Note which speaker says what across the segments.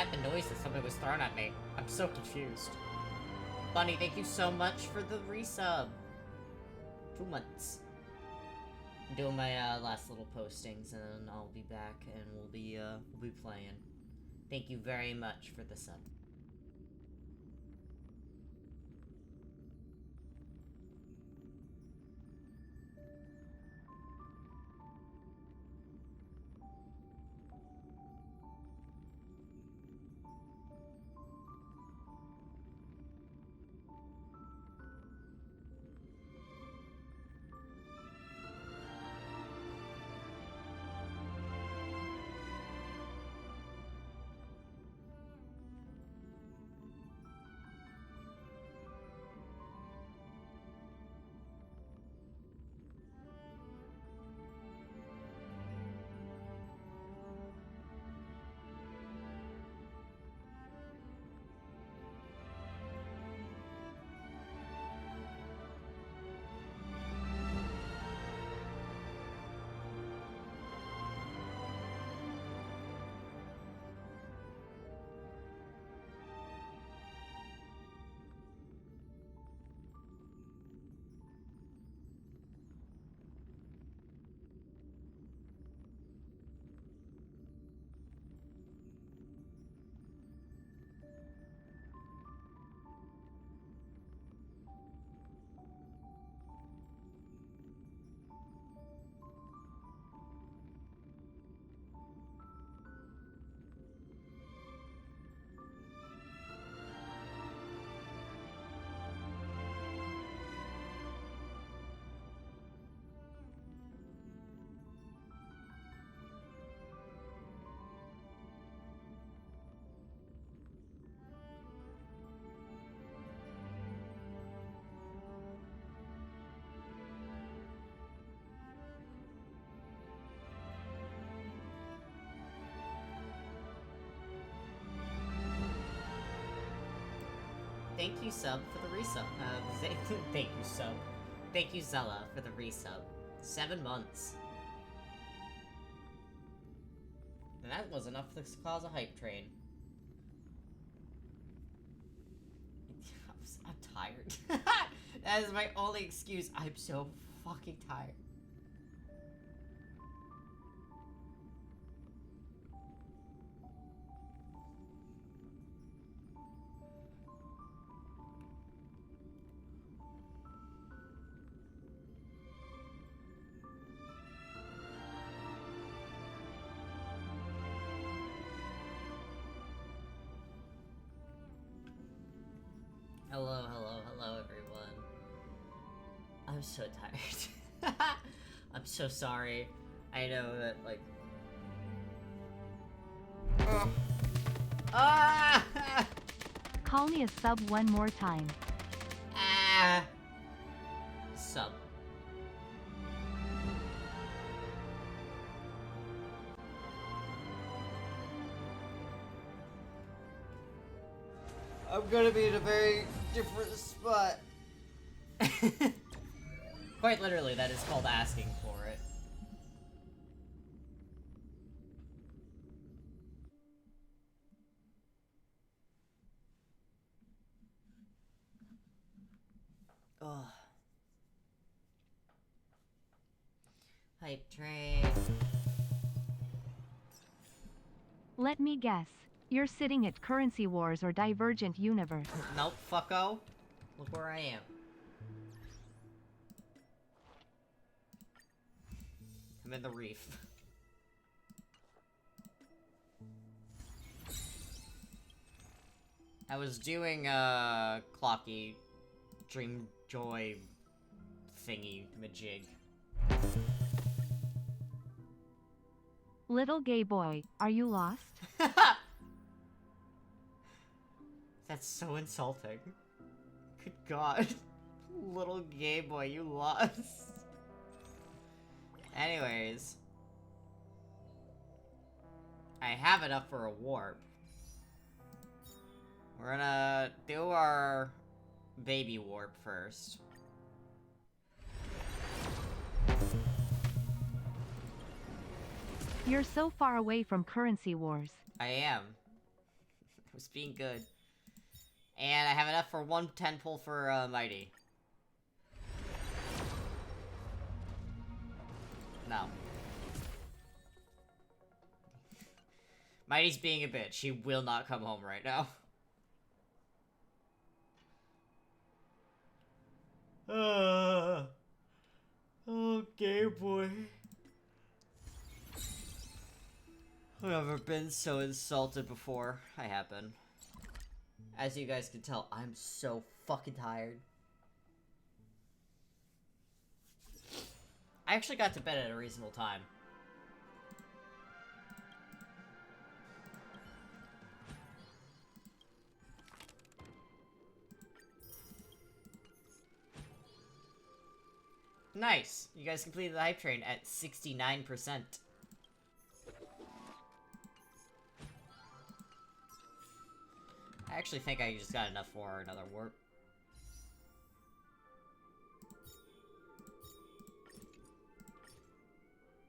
Speaker 1: had the noise that something was thrown at me. I'm so confused. Bunny, thank you so much for the resub. 2 months. I'm doing my last little postings, and then I'll be back, and we'll be playing. Thank you very much for the sub. Thank you, sub, for the resub. Thank you, sub. Thank you, Zella, for the resub. 7 months. And that was enough to cause a hype train. I'm tired. That is my only excuse. I'm so fucking tired. Hello, hello, hello, everyone. I'm so tired. I'm so sorry. I know that, like... Ah!
Speaker 2: Call me a sub one more time.
Speaker 1: Ah! Sub. I'm gonna be in a very different spot. Quite literally, that is called asking for it. Ugh. Hype train.
Speaker 2: Let me guess. You're sitting at Currency Wars or Divergent Universe.
Speaker 1: Nope, fucko. Look where I am. I'm in the reef. I was doing Clocky Dream Joy thingy majig.
Speaker 2: Little gay boy, are you lost?
Speaker 1: That's so insulting. Good God. Little gay boy, you lost. Anyways. I have enough for a warp. We're gonna do our baby warp first.
Speaker 2: You're so far away from Currency Wars.
Speaker 1: I am. I was being good. And I have enough for 110 pull for, Mighty. No. Mighty's being a bitch. She will not come home right now. Okay, boy. I've never been so insulted before. I have been. As you guys can tell, I'm so fucking tired. I actually got to bed at a reasonable time. Nice! You guys completed the hype train at 69%. I actually think I just got enough for another warp.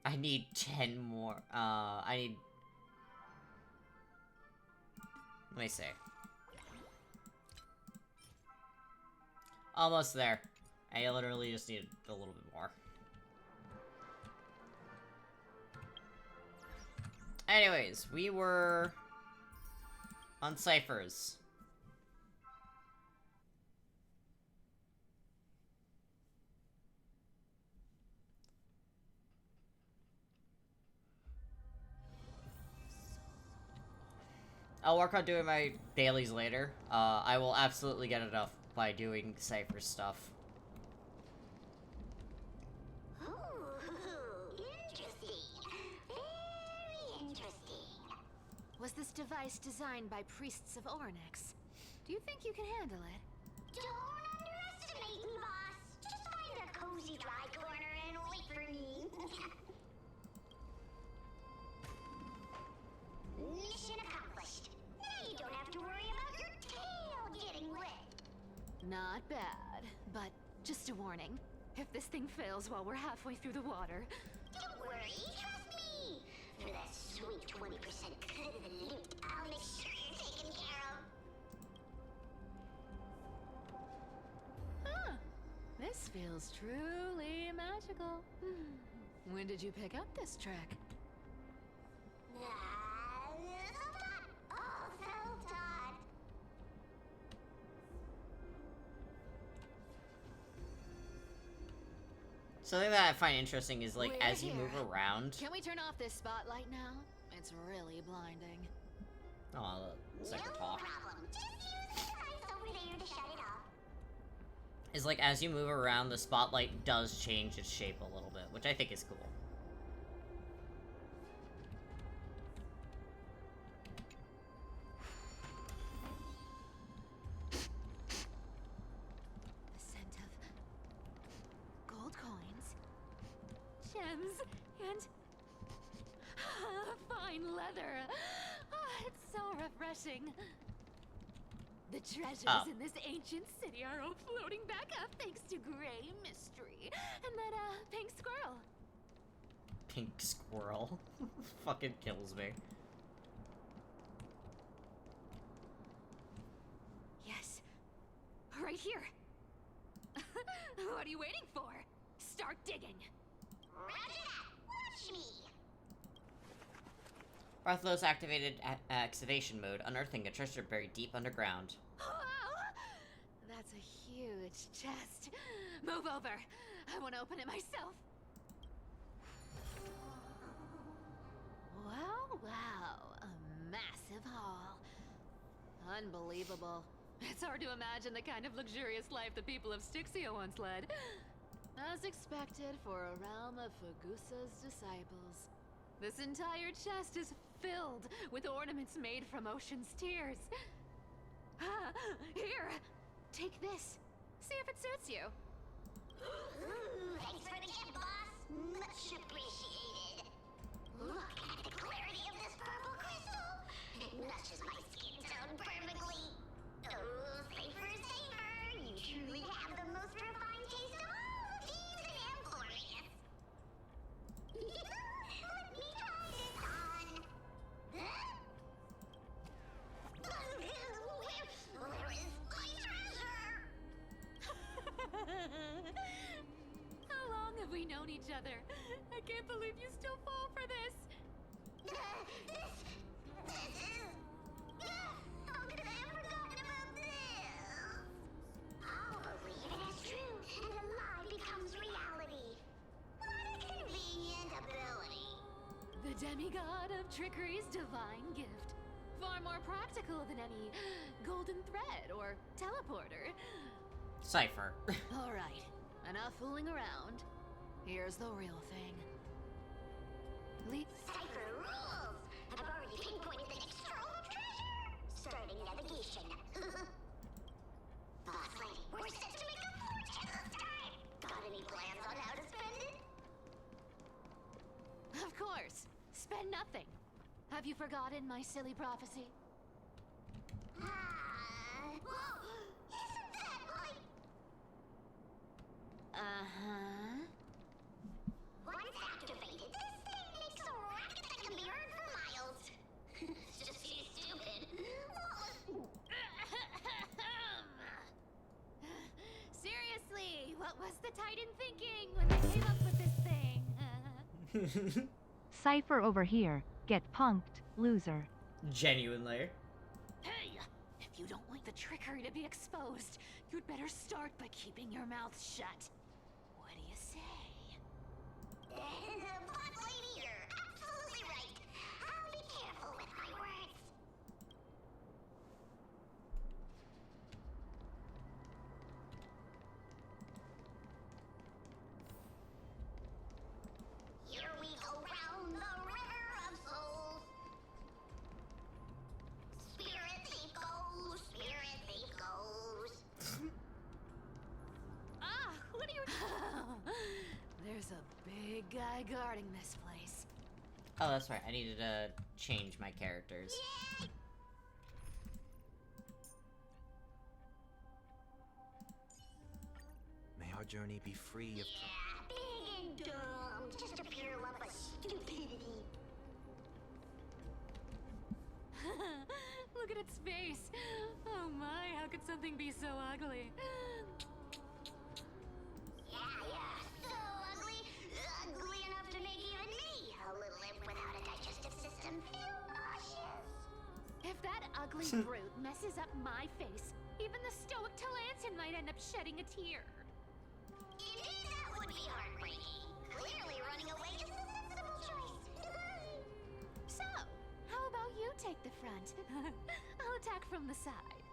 Speaker 1: I need 10 more. I need... Let me see. Almost there. I literally just need a little bit more. Anyways, we were... on ciphers. I'll work on doing my dailies later. I will absolutely get enough by doing cipher stuff.
Speaker 3: Was this device designed by priests of Ornyx? Do you think you can handle it?
Speaker 4: Don't underestimate me, boss. Just find a cozy dry corner and wait for me. Mission accomplished. Now you don't have to worry about your tail getting wet.
Speaker 3: Not bad, but just a warning. If this thing fails while we're halfway through the water...
Speaker 4: Don't worry, trust me. For that sweet 20% cut of the loot, I'll make sure you're taken care of.
Speaker 3: Huh. This feels truly magical. When did you pick up this trick?
Speaker 4: Self-taught. All self-taught.
Speaker 1: Something that I find interesting is, like,
Speaker 3: We're
Speaker 1: as you
Speaker 3: here.
Speaker 1: move around...
Speaker 3: Can we turn off this spotlight now? It's really blinding.
Speaker 1: Oh, the second
Speaker 4: No
Speaker 1: talk.
Speaker 4: problem. Just use the device over there to shut it off.
Speaker 1: Is, like, as you move around, the spotlight does change its shape a little bit, which I think is cool.
Speaker 3: The scent of gold coins, gems, and fine leather. It's so refreshing. The treasures in this ancient city are all floating back up thanks to Grey Mystery and that pink squirrel.
Speaker 1: Pink squirrel. Fucking kills me.
Speaker 3: Yes, right here. What are you waiting for? Start digging.
Speaker 4: Roger that. Watch me.
Speaker 1: Bartholow's activated excavation mode, unearthing a treasure buried deep underground.
Speaker 3: Wow! That's a huge chest. Move over. I want to open it myself. Wow. A massive haul. Unbelievable. It's hard to imagine the kind of luxurious life the people of Styxia once led. As expected for a realm of Fagusa's disciples. This entire chest is filled with ornaments made from ocean's tears. Here, take this. See if it suits you.
Speaker 4: Ooh, thanks for the gift, boss. Much appreciated. Look at the clarity of this purple crystal. It matches my skin tone perfectly. Oh, safer. You truly have the most refined taste of all thieves and amphorious. Let me try this on. Huh?
Speaker 3: we known each other? I can't believe you still fall for this.
Speaker 4: How could I have forgotten about this? I'll believe it is true, and a lie becomes reality. What a convenient ability.
Speaker 3: The demigod of trickery's divine gift. Far more practical than any golden thread or teleporter.
Speaker 1: Cypher.
Speaker 3: Alright, enough fooling around. Here's the real thing.
Speaker 4: Cypher rules! I've already pinpointed the next scroll of treasure! Starting navigation. Boss lady, we're set to make a fortune this time! Got any plans on how to spend it?
Speaker 3: Of course. Spend nothing. Have you forgotten my silly prophecy?
Speaker 4: Isn't that like...
Speaker 3: Uh-huh.
Speaker 4: Once activated, this thing makes a racket that can be heard for miles. It's just too stupid.
Speaker 3: Seriously, what was the Titan thinking when they came up with this thing?
Speaker 2: Cypher over here. Get punked, loser.
Speaker 1: Genuinely.
Speaker 3: Hey! If you don't want the trickery to be exposed, you'd better start by keeping your mouth shut. What do you say?
Speaker 4: Boss lady, you're absolutely right. I'll be careful with my words. Here we go round the river of souls. Spirit thief goes, spirit thief goes.
Speaker 3: Ah! What are you... There's a big guy guarding this place.
Speaker 1: Oh, that's right. I needed to change my characters.
Speaker 4: Yay!
Speaker 5: May our journey be free of...
Speaker 4: Yeah, big and dumb. Just a pure lump of stupidity.
Speaker 3: Look at its face. Oh my, how could something be so ugly?
Speaker 4: Yeah, so ugly. Ugly enough to make even me, a little imp without a digestive system, feel nauseous.
Speaker 3: If that ugly brute messes up my face, even the stoic Talantin might end up shedding a tear.
Speaker 4: Indeed, that would be heartbreaking. Clearly running away is the sensible choice.
Speaker 3: So, how about you take the front? I'll attack from the side.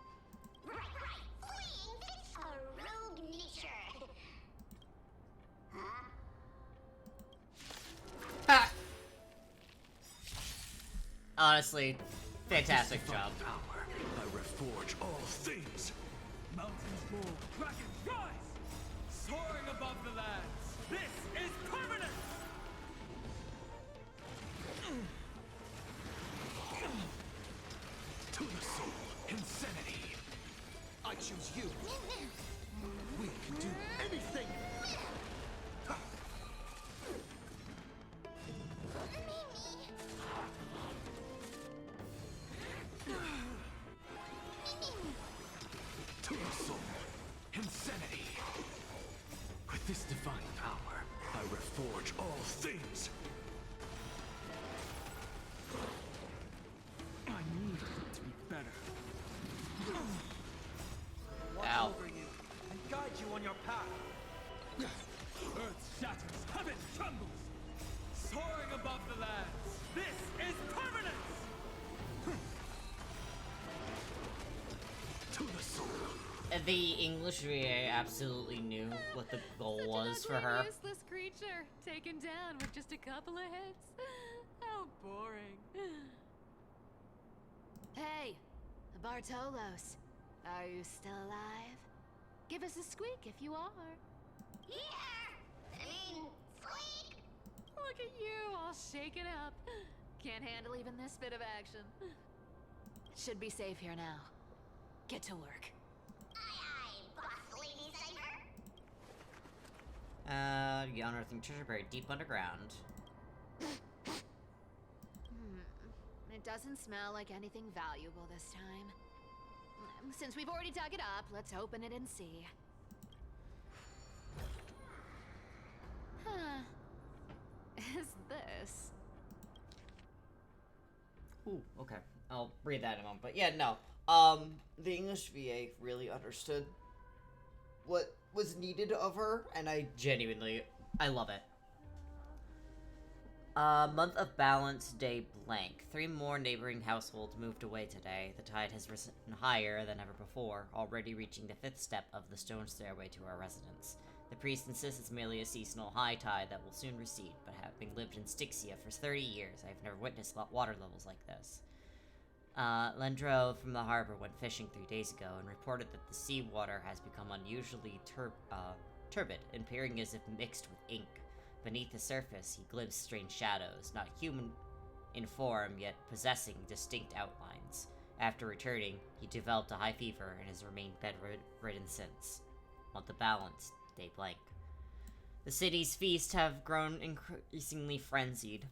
Speaker 4: Right. Fleeing fits a rogue nature. Huh?
Speaker 1: Ha! Honestly, fantastic job.
Speaker 5: Power, I reforge all things.
Speaker 6: Mountains move, dragons rise! Soaring above the lands, this is permanent!
Speaker 5: To the soul, insanity. I choose you. We can do anything. To the soul, insanity. With this divine power, I reforge all things.
Speaker 6: I need it to be better. Watch
Speaker 1: Ow.
Speaker 6: over you and guide you on your path. Earth shatters, heaven trembles. Soaring above the lands, this is permanence!
Speaker 5: To the soul.
Speaker 1: The English VA absolutely knew what the goal was for her.
Speaker 3: Useless creature, taken down with just a couple of hits. How boring. Hey, Bartolos, are you still alive? Give us a squeak if you are.
Speaker 4: Yeah! Squeak!
Speaker 3: Look at you, all shaken up. Can't handle even this bit of action. Should be safe here now. Get to work.
Speaker 4: Aye, boss lady Cypher.
Speaker 1: The unearthing treasure buried deep underground.
Speaker 3: It doesn't smell like anything valuable this time. Since we've already dug it up, let's open it and see.
Speaker 1: Ooh, okay. I'll read that in a moment. But yeah, no. The English VA really understood what was needed of her, and I love it. Month of balance, day blank. 3 more neighboring households moved away today. The tide has risen higher than ever before, already reaching the 5th step of the stone stairway to our residence. The priest insists it's merely a seasonal high tide that will soon recede, but having lived in Styxia for 30 years, I've never witnessed water levels like this. Lendro from the harbor went fishing 3 days ago and reported that the seawater has become unusually turbid, appearing as if mixed with ink. Beneath the surface, he glimpsed strange shadows, not human in form, yet possessing distinct outlines. After returning, he developed a high fever and has remained bedridden since. Month of balance, day blank. The city's feasts have grown increasingly frenzied.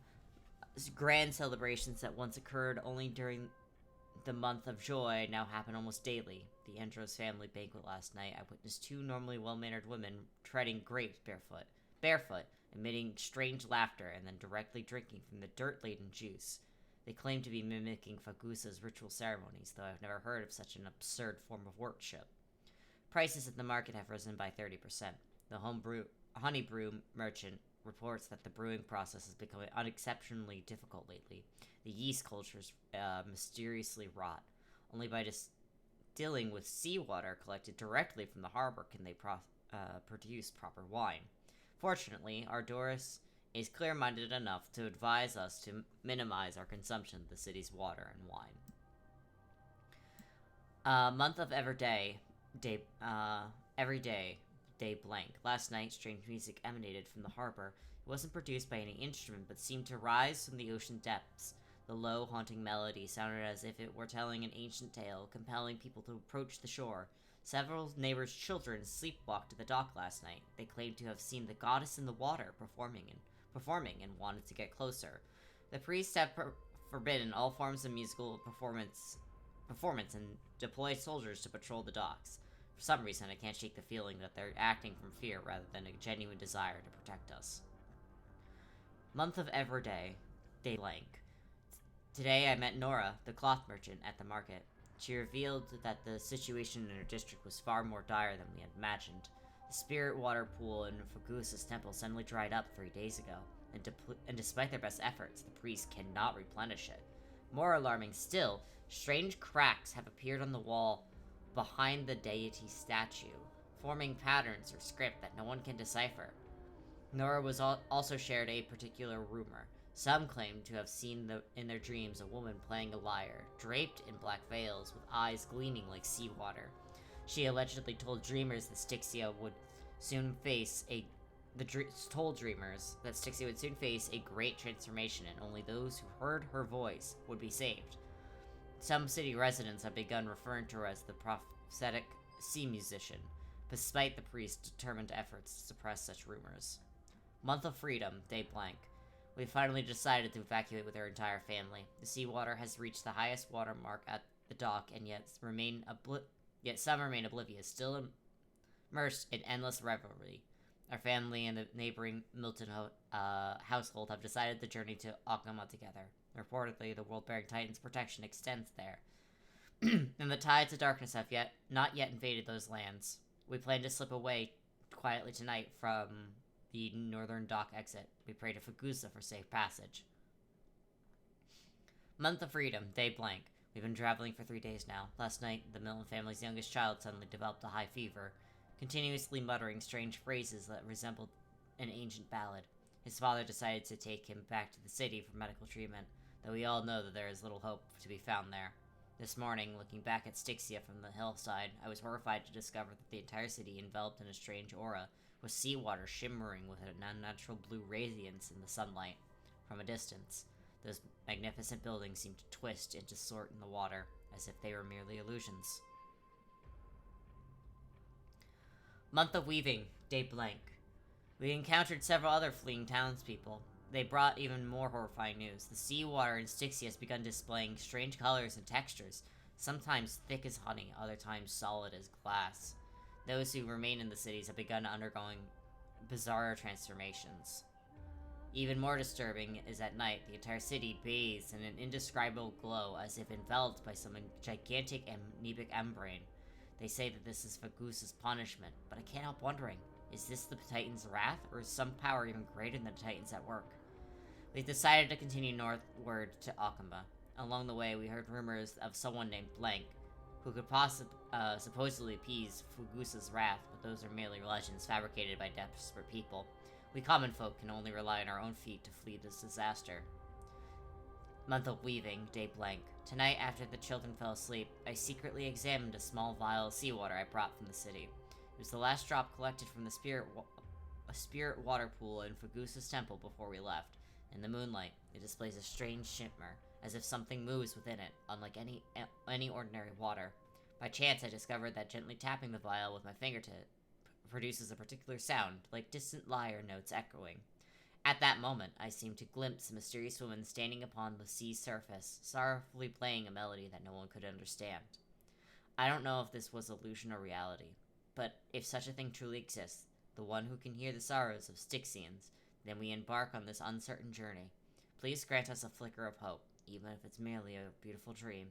Speaker 1: Grand celebrations that once occurred only during the month of joy now happen almost daily. The Andros family banquet last night, I witnessed 2 normally well-mannered women treading grapes barefoot, emitting strange laughter, and then directly drinking from the dirt-laden juice. They claim to be mimicking Fagusa's ritual ceremonies, though I've never heard of such an absurd form of worship. Prices at the market have risen by 30%. The honey brew merchant reports that the brewing process has become unexceptionally difficult lately. The yeast cultures mysteriously rot. Only by distilling with seawater collected directly from the harbor can they produce proper wine. Fortunately, Ardoris is clear-minded enough to advise us to minimize our consumption of the city's water and wine. Month of every day blank. Last night, strange music emanated from the harbor. It wasn't produced by any instrument, but seemed to rise from the ocean depths. The low, haunting melody sounded as if it were telling an ancient tale, compelling people to approach the shore. Several neighbors' children sleepwalked to the dock last night. They claimed to have seen the goddess in the water performing and wanted to get closer. The priests have forbidden all forms of musical performance and deployed soldiers to patrol the docks. For some reason, I can't shake the feeling that they're acting from fear rather than a genuine desire to protect us. Month of day blank. Today I met Nora, the cloth merchant, at the market. She revealed that the situation in her district was far more dire than we had imagined. The spirit water pool in Fagusa's temple suddenly dried up 3 days ago, and despite their best efforts, the priests cannot replenish it. More alarming still, strange cracks have appeared on the wall behind the deity's statue, forming patterns or script that no one can decipher. Nora was also shared a particular rumor. Some claimed to have seen in their dreams a woman playing a lyre, draped in black veils with eyes gleaming like seawater. She allegedly told dreamers that Styxia would soon face a great transformation, and only those who heard her voice would be saved. Some city residents have begun referring to her as the prophetic sea musician, despite the priest's determined efforts to suppress such rumors. Month of freedom, day blank. We finally decided to evacuate with our entire family. The seawater has reached the highest water mark at the dock, and yet some remain oblivious, still immersed in endless revelry. Our family and the neighboring Milton household have decided the journey to Akama together. Reportedly, the world-bearing Titan's protection extends there. And the tides of darkness have not yet invaded those lands. We plan to slip away quietly tonight from the northern dock exit. We pray to Fagusa for safe passage. Month of freedom, day blank. We've been traveling for 3 days now. Last night, the Milton family's youngest child suddenly developed a high fever, continuously muttering strange phrases that resembled an ancient ballad. His father decided to take him back to the city for medical treatment, though we all know that there is little hope to be found there. This morning, looking back at Styxia from the hillside, I was horrified to discover that the entire city, enveloped in a strange aura, with seawater shimmering with an unnatural blue radiance in the sunlight. From a distance, those magnificent buildings seemed to twist and distort in the water, as if they were merely illusions. Month of weaving, day blank. We encountered several other fleeing townspeople. They brought even more horrifying news. The seawater in Styxia has begun displaying strange colors and textures, sometimes thick as honey, other times solid as glass. Those who remain in the cities have begun undergoing bizarre transformations. Even more disturbing is at night, the entire city bathes in an indescribable glow as if enveloped by some gigantic amoebic membrane. They say that this is Fagusa's punishment, but I can't help wondering, is this the Titan's wrath, or is some power even greater than the Titans at work? We've decided to continue northward to Akuma. Along the way, we heard rumors of someone named Blank, who could supposedly appease Fagusa's wrath, but those are merely legends fabricated by desperate people. We common folk can only rely on our own feet to flee this disaster. Month of weaving, day blank. Tonight, after the children fell asleep, I secretly examined a small vial of seawater I brought from the city. It was the last drop collected from the spirit water pool in Fagusa's temple before we left. In the moonlight, it displays a strange shimmer, as if something moves within it, unlike any ordinary water. By chance, I discovered that gently tapping the vial with my fingertip produces a particular sound, like distant lyre notes echoing. At that moment, I seemed to glimpse a mysterious woman standing upon the sea's surface, sorrowfully playing a melody that no one could understand. I don't know if this was illusion or reality, but if such a thing truly exists, the one who can hear the sorrows of Styxians, then we embark on this uncertain journey. Please grant us a flicker of hope, even if it's merely a beautiful dream.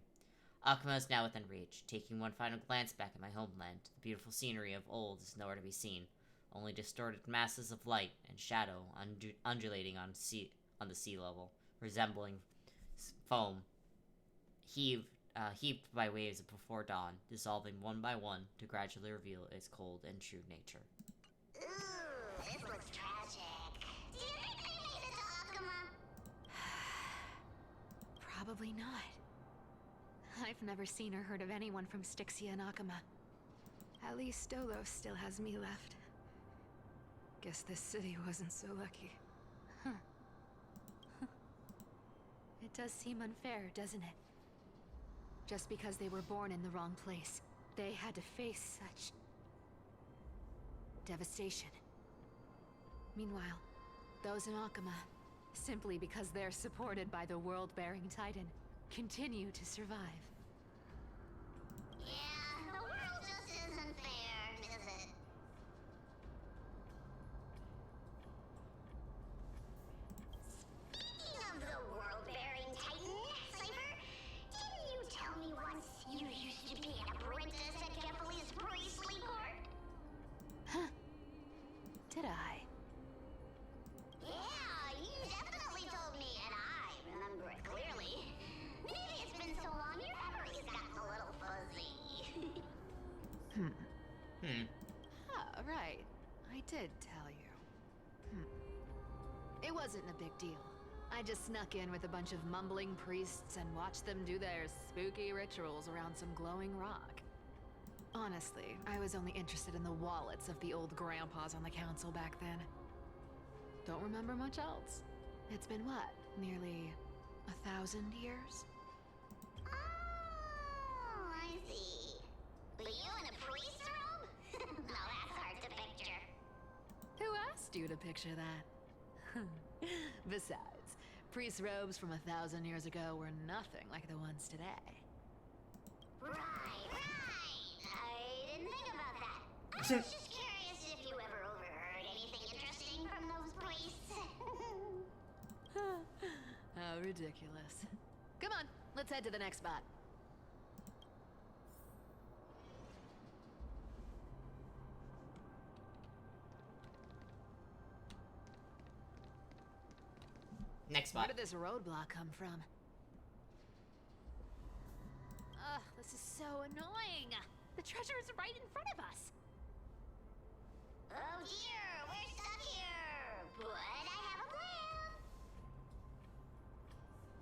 Speaker 1: Akuma is now within reach. Taking one final glance back at my homeland, the beautiful scenery of old is nowhere to be seen. Only distorted masses of light and shadow undulating on the sea level, resembling foam, heaped by waves before dawn, dissolving one by one to gradually reveal its cold and true nature.
Speaker 4: Ooh, this looks tragic. Do you think they made it to Akuma?
Speaker 3: Probably not. I've never seen or heard of anyone from Styxia and Akuma. At least Stolos still has me left. Guess this city wasn't so lucky. Huh. It does seem unfair, doesn't it? Just because they were born in the wrong place, they had to face such devastation. Meanwhile, those in Akuma, simply because they're supported by the world-bearing Titan, continue to survive.
Speaker 4: Yeah, the world just isn't fair, is it? Speaking of the world-bearing Titan, Cypher, didn't you tell me once you used to be an apprentice at Kefali's priestly court?
Speaker 3: Huh. Did I?
Speaker 4: Yeah, you definitely told me, and I remember it clearly. Maybe it's been so long your memory's gotten a little fuzzy.
Speaker 3: Ah, right. I did tell you. It wasn't a big deal. I just snuck in with a bunch of mumbling priests and watched them do their spooky rituals around some glowing rock. Honestly, I was only interested in the wallets of the old grandpas on the council back then. Don't remember much else. It's been what? Nearly 1,000 years?
Speaker 4: Oh, I see. But you in a priest robe? Now that's hard to picture.
Speaker 3: Who asked you to picture that? Besides, priest robes from 1,000 years ago were nothing like the ones today.
Speaker 4: Right. I didn't think about that. I was just curious if you ever overheard anything interesting from those priests.
Speaker 3: How ridiculous. Come on, let's head to the next spot.
Speaker 1: Next
Speaker 3: Where
Speaker 1: spot.
Speaker 3: did this roadblock come from? Ugh, this is so annoying. The treasure is right in front of us.
Speaker 4: Oh dear, we're stuck here. But I have a plan.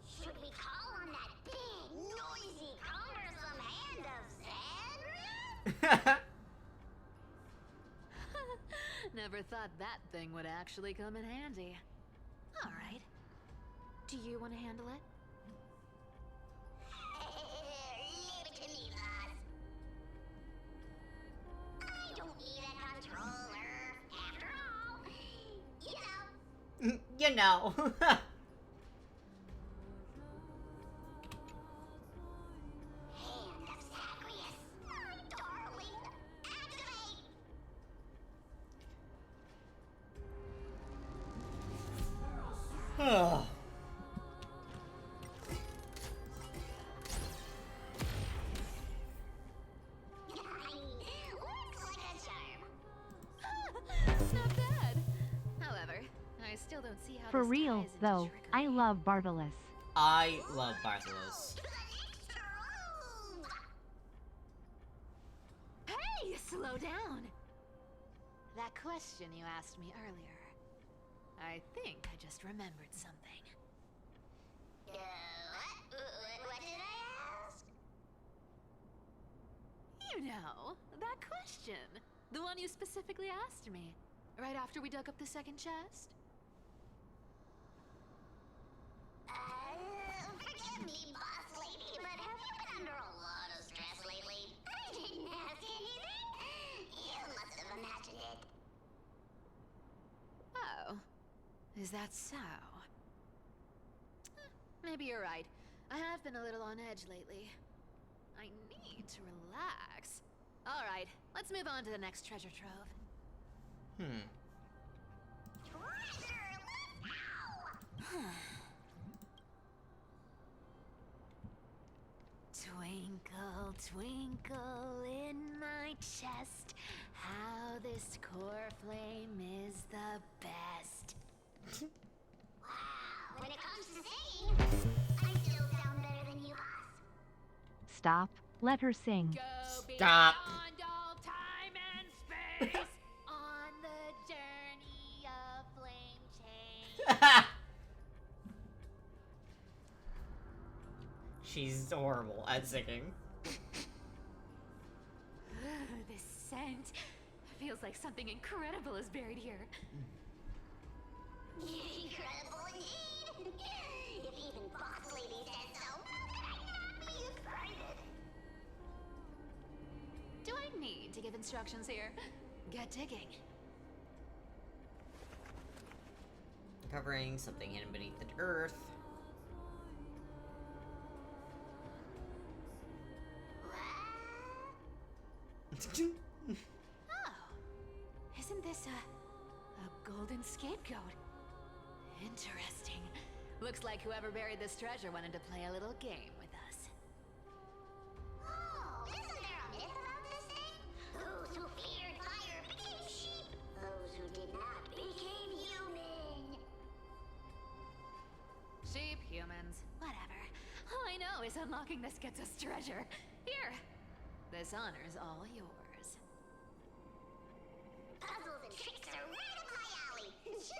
Speaker 4: Should we call on that big, noisy, cumbersome hand of Xandria?
Speaker 3: Never thought that thing would actually come in handy. All right. Do you want to handle it?
Speaker 4: Leave it to me, boss. I don't need a controller. After all,
Speaker 1: You know.
Speaker 4: Hand of Zagreus, my darling, activate!
Speaker 1: Ugh.
Speaker 4: Looks like a charm.
Speaker 3: Not bad. However, I still don't see how
Speaker 2: For
Speaker 3: this
Speaker 2: real,
Speaker 3: ties into
Speaker 2: though, I
Speaker 3: trickery.
Speaker 2: love Bartolus.
Speaker 1: I love Bartholus.
Speaker 3: Hey, slow down. That question you asked me earlier. I think I just remembered something.
Speaker 4: What did I ask?
Speaker 3: You know, that question. The one you specifically asked me. Right after we dug up the second chest.
Speaker 4: Forgive me, boss lady, but have you been under a lot of stress lately? I didn't ask anything. You must have imagined it.
Speaker 3: Oh. Is that so? Maybe you're right. I have been a little on edge lately. I need to relax. Alright, let's move on to the next treasure trove.
Speaker 4: Treasure, let's go!
Speaker 3: Twinkle, twinkle in my chest, how this core flame is the best.
Speaker 4: Wow, when it comes to singing, I still sound better than you, boss.
Speaker 2: Stop. Let her sing.
Speaker 3: Go
Speaker 1: Stop.
Speaker 3: beyond all time and space on the journey of flame change.
Speaker 1: She's horrible at singing.
Speaker 3: This scent feels like something incredible is buried here.
Speaker 4: Incredible indeed. If even boss lady said so, how could I not be excited?
Speaker 3: Do I need to give instructions here? Get digging.
Speaker 1: Covering something hidden beneath the earth.
Speaker 3: Oh, isn't this a golden scapegoat? Interesting. Looks like whoever buried this treasure wanted to play a little game with us.
Speaker 4: Oh, isn't there a myth about this thing? Those who feared fire became sheep. Those who did not became human.
Speaker 3: Sheep, humans, whatever. All I know is unlocking this gets us treasure. Here, this honor's all yours.
Speaker 4: Puzzles and tricks are right up my alley. Just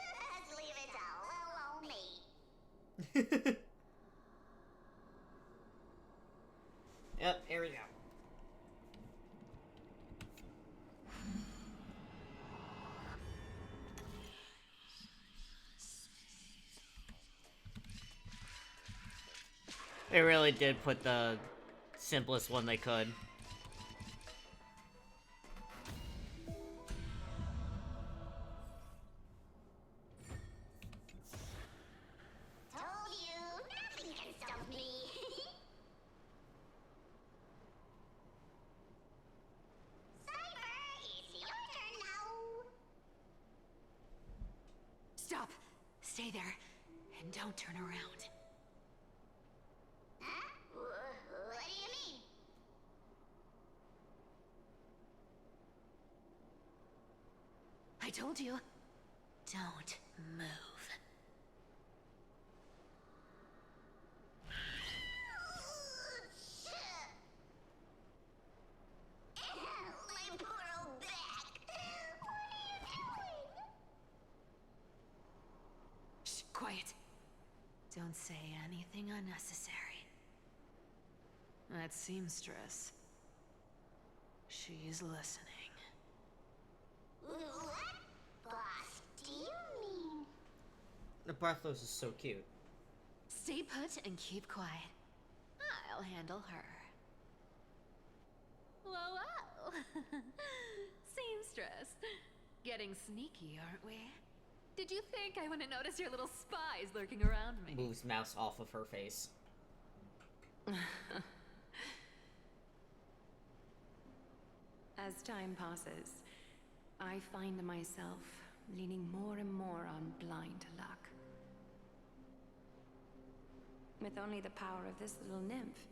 Speaker 4: leave it to little old me.
Speaker 1: Yep, here we go. They really did put the simplest one they could.
Speaker 4: Told you, nothing can stump me. Cyber, it's your turn now.
Speaker 3: Stop! Stay there, and don't turn around.
Speaker 4: Huh? What do you mean?
Speaker 3: I told you, don't move.
Speaker 4: My poor old back. What are you doing?
Speaker 3: Shh, quiet. Don't say anything unnecessary. That seamstress. She's listening.
Speaker 4: What? Boss, do you mean?
Speaker 1: The Bartholus is so cute.
Speaker 3: Stay put and keep quiet. I'll handle her. Whoa, whoa. Seamstress. Getting sneaky, aren't we? Did you think I wouldn't notice your little spies lurking around me?
Speaker 1: Moves mouse off of her face.
Speaker 7: As time passes, I find myself leaning more and more on blind luck. with only the power of this little nymph.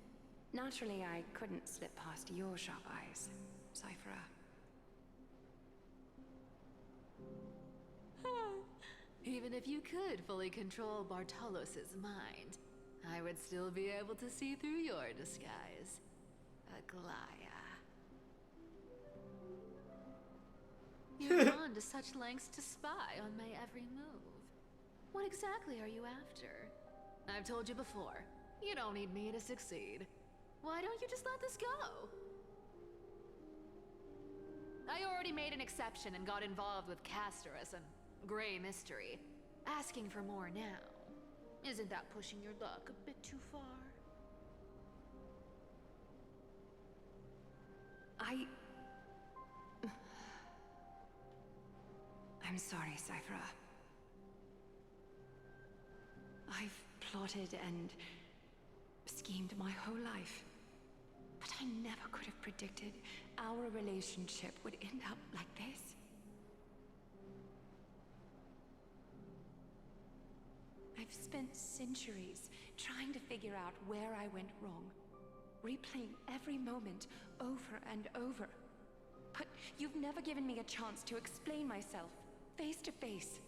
Speaker 7: Naturally, I couldn't slip past your sharp eyes, Cyphera.
Speaker 3: Even if you could fully control Bartolos's mind, I would still be able to see through your disguise. Aglaya. You've gone to such lengths to spy on my every move. What exactly are you after? I've told you before, you don't need me to succeed. Why don't you just let this go? I already made an exception and got involved with Castorus and Grey Mystery. Asking for more now. Isn't that pushing your luck a bit too far?
Speaker 7: I'm sorry, Cyphera. I've plotted and schemed my whole life. But I never could have predicted our relationship would end up like this. I've spent centuries trying to figure out where I went wrong, replaying every moment over and over. But you've never given me a chance to explain myself, face to face.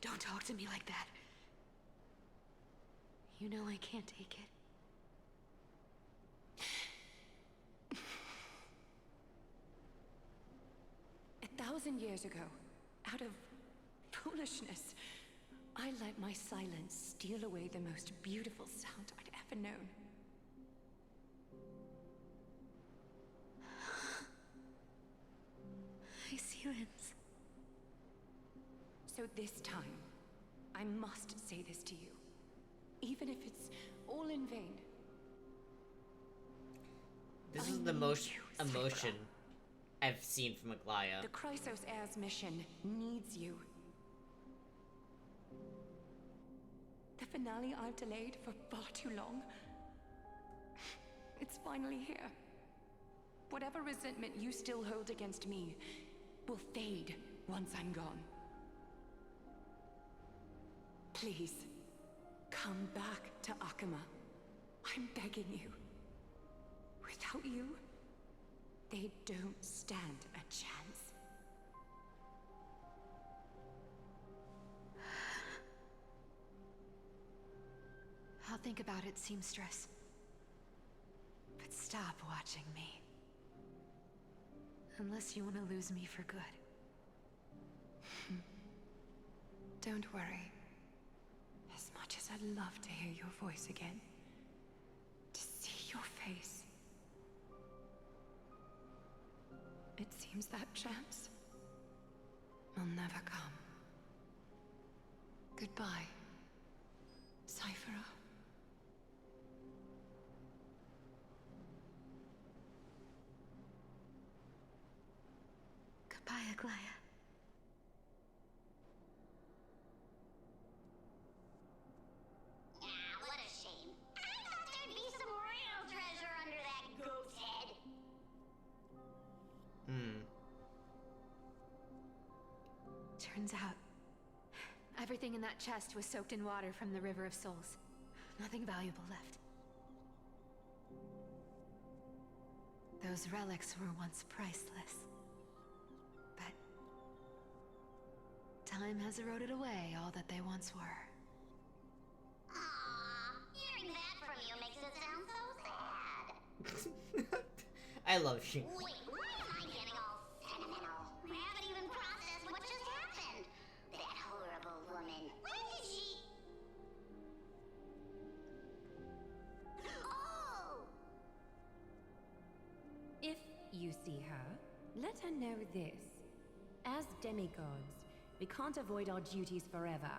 Speaker 3: Don't talk to me like that. You know I can't take it.
Speaker 7: 1,000 years ago, out of foolishness, I let my silence steal away the most beautiful sound I'd ever known.
Speaker 3: I see Lens.
Speaker 7: So this time, I must say this to you, even if it's all in vain.
Speaker 1: This
Speaker 7: I
Speaker 1: is the
Speaker 7: need
Speaker 1: most
Speaker 7: you, Cyphera.
Speaker 1: emotion I've seen from Aglaya.
Speaker 7: The Chrysos Heir's mission needs you. The finale I've delayed for far too long. It's finally here. Whatever resentment you still hold against me will fade once I'm gone. Please, come back to Akama. I'm begging you. Without you, they don't stand a chance.
Speaker 3: I'll think about it, seamstress. But stop watching me. Unless you want to lose me for good.
Speaker 7: Don't worry. As much as I'd love to hear your voice again, to see your face, it seems that chance will never come. Goodbye, Cyphera.
Speaker 3: Goodbye, Aglaya.
Speaker 4: What a shame. I thought there'd be some real treasure under that goat's head.
Speaker 3: Turns out, everything in that chest was soaked in water from the River of Souls. Nothing valuable left. Those relics were once priceless. But time has eroded away all that they once were.
Speaker 4: Aww, hearing that from you makes it sound so sad.
Speaker 1: I love you.
Speaker 4: Wait, why am I getting all sentimental? I haven't even processed what just happened. That horrible woman. When did she... Oh!
Speaker 7: If you see her, let her know this. As demigods, we can't avoid our duties forever.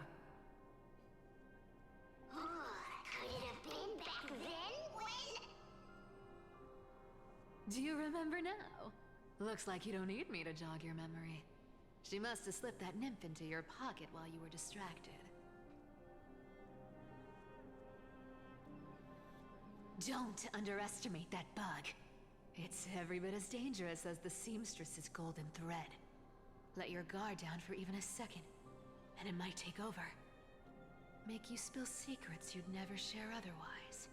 Speaker 4: Could it have been back then when...
Speaker 3: Do you remember now? Looks like you don't need me to jog your memory. She must have slipped that nymph into your pocket while you were distracted. Don't underestimate that bug. It's every bit as dangerous as the seamstress's golden thread. Let your guard down for even a second, and it might take over. Make you spill secrets you'd never share otherwise.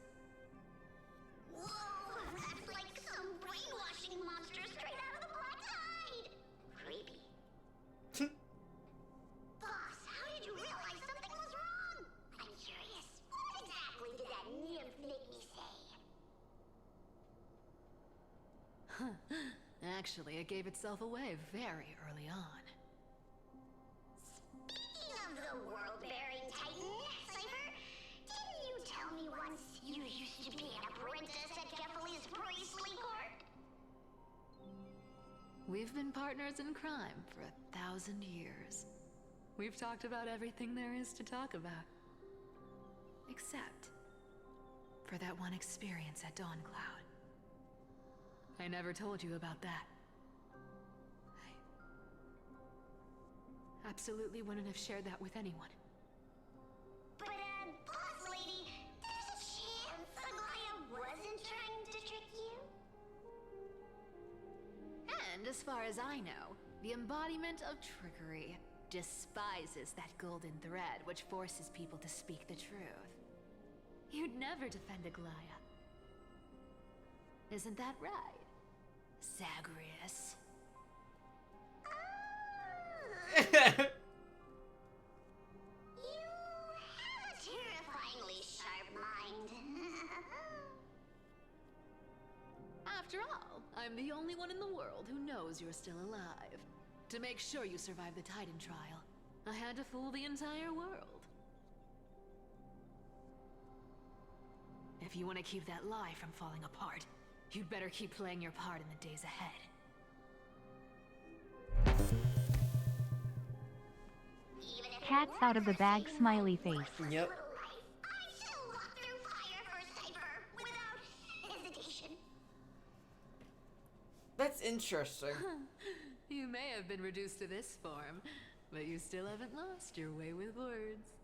Speaker 4: Whoa, that's like some brainwashing monster straight out of the Black Tide! Creepy. Boss, how did you realize something was wrong? I'm curious. What exactly did that nymph make me say?
Speaker 3: Actually, it gave itself away very early on.
Speaker 4: Speaking of the world-bearing titan, Cypher, didn't you tell me once you used to be an apprentice at Kefali's priestly court?
Speaker 3: We've been partners in crime for 1,000 years. We've talked about everything there is to talk about. Except for that one experience at Dawncloud. I never told you about that. I absolutely wouldn't have shared that with anyone.
Speaker 4: But, boss lady, there's a chance Aglaya wasn't trying to trick you?
Speaker 3: And as far as I know, the embodiment of trickery despises that golden thread which forces people to speak the truth. You'd never defend Aglaya. Isn't that right, Zagreus?
Speaker 4: You have a terrifyingly sharp mind.
Speaker 3: After all, I'm the only one in the world who knows you're still alive. To make sure you survive the Titan trial, I had to fool the entire world. If you want to keep that lie from falling apart, you'd better keep playing your part in the days ahead.
Speaker 4: Even if
Speaker 2: Cat's out of the bag smiley face.
Speaker 1: Yep.
Speaker 4: I still walk through fire for Cypher without hesitation.
Speaker 1: That's interesting.
Speaker 3: You may have been reduced to this form, but you still haven't lost your way with words.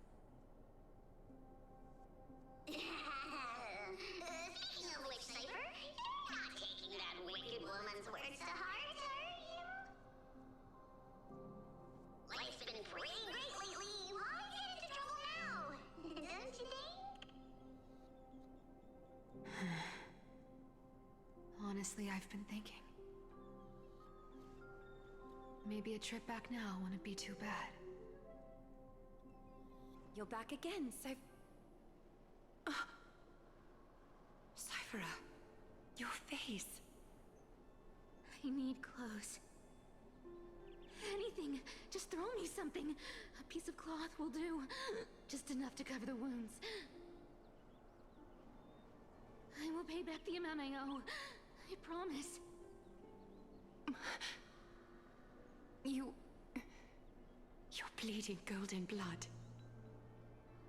Speaker 4: Speaking of which, Cypher, you're not taking that wicked woman's words to heart, are you? Life's been pretty great lately. Why get into trouble now? Don't you think?
Speaker 3: Honestly, I've been thinking. Maybe a trip back now wouldn't be too bad.
Speaker 7: You're back again, Cyphera, your face.
Speaker 3: I need clothes. Anything. Just throw me something. A piece of cloth will do. Just enough to cover the wounds. I will pay back the amount I owe. I promise.
Speaker 7: You're bleeding golden blood.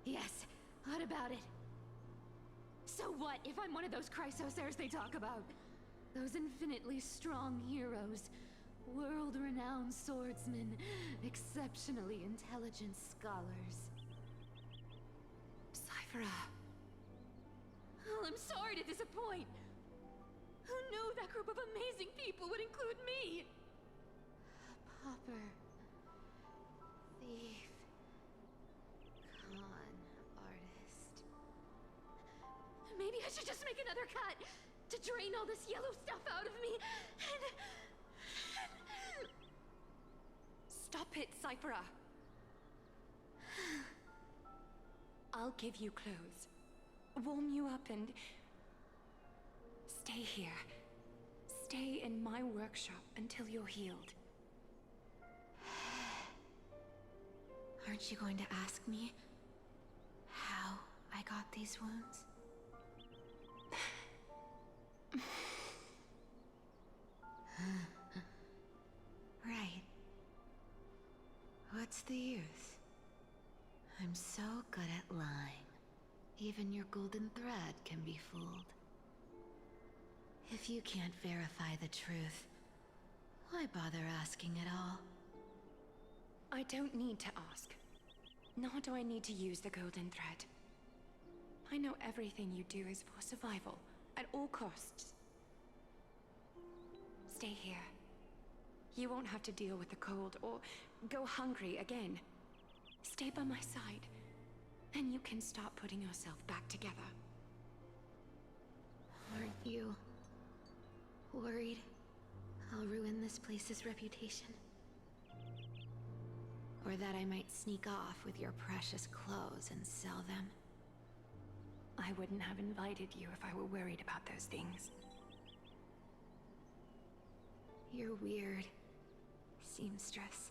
Speaker 3: Yes, what about it? So what if I'm one of those Chrysosairs they talk about? Those infinitely strong heroes, world-renowned swordsmen, exceptionally intelligent scholars.
Speaker 7: Cyphera.
Speaker 3: Oh, I'm sorry to disappoint. Who knew that group of amazing people would include me? A pauper, thief, con artist. Maybe I should just make another cut to drain all this yellow stuff out of me and...
Speaker 7: Stop it, Cyphera. I'll give you clothes, warm you up, and stay here. Stay in my workshop until you're healed.
Speaker 3: Aren't you going to ask me how I got these wounds? Right. What's the use? I'm so good at lying. Even your golden thread can be fooled. If you can't verify the truth, why bother asking at all?
Speaker 7: I don't need to ask. Nor do I need to use the golden thread. I know everything you do is for survival, at all costs. Stay here. You won't have to deal with the cold or go hungry again. Stay by my side, and you can start putting yourself back together.
Speaker 3: Aren't you worried I'll ruin this place's reputation? Or that I might sneak off with your precious clothes and sell them?
Speaker 7: I wouldn't have invited you if I were worried about those things.
Speaker 3: You're weird, seamstress.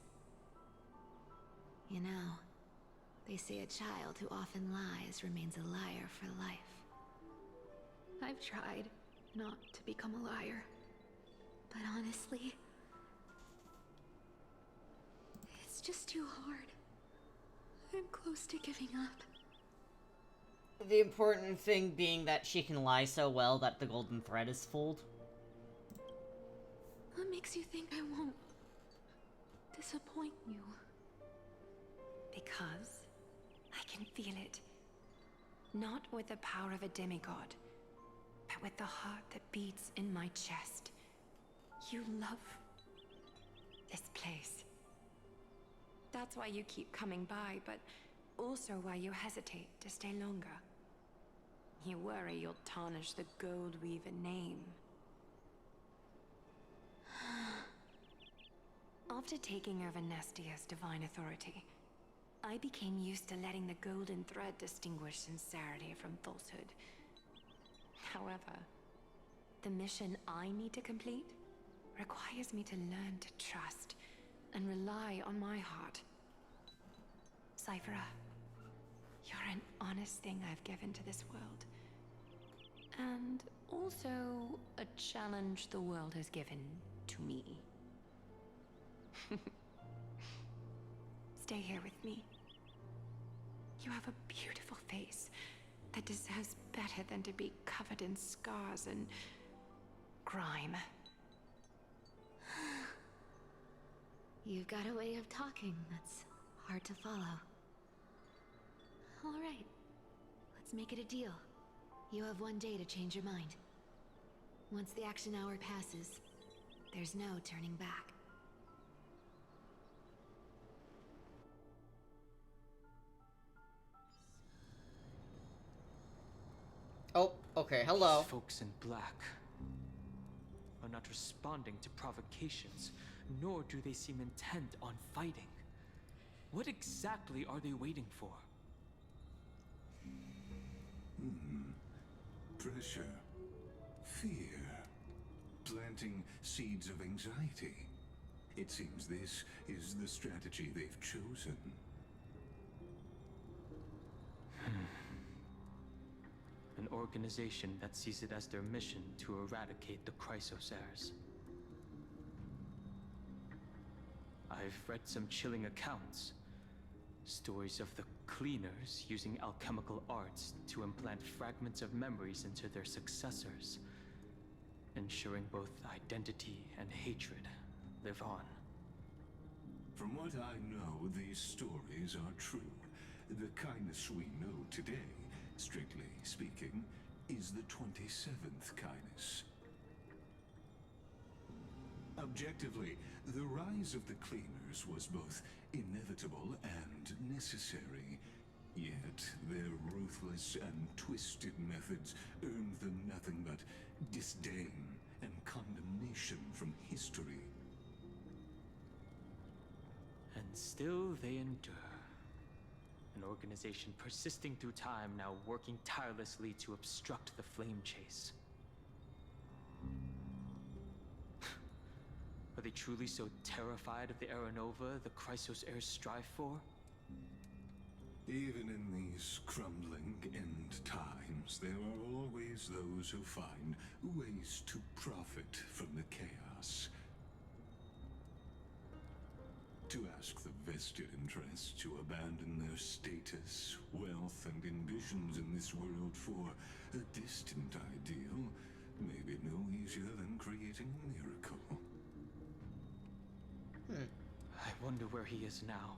Speaker 3: You know, they say a child who often lies remains a liar for life. I've tried not to become a liar, but honestly, it's just too hard. I'm close to giving up.
Speaker 1: The important thing being that she can lie so well that the golden thread is fooled.
Speaker 3: What makes you think I won't disappoint you?
Speaker 7: Because I can feel it. Not with the power of a demigod, but with the heart that beats in my chest. You love this place. That's why you keep coming by, but also why you hesitate to stay longer. You worry you'll tarnish the Gold Weaver name. After taking over Nestia's divine authority, I became used to letting the golden thread distinguish sincerity from falsehood. However, the mission I need to complete requires me to learn to trust and rely on my heart. Cyphera, you're an honest thing I've given to this world. And also a challenge the world has given to me. Stay here with me. You have a beautiful face that deserves better than to be covered in scars and grime.
Speaker 3: You've got a way of talking that's hard to follow. All right, let's make it a deal. You have 1 day to change your mind. Once the action hour passes, there's no turning back.
Speaker 1: Oh, okay, hello.
Speaker 6: These folks in black are not responding to provocations, nor do they seem intent on fighting. What exactly are they waiting for?
Speaker 5: Pressure. Fear. Planting seeds of anxiety. It seems this is the strategy they've chosen.
Speaker 6: An organization that sees it as their mission to eradicate the Chrysosaurs. I've read some chilling accounts. Stories of the Cleaners using alchemical arts to implant fragments of memories into their successors, ensuring both identity and hatred live on.
Speaker 5: From what I know, these stories are true. The kindness we know today, strictly speaking, is the 27th kindness. Objectively, the rise of the Cleaners was both inevitable and necessary. Yet, their ruthless and twisted methods earned them nothing but disdain and condemnation from history.
Speaker 6: And still they endure. An organization persisting through time, now working tirelessly to obstruct the flame chase. Are they truly so terrified of the Aeronova the Chrysos heirs strive for?
Speaker 5: Even in these crumbling end times, there are always those who find ways to profit from the chaos. To ask the vested interests to abandon their status, wealth, and ambitions in this world for a distant ideal may be no easier than creating a miracle.
Speaker 6: I wonder where he is now.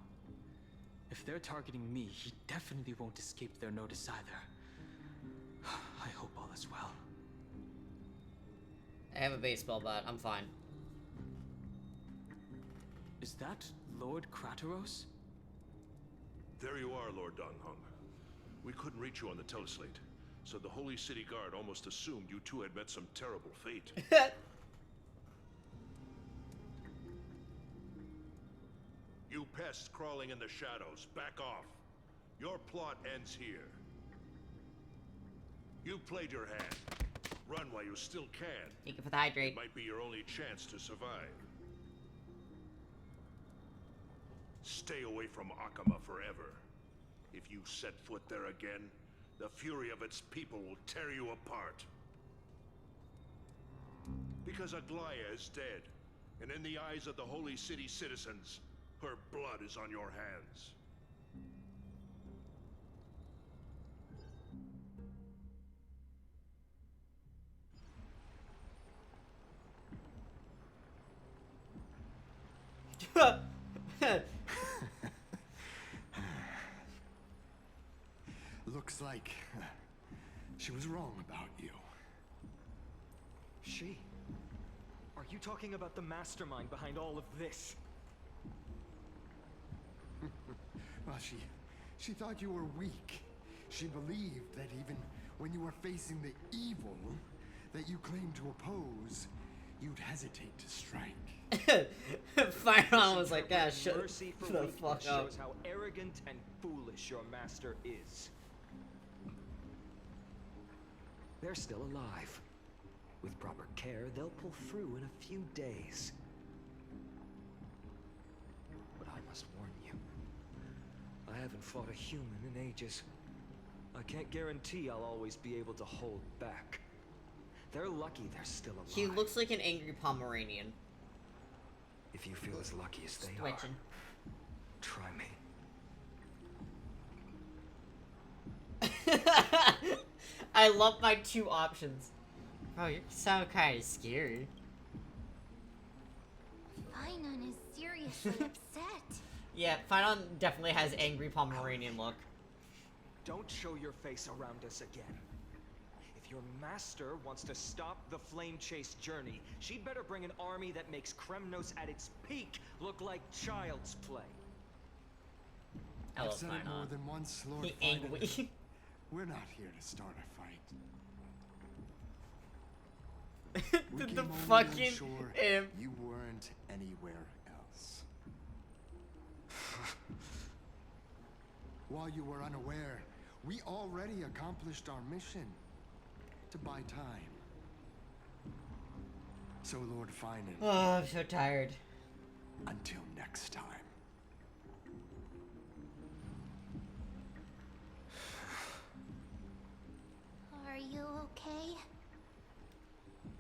Speaker 6: If they're targeting me, he definitely won't escape their notice either. I hope all is well.
Speaker 1: I have a baseball bat, I'm fine.
Speaker 6: Is that Lord Krateros?
Speaker 8: There you are, Lord Donghung. We couldn't reach you on the teleslate, so the Holy City Guard almost assumed you two had met some terrible fate. You pests crawling in the shadows, back off. Your plot ends here. You played your hand. Run while you still can.
Speaker 1: Thank you for the hydrate.
Speaker 8: It might be your only chance to survive. Stay away from Akama forever. If you set foot there again, the fury of its people will tear you apart. Because Aglaya is dead, and in the eyes of the Holy City citizens, her blood is on your hands.
Speaker 9: Looks like she was wrong about you.
Speaker 10: She? Are you talking about the mastermind behind all of this?
Speaker 9: Well, she thought you were weak. She believed that even when you were facing the evil that you claimed to oppose, you'd hesitate to strike.
Speaker 1: Firearm was like, ah, shut
Speaker 10: Mercy for
Speaker 1: the
Speaker 10: weakness
Speaker 1: fuck up.
Speaker 10: shows how arrogant and foolish your master is. They're still alive. With proper care, they'll pull through in a few days. But I must warn you, I haven't fought a human in ages. I can't guarantee I'll always be able to hold back. They're lucky they're still alive.
Speaker 1: He looks like an angry Pomeranian.
Speaker 10: If you feel as lucky as they
Speaker 1: Twitching.
Speaker 10: are, try me.
Speaker 1: I love my two options. Oh, you sound kind of scary.
Speaker 4: Finon is seriously upset.
Speaker 1: Yeah, Finon definitely has angry Pomeranian look.
Speaker 10: Don't show your face around us again. If your master wants to stop the flame chase journey, she'd better bring an army that makes Kremnos at its peak look like child's play.
Speaker 1: I
Speaker 9: I've
Speaker 1: love
Speaker 9: said it more
Speaker 1: Finon.
Speaker 9: than once, Lord
Speaker 1: He
Speaker 9: Finon.
Speaker 1: angry.
Speaker 9: We're not here to start a fight. We
Speaker 1: the
Speaker 9: came only to
Speaker 1: fucking
Speaker 9: ensure you weren't anywhere else. While you were unaware, we already accomplished our mission to buy time. So, Lord Finon,
Speaker 1: Oh, I'm so tired.
Speaker 9: until next time.
Speaker 4: Are you okay?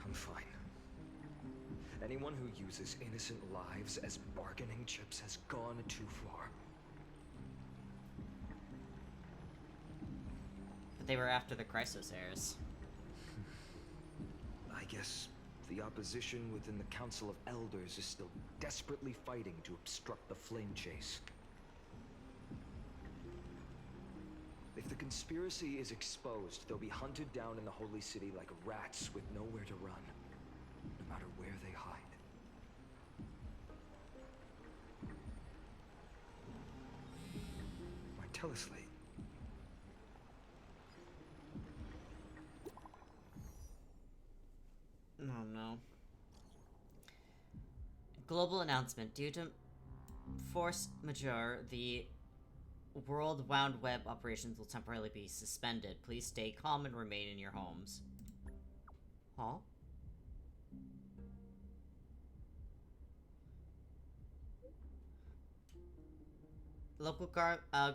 Speaker 10: I'm fine. Anyone who uses innocent lives as bargaining chips has gone too far.
Speaker 1: But they were after the Chrysos heirs.
Speaker 10: I guess the opposition within the Council of Elders is still desperately fighting to obstruct the flame chase. If the conspiracy is exposed, they'll be hunted down in the Holy City like rats with nowhere to run, no matter where they hide. My teleslate.
Speaker 1: Oh no. Global announcement. Due to force majeure, the World Wound Web operations will temporarily be suspended. Please stay calm and remain in your homes. Huh? Local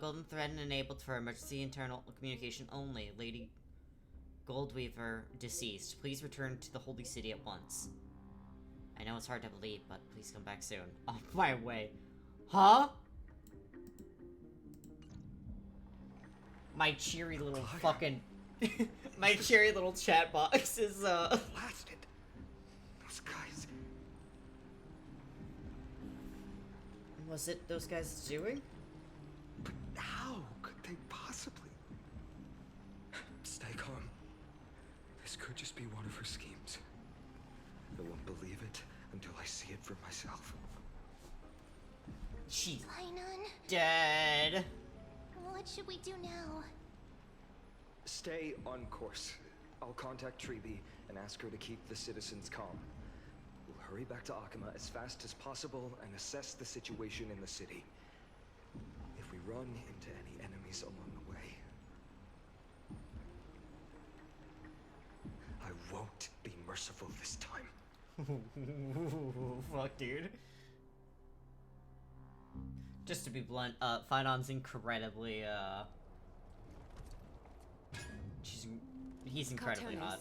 Speaker 1: golden thread enabled for emergency internal communication only. Lady Goldweaver deceased. Please return to the Holy City at once. I know it's hard to believe, but please come back soon. On my way. Huh? My cheery little fucking... my cheery little chat box is,
Speaker 10: Blasted. Those guys.
Speaker 1: Was it those guys doing?
Speaker 10: But how could they possibly? Stay calm. This could just be one of her schemes. I won't believe it until I see it for myself.
Speaker 1: She's
Speaker 4: Fainan,
Speaker 1: dead.
Speaker 4: what should we do now?
Speaker 10: Stay on course. I'll contact Treeby and ask her to keep the citizens calm. We'll hurry back to Akima as fast as possible and assess the situation in the city. If we run into any enemies along the way, I won't be merciful this time.
Speaker 1: Fuck, dude. Just to be blunt, Finon's incredibly, he's incredibly hot.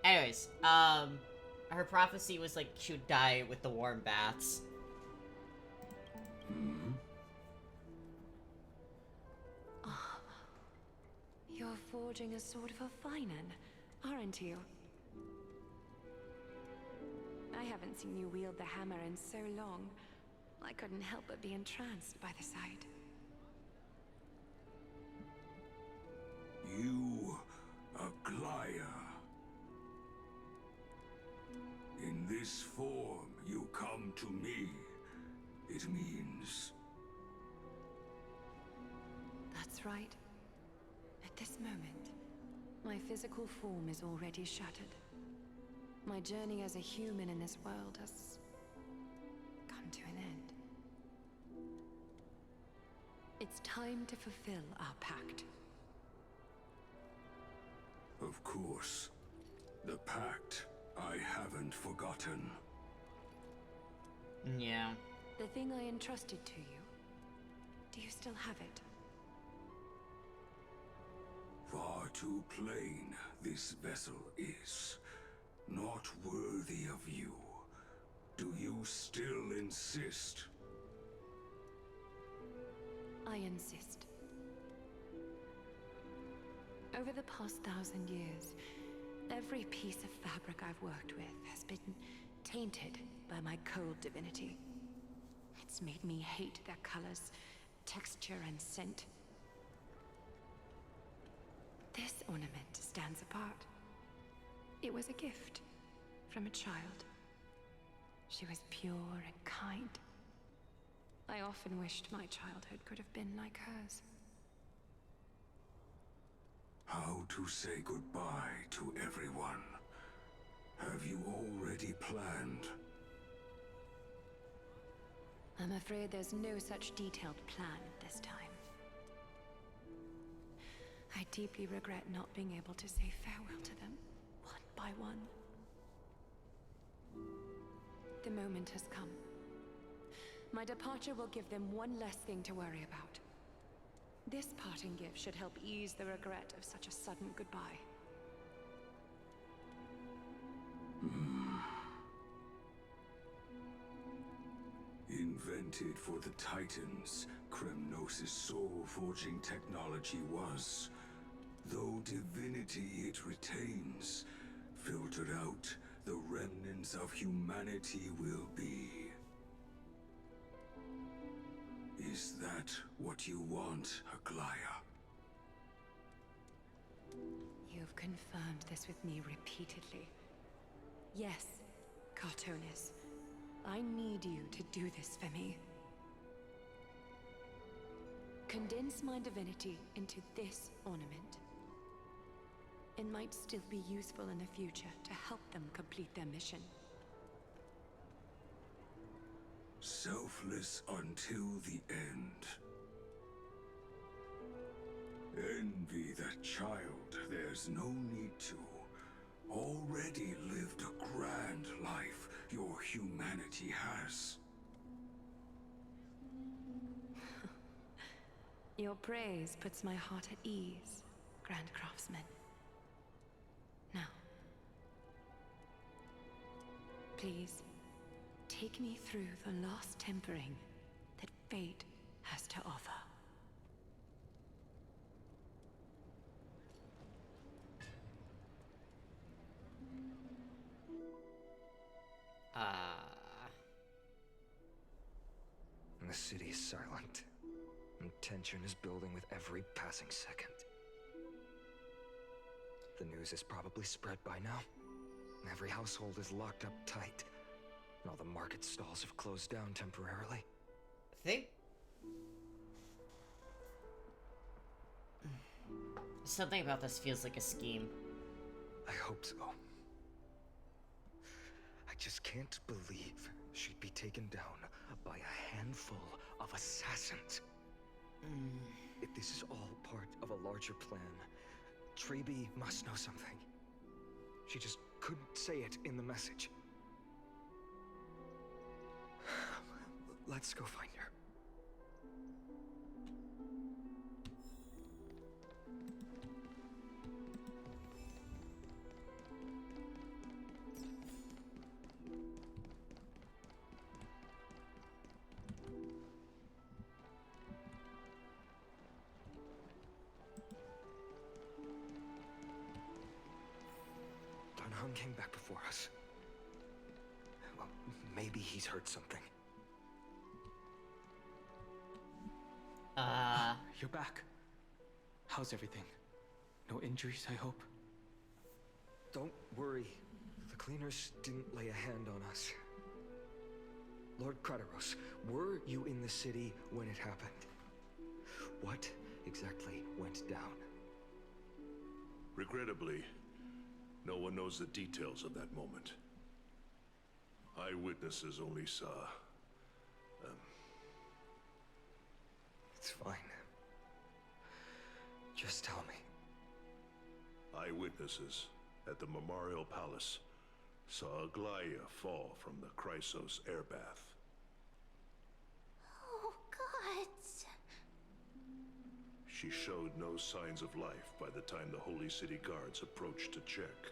Speaker 1: Anyways, her prophecy was like she would die with the warm baths.
Speaker 7: Ah, you're forging a sword for Finan, aren't you? I haven't seen you wield the hammer in so long. I couldn't help but be entranced by the sight.
Speaker 5: You, Aglaya. In this form, you come to me. It means...
Speaker 7: That's right. At this moment, my physical form is already shattered. My journey as a human in this world has come to an end. It's time to fulfill our pact.
Speaker 5: Of course. The pact I haven't forgotten.
Speaker 1: Yeah.
Speaker 7: The thing I entrusted to you, do you still have it?
Speaker 5: Far too plain this vessel is. Not worthy of you. Do you still insist?
Speaker 7: I insist. Over the past 1,000 years, every piece of fabric I've worked with has been tainted by my cold divinity. It's made me hate their colors, texture, and scent. This ornament stands apart. It was a gift from a child. She was pure and kind. I often wished my childhood could have been like hers.
Speaker 5: How to say goodbye to everyone? Have you already planned?
Speaker 7: I'm afraid there's no such detailed plan at this time. I deeply regret not being able to say farewell to them, one by one. The moment has come. My departure will give them one less thing to worry about. This parting gift should help ease the regret of such a sudden goodbye.
Speaker 5: Invented for the Titans, Kremnos' soul-forging technology was. Though divinity it retains, filtered out, the remnants of humanity will be. Is that what you want, Aglaya?
Speaker 7: You've confirmed this with me repeatedly. Yes, Cartonis. I need you to do this for me. Condense my divinity into this ornament. It might still be useful in the future to help them complete their mission.
Speaker 5: Selfless until the end. Envy that child, there's no need to. Already lived a grand life your humanity has.
Speaker 7: Your praise puts my heart at ease, Grand Craftsman. Now, please, take me through the last tempering that fate has to offer.
Speaker 10: The city is silent, and tension is building with every passing second. The news is probably spread by now. Every household is locked up tight. All the market stalls have closed down temporarily.
Speaker 1: I think something about this feels like a scheme.
Speaker 10: I hope so. I just can't believe she'd be taken down by a handful of assassins. If this is all part of a larger plan, Treby must know something. She just couldn't say it in the message. Let's go find her. Hung came back before us. Well, maybe he's heard something.
Speaker 6: You're back. How's everything? No injuries, I hope?
Speaker 10: Don't worry. The cleaners didn't lay a hand on us. Lord Krateros, were you in the city when it happened? What exactly went down?
Speaker 8: Regrettably, no one knows the details of that moment. Eyewitnesses only saw...
Speaker 10: It's fine. Just tell me.
Speaker 8: Eyewitnesses at the Memorial Palace saw Aglaya fall from the Chrysos airbath.
Speaker 4: Oh, God.
Speaker 8: She showed no signs of life by the time the Holy City Guards approached to check.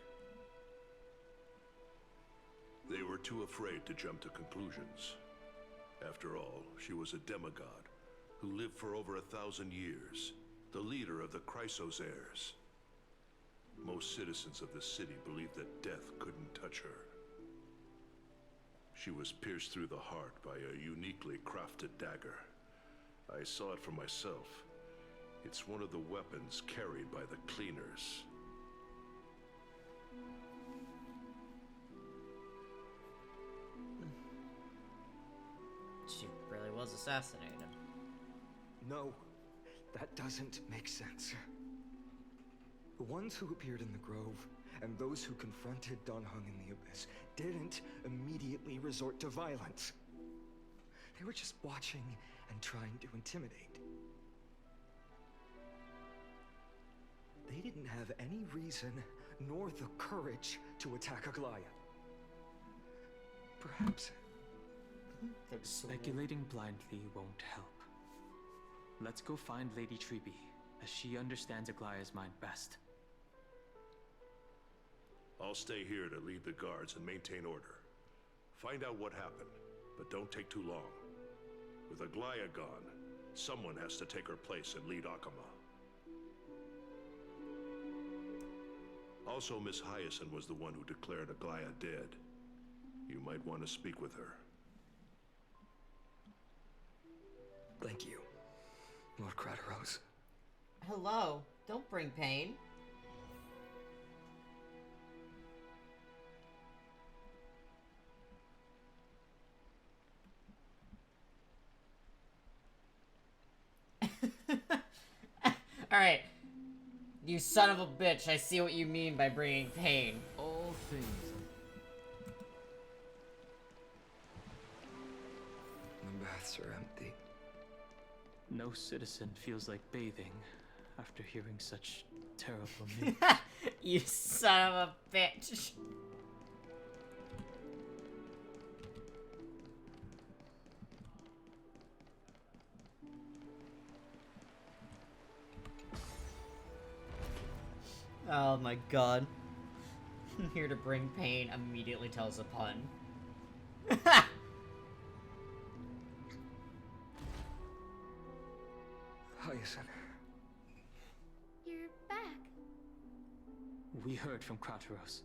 Speaker 8: They were too afraid to jump to conclusions. After all, she was a demigod who lived for over 1,000 years, the leader of the Chrysos heirs. Most citizens of the city believed that death couldn't touch her. She was pierced through the heart by a uniquely crafted dagger. I saw it for myself. It's one of the weapons carried by the cleaners.
Speaker 1: She really was assassinated.
Speaker 10: No, that doesn't make sense. The ones who appeared in the Grove and those who confronted Don Hung in the Abyss didn't immediately resort to violence. They were just watching and trying to intimidate. They didn't have any reason nor the courage to attack Aglaya. Perhaps...
Speaker 6: Speculating blindly won't help. Let's go find Lady Treby, as she understands Aglaya's mind best.
Speaker 8: I'll stay here to lead the guards and maintain order. Find out what happened, but don't take too long. With Aglaya gone, someone has to take her place and lead Akama. Also, Miss Hyacinth was the one who declared Aglaya dead. You might want to speak with her.
Speaker 10: Thank you, Lord Krateros.
Speaker 1: Hello, don't bring pain. Alright. You son of a bitch, I see what you mean by bringing pain.
Speaker 6: All things.
Speaker 10: The baths are empty.
Speaker 6: No citizen feels like bathing after hearing such terrible news.
Speaker 1: You son of a bitch. Oh my god. Here to bring pain immediately tells a pun.
Speaker 10: Hyacinth.
Speaker 4: You're back.
Speaker 6: We heard from Krateros.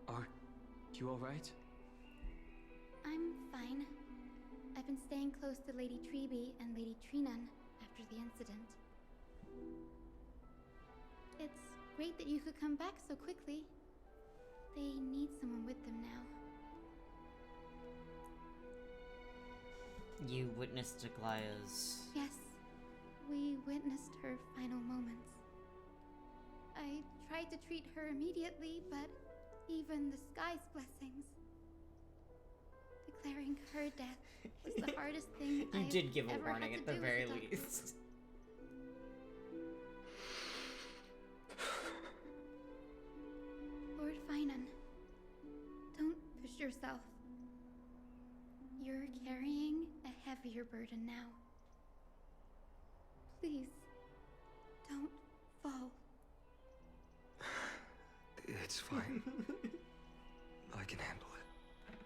Speaker 6: Are you alright?
Speaker 4: I'm fine. I've been staying close to Lady Treby and Lady Trinan after the incident. It's great that you could come back so quickly. They need someone with them now.
Speaker 1: You witnessed Aglaya's...
Speaker 11: Yes, we witnessed her final moments. I tried to treat her immediately, but even the sky's blessings. Declaring her death was the hardest thing
Speaker 1: You
Speaker 11: I've
Speaker 1: did give a
Speaker 11: ever
Speaker 1: warning
Speaker 11: had
Speaker 1: at
Speaker 11: to
Speaker 1: the
Speaker 11: do
Speaker 1: very
Speaker 11: as a doctor.
Speaker 1: least.
Speaker 11: Lord Finan, don't push yourself. You're carrying a heavier burden now. Please, don't fall.
Speaker 10: It's fine. I can handle it.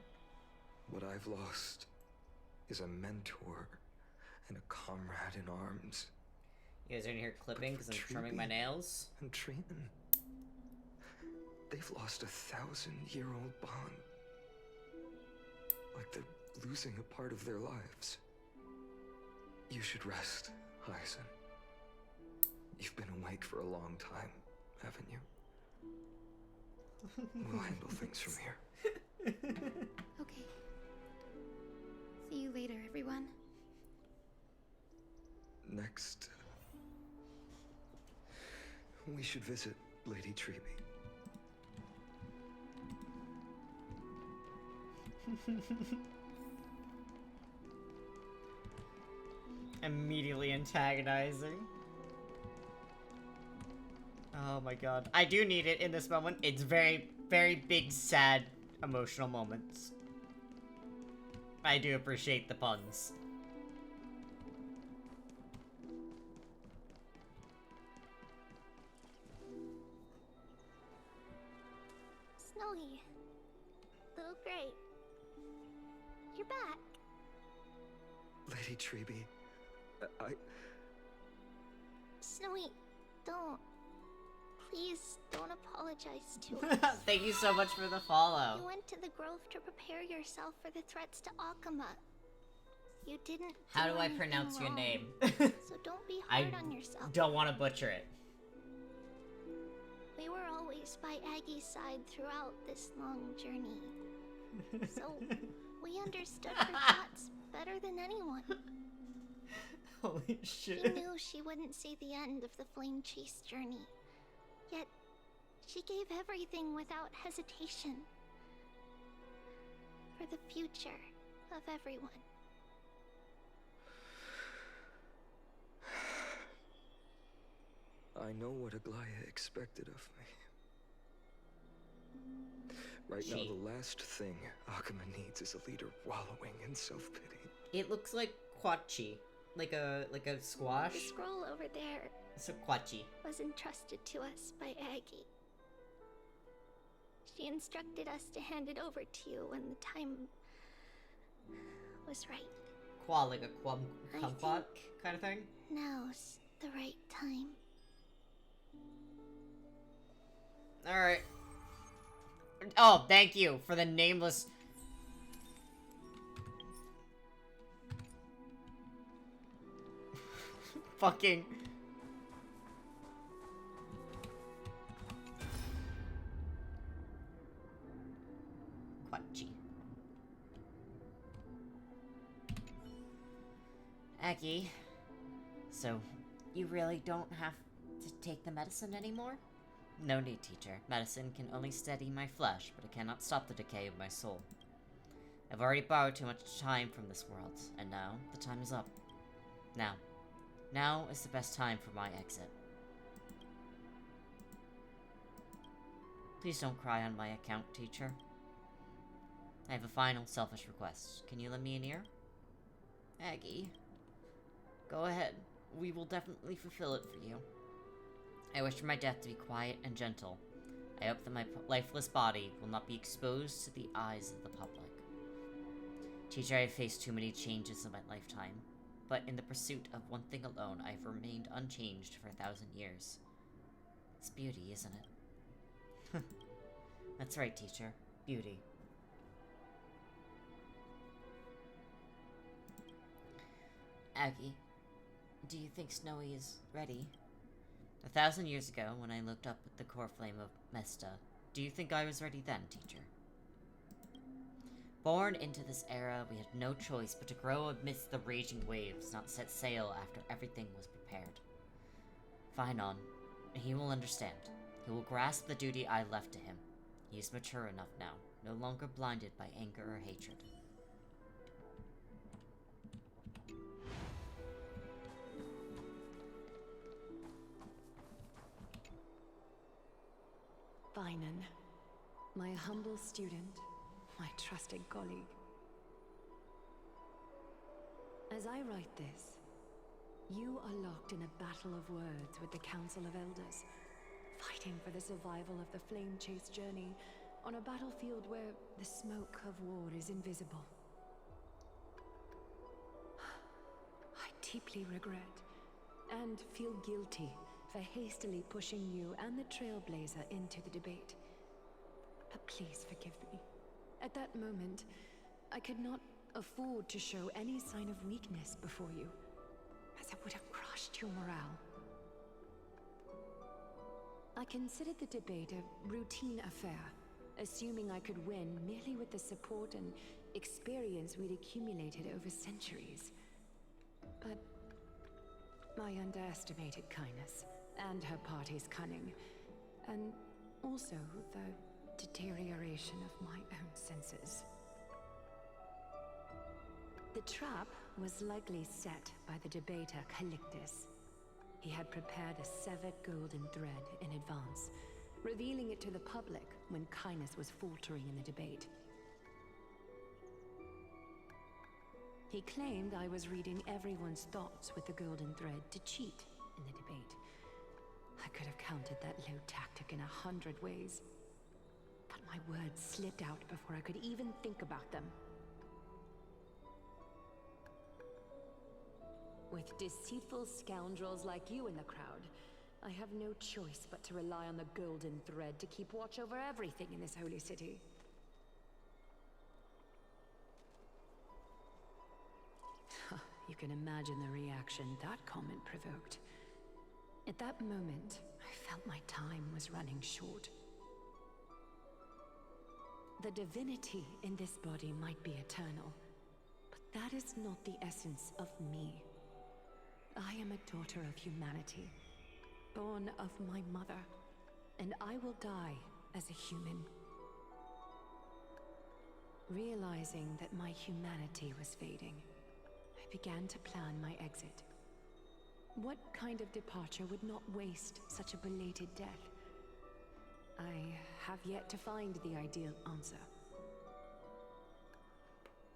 Speaker 10: What I've lost is a mentor and a comrade in arms.
Speaker 1: You guys are in here clipping because I'm trimming my nails?
Speaker 10: And Trinan. They've lost a 1,000-year-old bond. Like they're losing a part of their lives. You should rest, Hyacin. You've been awake for a long time, haven't you? We'll handle things from here.
Speaker 11: Okay. See you later, everyone.
Speaker 10: Next, we should visit Lady Treby.
Speaker 1: Immediately antagonizing. Oh my god. I do need it in this moment. It's very, very big, sad, emotional moments. I do appreciate the puns.
Speaker 4: Snowy. Little Gray. You're back.
Speaker 10: Lady Treby,
Speaker 4: Snowy, don't. Please don't apologize to us.
Speaker 1: Thank you so much for the follow.
Speaker 4: You went to the grove to prepare yourself for the threats to Akama. You didn't.
Speaker 1: How do I
Speaker 4: anything
Speaker 1: pronounce your
Speaker 4: wrong.
Speaker 1: name?
Speaker 4: So don't be hard on yourself.
Speaker 1: Don't want to butcher it.
Speaker 4: We were always by Aggie's side throughout this long journey. So we understood her thoughts better than anyone.
Speaker 1: Holy
Speaker 4: She
Speaker 1: shit.
Speaker 4: knew she wouldn't see the end of the flame chase journey. Yet, she gave everything without hesitation. For the future of everyone.
Speaker 10: I know what Aglaya expected of me. Right now, the last thing Akama needs is a leader wallowing in self-pity.
Speaker 1: It looks like Quachi. Like a squash.
Speaker 4: The scroll over there
Speaker 1: It's a Quachi.
Speaker 4: was entrusted to us by Aggie. She instructed us to hand it over to you when the time was right.
Speaker 1: Like a
Speaker 4: I
Speaker 1: kumquat kind of thing?
Speaker 4: Now's the right time.
Speaker 1: Alright. Oh, thank you for the nameless... Fucking... Quachi. Aggie, so you really don't have to take the medicine anymore? No need, teacher. Medicine can only steady my flesh, but it cannot stop the decay of my soul. I've already borrowed too much time from this world, and now the time is up. Now is the best time for my exit. Please don't cry on my account, teacher. I have a final selfish request. Can you lend me an ear? Aggie. Go ahead. We will definitely fulfill it for you. I wish for my death to be quiet and gentle. I hope that my lifeless body will not be exposed to the eyes of the public. Teacher, I have faced too many changes in my lifetime, but in the pursuit of one thing alone, I have remained unchanged for 1,000 years. It's beauty, isn't it? That's right, teacher. Beauty. Aggie, do you think Snowy is ready? 1,000 years ago, when I looked up at the core flame of Mesta, do you think I was ready then, teacher? Born into this era, we had no choice but to grow amidst the raging waves, not set sail after everything was prepared. Finon, he will understand. He will grasp the duty I left to him. He is mature enough now, no longer blinded by anger or hatred.
Speaker 7: Finon, my humble student, my trusted colleague. As I write this, you are locked in a battle of words with the Council of Elders, fighting for the survival of the Flame Chase journey on a battlefield where the smoke of war is invisible. I deeply regret and feel guilty for hastily pushing you and the Trailblazer into the debate. But please forgive me. At that moment, I could not afford to show any sign of weakness before you, as it would have crushed your morale. I considered the debate a routine affair, assuming I could win merely with the support and experience we'd accumulated over centuries. But I underestimated Kindness and her party's cunning, and also the deterioration of my own senses. The trap was likely set by the debater Calictus. He had prepared a severed golden thread in advance, revealing it to the public when Kindness was faltering in the debate. He claimed I was reading everyone's thoughts with the golden thread to cheat in the debate. I could have countered that low tactic in 100 ways, but my words slipped out before I could even think about them. With deceitful scoundrels like you in the crowd, I have no choice but to rely on the golden thread to keep watch over everything in this holy city. You can imagine the reaction that comment provoked. At that moment, I felt my time was running short. The divinity in this body might be eternal, but that is not the essence of me. I am a daughter of humanity, born of my mother, and I will die as a human. Realizing that my humanity was fading, I began to plan my exit. What kind of departure would not waste such a belated death? I have yet to find the ideal answer.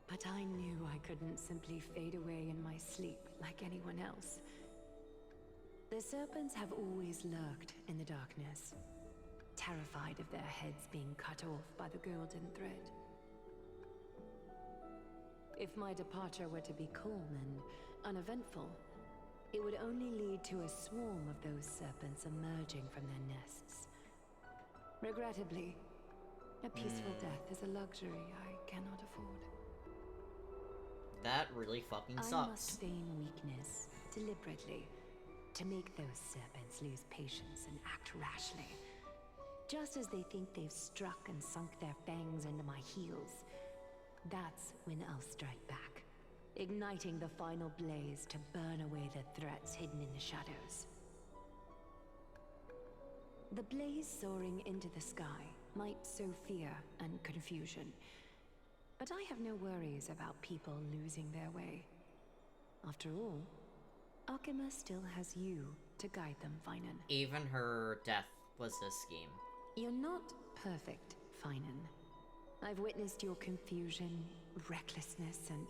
Speaker 7: But I knew I couldn't simply fade away in my sleep like anyone else. The serpents have always lurked in the darkness, terrified of their heads being cut off by the golden thread. If my departure were to be calm and uneventful, it would only lead to a swarm of those serpents emerging from their nests. Regrettably, a peaceful death is a luxury I cannot afford.
Speaker 1: That really fucking sucks.
Speaker 7: I must feign weakness deliberately to make those serpents lose patience and act rashly. Just as they think they've struck and sunk their fangs into my heels, that's when I'll strike back, igniting the final blaze to burn away the threats hidden in the shadows. The blaze soaring into the sky might sow fear and confusion, but I have no worries about people losing their way. After all, Alchema still has you to guide them, Finan.
Speaker 1: Even her death was a scheme.
Speaker 7: You're not perfect, Finan. I've witnessed your confusion, recklessness, and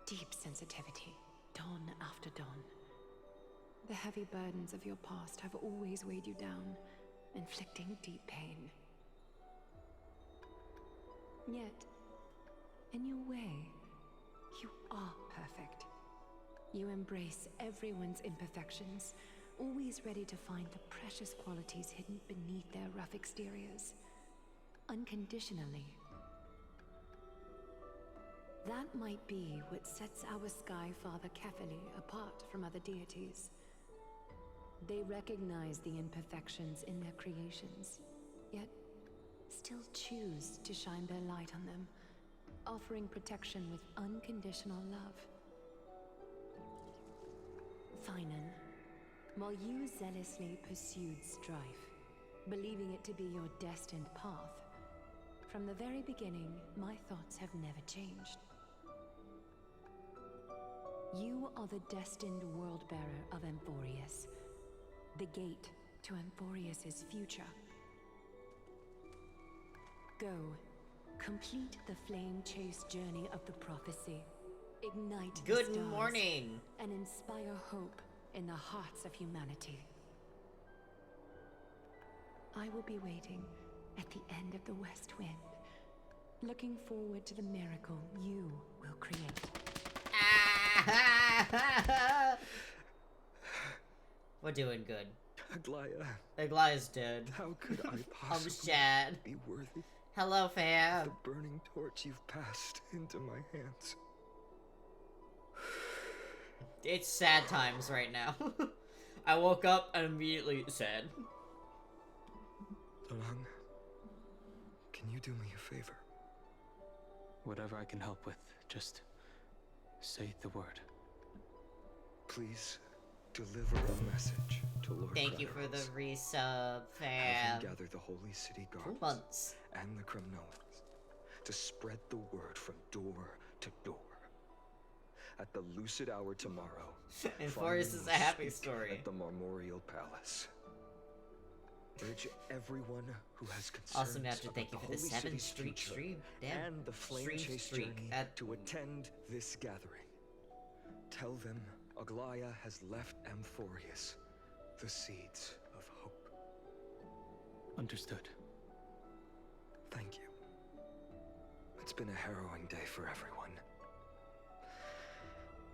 Speaker 7: deep sensitivity, dawn after dawn. The heavy burdens of your past have always weighed you down, inflicting deep pain. Yet, in your way, you are perfect. You embrace everyone's imperfections, always ready to find the precious qualities hidden beneath their rough exteriors. Unconditionally. That might be what sets our Sky Father Kefili apart from other deities. They recognize the imperfections in their creations, yet still choose to shine their light on them, offering protection with unconditional love. Finan, while you zealously pursued strife, believing it to be your destined path, from the very beginning, my thoughts have never changed. You are the destined world-bearer of Amphorius, the gate to Amphorius's future. Go, complete the flame chase journey of the prophecy. Ignite the
Speaker 1: Good
Speaker 7: stars,
Speaker 1: morning.
Speaker 7: and inspire hope in the hearts of humanity. I will be waiting at the end of the West Wind, looking forward to the miracle you will create.
Speaker 1: We're doing good.
Speaker 10: Aglaya.
Speaker 1: Aglaya's dead.
Speaker 10: How could I
Speaker 1: I'm
Speaker 10: possibly
Speaker 1: sad.
Speaker 10: be worthy
Speaker 1: Hello, fam.
Speaker 10: of the burning torch you've passed into my hands?
Speaker 1: It's sad times right now. I woke up and immediately sad.
Speaker 10: Dorang, can you do me a favor?
Speaker 6: Whatever I can help with, just say the word.
Speaker 10: Please deliver a message to Lord
Speaker 1: Thank you for the
Speaker 10: Kratos.
Speaker 1: resub,
Speaker 10: Have
Speaker 1: fam.
Speaker 10: him gather the Holy City
Speaker 1: 2
Speaker 10: guards
Speaker 1: months.
Speaker 10: and the Kremnoans to spread the word from door to door. At the lucid hour tomorrow,
Speaker 1: And
Speaker 10: Finan
Speaker 1: Forrest is a
Speaker 10: will
Speaker 1: happy
Speaker 10: speak
Speaker 1: story.
Speaker 10: at the Marmorial Palace. Urge everyone who has concerns
Speaker 1: Also, Master,
Speaker 10: about
Speaker 1: thank you
Speaker 10: the
Speaker 1: for the
Speaker 10: Holy
Speaker 1: 7th
Speaker 10: City's
Speaker 1: Street
Speaker 10: future
Speaker 1: stream. Damn.
Speaker 10: and the Flame
Speaker 1: Stream
Speaker 10: Chase
Speaker 1: streak
Speaker 10: journey
Speaker 1: at-
Speaker 10: to attend this gathering. Tell them Aglaya has left Amphorius the seeds of hope.
Speaker 6: Understood.
Speaker 10: Thank you. It's been a harrowing day for everyone.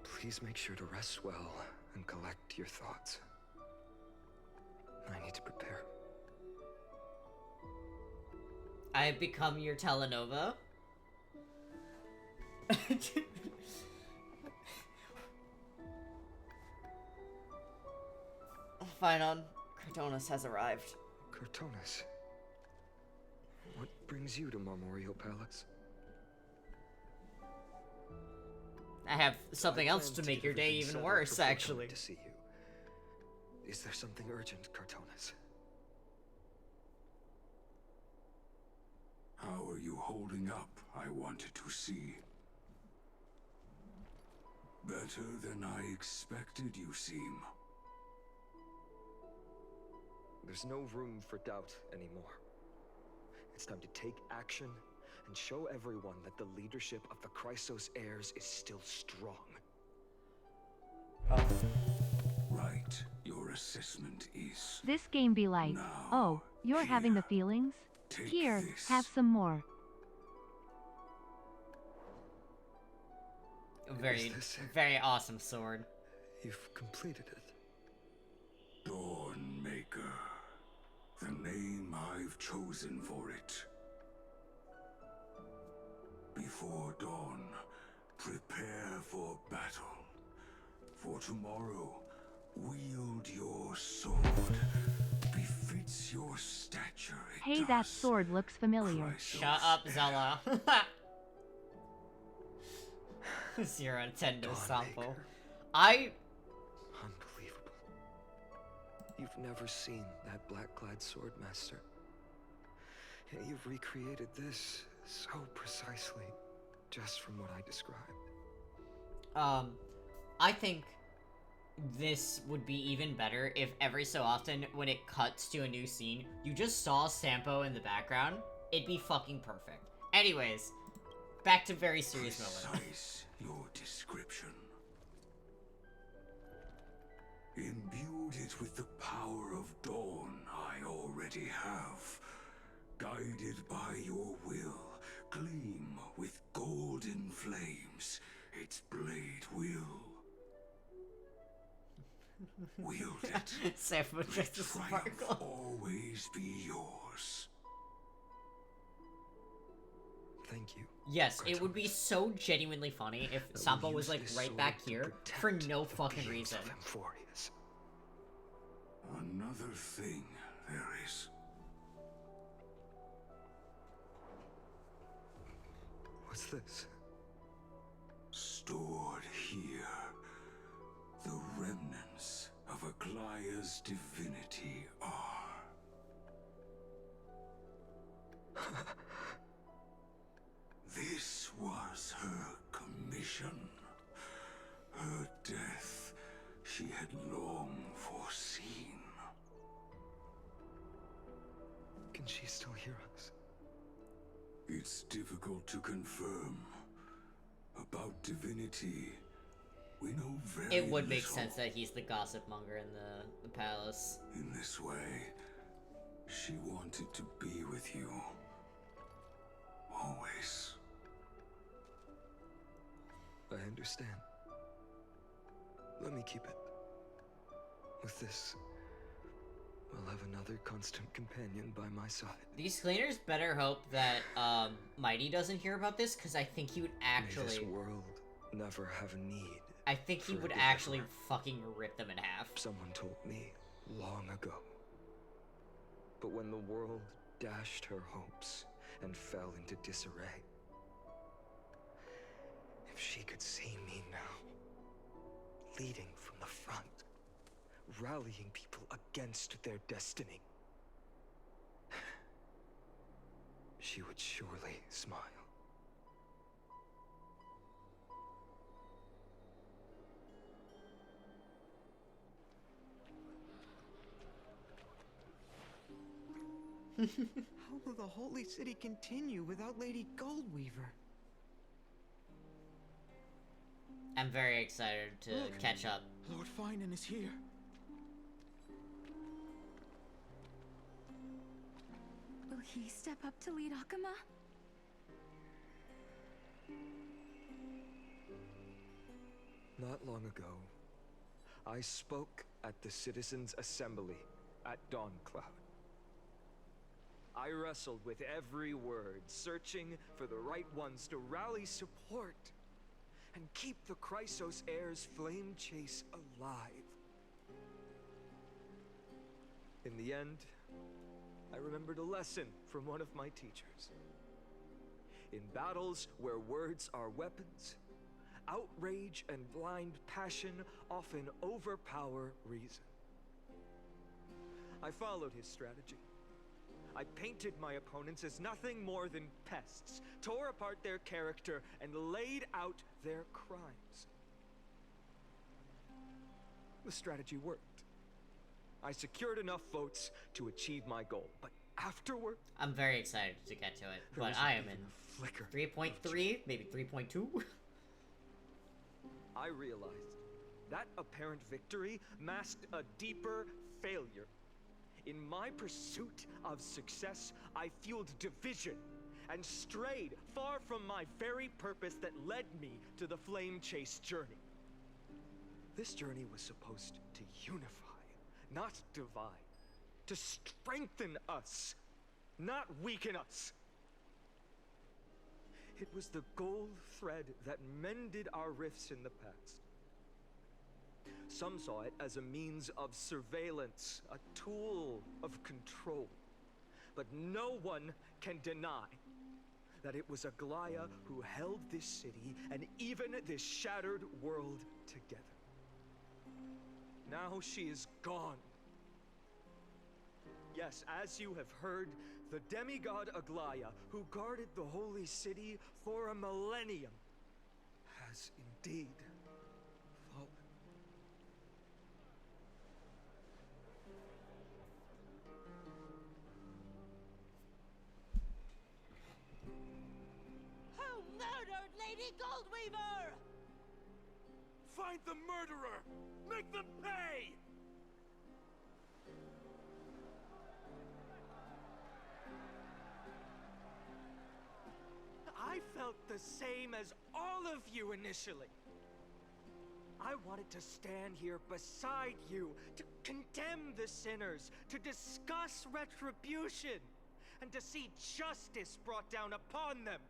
Speaker 10: Please make sure to rest well and collect your thoughts. I need to prepare.
Speaker 1: I have become your Telenova. Finan, Cardonis has arrived.
Speaker 10: Cartonis, what brings you to Marmorial Palace?
Speaker 1: I have something
Speaker 10: I
Speaker 1: else
Speaker 10: plan
Speaker 1: to
Speaker 10: to
Speaker 1: make
Speaker 10: get
Speaker 1: your day
Speaker 10: everything
Speaker 1: even
Speaker 10: set up
Speaker 1: worse,
Speaker 10: before coming
Speaker 1: actually.
Speaker 10: to see you. Is there something urgent, Cartonis?
Speaker 5: How are you holding up, I wanted to see. Better than I expected, you seem.
Speaker 10: There's no room for doubt anymore. It's time to take action and show everyone that the leadership of the Chrysos heirs is still strong.
Speaker 5: Right, your assessment is...
Speaker 2: This game be like,
Speaker 5: Now,
Speaker 2: oh, you're having the
Speaker 5: here,
Speaker 2: feelings?
Speaker 5: take
Speaker 2: Here,
Speaker 5: this.
Speaker 2: have some more.
Speaker 1: Very,
Speaker 10: this it?
Speaker 1: very awesome sword.
Speaker 10: You've completed it.
Speaker 5: Dawnmaker. The name I've chosen for it. Before dawn, prepare for battle. For tomorrow, wield your sword. Befits your stature, it
Speaker 2: Hey, that
Speaker 5: does.
Speaker 2: sword looks familiar.
Speaker 5: Chrysos
Speaker 1: Shut up,
Speaker 5: heir.
Speaker 1: Zella. 0 out of 10 to sample.
Speaker 10: Dawnmaker.
Speaker 1: I...
Speaker 10: Unbelievable. You've never seen that black-clad sword master. Yet you've recreated this so precisely, just from what I described.
Speaker 1: I think this would be even better if every so often, when it cuts to a new scene, you just saw Sampo in the background. It'd be fucking perfect. Anyways, back to very serious moment.
Speaker 5: Precise your description. Imbued it with the power of dawn I already have. Guided by your will, gleam with golden flames, its blade will. Wield it.
Speaker 1: Sampo just a
Speaker 5: Triumph
Speaker 1: sparkle.
Speaker 5: always be yours.
Speaker 10: Thank you.
Speaker 1: Yes, it would be so genuinely funny if
Speaker 10: that we
Speaker 1: Sampo was
Speaker 10: use
Speaker 1: like
Speaker 10: this
Speaker 1: right
Speaker 10: sword
Speaker 1: back
Speaker 10: to
Speaker 1: here for
Speaker 10: protect
Speaker 1: no
Speaker 10: the
Speaker 1: fucking
Speaker 10: beings
Speaker 1: reason.
Speaker 10: of Amphorius.
Speaker 5: Another thing there is.
Speaker 10: What's
Speaker 12: What's this?
Speaker 5: Stored here, the remnants of Aglaya's divinity are. This was her commission. Her death she had long foreseen.
Speaker 12: Can she still hear us?
Speaker 5: It's difficult to confirm. About divinity, we know very
Speaker 1: It would make
Speaker 5: little.
Speaker 1: sense that he's the gossip monger in the palace.
Speaker 5: In this way, she wanted to be with you. Always.
Speaker 12: I understand. Let me keep it. With this, we'll have another constant companion by my side.
Speaker 1: These cleaners better hope that Mighty doesn't hear about this, because I think he would actually.
Speaker 12: May this world never have need.
Speaker 1: I think he
Speaker 12: for a
Speaker 1: would
Speaker 12: deliverer.
Speaker 1: actually fucking rip them in half.
Speaker 12: Someone told me long ago. But when the world dashed her hopes and fell into disarray, if she could see me now, leading from the front, rallying people against their destiny, she would surely smile.
Speaker 13: How will the Holy City continue without Lady Goldweaver?
Speaker 1: I'm very excited to
Speaker 13: Look,
Speaker 1: catch up.
Speaker 13: Lord Finan is here.
Speaker 7: Will he step up to lead Akama?
Speaker 12: Not long ago, I spoke at the Citizens' Assembly at Dawncloud. I wrestled with every word, searching for the right ones to rally support and keep the Chrysos Heir's flame chase alive. In the end, I remembered a lesson from one of my teachers. In battles where words are weapons, outrage and blind passion often overpower reason. I followed his strategy. I painted my opponents as nothing more than pests, tore apart their character, and laid out their crimes. The strategy worked. I secured enough votes to achieve my goal, but afterward,
Speaker 1: I'm very excited to get to it,
Speaker 12: there
Speaker 1: but
Speaker 12: wasn't
Speaker 1: I am
Speaker 12: even
Speaker 1: in
Speaker 12: a flicker
Speaker 1: 3.3, maybe 3.2.
Speaker 12: I realized that apparent victory masked a deeper failure. In my pursuit of success, I fueled division and strayed far from my very purpose that led me to the flame chase journey. This journey was supposed to unify, not divide, to strengthen us, not weaken us. It was the gold thread that mended our rifts in the past. Some saw it as a means of surveillance, a tool of control. But no one can deny that it was Aglaya who held this city and even this shattered world together. Now she is gone. Yes, as you have heard, the demigod Aglaya, who guarded the holy city for a millennium, has indeed fallen.
Speaker 14: Who murdered Lady Goldweaver?
Speaker 8: Find the murderer! Make them pay!
Speaker 10: I felt the same as all of you initially. I wanted to stand here beside you, to condemn the sinners, to discuss retribution, and to see justice brought down upon them.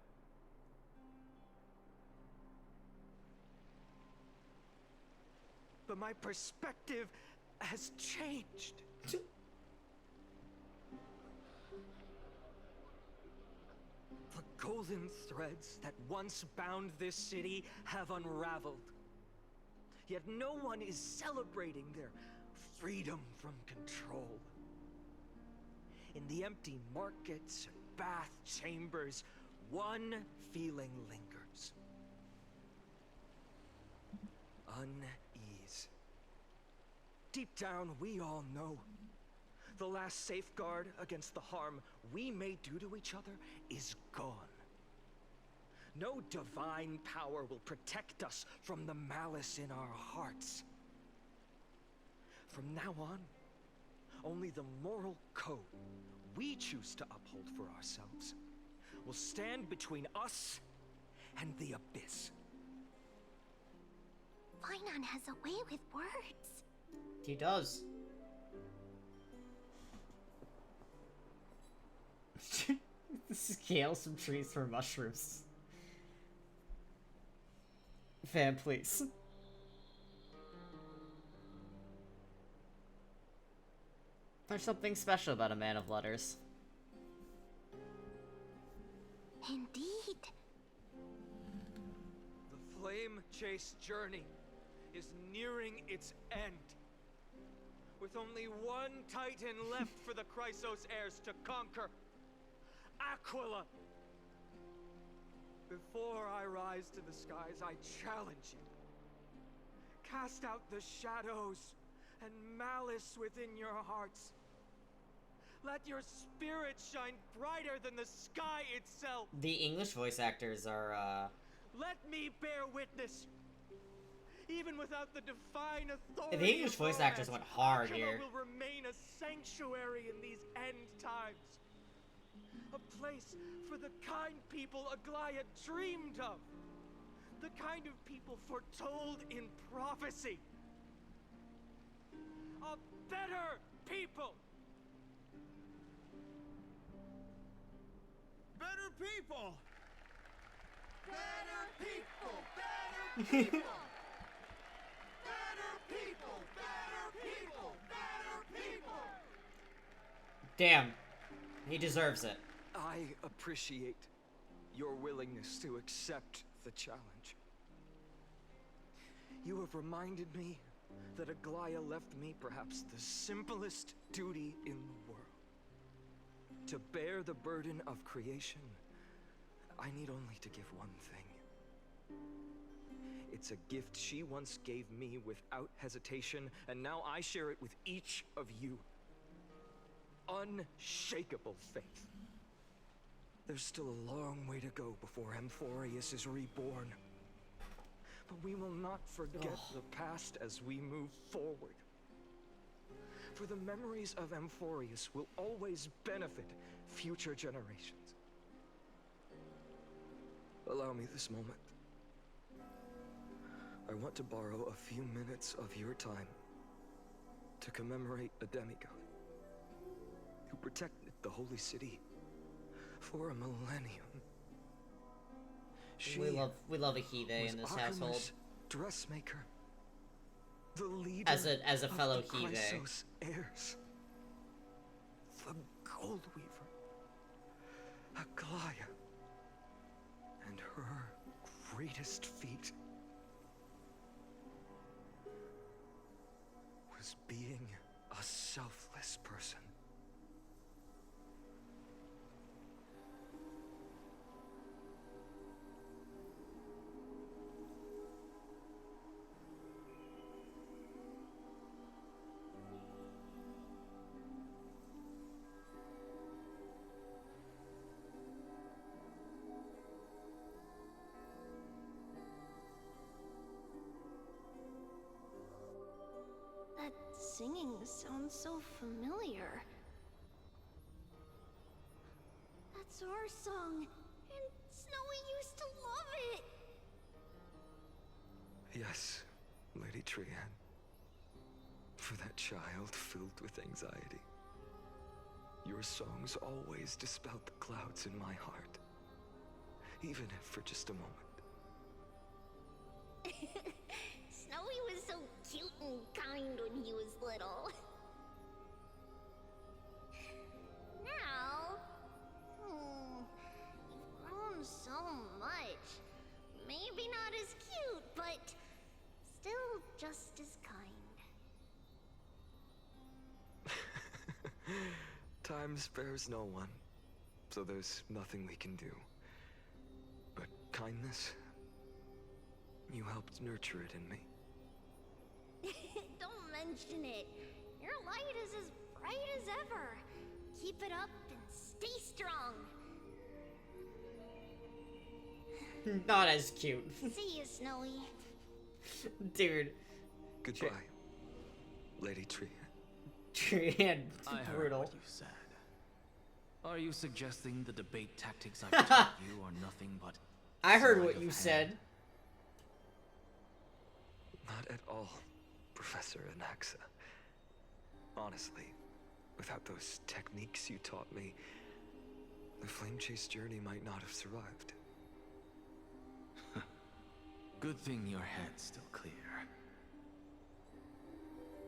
Speaker 10: But my perspective has changed.
Speaker 12: The golden threads that once bound this city have unraveled. Yet no one is celebrating their freedom from control. In the empty markets and bath chambers, one feeling lingers. Unease. Deep down, we all know the last safeguard against the harm we may do to each other is gone. No divine power will protect us from the malice in our hearts. From now on, only the moral code we choose to uphold for ourselves will stand between us and the abyss.
Speaker 4: Finon has a way with words.
Speaker 1: He does. This is kale, some trees for mushrooms. Fan, please. There's something special about a man of letters.
Speaker 4: Indeed.
Speaker 12: The flame chase journey is nearing its end. With only one titan left for the Chrysos heirs to conquer. Aquila! Before I rise to the skies, I challenge you. Cast out the shadows and malice within your hearts. Let your spirit shine brighter than the sky itself.
Speaker 1: The English voice actors are,
Speaker 12: Let me bear witness. Even without the divine authority
Speaker 1: the English
Speaker 12: of
Speaker 1: voice
Speaker 12: romance,
Speaker 1: actors went hard
Speaker 12: Aquila
Speaker 1: here.
Speaker 12: will remain a sanctuary in these end times. A place for the kind people Aglaya dreamed of. The kind of people foretold in prophecy. A better people.
Speaker 14: Better people! Better people! Better people! Better people! Better people! Better people!
Speaker 1: Damn. He deserves it.
Speaker 12: I appreciate your willingness to accept the challenge. You have reminded me that Aglaya left me perhaps the simplest duty in the world. To bear the burden of creation, I need only to give one thing. It's a gift she once gave me without hesitation, and now I share it with each of you. Unshakable faith. There's still a long way to go before Amphorius is reborn. But we will not forget the past as we move forward. For the memories of Amphorius will always benefit future generations. Allow me this moment. I want to borrow a few minutes of your time to commemorate a demigod who protected the holy city for a millennium.
Speaker 1: We love a Hide in this household.
Speaker 12: Dressmaker. The leader
Speaker 1: As a fellow
Speaker 12: of the
Speaker 1: Hide.
Speaker 12: Chrysos heirs. The Gold Weaver. Aglaya. And her greatest feat was being a selfless person.
Speaker 4: That singing sounds so familiar. That's our song, and Snowy used to love it.
Speaker 12: Yes, Lady Trian. For that child filled with anxiety. Your songs always dispelled the clouds in my heart. Even if for just a moment.
Speaker 4: Snowy was so cute and kind when he was little. Now, you've grown just as kind.
Speaker 12: Time spares no one, so there's nothing we can do. But kindness, you helped nurture it in me.
Speaker 4: Don't mention it. Your light is as bright as ever. Keep it up and stay strong.
Speaker 1: Not as cute.
Speaker 4: See you, Snowy.
Speaker 1: Dude.
Speaker 12: Goodbye, Lady Tree.
Speaker 1: Tree and
Speaker 15: I heard
Speaker 1: brutal.
Speaker 15: what you said. Are you suggesting the debate tactics I've taught you are nothing but...
Speaker 1: I heard
Speaker 15: sleight
Speaker 1: what
Speaker 15: of
Speaker 1: you
Speaker 15: hand?
Speaker 1: said.
Speaker 12: Not at all, Professor Anaxa. Honestly, without those techniques you taught me, the Flame Chase journey might not have survived.
Speaker 15: Good thing your head's still clear.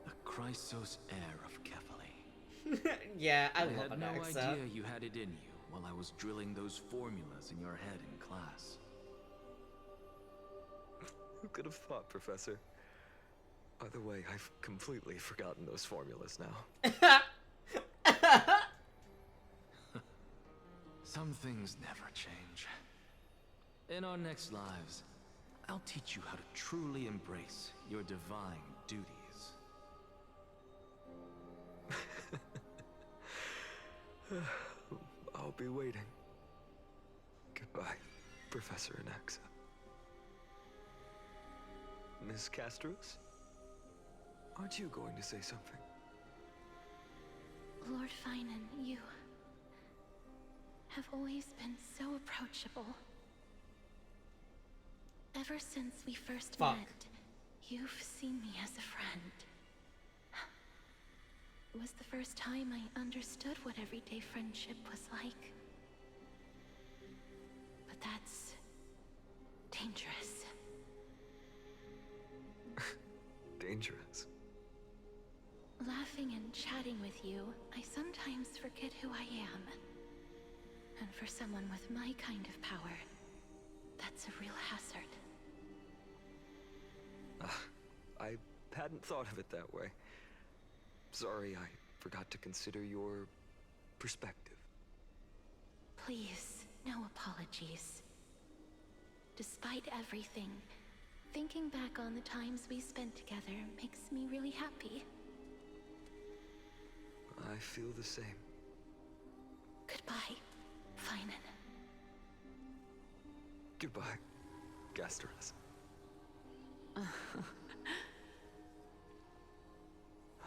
Speaker 15: The Chrysos heir of Kefali.
Speaker 1: Yeah, I love
Speaker 15: had no
Speaker 1: Anaxa.
Speaker 15: idea you had it in you while I was drilling those formulas in your head in class.
Speaker 12: Who could have thought, Professor? By the way, I've completely forgotten those formulas now.
Speaker 15: Some things never change. In our next lives, I'll teach you how to truly embrace your divine duties.
Speaker 12: I'll be waiting. Goodbye, Professor Anaxa. Miss Castros? Aren't you going to say something?
Speaker 7: Lord Finan, you have always been so approachable. Ever since we first met, you've seen me as a friend. It was the first time I understood what everyday friendship was like. But that's dangerous.
Speaker 12: Dangerous?
Speaker 7: Laughing and chatting with you, I sometimes forget who I am. And for someone with my kind of power, that's a real hazard.
Speaker 12: I hadn't thought of it that way. Sorry, I forgot to consider your perspective.
Speaker 7: Please, no apologies. Despite everything, thinking back on the times we spent together makes me really happy.
Speaker 12: I feel the same.
Speaker 7: Goodbye, Finan.
Speaker 12: Goodbye, Gasteras.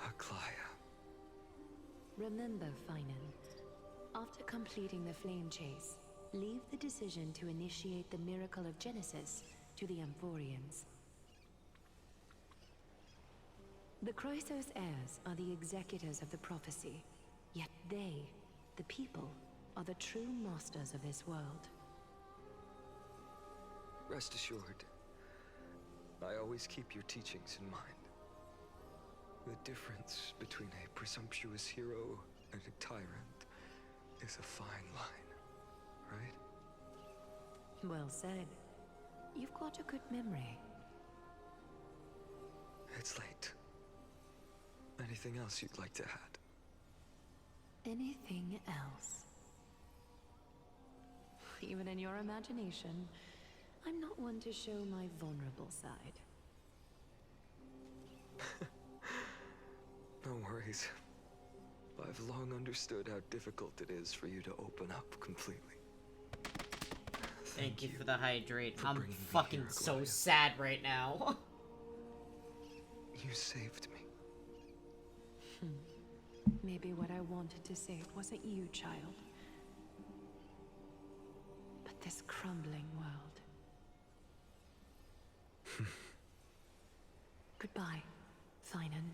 Speaker 12: Aklaya.
Speaker 16: Remember, Finan, after completing the flame chase, leave the decision to initiate the miracle of Genesis to the Amphorians. The Chrysos heirs are the executors of the prophecy, yet they, the people, are the true masters of this world.
Speaker 12: Rest assured, I always keep your teachings in mind. The difference between a presumptuous hero and a tyrant is a fine line, right?
Speaker 16: Well said. You've got a good memory.
Speaker 12: It's late. Anything else you'd like to add?
Speaker 16: Anything else? Even in your imagination, I'm not one to show my vulnerable side.
Speaker 12: No worries. I've long understood how difficult it is for you to open up completely.
Speaker 1: Thank you for the hydrate.
Speaker 12: for
Speaker 1: I'm
Speaker 12: bringing me
Speaker 1: fucking
Speaker 12: here,
Speaker 1: so
Speaker 12: Aglaya.
Speaker 1: sad right now.
Speaker 12: You saved me.
Speaker 16: Maybe what I wanted to say wasn't you, child. But this crumbling world. Goodbye, Finan.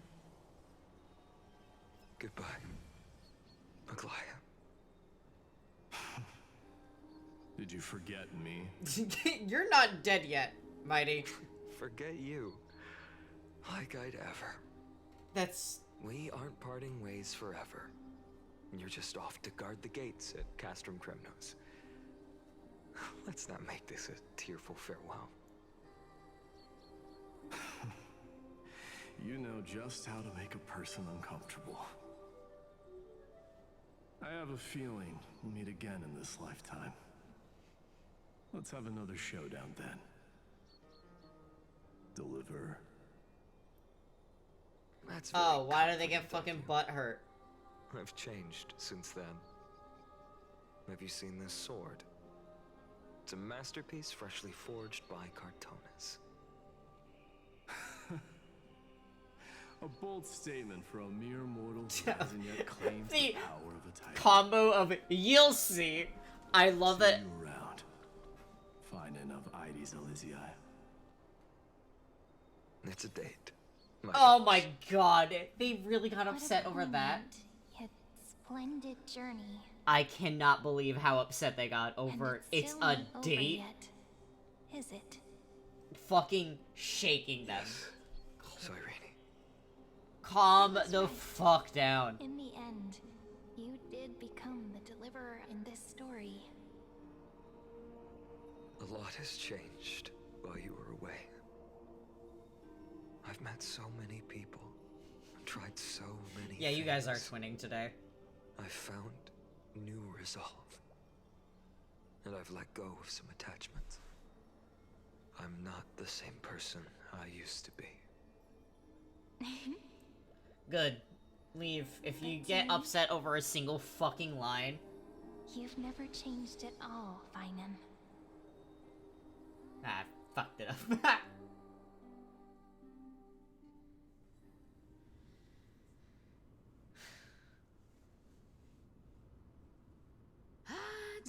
Speaker 12: Goodbye, Aglaya.
Speaker 17: Did you forget me?
Speaker 1: You're not dead yet, Mighty.
Speaker 12: Forget you. Like I'd ever.
Speaker 1: That's...
Speaker 12: We aren't parting ways forever. You're just off to guard the gates at Castrum Kremnos. Let's not make this a tearful farewell.
Speaker 17: You know just how to make a person uncomfortable. I have a feeling we'll meet again in this lifetime. Let's have another showdown then. Deliver.
Speaker 10: That's
Speaker 1: Oh, why do they get fucking butt hurt?
Speaker 10: I've changed since then. Have you seen this sword? It's a masterpiece freshly forged by Cartonis.
Speaker 17: A bold statement for a mere mortal who hasn't yet claimed the power of a titan.
Speaker 1: Combo of you'll see. I love it.
Speaker 17: See you around. Finding of Ides Elysiae.
Speaker 10: It's a date.
Speaker 1: Oh my god, they really got upset over that.
Speaker 4: Yet splendid journey.
Speaker 1: I cannot believe how upset they got over it's a date.
Speaker 4: Is it?
Speaker 1: Fucking shaking them.
Speaker 10: Cyrene.
Speaker 1: Calm the fuck down.
Speaker 4: In the end, you did become the deliverer in this story.
Speaker 10: A lot has changed while you were away. I've met so many people, tried so many
Speaker 1: Yeah, you guys are
Speaker 10: things.
Speaker 1: twinning today.
Speaker 10: I've found new resolve. And I've let go of some attachments. I'm not the same person I used to be.
Speaker 1: Good. Leave. If you get upset over a single fucking line.
Speaker 4: You've never changed at all, Finan.
Speaker 1: Ah, fucked it up.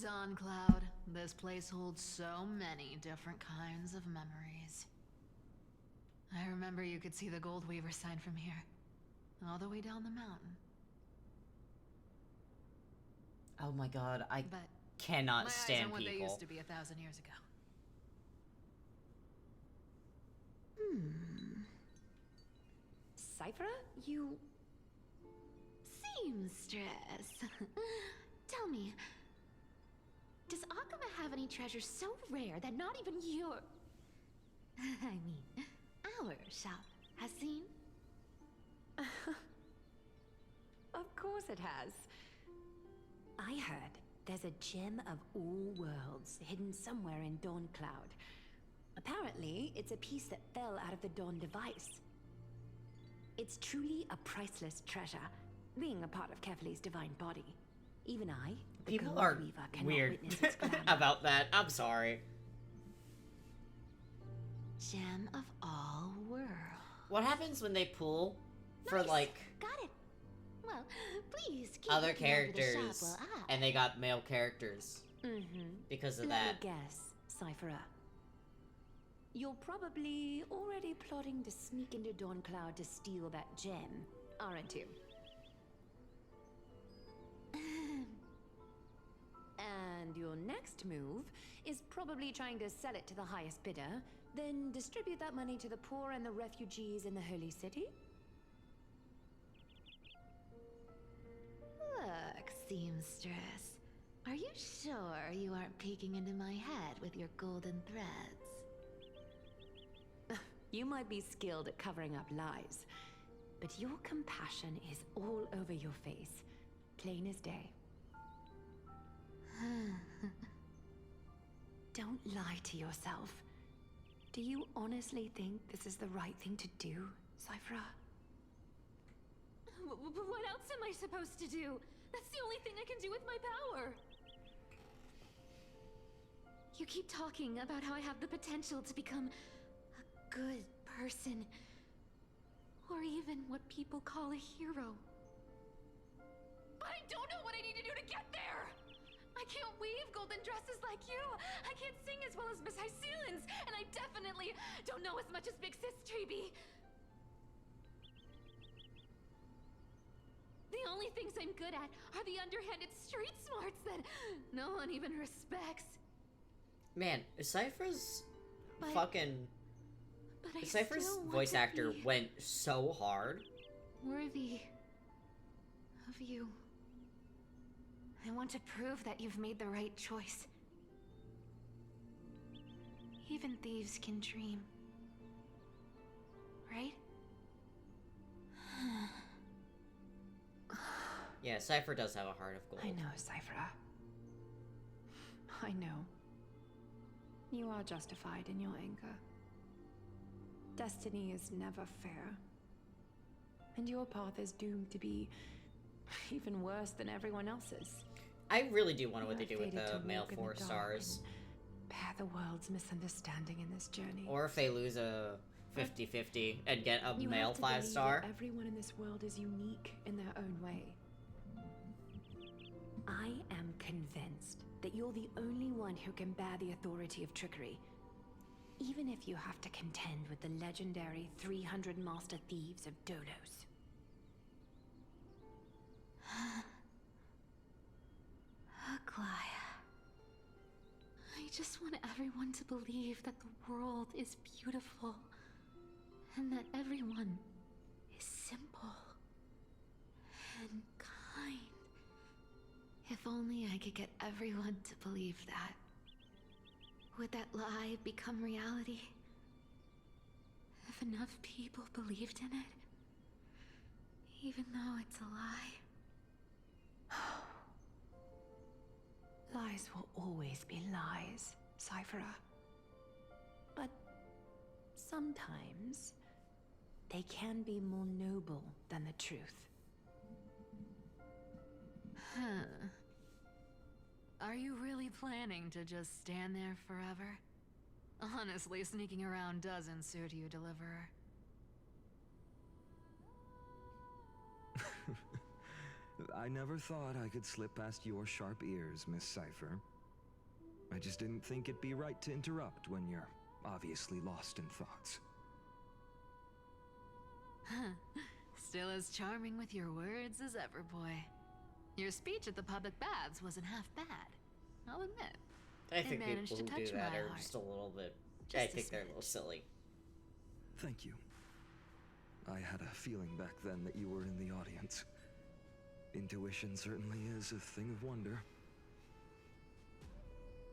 Speaker 3: Dawn Cloud. This place holds so many different kinds of memories. I remember you could see the Gold Weaver sign from here, all the way down the mountain.
Speaker 1: Oh my god, I
Speaker 3: But
Speaker 1: cannot
Speaker 3: my eyes
Speaker 1: stand
Speaker 3: aren't what they
Speaker 1: people.
Speaker 3: used to be 1,000 years ago.
Speaker 16: Cypher, you...
Speaker 18: Seamstress. Tell me, does Akama have any treasures so rare that not even your... I mean, our shop has seen?
Speaker 16: Of course it has. I heard there's a gem of all worlds hidden somewhere in Dawn Cloud. Apparently, it's a piece that fell out of the Dawn device. It's truly a priceless treasure, being a part of Kefali's divine body. Even I, the
Speaker 1: People
Speaker 16: Gold
Speaker 1: are
Speaker 16: Weaver, cannot
Speaker 1: weird
Speaker 16: witness its glamour.
Speaker 1: about that. I'm sorry.
Speaker 18: Gem of all worlds.
Speaker 1: What happens when they pull for like
Speaker 18: Got it. Well, please keep
Speaker 1: other
Speaker 18: looking over the shop
Speaker 1: characters
Speaker 18: while I...
Speaker 1: and they got male characters because of
Speaker 16: Let
Speaker 1: that?
Speaker 16: me guess, Cypherer. You're probably already plotting to sneak into Dawn Cloud to steal that gem, aren't you? And your next move is probably trying to sell it to the highest bidder, then distribute that money to the poor and the refugees in the Holy City?
Speaker 18: Look, seamstress. Are you sure you aren't peeking into my head with your golden threads?
Speaker 16: You might be skilled at covering up lies, but your compassion is all over your face, plain as day. Don't lie to yourself. Do you honestly think this is the right thing to do, Cypher?
Speaker 18: What else am I supposed to do? That's the only thing I can do with my power. You keep talking about how I have the potential to become a good person. Or even what people call a hero. But I don't know what I need to do to get there! I can't weave golden dresses like you! I can't sing as well as Miss Hyceelins! And I definitely don't know as much as Big Sis Treby! The only things I'm good at are the underhanded street smarts that no one even respects.
Speaker 1: Man, Cypher's
Speaker 18: But-
Speaker 1: fucking...
Speaker 18: But I
Speaker 1: Cypher's
Speaker 18: still want
Speaker 1: voice
Speaker 18: to
Speaker 1: actor
Speaker 18: be
Speaker 1: went so hard.
Speaker 18: worthy of you. I want to prove that you've made the right choice. Even thieves can dream. Right?
Speaker 1: Yeah, Cypher does have a heart of gold.
Speaker 7: I know, Cypher. I know. You are justified in your anger. Destiny is never fair. And your path is doomed to be even worse than everyone else's.
Speaker 1: I really do wonder what they
Speaker 7: You
Speaker 1: do with
Speaker 7: are
Speaker 1: the
Speaker 7: fated to
Speaker 1: male
Speaker 7: walk in
Speaker 1: 4
Speaker 7: the dark
Speaker 1: stars.
Speaker 7: and bear the world's misunderstanding in this journey.
Speaker 1: Or if they lose a 50-50 and get a
Speaker 7: You
Speaker 1: male
Speaker 7: have to
Speaker 1: 5
Speaker 7: believe
Speaker 1: star.
Speaker 7: that everyone in this world is unique in their own way.
Speaker 16: I am convinced that you're the only one who can bear the authority of trickery. Even if you have to contend with the legendary 300 master thieves of Dolos.
Speaker 18: Aglaya. I just want everyone to believe that the world is beautiful. And that everyone is simple. And kind. If only I could get everyone to believe that. Would that lie become reality? If enough people believed in it? Even though it's a lie?
Speaker 7: Lies will always be lies, Cypher.
Speaker 16: But sometimes they can be more noble than the truth.
Speaker 3: Huh. Are you really planning to just stand there forever? Honestly, sneaking around doesn't suit you, Deliverer.
Speaker 10: I never thought I could slip past your sharp ears, Miss Cypher. I just didn't think it'd be right to interrupt when you're obviously lost in thoughts.
Speaker 3: Still as charming with your words as ever, boy. Your speech at the public baths wasn't half bad, I'll admit.
Speaker 1: I think
Speaker 3: managed
Speaker 1: people
Speaker 3: to
Speaker 1: who do
Speaker 3: touch
Speaker 1: that
Speaker 3: my
Speaker 1: are
Speaker 3: heart.
Speaker 1: just a little bit...
Speaker 3: Just
Speaker 1: I
Speaker 3: a
Speaker 1: think they're a
Speaker 3: smidge.
Speaker 1: little silly.
Speaker 10: Thank you. I had a feeling back then that you were in the audience. Intuition certainly is a thing of wonder.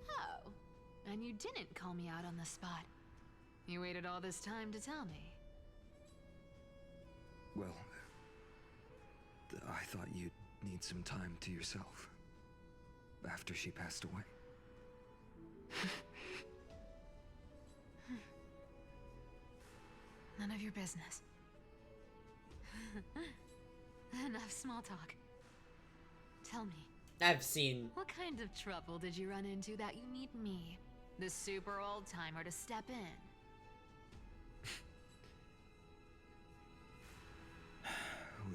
Speaker 3: Oh, and you didn't call me out on the spot. You waited all this time to tell me.
Speaker 10: Well, I thought you'd need some time to yourself. After she passed away.
Speaker 3: None of your business. Enough small talk. Tell me,
Speaker 1: I've seen...
Speaker 3: what kind of trouble did you run into that you need me, the super old-timer, to step in?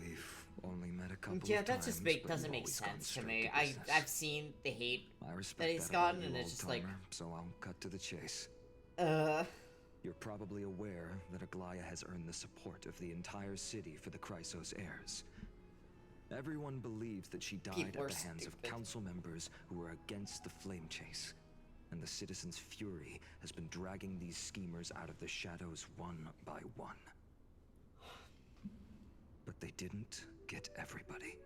Speaker 10: We've only met a couple
Speaker 1: Yeah,
Speaker 10: of
Speaker 1: that
Speaker 10: times,
Speaker 1: just
Speaker 10: but
Speaker 1: doesn't
Speaker 10: you've
Speaker 1: make
Speaker 10: always gone
Speaker 1: sense to
Speaker 10: straight
Speaker 1: me.
Speaker 10: business.
Speaker 1: I've seen the hate
Speaker 10: I respect
Speaker 1: that he's
Speaker 10: that about
Speaker 1: gotten,
Speaker 10: you,
Speaker 1: and it's just like...
Speaker 10: old-timer, so I'll cut to the chase.
Speaker 1: You're
Speaker 10: probably aware that Aglaya has earned the support of the entire city for the Chrysos heirs. Everyone believes that she died
Speaker 1: People
Speaker 10: at
Speaker 1: are
Speaker 10: the hands of
Speaker 1: stupid.
Speaker 10: council members who were against the flame chase. And the citizens' fury has been dragging these schemers out of the shadows one by one. But they didn't get everybody.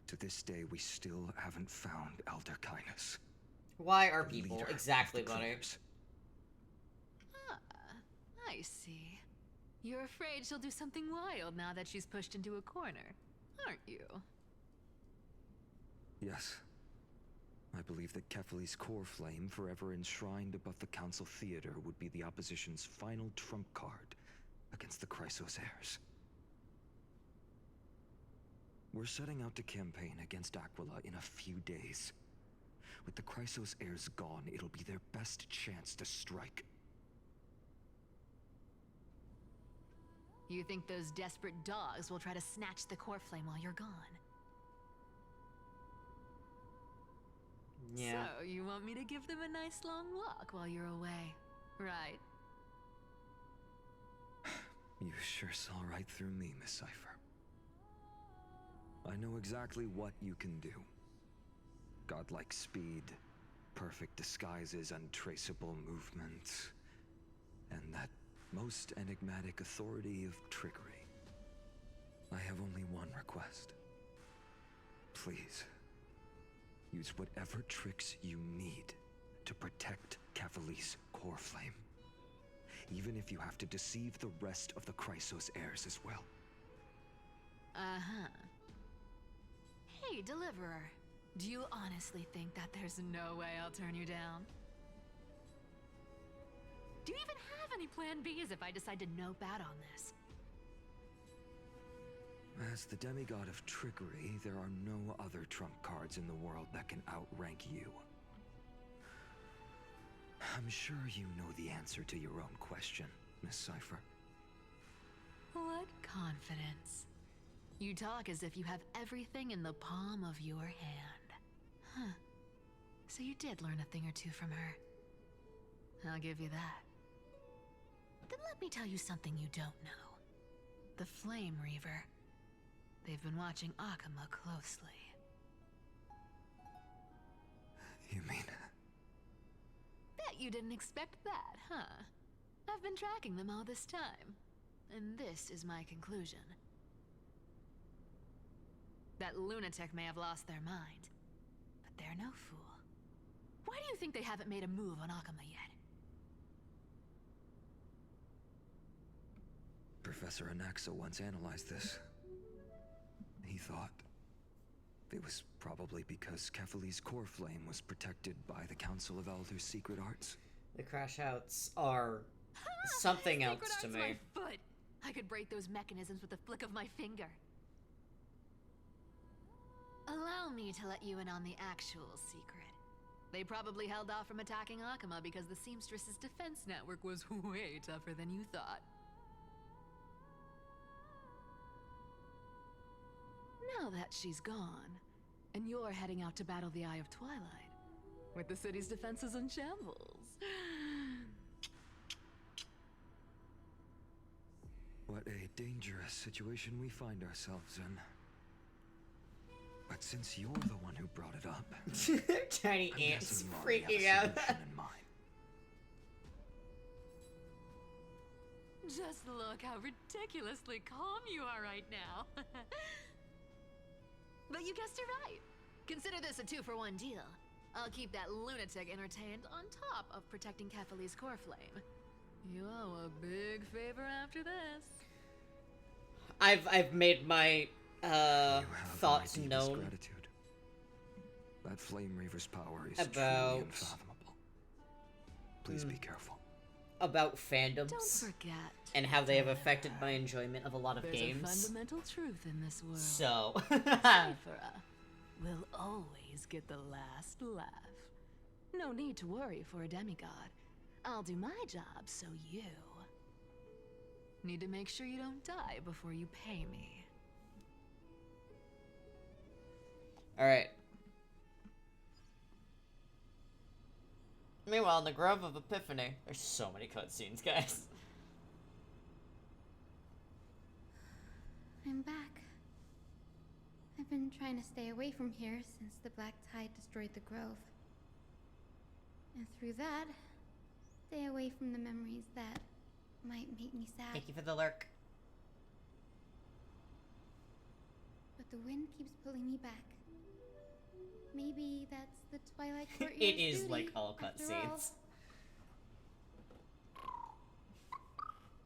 Speaker 10: To this day, we still haven't found Elder Kynus.
Speaker 1: Why are
Speaker 10: the
Speaker 1: people
Speaker 10: leader of
Speaker 1: exactly
Speaker 10: the
Speaker 1: buddy?
Speaker 10: cleaners.
Speaker 3: I see. You're afraid she'll do something wild now that she's pushed into a corner, aren't you?
Speaker 10: Yes. I believe that Kefali's core flame, forever enshrined above the council theater, would be the opposition's final trump card against the Chrysos heirs. We're setting out to campaign against Aquila in a few days. With the Chrysos heirs gone, it'll be their best chance to strike.
Speaker 3: You think those desperate dogs will try to snatch the core flame while you're gone?
Speaker 1: Yeah.
Speaker 3: So, you want me to give them a nice long walk while you're away, right?
Speaker 10: You sure saw right through me, Miss Cypher. I know exactly what you can do. Godlike speed, perfect disguises, untraceable movement, and that most enigmatic authority of trickery. I have only one request. Please, use whatever tricks you need to protect Kefali's core flame. Even if you have to deceive the rest of the Chrysos heirs as well.
Speaker 3: Uh-huh. Hey, Deliverer. Do you honestly think that there's no way I'll turn you down? Do you even have any plan Bs if I decide to nope out on this?
Speaker 10: As the demigod of trickery, there are no other trump cards in the world that can outrank you. I'm sure you know the answer to your own question, Miss Cypher.
Speaker 3: What confidence. You talk as if you have everything in the palm of your hand. Huh. So you did learn a thing or two from her. I'll give you that. Then let me tell you something you don't know. The Flame Reaver. They've been watching Akama closely.
Speaker 10: You mean...
Speaker 3: Bet you didn't expect that, huh? I've been tracking them all this time. And this is my conclusion. That lunatic may have lost their mind. But they're no fool. Why do you think they haven't made a move on Akama yet?
Speaker 10: Professor Anaxa once analyzed this. He thought it was probably because Kefali's core flame was protected by the Council of Elders' secret arts.
Speaker 1: The crash outs are something else to me.
Speaker 3: My foot. I could break those mechanisms with a flick of my finger. Allow me to let you in on the actual secret. They probably held off from attacking Akama because the Seamstress's defense network was way tougher than you thought. Now that she's gone, and you're heading out to battle the Eye of Twilight, with the city's defenses in shambles.
Speaker 10: What a dangerous situation we find ourselves in. But since you're the one who brought it up...
Speaker 1: Tiny
Speaker 10: I'm
Speaker 1: ants
Speaker 10: guessing you already
Speaker 1: freaking
Speaker 10: have
Speaker 1: out.
Speaker 10: a solution in mind.
Speaker 3: Just look how ridiculously calm you are right now. But you guessed it right. Consider this a 2-for-1 deal. I'll keep that lunatic entertained on top of protecting Kefali's core flame. You owe a big favor after this.
Speaker 1: I've made my thoughts
Speaker 10: My deepest
Speaker 1: known
Speaker 10: gratitude. That Flame Reaver's power is
Speaker 1: about
Speaker 10: truly unfathomable. Please be careful.
Speaker 1: about fandoms
Speaker 3: Don't forget.
Speaker 1: and how they have affected my enjoyment of a lot of
Speaker 3: There's
Speaker 1: games.
Speaker 3: a fundamental truth in this world.
Speaker 1: So,
Speaker 3: Cyphera will always get the last laugh. No need to worry for a demigod. I'll do my job, so you need to make sure you don't die before you pay me.
Speaker 1: Alright. Meanwhile, in the Grove of Epiphany, there's so many cutscenes, guys.
Speaker 11: I'm back. I've been trying to stay away from here since the Black Tide destroyed the Grove. And through that, stay away from the memories that might make me sad.
Speaker 1: Thank you for the lurk.
Speaker 11: But the wind keeps pulling me back. Maybe that's the Twilight
Speaker 1: It
Speaker 11: Courtyard's
Speaker 1: is
Speaker 11: duty,
Speaker 1: like all
Speaker 11: after all.
Speaker 1: cutscenes.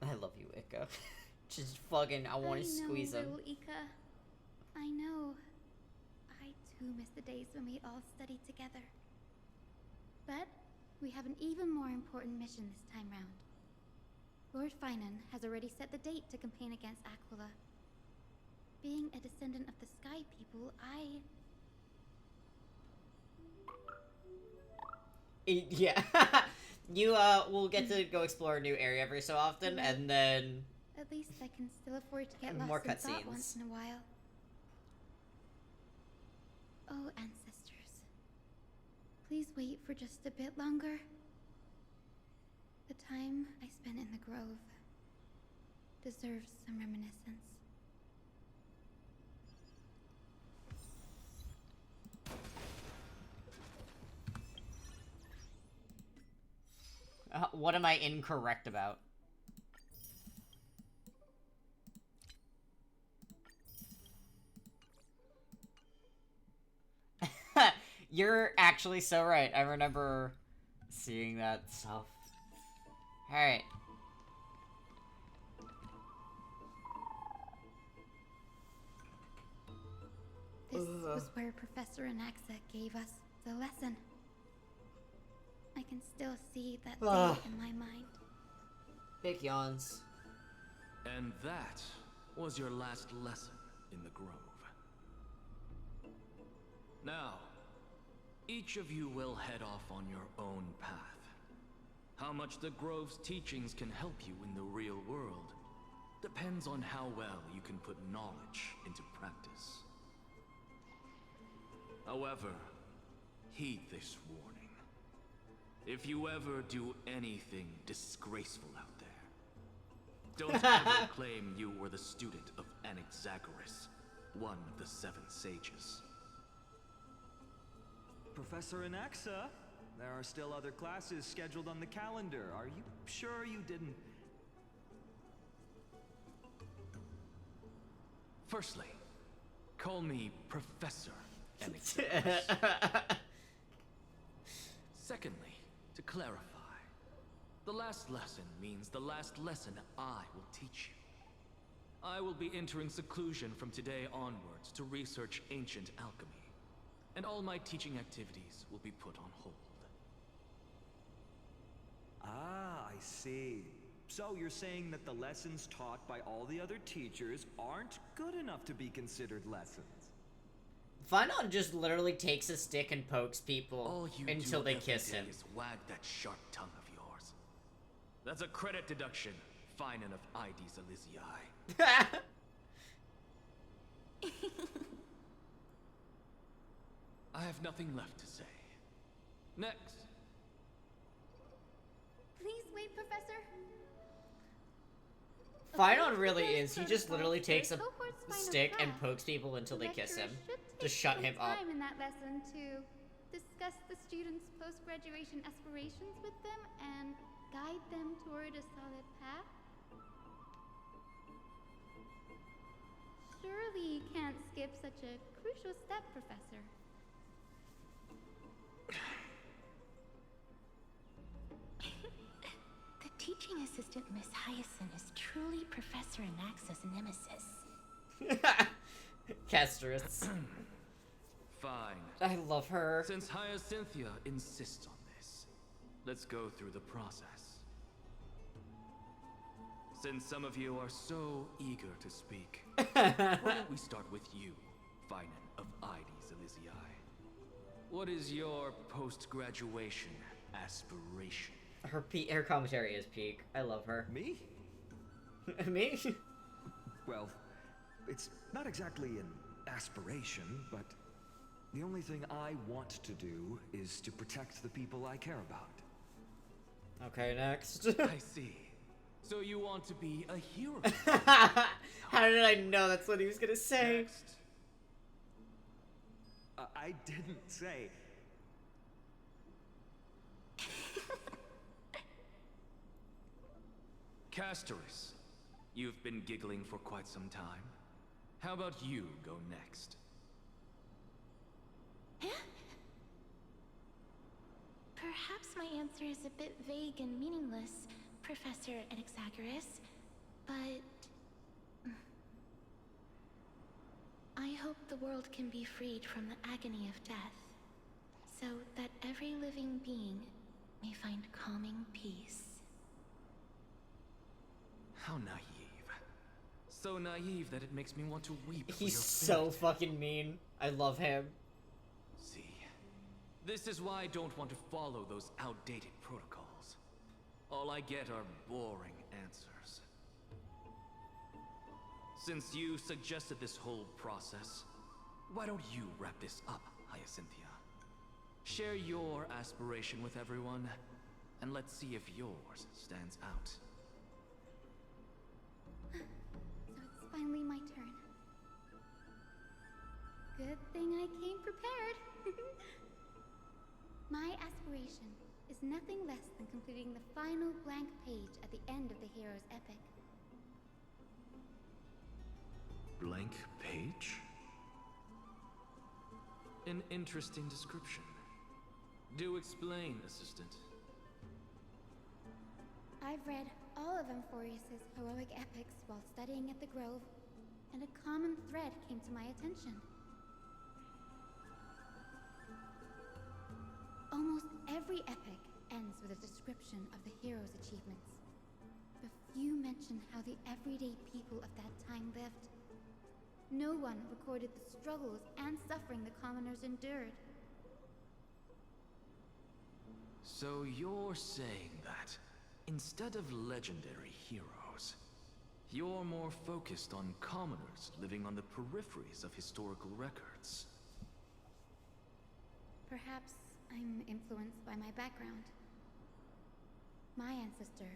Speaker 1: I love you, Ika. Just fucking, I want to squeeze him.
Speaker 11: Little Ika. I know. I too miss the days when we all studied together. But we have an even more important mission this time round. Lord Finan has already set the date to campaign against Aquila. Being a descendant of the Sky People,
Speaker 1: Yeah. You, will get to go explore a new area every so often, and then...
Speaker 11: At least I can still afford to get
Speaker 1: more
Speaker 11: lost in thought
Speaker 1: cutscenes.
Speaker 11: once in a while. Oh, ancestors. Please wait for just a bit longer. The time I spent in the Grove deserves some reminiscence.
Speaker 1: What am I incorrect about? You're actually so right. I remember seeing that stuff. Alright.
Speaker 11: This was where Professor Anaxa gave us the lesson. I can still see that day in my mind.
Speaker 1: Big yawns.
Speaker 15: And that was your last lesson in the Grove. Now, each of you will head off on your own path. How much the Grove's teachings can help you in the real world depends on how well you can put knowledge into practice. However, heed this warning. If you ever do anything disgraceful out there, don't ever claim you were the student of Anaxagoras, one of the 7 sages.
Speaker 10: Professor Anaxa, there are still other classes scheduled on the calendar. Are you sure you didn't...
Speaker 15: Firstly, call me Professor Anaxagoras. Secondly, to clarify, the last lesson means the last lesson I will teach you. I will be entering seclusion from today onwards to research ancient alchemy, and all my teaching activities will be put on hold.
Speaker 10: Ah, I see. So you're saying that the lessons taught by all the other teachers aren't good enough to be considered lessons?
Speaker 1: Finon just literally takes a stick and pokes people
Speaker 15: All you
Speaker 1: until
Speaker 15: do
Speaker 1: they
Speaker 15: every
Speaker 1: kiss
Speaker 15: day
Speaker 1: him.
Speaker 15: is wag that sharp tongue of yours. That's a credit deduction, Finon of Ides Elysiae. I have nothing left to say. Next.
Speaker 11: Please wait, Professor.
Speaker 1: Finon really is. He just literally takes a stick and pokes people until they kiss him. To shut him up.
Speaker 11: Time in that lesson to discuss the students' post-graduation aspirations with them and guide them toward a solid path. Surely you can't skip such a crucial step, Professor.
Speaker 16: The teaching assistant, Miss Hyacinth, is truly Professor Anaxa's nemesis.
Speaker 1: Castrus.
Speaker 15: Fine.
Speaker 1: I love her.
Speaker 15: Since Hyacinthia insists on this, let's go through the process. Since some of you are so eager to speak, why don't we start with you, Finon of Ides Elysiae? What is your post-graduation aspiration?
Speaker 1: Her commentary is peak. I love her.
Speaker 10: Me?
Speaker 1: Me?
Speaker 10: Well, it's not exactly an aspiration, but the only thing I want to do is to protect the people I care about.
Speaker 1: Okay, next.
Speaker 15: I see. So you want to be a hero?
Speaker 1: How did I know that's what he was gonna say?
Speaker 15: Next.
Speaker 10: I didn't say.
Speaker 15: Casterus, you've been giggling for quite some time. How about you go next?
Speaker 16: Perhaps my answer is a bit vague and meaningless, Professor Anaxagoras, but... I hope the world can be freed from the agony of death, so that every living being may find calming peace.
Speaker 15: How naive. So naive that it makes me want to weep.
Speaker 1: He's so fucking mean. I love him.
Speaker 15: See, this is why I don't want to follow those outdated protocols. All I get are boring answers. Since you suggested this whole process, why don't you wrap this up, Hyacinthia? Share your aspiration with everyone, and let's see if yours stands out.
Speaker 11: So it's finally my turn. Good thing I came prepared. My aspiration is nothing less than completing the final blank page at the end of the hero's epic.
Speaker 15: Blank page? An interesting description. Do explain, assistant.
Speaker 11: I've read all of Amphorius's heroic epics while studying at the Grove, and a common thread came to my attention. every epic ends with a description of the hero's achievements. But few mention how the everyday people of that time lived. No one recorded the struggles and suffering the commoners endured.
Speaker 15: So you're saying that, instead of legendary heroes, you're more focused on commoners living on the peripheries of historical records.
Speaker 11: Perhaps I'm influenced by my background. My ancestor,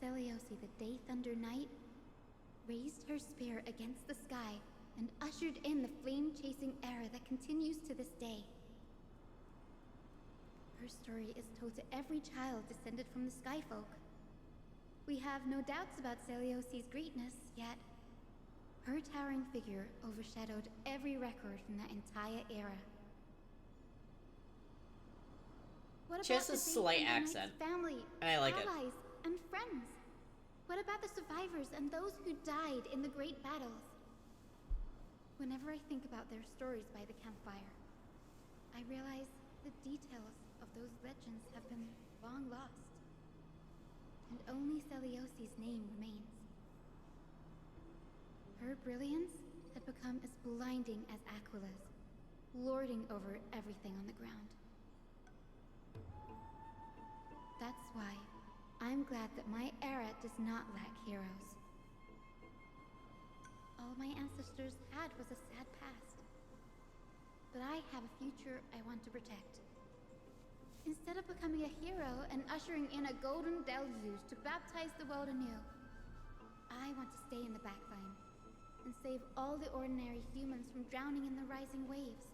Speaker 11: Seliosi the Day Thunder Knight, raised her spear against the sky and ushered in the flame-chasing era that continues to this day. Her story is told to every child descended from the Skyfolk. We have no doubts about Seliosi's greatness, yet her towering figure overshadowed every record from that entire era. What
Speaker 1: She has
Speaker 11: about
Speaker 1: a
Speaker 11: the
Speaker 1: slight
Speaker 11: Day Thunder Knight's
Speaker 1: accent.
Speaker 11: family,
Speaker 1: I like it.
Speaker 11: allies, and friends? What about the survivors and those who died in the great battles? Whenever I think about their stories by the campfire, I realize the details of those legends have been long lost. And only Seliosi's name remains. Her brilliance had become as blinding as Aquila's, lording over everything on the ground. That's why I'm glad that my era does not lack heroes. All my ancestors had was a sad past. But I have a future I want to protect. Instead of becoming a hero and ushering in a golden deluge to baptize the world anew, I want to stay in the backline and save all the ordinary humans from drowning in the rising waves.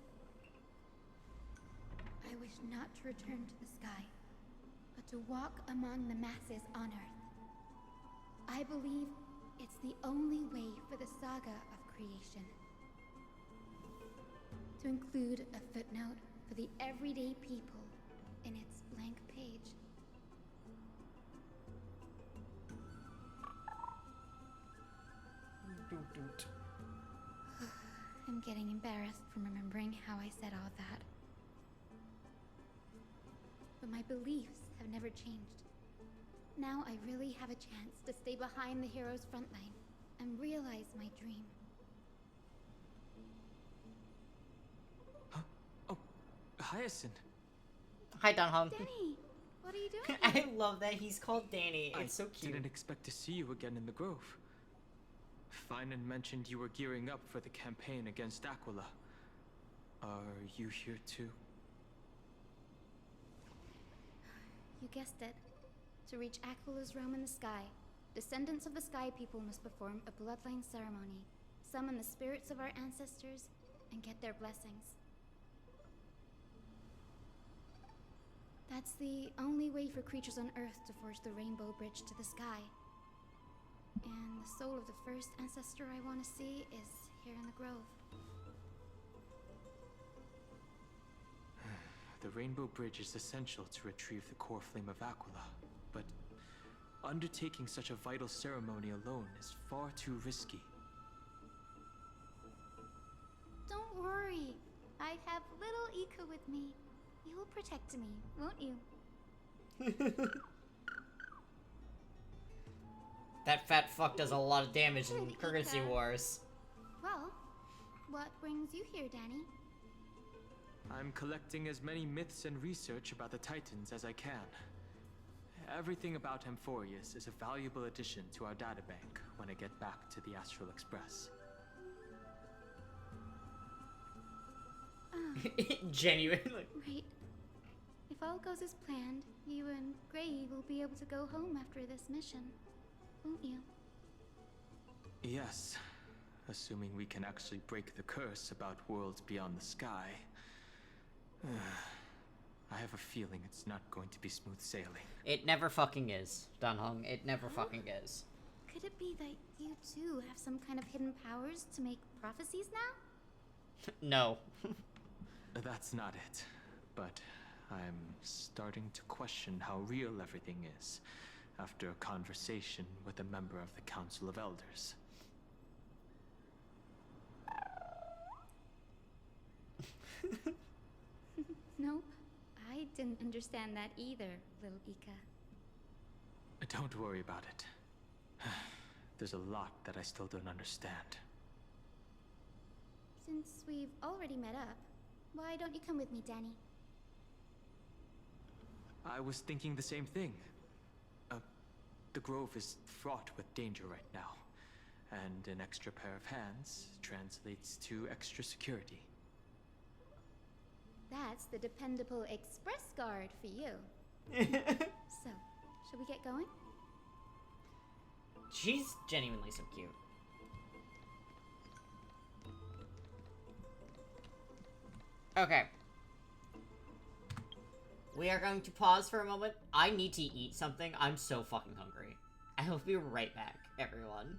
Speaker 11: I wish not to return to the sky, but to walk among the masses on Earth. I believe it's the only way for the saga of creation. To include a footnote for the everyday people in its blank page. I'm getting embarrassed from remembering how I said all that. But my beliefs have never changed. Now I really have a chance to stay behind the hero's front line and realize my dream.
Speaker 6: Huh? Oh, Hyacinth.
Speaker 1: Hi, Danhong.
Speaker 11: Danny, what are you doing?
Speaker 1: I love that he's called Danny. It's so cute.
Speaker 6: I didn't expect to see you again in the Grove. Finan mentioned you were gearing up for the campaign against Aquila. Are you here too?
Speaker 11: You guessed it. To reach Aquila's realm in the sky, descendants of the Sky People must perform a bloodline ceremony, summon the spirits of our ancestors, and get their blessings. That's the only way for creatures on Earth to forge the Rainbow Bridge to the sky. And the soul of the first ancestor I want to see is here in the Grove.
Speaker 6: The Rainbow Bridge is essential to retrieve the core flame of Aquila, but undertaking such a vital ceremony alone is far too risky.
Speaker 11: Don't worry. I have little Ika with me. You'll protect me, won't you?
Speaker 1: That fat fuck does a lot of damage in Currency Wars.
Speaker 11: Well, what brings you here, Danny?
Speaker 6: I'm collecting as many myths and research about the Titans as I can. Everything about Amphorius is a valuable addition to our databank when I get back to the Astral Express.
Speaker 1: Genuinely.
Speaker 11: Right. If all goes as planned, you and Gray will be able to go home after this mission, won't you?
Speaker 6: Yes, assuming we can actually break the curse about worlds beyond the sky. I have a feeling it's not going to be smooth sailing.
Speaker 1: It never fucking is, Danhong. It never fucking is.
Speaker 11: Could it be that you too have some kind of hidden powers to make prophecies now?
Speaker 1: No.
Speaker 6: That's not it, but I'm starting to question how real everything is after a conversation with a member of the Council of Elders.
Speaker 11: Nope. I didn't understand that either, little Ika.
Speaker 6: Don't worry about it. There's a lot that I still don't understand.
Speaker 11: Since we've already met up, why don't you come with me, Danny?
Speaker 6: I was thinking the same thing. The grove is fraught with danger right now, and an extra pair of hands translates to extra security.
Speaker 11: That's the dependable express guard for you. So, shall we get going?
Speaker 1: She's genuinely so cute. Okay. We are going to pause for a moment. I need to eat something. I'm so fucking hungry. I will be right back, everyone.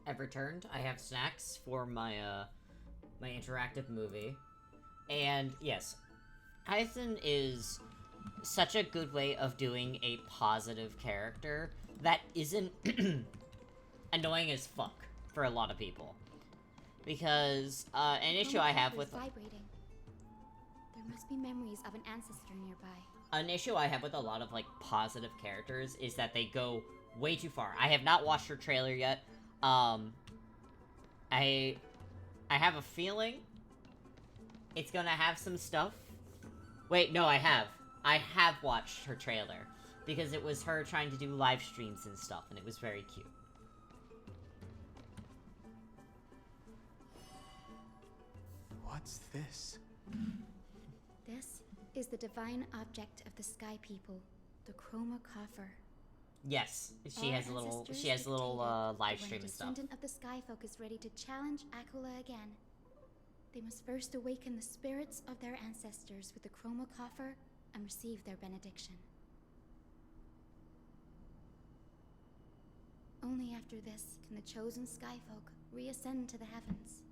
Speaker 1: I've returned. I have snacks for my, my interactive movie. And, yes, Hyacin is such a good way of doing a positive character that isn't annoying as fuck for a lot of people. Because, an issue I have with...
Speaker 11: Vibrating. There must be memories of an ancestor nearby.
Speaker 1: An issue I have with a lot of, like, positive characters is that they go way too far. I have not watched her trailer yet. I have a feeling it's gonna have some stuff. Wait, no, I have. I have watched her trailer. Because it was her trying to do live streams and stuff, and it was very cute.
Speaker 6: What's this?
Speaker 11: This is the divine object of the Sky People, the Chroma Coffer.
Speaker 1: Yes, she
Speaker 11: Our
Speaker 1: has a little
Speaker 11: ancestors
Speaker 1: live
Speaker 11: dictated
Speaker 1: stream
Speaker 11: that
Speaker 1: and stuff.
Speaker 11: when a descendant of the Sky Folk is ready to challenge Akula again, they must first awaken the spirits of their ancestors with the Chroma Coffer and receive their benediction. Only after this can the chosen Sky Folk reascend to the heavens.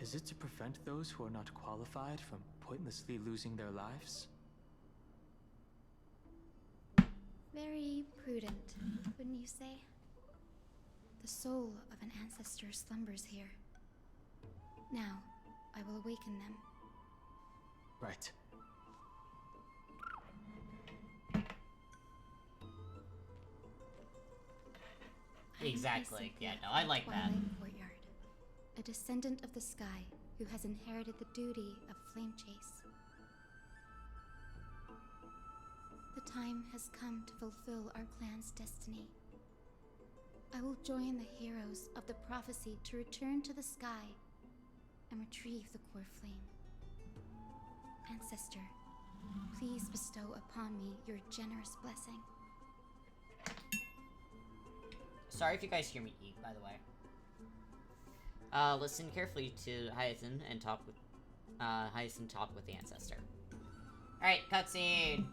Speaker 6: Is it to prevent those who are not qualified from pointlessly losing their lives?
Speaker 11: Very prudent, wouldn't you say? The soul of an ancestor slumbers here. Now, I will awaken them.
Speaker 6: Right.
Speaker 1: Exactly. Yeah, no, I like that.
Speaker 11: Courtyard. A descendant of the sky who has inherited the duty of flame chase. The time has come to fulfill our clan's destiny. I will join the heroes of the prophecy to return to the sky and retrieve the core flame. Ancestor, please bestow upon me your generous blessing.
Speaker 1: Sorry if you guys hear me eat, by the way. Listen carefully to Hyacin and talk with the ancestor. Alright, cutscene!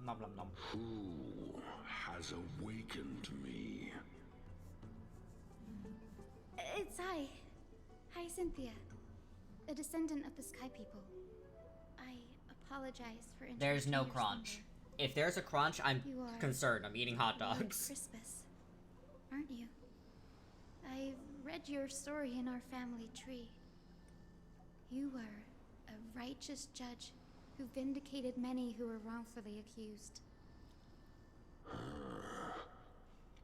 Speaker 1: Nom nom nom.
Speaker 5: Who has awakened me?
Speaker 11: It's I. Hi, Cynthia. A descendant of the Sky People. I apologize for interrupting.
Speaker 1: There's no
Speaker 11: your
Speaker 1: crunch.
Speaker 11: slumber.
Speaker 1: If there's a crunch, I'm
Speaker 11: You are
Speaker 1: concerned. I'm eating hot
Speaker 11: Lord
Speaker 1: dogs.
Speaker 11: Crispus, aren't you? I've read your story in our family tree. You were a righteous judge who vindicated many who were wrongfully accused.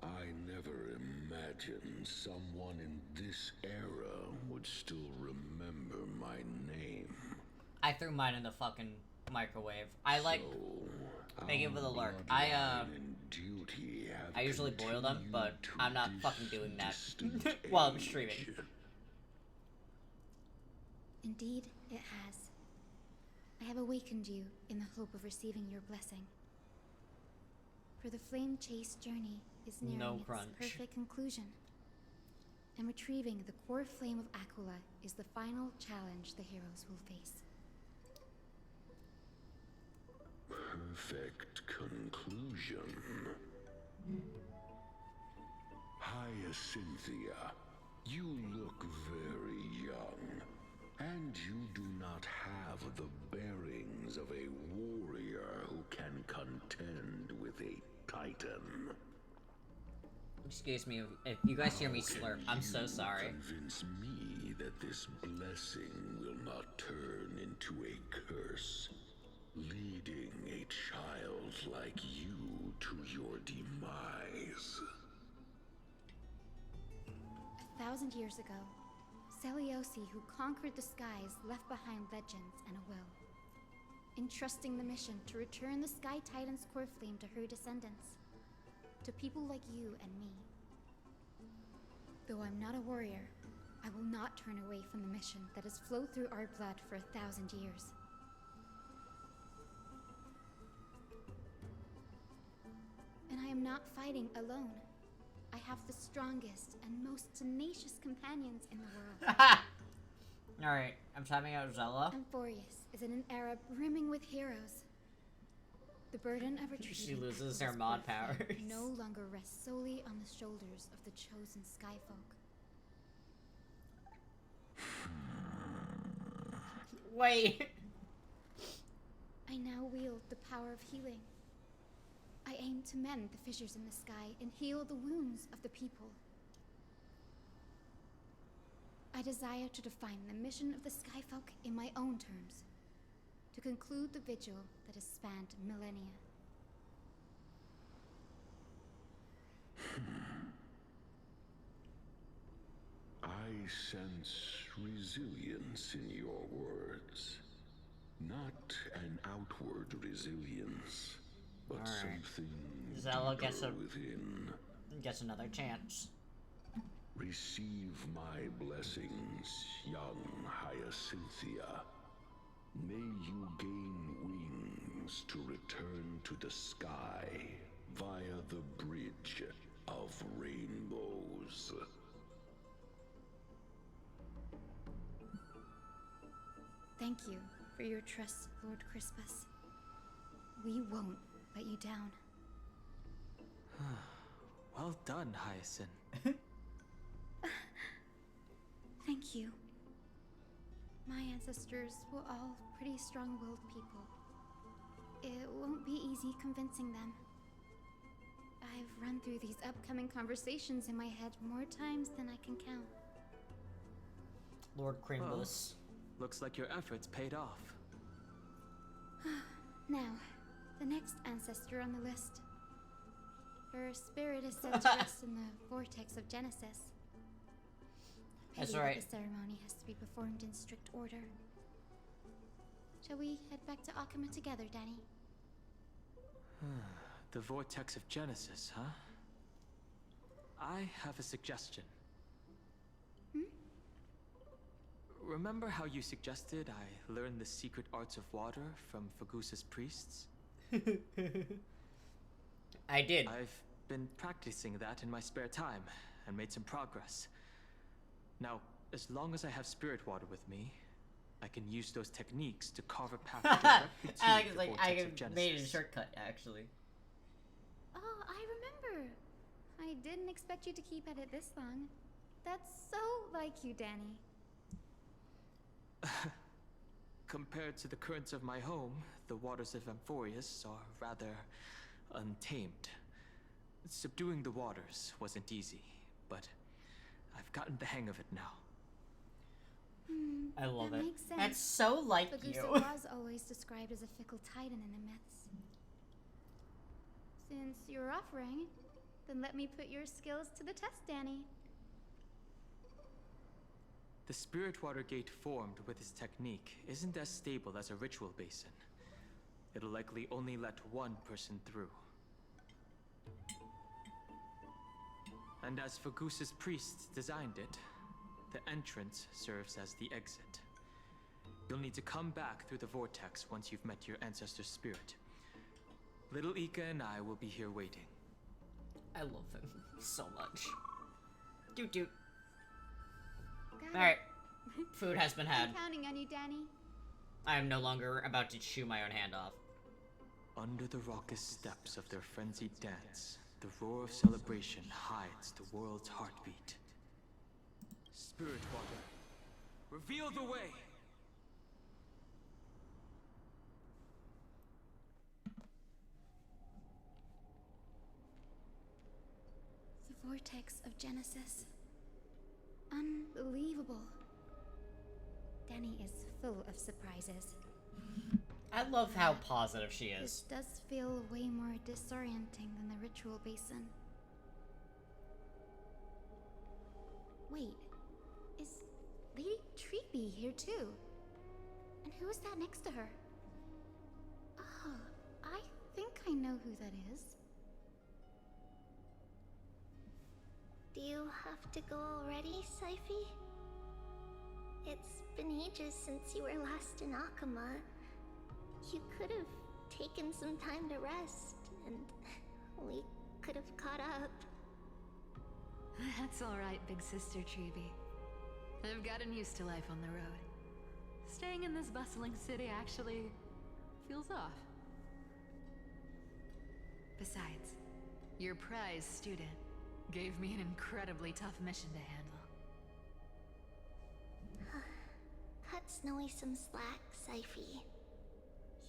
Speaker 5: I never imagined someone in this era would still remember my name.
Speaker 1: I threw mine in the fucking microwave. I like... Thank you for the lurk. I usually boil them, but I'm not fucking doing that while I'm streaming.
Speaker 11: Indeed, it has. I have awakened you in the hope of receiving your blessing. For the flame chase journey is nearing its perfect conclusion. And retrieving the core flame of Aquila is the final challenge the heroes will face.
Speaker 5: Perfect conclusion. Hyacinthia, you look very young, and you do not have the bearings of a warrior who can contend with a titan.
Speaker 1: Excuse me, if you guys hear me slurp, I'm so sorry.
Speaker 5: Convince me that this blessing will not turn into a curse, leading a child like you to your demise.
Speaker 11: 1,000 years ago, Seliosi, who conquered the skies, left behind legends and a will, entrusting the mission to return the Sky Titan's core flame to her descendants, to people like you and me. Though I'm not a warrior, I will not turn away from the mission that has flowed through our blood for 1,000 years. And I am not fighting alone. I have the strongest and most tenacious companions in the world.
Speaker 1: Alright, I'm typing out Zella.
Speaker 11: Amphorius is in an era brimming with heroes. The burden of retrieving
Speaker 1: She loses
Speaker 11: Purple's
Speaker 1: her mod
Speaker 11: blood flow
Speaker 1: powers.
Speaker 11: no longer rests solely on the shoulders of the chosen Skyfolk.
Speaker 1: Wait.
Speaker 11: I now wield the power of healing. I aim to mend the fissures in the sky and heal the wounds of the people. I desire to define the mission of the Skyfolk in my own terms, to conclude the vigil that has spanned millennia.
Speaker 5: I sense resilience in your words. Not an outward resilience, but
Speaker 1: All right.
Speaker 5: something
Speaker 1: Zella
Speaker 5: deeper
Speaker 1: gets
Speaker 5: within.
Speaker 1: Gets another chance.
Speaker 5: Receive my blessings, young Hyacinthia. May you gain wings to return to the sky via the bridge of rainbows.
Speaker 11: Thank you for your trust, Lord Crispus. We won't let you down.
Speaker 6: Well done, Hyacinth.
Speaker 11: Thank you. My ancestors were all pretty strong-willed people. It won't be easy convincing them. I've run through these upcoming conversations in my head more times than I can count.
Speaker 1: Lord Crimbus.
Speaker 6: Looks like your efforts paid off.
Speaker 11: Now, the next ancestor on the list. Her spirit is said to rest in the vortex of Genesis.
Speaker 1: That's
Speaker 11: Pity that
Speaker 1: right.
Speaker 11: the ceremony has to be performed in strict order. Shall we head back to Akama together, Danny?
Speaker 6: The vortex of Genesis, huh? I have a suggestion. Remember how you suggested I learn the secret arts of water from Fagusa's priests?
Speaker 1: I did.
Speaker 6: I've been practicing that in my spare time and made some progress. Now, as long as I have spirit water with me, I can use those techniques to carve a path directly to the vortex of Genesis.
Speaker 1: Made a shortcut, actually.
Speaker 11: Oh, I remember. I didn't expect you to keep at it this long. That's so like you, Danny.
Speaker 6: Compared to the currents of my home, the waters of Amphorius are rather untamed. Subduing the waters wasn't easy, but I've gotten the hang of it now.
Speaker 1: I love
Speaker 11: That
Speaker 1: it.
Speaker 11: makes sense.
Speaker 1: That's so like
Speaker 11: Fagusa
Speaker 1: you.
Speaker 11: was always described as a fickle titan in the myths. Since you're offering, then let me put your skills to the test, Danny.
Speaker 6: The spirit water gate formed with this technique isn't as stable as a ritual basin. It'll likely only let one person through. And as Fagusa's priests designed it, the entrance serves as the exit. You'll need to come back through the vortex once you've met your ancestor's spirit. Little Ika and I will be here waiting.
Speaker 1: I love him so much. Doot doot.
Speaker 11: Got
Speaker 1: Alright.
Speaker 11: it.
Speaker 1: Food has been had.
Speaker 11: I'm counting on you, Danny.
Speaker 1: I am no longer about to chew my own hand off.
Speaker 6: Under the raucous steps of their frenzied dance, the roar of celebration hides the world's heartbeat. Spirit water, reveal the way!
Speaker 11: The vortex of Genesis. Unbelievable. Danny is full of surprises.
Speaker 1: I love how positive she is.
Speaker 11: This does feel way more disorienting than the ritual basin. Wait, is Lady Treeby here too? And who is that next to her? Oh, I think I know who that is.
Speaker 4: Do you have to go already, Syphie? It's been ages since you were last in Akama. You could have taken some time to rest, and we could have caught up.
Speaker 3: That's alright, big sister Treeby. I've gotten used to life on the road. Staying in this bustling city actually feels off. Besides, your prize student gave me an incredibly tough mission to handle.
Speaker 4: Cut Snowy some slack, Syphie.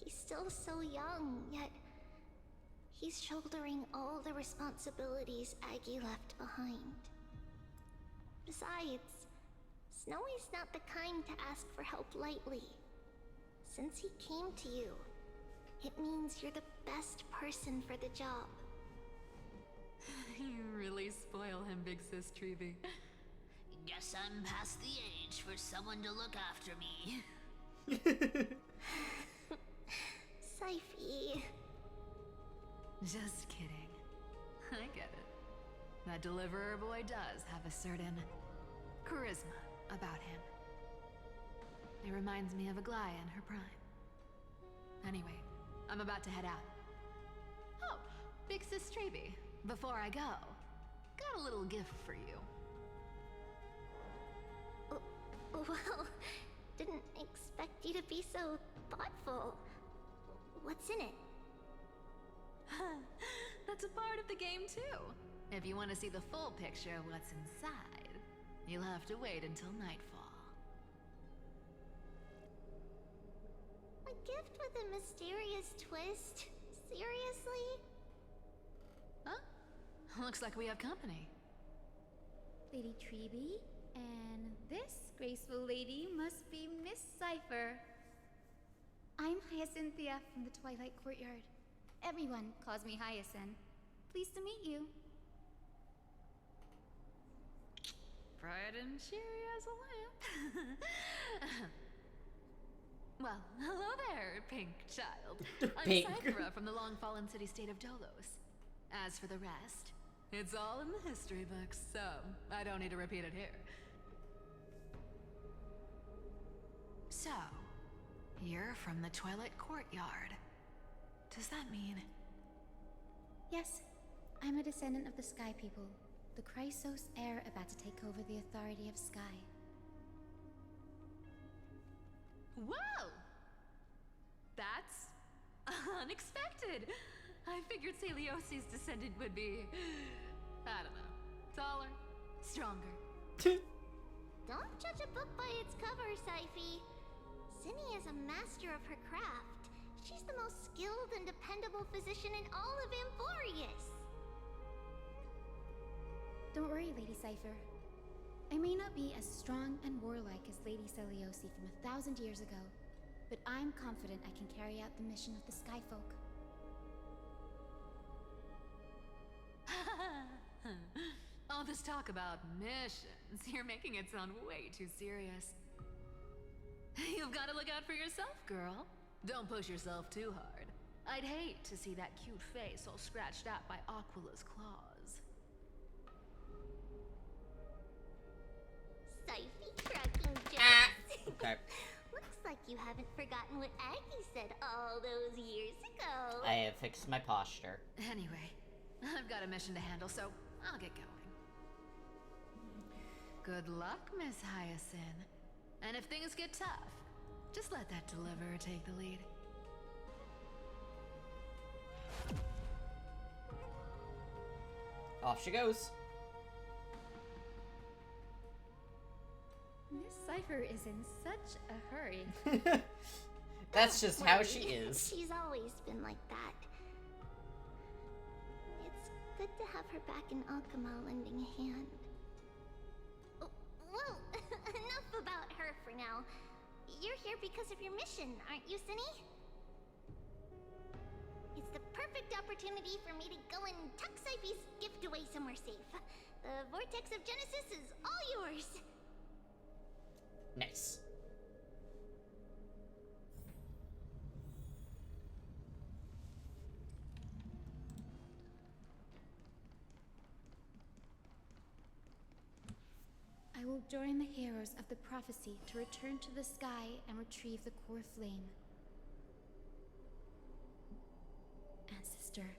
Speaker 4: He's still so young, yet he's shouldering all the responsibilities Aggie left behind. Besides, Snowy's not the kind to ask for help lightly. Since he came to you, it means you're the best person for the job.
Speaker 3: You really spoil him, Big Sis Treeby.
Speaker 4: Guess I'm past the age for someone to look after me. Syphie.
Speaker 3: Just kidding. I get it. That deliverer boy does have a certain charisma about him. It reminds me of Aglaia in her prime. Anyway, I'm about to head out. Oh, Big Sis Treeby, before I go, got a little gift for you.
Speaker 4: Well, didn't expect you to be so thoughtful. What's in it?
Speaker 3: That's a part of the game too. If you want to see the full picture of what's inside, you'll have to wait until nightfall.
Speaker 4: A gift with a mysterious twist? Seriously?
Speaker 3: Huh? Looks like we have company.
Speaker 11: Lady Treeby, and this graceful lady must be Miss Cypher. I'm Hyacinthia from the Twilight Courtyard. Everyone calls me Hyacinth. Pleased to meet you.
Speaker 3: Bright and cheery as a lamp. Well, hello there, pink child.
Speaker 1: Pink.
Speaker 3: I'm Cyphera from the long-fallen city-state of Dolos. As for the rest, it's all in the history books, so I don't need to repeat it here. So, you're from the Twilight Courtyard. Does that mean...
Speaker 11: Yes, I'm a descendant of the Sky People, the Chrysos heir about to take over the authority of Sky.
Speaker 3: Whoa! That's unexpected. I figured Celiosi's descendant would be, I don't know, taller, stronger.
Speaker 4: Don't judge a book by its cover, Syphie. Zinni is a master of her craft. She's the most skilled and dependable physician in all of Amphorius.
Speaker 11: Don't worry, Lady Cypher. I may not be as strong and warlike as Lady Celiosi from 1,000 years ago, but I'm confident I can carry out the mission of the Skyfolk.
Speaker 3: All this talk about missions, you're making it sound way too serious. You've got to look out for yourself, girl. Don't push yourself too hard. I'd hate to see that cute face all scratched out by Aquila's claws.
Speaker 4: Syphie cracking jokes.
Speaker 1: Okay.
Speaker 4: Looks like you haven't forgotten what Aggie said all those years ago.
Speaker 1: I have fixed my posture.
Speaker 3: Anyway, I've got a mission to handle, so I'll get going. Good luck, Miss Hyacinth. And if things get tough, just let that deliverer take the lead.
Speaker 1: Off she goes.
Speaker 11: Miss Cypher is in such a hurry.
Speaker 1: That's just how she is.
Speaker 4: She's always been like that. It's good to have her back in Alchema lending a hand. Well, enough about her for now. You're here because of your mission, aren't you, Zinni? It's the perfect opportunity for me to go and tuck Syphie's gift away somewhere safe. The Vortex of Genesis is all yours.
Speaker 1: Nice.
Speaker 11: I will join the heroes of the prophecy to return to the sky and retrieve the core flame. Ancestor,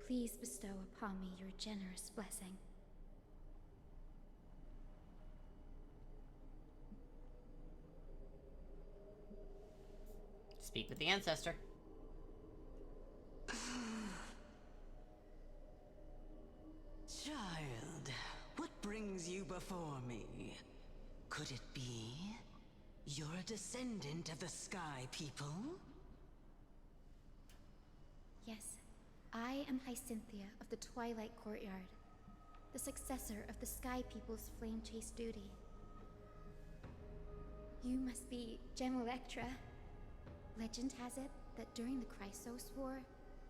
Speaker 11: please bestow upon me your generous blessing.
Speaker 1: Speak with the ancestor.
Speaker 19: brings you before me? Could it be you're a descendant of the Sky People?
Speaker 11: Yes, I am Hyacinthia of the Twilight Courtyard, the successor of the Sky People's Flame Chase duty. You must be General Ectra. Legend has it that during the Chrysos War,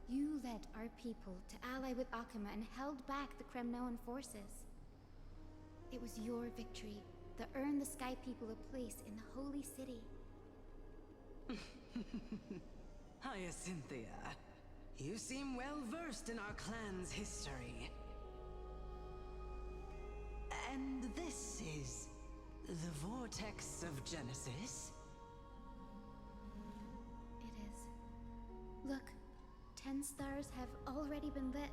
Speaker 11: you led our people to ally with Akama and held back the Kremnoan forces. It was your victory that earned the Sky People a place in the Holy City.
Speaker 19: Hyacinthia, you seem well versed in our clan's history. And this is the Vortex of Genesis?
Speaker 11: It is. Look, 10 stars have already been lit.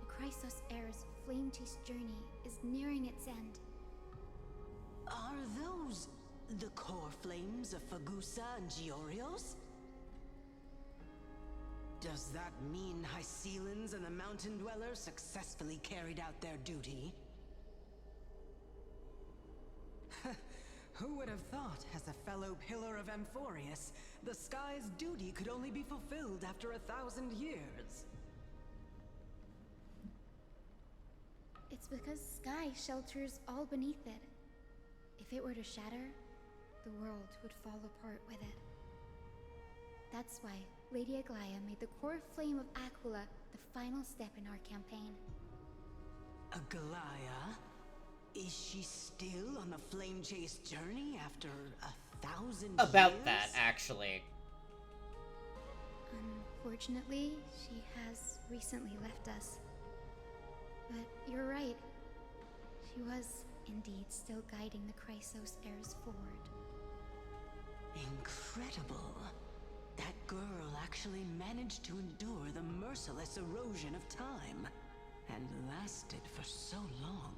Speaker 11: The Chrysos Heir's flame chase journey is nearing its end.
Speaker 19: Are those the core flames of Fagusa and Giorios? Does that mean Hycelans and the Mountain Dwellers successfully carried out their duty? Who would have thought, as a fellow pillar of Amphorius, the sky's duty could only be fulfilled after 1,000 years?
Speaker 11: It's because Sky shelters all beneath it. If it were to shatter, the world would fall apart with it. That's why Lady Aglaya made the core flame of Aquila the final step in our campaign.
Speaker 19: Aglaya? Is she still on the flame chase journey after 1,000 years?
Speaker 1: About that, actually.
Speaker 11: Unfortunately, she has recently left us. But you're right. She was indeed still guiding the Chrysos heirs forward.
Speaker 19: Incredible. That girl actually managed to endure the merciless erosion of time, and lasted for so long.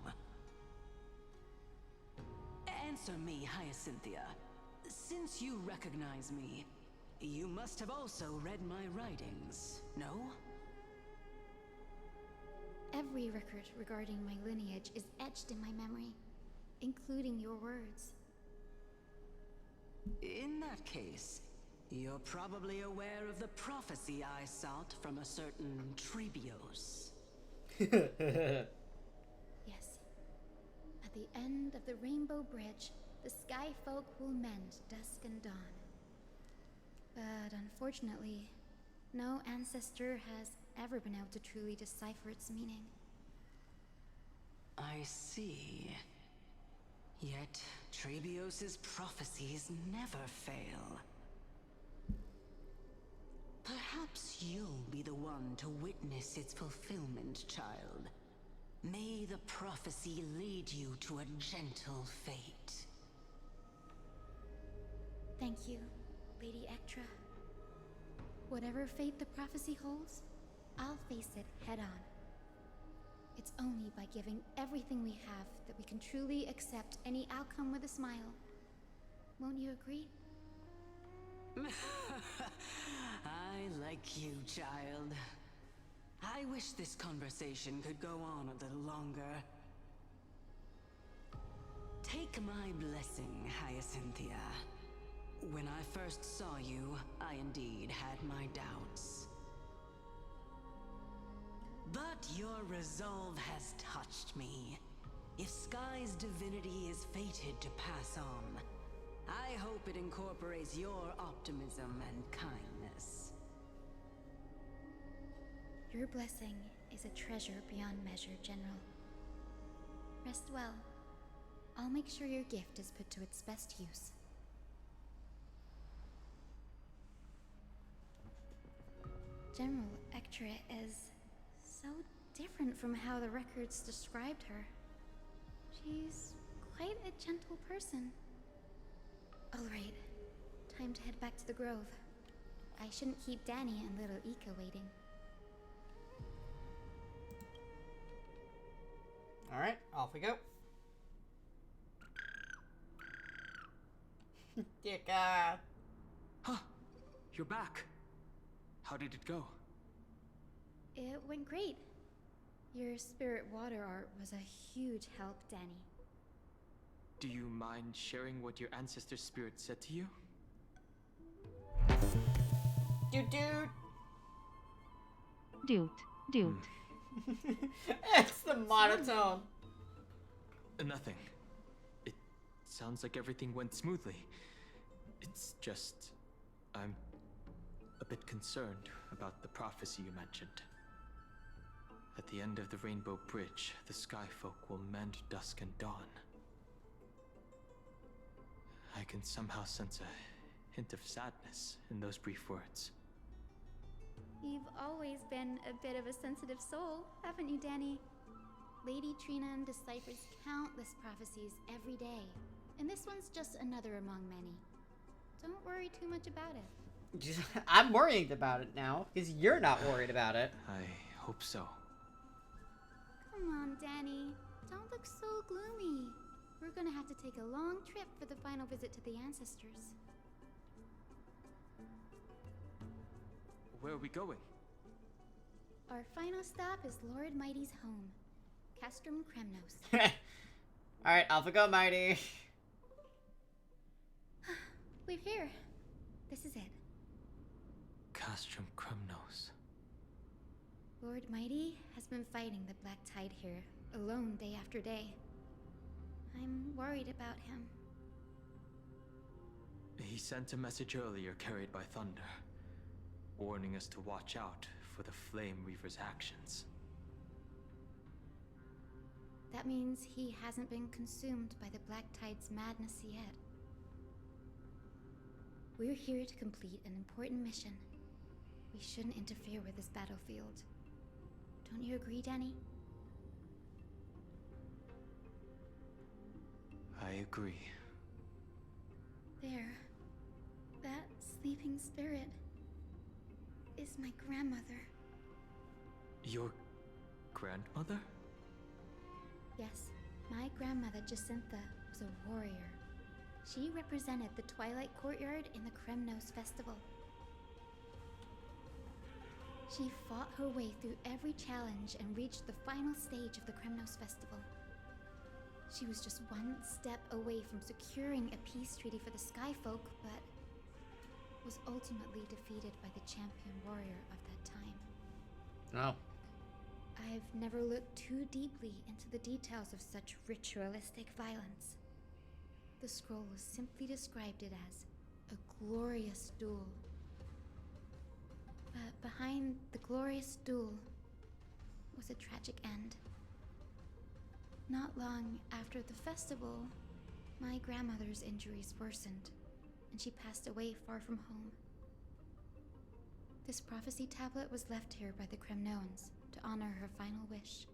Speaker 19: Answer me, Hyacinthia. Since you recognize me, you must have also read my writings, no?
Speaker 11: Every record regarding my lineage is etched in my memory, including your words.
Speaker 19: In that case, you're probably aware of the prophecy I sought from a certain Trebios.
Speaker 11: Yes. At the end of the Rainbow Bridge, the Sky Folk will mend dusk and dawn. But unfortunately, no ancestor has ever been able to truly decipher its meaning.
Speaker 19: I see. Yet, Trebios' prophecies never fail. Perhaps you'll be the one to witness its fulfillment, child. May the prophecy lead you to a gentle fate.
Speaker 11: Thank you, Lady Ectra. Whatever fate the prophecy holds, I'll face it head on. It's only by giving everything we have that we can truly accept any outcome with a smile. Won't you agree?
Speaker 19: I like you, child. I wish this conversation could go on a little longer. Take my blessing, Hyacinthia. When I first saw you, I indeed had my doubts. But your resolve has touched me. If Sky's divinity is fated to pass on, I hope it incorporates your optimism and kindness.
Speaker 11: Your blessing is a treasure beyond measure, General. Rest well. I'll make sure your gift is put to its best use. General Ectra is so different from how the records described her. She's quite a gentle person. Alright, time to head back to the Grove. I shouldn't keep Danny and little Ika waiting.
Speaker 1: Alright, off we go. Ika!
Speaker 6: Huh, you're back. How did it go?
Speaker 11: It went great. Your spirit water art was a huge help, Danny.
Speaker 6: Do you mind sharing what your ancestor spirit said to you?
Speaker 1: Dude.
Speaker 2: Dude.
Speaker 1: It's the monotone.
Speaker 6: Nothing. It sounds like everything went smoothly. It's just... I'm a bit concerned about the prophecy you mentioned. At the end of the Rainbow Bridge, the Sky Folk will mend dusk and dawn. I can somehow sense a hint of sadness in those brief words.
Speaker 11: You've always been a bit of a sensitive soul, haven't you, Danny? Lady Trina deciphers countless prophecies every day, and this one's just another among many. Don't worry too much about it.
Speaker 1: I'm worried about it now, because you're not worried about it.
Speaker 6: I hope so.
Speaker 11: Come on, Danny. Don't look so gloomy. We're gonna have to take a long trip for the final visit to the ancestors.
Speaker 6: Where are we going?
Speaker 11: Our final stop is Lord Mighty's home, Castrum Kremnos.
Speaker 1: Alright, off we go, Mighty.
Speaker 11: We're here. This is it.
Speaker 6: Castrum Kremnos.
Speaker 11: Lord Mighty has been fighting the Black Tide here, alone day after day. I'm worried about him.
Speaker 6: He sent a message earlier carried by thunder, warning us to watch out for the Flame Reaver's actions.
Speaker 11: That means he hasn't been consumed by the Black Tide's madness yet. We're here to complete an important mission. We shouldn't interfere with this battlefield. Don't you agree, Danny?
Speaker 6: I agree.
Speaker 11: There. That sleeping spirit is my grandmother.
Speaker 6: Your grandmother?
Speaker 11: Yes, my grandmother Jacintha was a warrior. She represented the Twilight Courtyard in the Kremnos Festival. She fought her way through every challenge and reached the final stage of the Kremnos Festival. She was just one step away from securing a peace treaty for the Skyfolk, but was ultimately defeated by the champion warrior of that time.
Speaker 1: Oh.
Speaker 11: I've never looked too deeply into the details of such ritualistic violence. The scroll simply described it as a glorious duel. But behind the glorious duel was a tragic end. Not long after the festival, my grandmother's injuries worsened, and she passed away far from home. This prophecy tablet was left here by the Kremnoans to honor her final wish.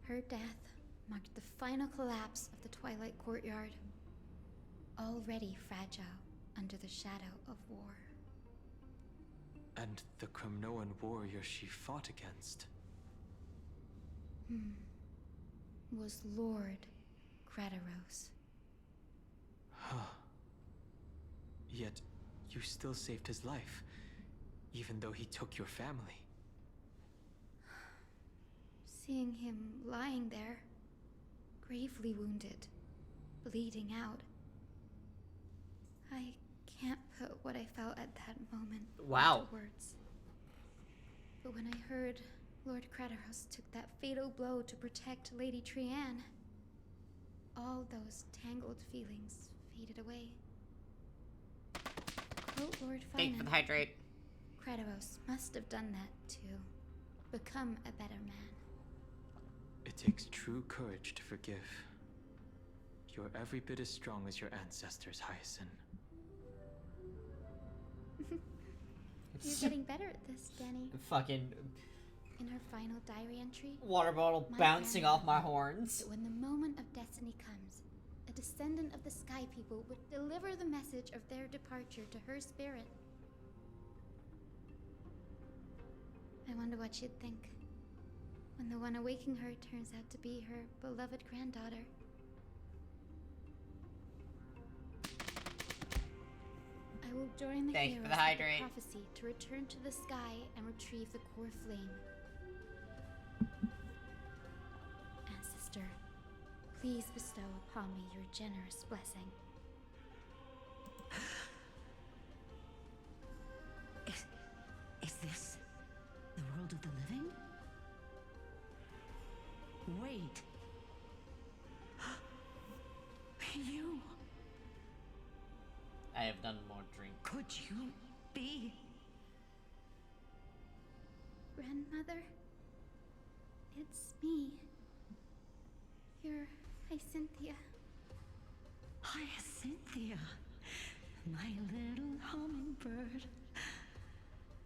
Speaker 11: Her death marked the final collapse of the Twilight Courtyard, already fragile under the shadow of war.
Speaker 6: And the Kremnoan warrior she fought against?
Speaker 11: Was Lord Gradaros.
Speaker 6: Huh. Yet, you still saved his life, even though he took your family.
Speaker 11: Seeing him lying there, gravely wounded, bleeding out, I can't put what I felt at that moment into words. But when I heard Lord Gradaros took that fatal blow to protect Lady Trianne, all those tangled feelings faded away. Quote Lord Finan,
Speaker 1: Thank you for the hydrate.
Speaker 11: Gradaros must have done that to become a better man.
Speaker 6: It takes true courage to forgive. You're every bit as strong as your ancestors, Hyacinth.
Speaker 11: You're getting better at this, Danny.
Speaker 1: Fucking
Speaker 11: In her final diary entry,
Speaker 1: water bottle bouncing off my horns.
Speaker 11: that when the moment of destiny comes, a descendant of the Sky People would deliver the message of their departure to her spirit. I wonder what she'd think when the one awaking her turns out to be her beloved granddaughter. I will join the
Speaker 1: Thank you
Speaker 11: heroes
Speaker 1: for the
Speaker 11: of
Speaker 1: hydrate.
Speaker 11: prophecy to return to the sky and retrieve the core flame. Please bestow upon me your generous blessing.
Speaker 19: Is this the world of the living? Wait. You.
Speaker 1: I have done more drink.
Speaker 19: Could you be?
Speaker 11: Grandmother? It's me. You're Hyacinthia.
Speaker 19: Hyacinthia, my little hummingbird.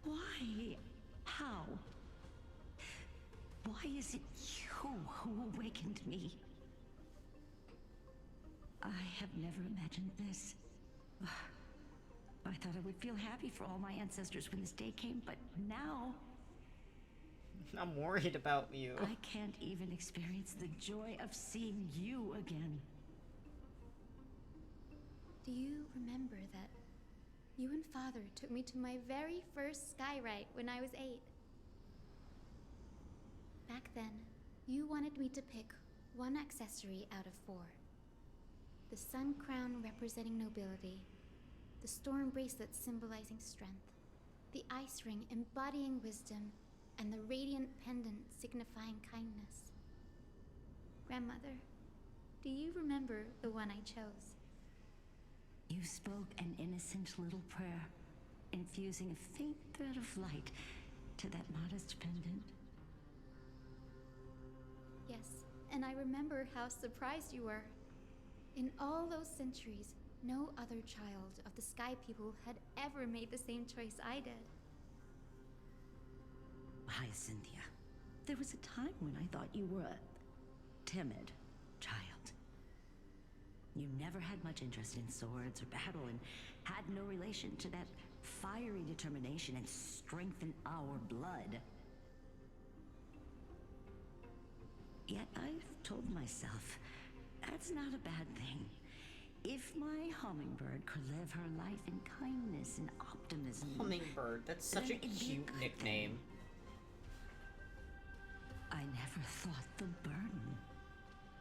Speaker 19: Why? How? Why is it you who awakened me? I have never imagined this. I thought I would feel happy for all my ancestors when this day came, but now...
Speaker 1: I'm worried about you.
Speaker 19: I can't even experience the joy of seeing you again.
Speaker 11: Do you remember that you and Father took me to my very first sky ride when I was 8? Back then, you wanted me to pick one accessory out of 4. The sun crown representing nobility, the storm bracelet symbolizing strength, the ice ring embodying wisdom, and the radiant pendant signifying kindness. Grandmother, do you remember the one I chose?
Speaker 19: You spoke an innocent little prayer, infusing a faint thread of light to that modest pendant.
Speaker 11: Yes, and I remember how surprised you were. In all those centuries, no other child of the Sky People had ever made the same choice I did.
Speaker 19: Hyacinthia, there was a time when I thought you were a timid child. You never had much interest in swords or battle and had no relation to that fiery determination and strength in our blood. Yet I've told myself, that's not a bad thing. If my hummingbird could live her life in kindness and optimism...
Speaker 1: Hummingbird, that's such a cute nickname.
Speaker 19: I never thought the burden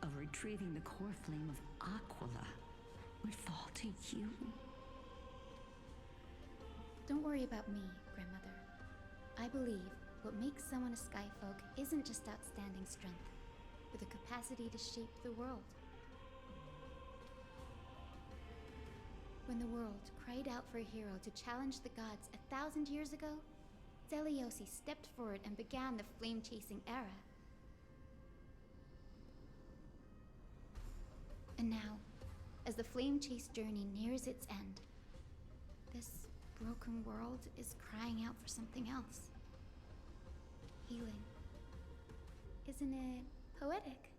Speaker 19: of retrieving the core flame of Aquila would fall to you.
Speaker 11: Don't worry about me, Grandmother. I believe what makes someone a Skyfolk isn't just outstanding strength, but the capacity to shape the world. When the world cried out for a hero to challenge the gods 1,000 years ago, Zeliosi stepped forward and began the flame-chasing era. And now, as the flame chase journey nears its end, this broken world is crying out for something else. Healing. Isn't it poetic?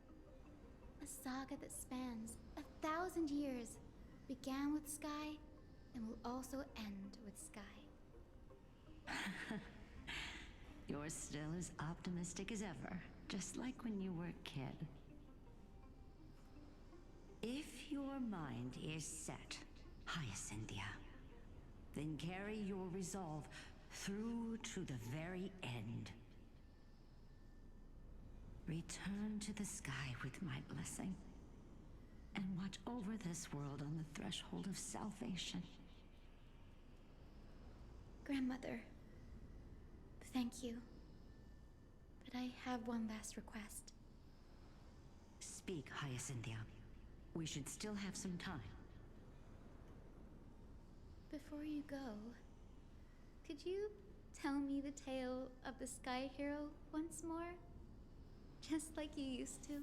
Speaker 11: A saga that spans 1,000 years, began with Sky, and will also end with Sky.
Speaker 19: You're still as optimistic as ever, just like when you were a kid. If your mind is set, Hyacinthia, then carry your resolve through to the very end. Return to the sky with my blessing, and watch over this world on the threshold of salvation.
Speaker 11: Grandmother, thank you. But I have one last request.
Speaker 19: Speak, Hyacinthia. We should still have some time.
Speaker 11: Before you go, could you tell me the tale of the Sky Hero once more? Just like you used to.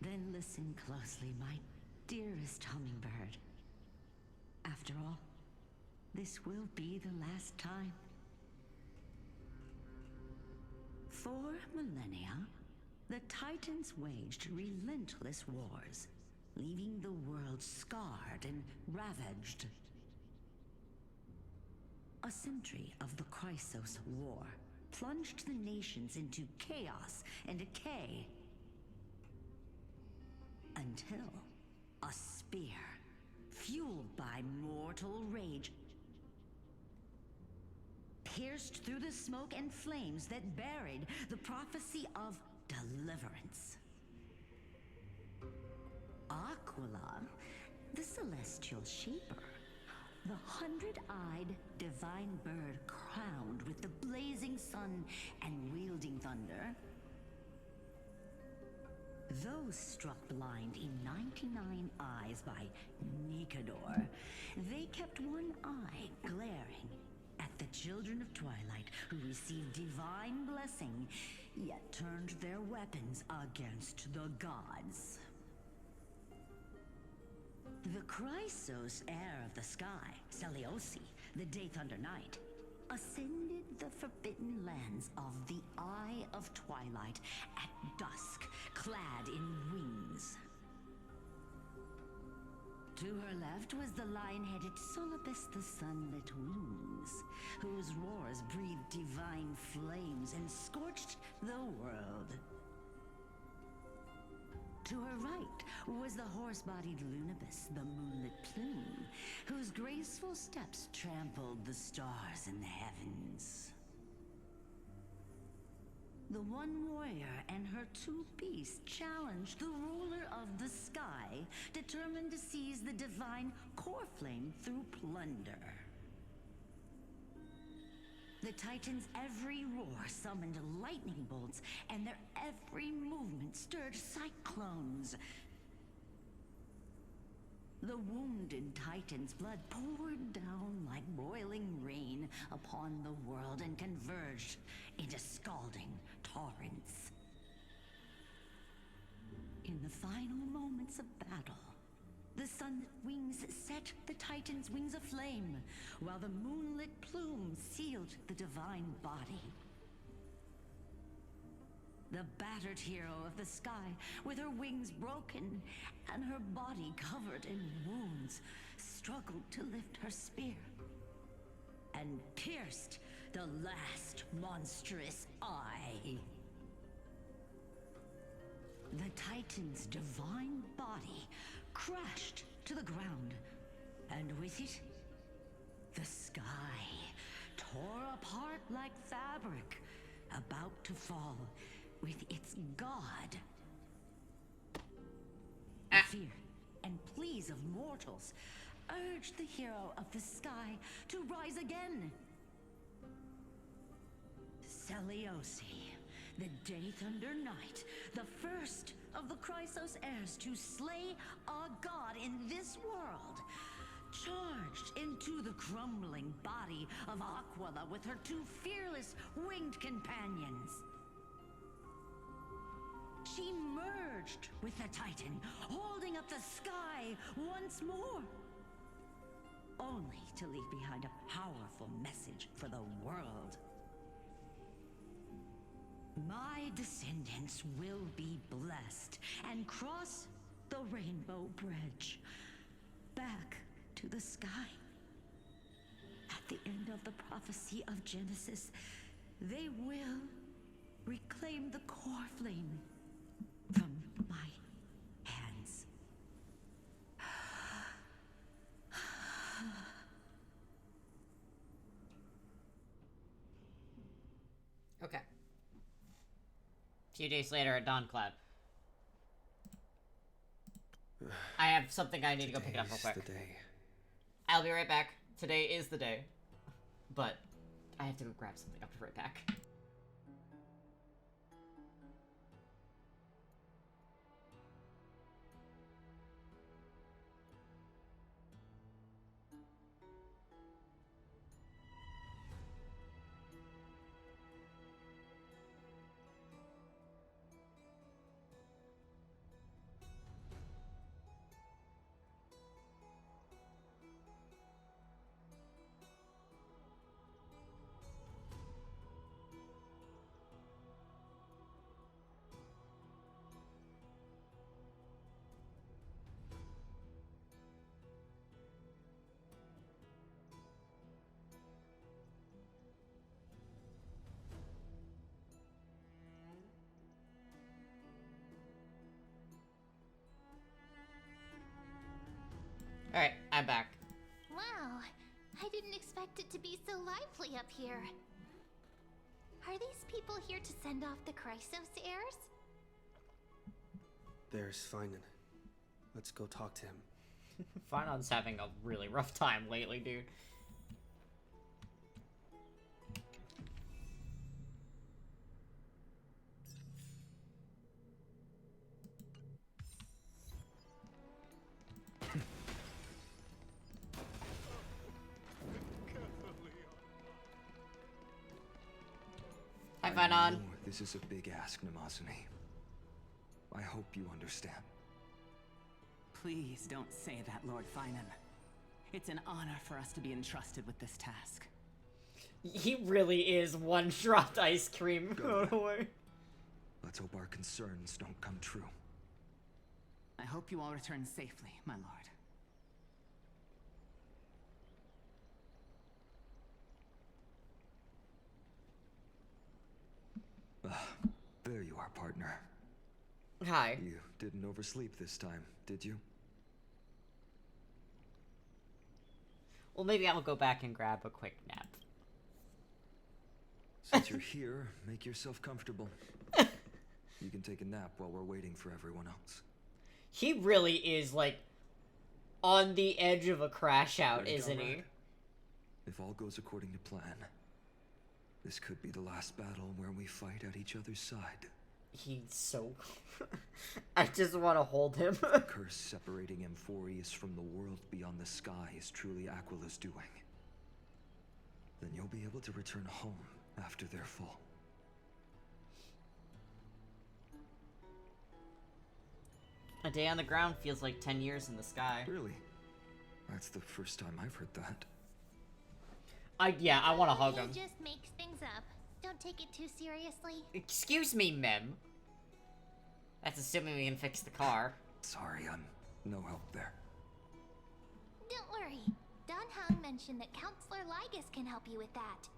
Speaker 19: Then listen closely, my dearest hummingbird. After all, this will be the last time. For millennia, the Titans waged relentless wars, leaving the world scarred and ravaged. A century of the Chrysos War plunged the nations into chaos and decay. Until a spear, fueled by mortal rage,
Speaker 20: pierced through the smoke and flames that buried the prophecy of deliverance. Aquila, the celestial shaper, the 100-eyed divine bird crowned with the blazing sun and wielding thunder. Those struck blind in 99 eyes by Nikador, they kept one eye glaring at the children of Twilight who received divine blessing, yet turned their weapons against the gods. The Chrysos heir of the sky, Seliosi, the Day Thunder Knight, ascended the forbidden lands of the Eye of Twilight at dusk, clad in wings. To her left was the lion-headed Solibus the Sunlit Wings, whose roars breathed divine flames and scorched the world. To her right was the horse-bodied Lunibus, the Moonlit Plume, whose graceful steps trampled the stars in the heavens. The one warrior and her two beasts challenged the ruler of the sky, determined to seize the divine core flame through plunder. The Titans' every roar summoned lightning bolts, and their every movement stirred cyclones. The wounded Titan's blood poured down like boiling rain upon the world and converged into scalding torrents. In the final moments of battle, the sunlit wings set the Titan's wings aflame, while the moonlit plume sealed the divine body. The battered hero of the sky, with her wings broken and her body covered in wounds, struggled to lift her spear and pierced the last monstrous eye. The Titan's divine body crashed to the ground, and with it, the sky tore apart like fabric, about to fall with its god. The fear and pleas of mortals urged the hero of the sky to rise again. Seliosi, the Day Thunder Knight, the first of the Chrysos heirs to slay a god in this world, charged into the crumbling body of Aquila with her two fearless winged companions. She merged with the Titan, holding up the sky once more, only to leave behind a powerful message for the world. My descendants will be blessed and cross the Rainbow Bridge back to the sky. At the end of the prophecy of Genesis, they will reclaim the core flame from my hands.
Speaker 1: Okay. A few days later at Dawn Cloud. I have something I need to go pick it up real quick.
Speaker 21: The day.
Speaker 1: I'll be right back. Today is the day. But I have to go grab something. I'll be right back. Alright, I'm back.
Speaker 11: Wow, I didn't expect it to be so lively up here.
Speaker 4: Are these people here to send off the Chrysos heirs?
Speaker 21: There's Finan. Let's go talk to him.
Speaker 1: Finon's having a really rough time lately, dude. Hi, Finon.
Speaker 22: I know this is a big ask, Namazani. I hope you understand.
Speaker 23: Please don't say that, Lord Finan. It's an honor for us to be entrusted with this task.
Speaker 1: He really is one-shot ice cream.
Speaker 22: Good. Let's hope our concerns don't come true.
Speaker 23: I hope you all return safely, my lord.
Speaker 22: There you are, partner.
Speaker 1: Hi.
Speaker 22: You didn't oversleep this time, did you?
Speaker 1: Well, maybe I'll go back and grab a quick nap.
Speaker 22: Since you're here, make yourself comfortable. You can take a nap while we're waiting for everyone else.
Speaker 1: He really is, like, on the edge of a crash out, isn't he?
Speaker 22: If all goes according to plan, this could be the last battle where we fight at each other's side.
Speaker 1: He's so... I just want to hold him.
Speaker 22: The curse separating Amphorius from the world beyond the sky is truly Aquila's doing. Then you'll be able to return home after their fall.
Speaker 1: A day on the ground feels like 10 years in the sky.
Speaker 22: Really? That's the first time I've heard that.
Speaker 1: Yeah, I want to hug
Speaker 4: He
Speaker 1: him.
Speaker 4: just makes things up. Don't take it too seriously.
Speaker 1: Excuse me, Mem. That's assuming we can fix the car.
Speaker 22: Sorry, I'm no help there.
Speaker 4: Don't worry. Don Hung mentioned that Counselor Ligus can help you with that.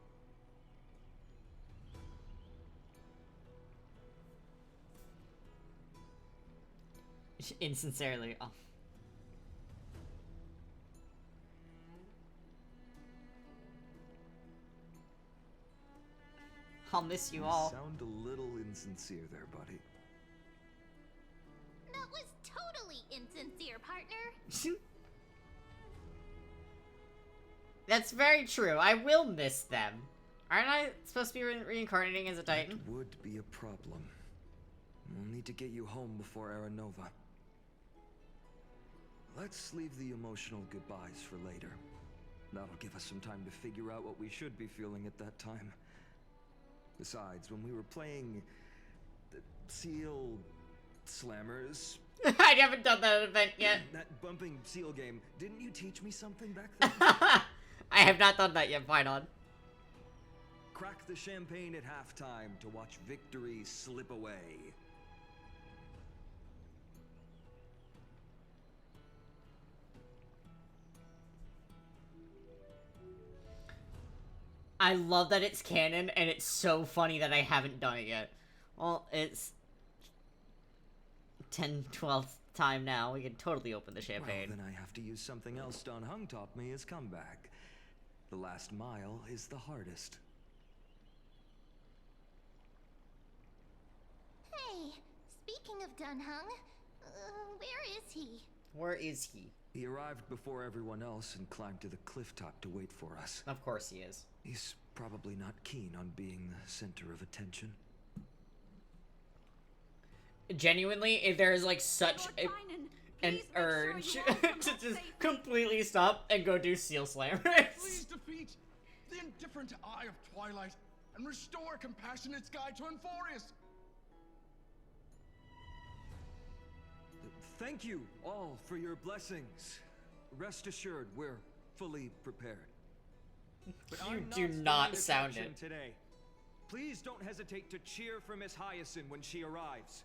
Speaker 1: Insincerely. Oh. I'll miss you all.
Speaker 22: Sound a little insincere there, buddy.
Speaker 4: That was totally insincere, partner.
Speaker 1: That's very true. I will miss them. Aren't I supposed to be reincarnating as a Titan?
Speaker 22: It would be a problem. We'll need to get you home before Aranova. Let's leave the emotional goodbyes for later. That'll give us some time to figure out what we should be feeling at that time. Besides, when we were playing the Seal Slammers...
Speaker 1: I haven't done that event yet.
Speaker 22: That bumping seal game, didn't you teach me something back then?
Speaker 1: I have not done that yet, fine on.
Speaker 22: Crack the champagne at halftime to watch victory slip away.
Speaker 1: I love that it's canon, and it's so funny that I haven't done it yet. Well, it's 12th time now. We can totally open the champagne.
Speaker 22: Well, then I have to use something else Don Hung taught me as comeback. The last mile is the hardest.
Speaker 4: Hey, speaking of Don Hung, where is he?
Speaker 1: Where is he?
Speaker 22: He arrived before everyone else and climbed to the cliff top to wait for us.
Speaker 1: Of course he is.
Speaker 22: He's probably not keen on being the center of attention.
Speaker 1: Genuinely, if there is like such an urge to just completely stop and go do Seal Slammers.
Speaker 14: Please defeat the indifferent eye of Twilight and restore compassionate sky to Amphorius.
Speaker 22: Thank you all for your blessings. Rest assured, we're fully prepared. But
Speaker 1: You
Speaker 22: I'm
Speaker 1: do
Speaker 22: not
Speaker 1: not
Speaker 22: the
Speaker 1: sound
Speaker 22: attraction
Speaker 1: it.
Speaker 22: today.
Speaker 12: Please don't hesitate to cheer for Miss Hyacinth when she arrives.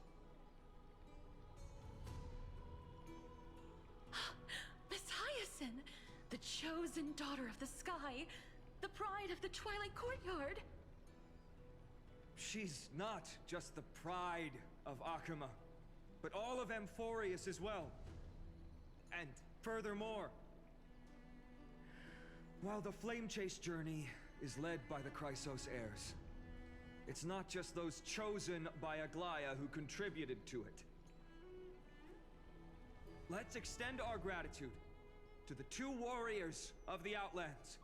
Speaker 7: Miss Hyacinth, the chosen daughter of the sky, the pride of the Twilight Courtyard.
Speaker 12: She's not just the pride of Akuma, but all of Amphorius as well. And furthermore, while the Flame Chase journey is led by the Chrysos heirs, It's not just those chosen by Aglaya who contributed to it. Let's extend our gratitude to the 2 warriors of the Outlands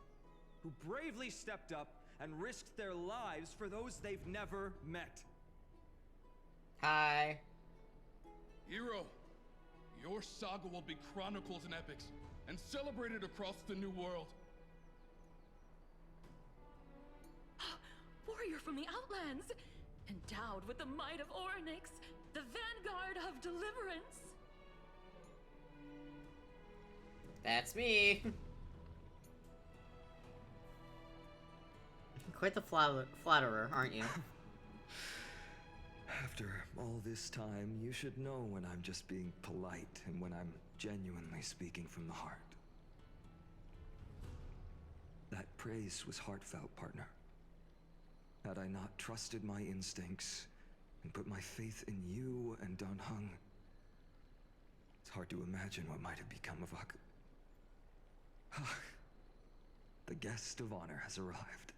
Speaker 12: who bravely stepped up and risked their lives for those they've never met.
Speaker 1: Hi.
Speaker 14: Hero, your saga will be chronicled in epics and celebrated across the New World.
Speaker 18: Warrior from the Outlands! Endowed with the might of Orynyx, the vanguard of deliverance!
Speaker 1: That's me. Quite the flatterer, aren't you?
Speaker 22: After all this time, you should know when I'm just being polite and when I'm genuinely speaking from the heart. That praise was heartfelt, partner. Had I not trusted my instincts and put my faith in you and Dan Heng, it's hard to imagine what might have become of The guest of honor has arrived.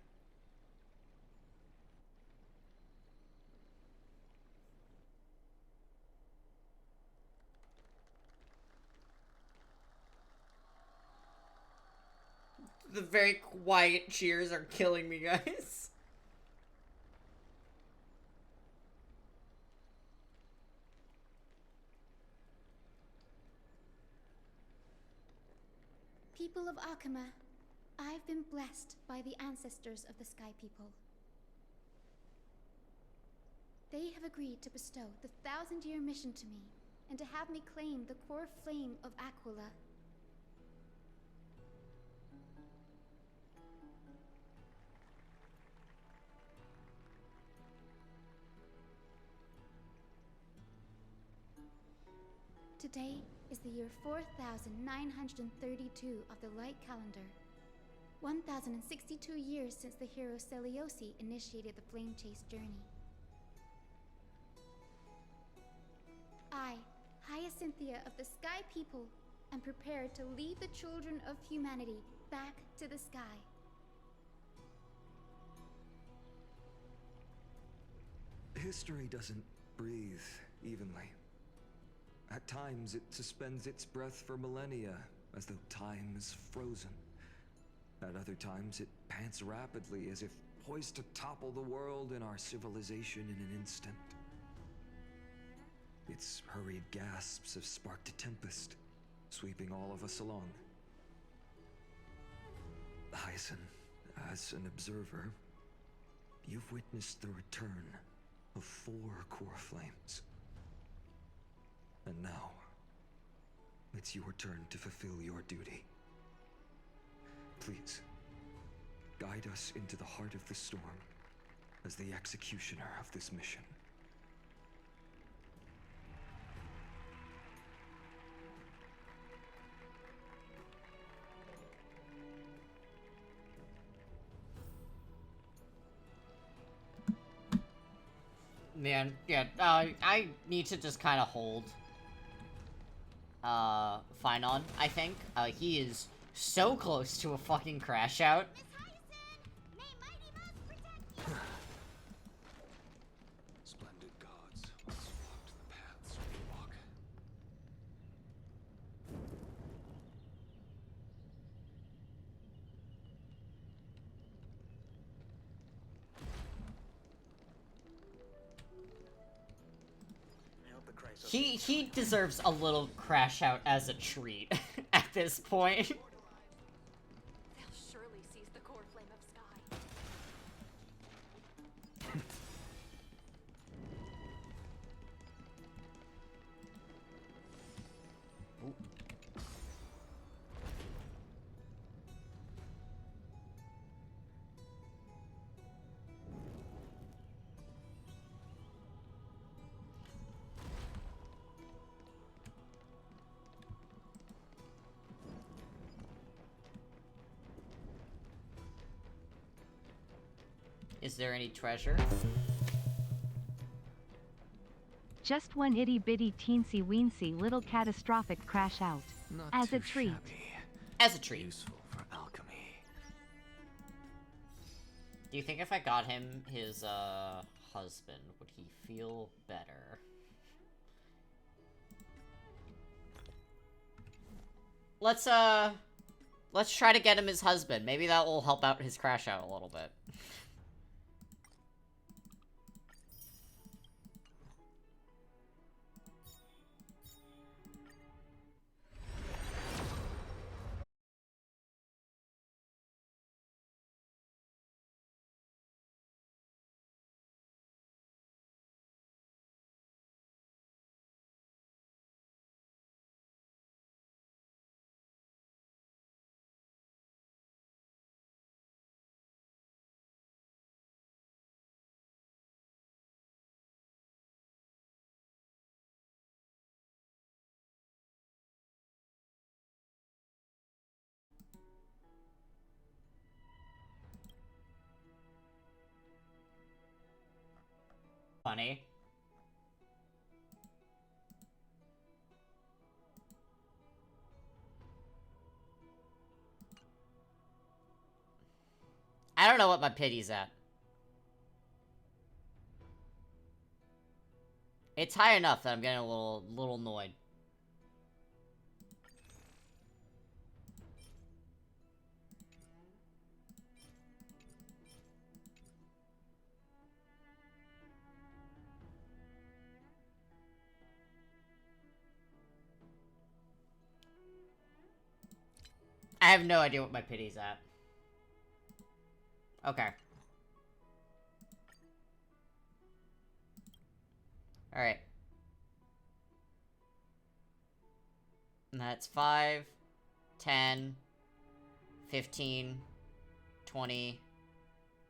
Speaker 1: The very quiet cheers are killing me, guys.
Speaker 11: People of Akama, I've been blessed by the ancestors of the Sky People. They have agreed to bestow the 1,000-year mission to me, and to have me claim the core flame of Aquila. Today is the year 4932 of the Light Calendar. 1062 years since the hero Seliosi initiated the Flame Chase journey. I, Hyacinthia of the Sky People, am prepared to lead the children of humanity back to the sky.
Speaker 22: History doesn't breathe evenly. At times, it suspends its breath for millennia, as though time is frozen. At other times, it pants rapidly, as if poised to topple the world and our civilization in an instant. Its hurried gasps have sparked a tempest, sweeping all of us along. Hyacinth, as an observer, you've witnessed the return of 4 core flames. And now, it's your turn to fulfill your duty. Please, guide us into the heart of the storm as the executioner of this mission.
Speaker 1: Man, yeah, I need to just kind of hold Finon, I think. He is so close to a fucking crash out.
Speaker 5: Splendid gods, once walked the paths we walk.
Speaker 1: He deserves a little crash out as a treat at this point.
Speaker 18: They'll surely seize the core flame of sky.
Speaker 1: Is there any treasure?
Speaker 2: Just one itty bitty teensy weensy little catastrophic crash out.
Speaker 15: Not
Speaker 2: As a
Speaker 15: too
Speaker 2: treat.
Speaker 15: shabby.
Speaker 1: As a treat.
Speaker 15: Useful for alchemy.
Speaker 1: Do you think if I got him his, husband, would he feel better? Let's try to get him his husband. Maybe that will help out his crash out a little bit. Funny. I don't know what my pity's at. It's high enough that I'm getting a little annoyed. I have no idea what my pity's at. Okay. Alright. And that's 5, 10, 15, 20,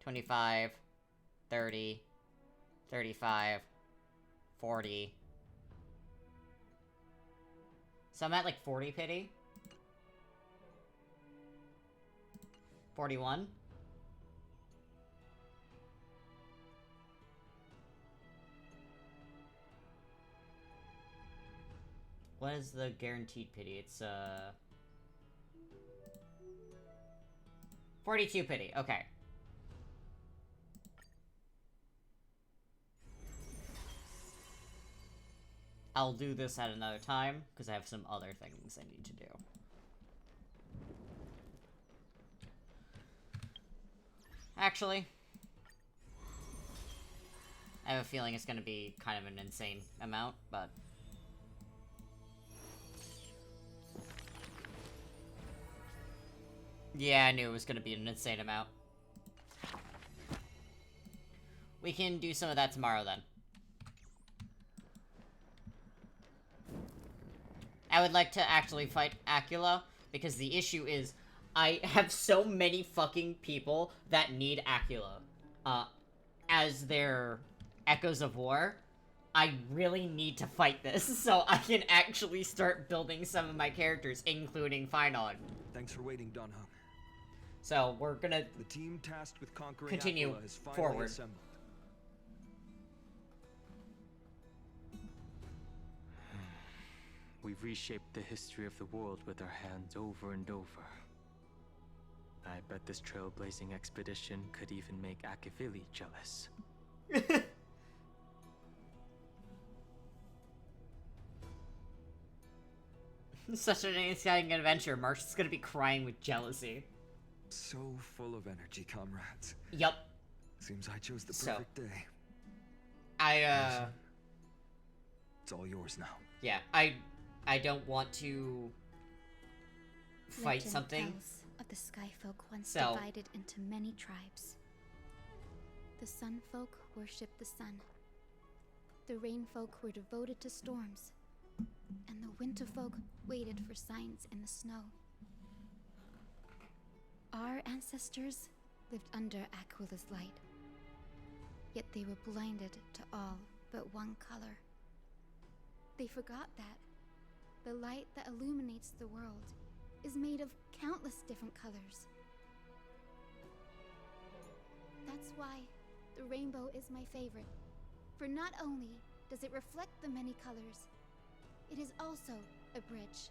Speaker 1: 25, 30, 35, 40. So I'm at like 40 pity. 41. What is the guaranteed pity? It's 42 pity. Okay. I'll do this at another time, because I have some other things I need to do. Actually, I have a feeling it's going to be kind of an insane amount, but... Yeah, I knew it was going to be an insane amount. We can do some of that tomorrow, then. I would like to actually fight Acula, because the issue is, I have so many fucking people that need Acula, as their Echoes of War. I really need to fight this, so I can actually start building some of my characters, including Finon.
Speaker 22: Thanks for waiting, Dunham.
Speaker 1: So, we're gonna...
Speaker 22: The team tasked with conquering
Speaker 1: continue
Speaker 22: Aquila has finally
Speaker 1: forward.
Speaker 22: assembled.
Speaker 6: We've reshaped the history of the world with our hands over and over. I bet this trailblazing expedition could even make Akavili jealous.
Speaker 1: Such an exciting adventure. Marsh's gonna be crying with jealousy.
Speaker 22: So full of energy, comrades.
Speaker 1: Yup.
Speaker 22: Seems I chose the perfect day. It's all yours now.
Speaker 1: Yeah, I don't want to fight
Speaker 11: Legend
Speaker 1: something.
Speaker 11: tells of the Sky Folk once
Speaker 1: So-
Speaker 11: divided into many tribes. The Sun Folk worshipped the sun. The Rain Folk were devoted to storms. And the Winter Folk waited for signs in the snow. Our ancestors lived under Aquila's light. Yet they were blinded to all but one color. They forgot that the light that illuminates the world is made of countless different colors. That's why the rainbow is my favorite. For not only does it reflect the many colors, it is also a bridge.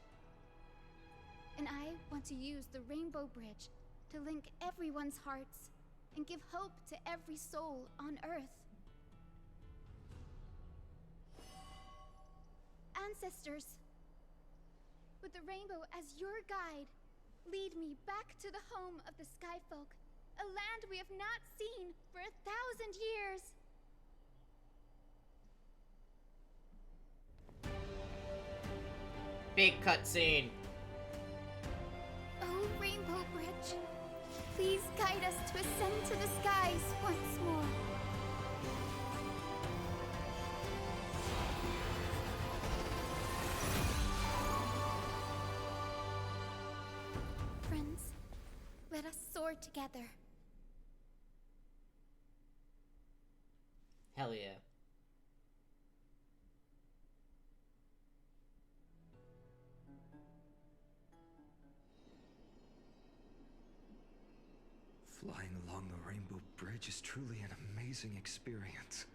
Speaker 11: And I want to use the Rainbow Bridge to link everyone's hearts and give hope to every soul on Earth. Ancestors, with the rainbow as your guide, lead me back to the home of the Skyfolk, a land we have not seen for 1,000 years.
Speaker 1: Big cutscene.
Speaker 11: Oh, Rainbow Bridge, please guide us to ascend to the skies once more. Friends, let us soar together.
Speaker 1: Hell yeah.
Speaker 22: Flying along the Rainbow Bridge is truly an amazing experience.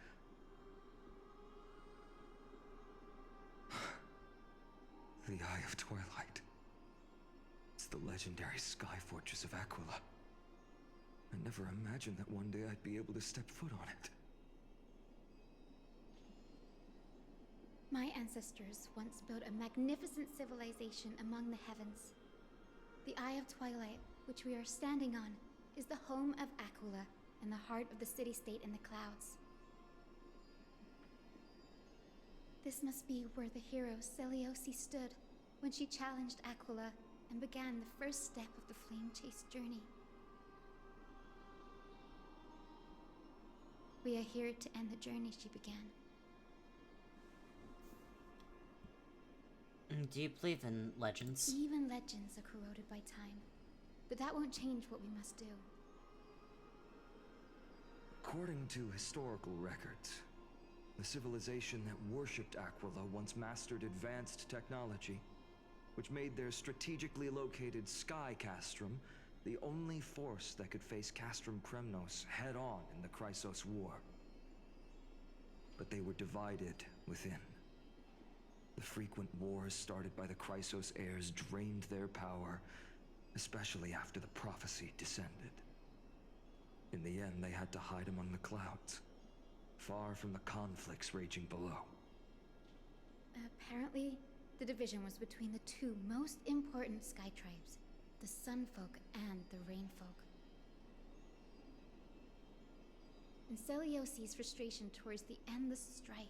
Speaker 22: The Eye of Twilight. It's the legendary sky fortress of Aquila. I never imagined that one day I'd be able to step foot on it.
Speaker 11: My ancestors once built a magnificent civilization among the heavens. The Eye of Twilight, which we are standing on, is the home of Aquila and the heart of the city-state in the clouds. This must be where the hero Selioci stood when she challenged Aquila and began the first step of the Flame Chase journey. We are here to end the journey she began.
Speaker 1: Do you believe in legends?
Speaker 11: Even legends are corroded by time, but that won't change what we must do.
Speaker 22: According to historical records, the civilization that worshipped Aquila once mastered advanced technology, which made their strategically located Sky Castrum the only force that could face Castrum Kremnos head-on in the Chrysos War. But they were divided within. The frequent wars started by the Chrysos heirs drained their power, especially after the prophecy descended. In the end, they had to hide among the clouds, far from the conflicts raging below.
Speaker 11: Apparently, the division was between the two most important sky tribes, the Sunfolk and the Rainfolk. And Seliosi's frustration towards the endless strife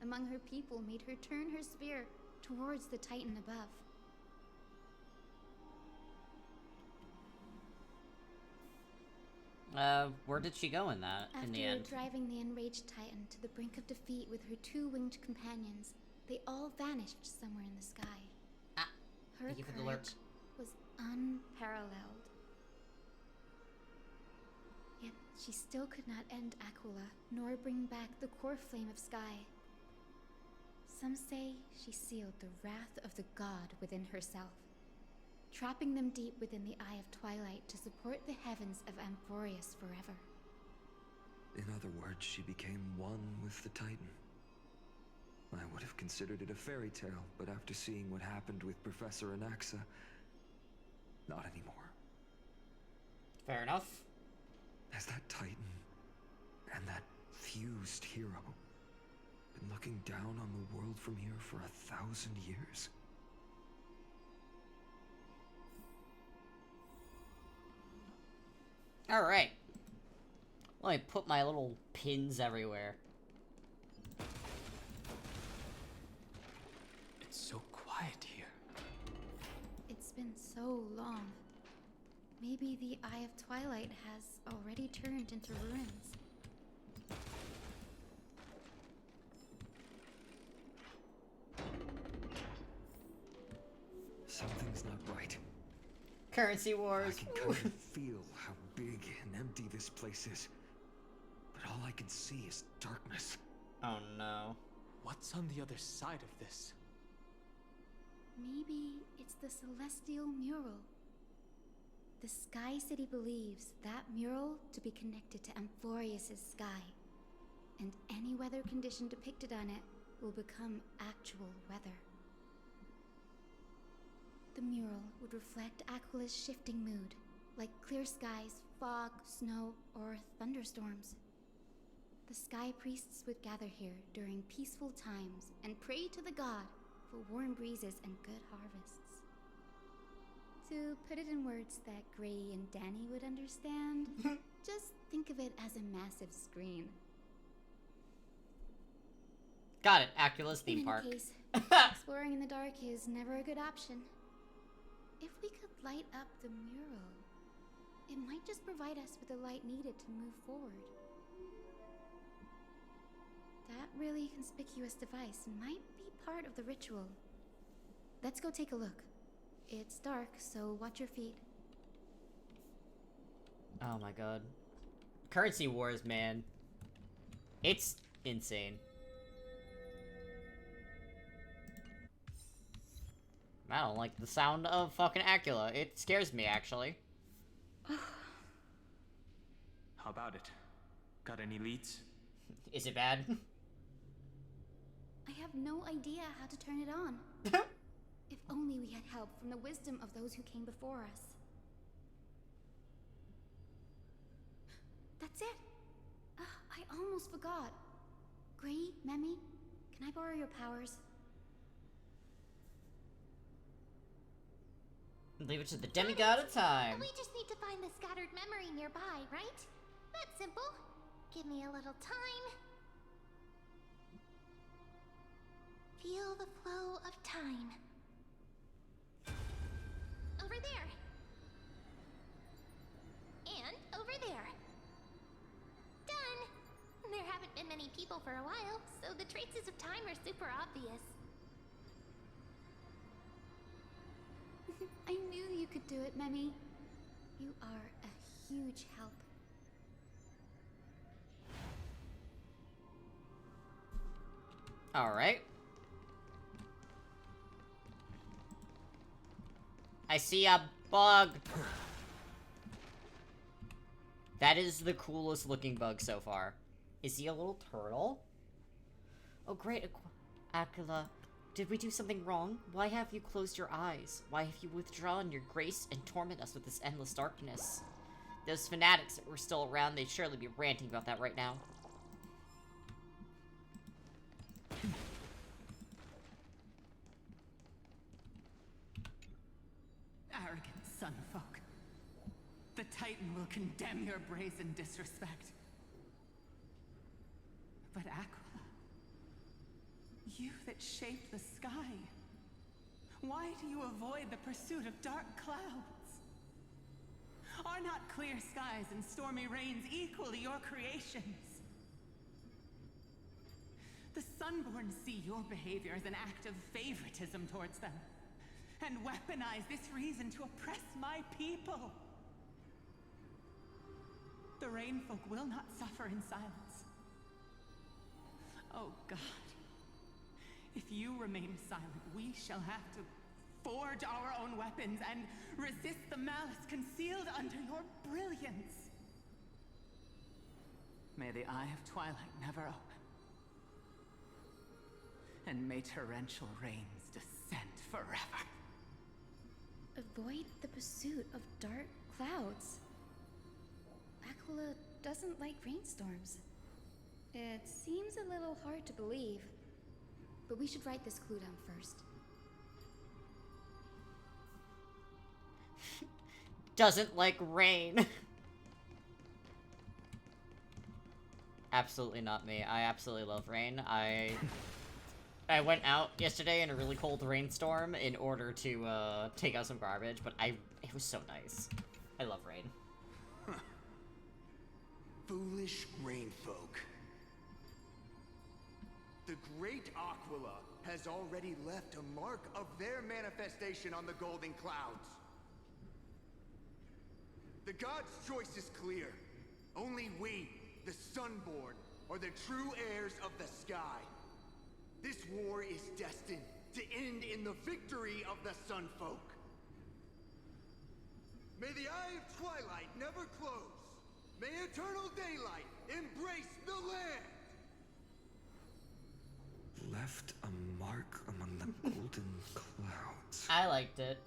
Speaker 11: among her people made her turn her spear towards the Titan above.
Speaker 1: Where did she go in that, in the end?
Speaker 11: After driving the enraged Titan to the brink of defeat with her two winged companions, they all vanished somewhere in the sky. Her
Speaker 1: thank you for the alert.
Speaker 11: courage was unparalleled. Yet she still could not end Aquila, nor bring back the core flame of sky. Some say she sealed the wrath of the god within herself, trapping them deep within the Eye of Twilight to support the heavens of Amphorius forever.
Speaker 22: In other words, she became one with the Titan. I would have considered it a fairy tale, but after seeing what happened with Professor Anaxa, not anymore.
Speaker 1: Fair enough.
Speaker 22: Has that Titan and that fused hero been looking down on the world from here for 1,000 years?
Speaker 1: Alright. Let me put my little pins everywhere.
Speaker 6: It's so quiet here.
Speaker 11: It's been so long. Maybe the Eye of Twilight has already turned into ruins.
Speaker 22: Something's not right.
Speaker 1: Currency wars.
Speaker 22: I can kind of feel how big and empty this place is. But all I can see is darkness.
Speaker 1: Oh no.
Speaker 6: What's on the other side of this?
Speaker 11: Maybe it's the Celestial Mural. The Sky City believes that mural to be connected to Amphorius' sky, and any weather condition depicted on it will become actual weather. The mural would reflect Aquila's shifting mood, like clear skies fog, snow, or thunderstorms. The sky priests would gather here during peaceful times and pray to the god for warm breezes and good harvests. To put it in words that Gray and Danny would understand, just think of it as a massive screen.
Speaker 1: Got it, Acula's theme
Speaker 11: In
Speaker 1: park.
Speaker 11: any case, exploring in the dark is never a good option. If we could light up the mural, it might just provide us with the light needed to move forward. That really conspicuous device might be part of the ritual. Let's go take a look. It's dark, so watch your feet.
Speaker 1: Oh my god. Currency wars, man. It's insane. I don't like the sound of fucking Acula. It scares me, actually.
Speaker 6: How about it? Got any leads?
Speaker 1: Is it bad?
Speaker 11: I have no idea how to turn it on. If only we had help from the wisdom of those who came before us. That's it! I almost forgot. Gray, Memi, can I borrow your powers?
Speaker 1: Leave it to the demigod of time.
Speaker 4: We just need to find the scattered memory nearby, right? That's simple. Give me a little time. Feel the flow of time. Over there. And over there. Done! There haven't been many people for a while, so the traces of time are super obvious.
Speaker 11: I knew you could do it, Memi. You are a huge help.
Speaker 1: Alright. I see a bug. That is the coolest looking bug so far. Is he a little turtle? Oh great, Acula. Did we do something wrong? Why have you closed your eyes? Why have you withdrawn your grace and torment us with this endless darkness? Those fanatics that were still around, they'd surely be ranting about that right now.
Speaker 23: Arrogant sunfolk. The Titan will condemn your brazen disrespect. But Aquila, you that shaped the sky, why do you avoid the pursuit of dark clouds? Are not clear skies and stormy rains equally your creations? The Sunborn see your behavior as an act of favoritism towards them, and weaponize this reason to oppress my people. The Rainfolk will not suffer in silence. Oh God. If you remain silent, we shall have to forge our own weapons and resist the malice concealed under your brilliance. May the Eye of Twilight never open. And may torrential rains descend forever.
Speaker 11: Avoid the pursuit of dark clouds. Aquila doesn't like rainstorms. It seems a little hard to believe, but we should write this clue down first.
Speaker 1: Doesn't like rain. Absolutely not me. I absolutely love rain. I went out yesterday in a really cold rainstorm in order to take out some garbage, but it was so nice. I love rain.
Speaker 8: Huh. Foolish rainfolk. The great Aquila has already left a mark of their manifestation on the golden clouds. The gods' choice is clear. Only we, the Sunborn, are the true heirs of the sky. This war is destined to end in the victory of the Sunfolk. May the Eye of Twilight never close. May eternal daylight embrace the land.
Speaker 22: Left a mark among the golden clouds.
Speaker 1: I liked it.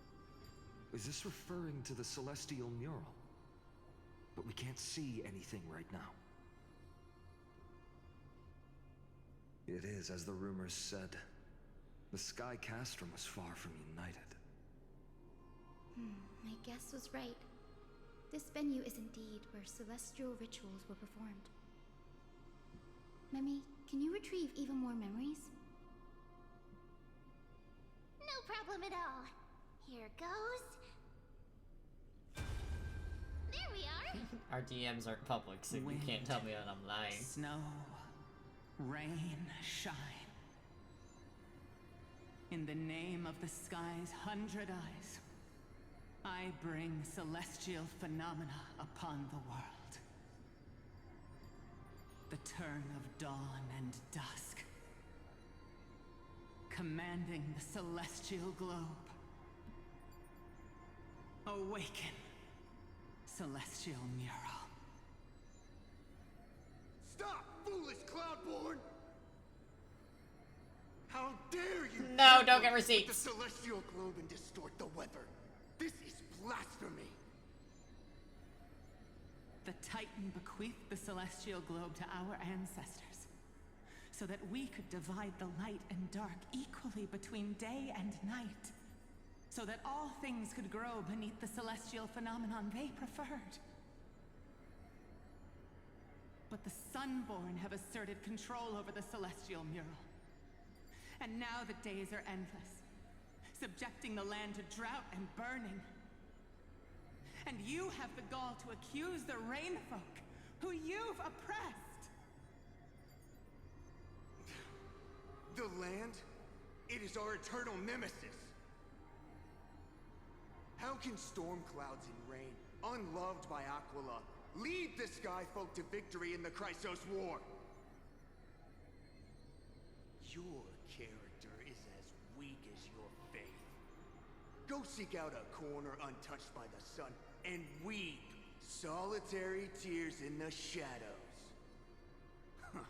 Speaker 22: Is this referring to the celestial mural? but we can't see anything right now. It is as the rumors said. The Sky Castrum was far from united.
Speaker 11: My guess was right. This venue is indeed where celestial rituals were performed. Memi, can you retrieve even more memories?
Speaker 4: No problem at all. Here goes. There we are.
Speaker 1: Our DMs aren't public, so you can't tell me that I'm lying.
Speaker 9: Snow, rain, shine. In the name of the sky's 100 eyes, I bring celestial phenomena upon the world. The turn of dawn and dusk, commanding the celestial globe. Awaken, celestial mural.
Speaker 8: Stop, foolish Cloudborn! How dare you!
Speaker 1: No, don't get receipts!
Speaker 8: The celestial globe and distort the weather. This is blasphemy.
Speaker 9: The Titan bequeathed the celestial globe to our ancestors, so that we could divide the light and dark equally between day and night, so that all things could grow beneath the celestial phenomenon they preferred. But the Sunborn have asserted control over the celestial mural. And now the days are endless, subjecting the land to drought and burning. And you have the gall to accuse the Rainfolk, who you've oppressed.
Speaker 8: The land? It is our eternal nemesis. How can storm clouds and rain, unloved by Aquila, lead the Sky Folk to victory in the Chrysos War? Your character is as weak as your faith. Go seek out a corner untouched by the sun and weep solitary tears in the shadows. Huh.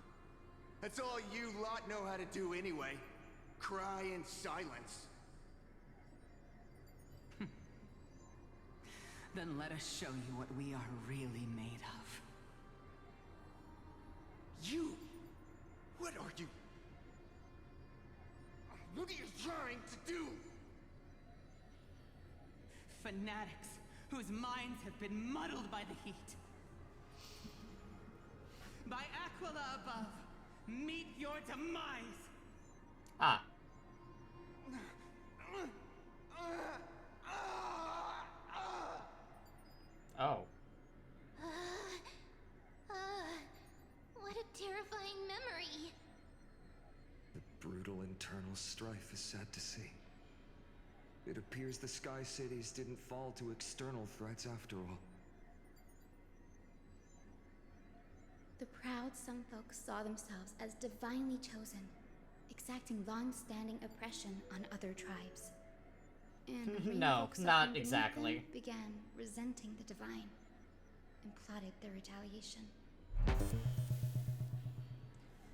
Speaker 8: That's all you lot know how to do anyway. Cry in silence.
Speaker 9: Then let us show you what we are really made of.
Speaker 8: You? What are you? What are you trying to do?
Speaker 9: Fanatics whose minds have been muddled by the heat. By Aquila above, meet your demise!
Speaker 1: Ah. Oh.
Speaker 4: What a terrifying memory.
Speaker 22: The brutal internal strife is sad to see. It appears the Sky Cities didn't fall to external threats after all.
Speaker 11: The proud Sunfolk saw themselves as divinely chosen, exacting long-standing oppression on other tribes. And
Speaker 1: No,
Speaker 11: Rainfolk
Speaker 1: not
Speaker 11: suffering beneath
Speaker 1: exactly.
Speaker 11: them began resenting the divine and plotted their retaliation.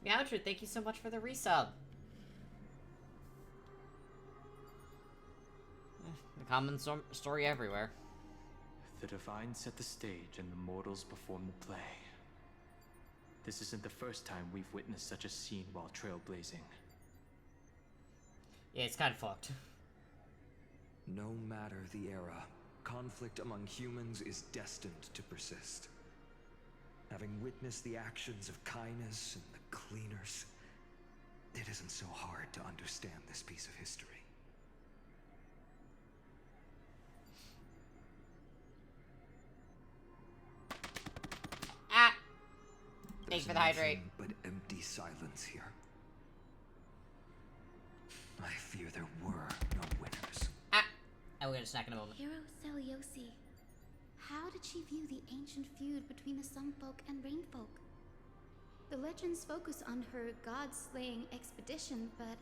Speaker 1: Meowdred, thank you so much for the resub. The common story everywhere.
Speaker 6: The divine set the stage and the mortals perform the play. This isn't the first time we've witnessed such a scene while trailblazing.
Speaker 1: Yeah, it's kind of fucked.
Speaker 22: No matter the era, conflict among humans is destined to persist. Having witnessed the actions of Kindness and the Cleaners, it isn't so hard to understand this piece of history.
Speaker 1: Ah! Thanks for the hydrate.
Speaker 22: Nothing but empty silence here. I fear there were no winners.
Speaker 1: Ah! I will get a snack in a moment.
Speaker 11: Hero Celiosi. How did she view the ancient feud between the Sunfolk and Rainfolk? The legends focus on her god-slaying expedition, but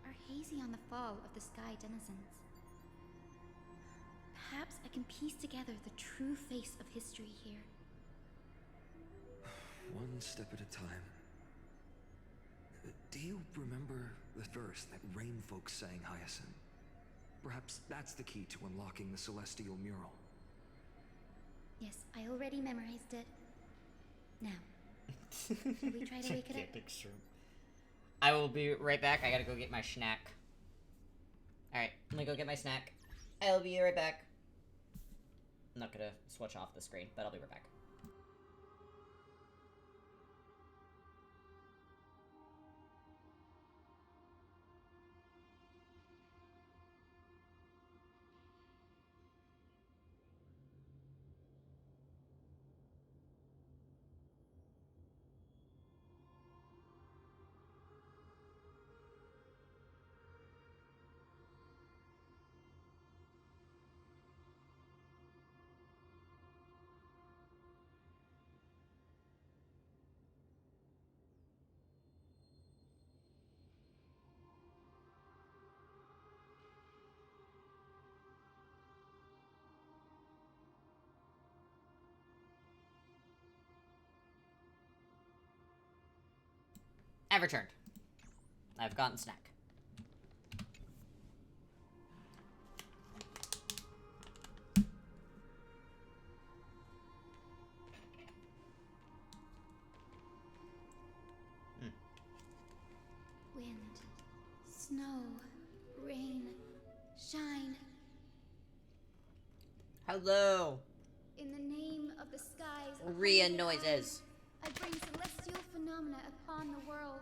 Speaker 11: are hazy on the fall of the Sky Denizens. Perhaps I can piece together the true face of history here.
Speaker 22: One step at a time. Do you remember the verse that Rainfolk sang, Hyacinth? Perhaps that's the key to unlocking the celestial mural.
Speaker 11: Yes, I already memorized it. Now, shall we try to wake it up?
Speaker 1: Gigantic shroom. I will be right back. I gotta go get my snack. Alright, let me go get my snack. I'll be right back. I'm not gonna switch off the screen, but I'll be right back. I've returned. I've gotten snack.
Speaker 11: Wind, snow, rain, shine.
Speaker 1: Hello.
Speaker 11: In the name of the skies,
Speaker 1: Rhea noises.
Speaker 11: I bring celestial phenomena upon the world.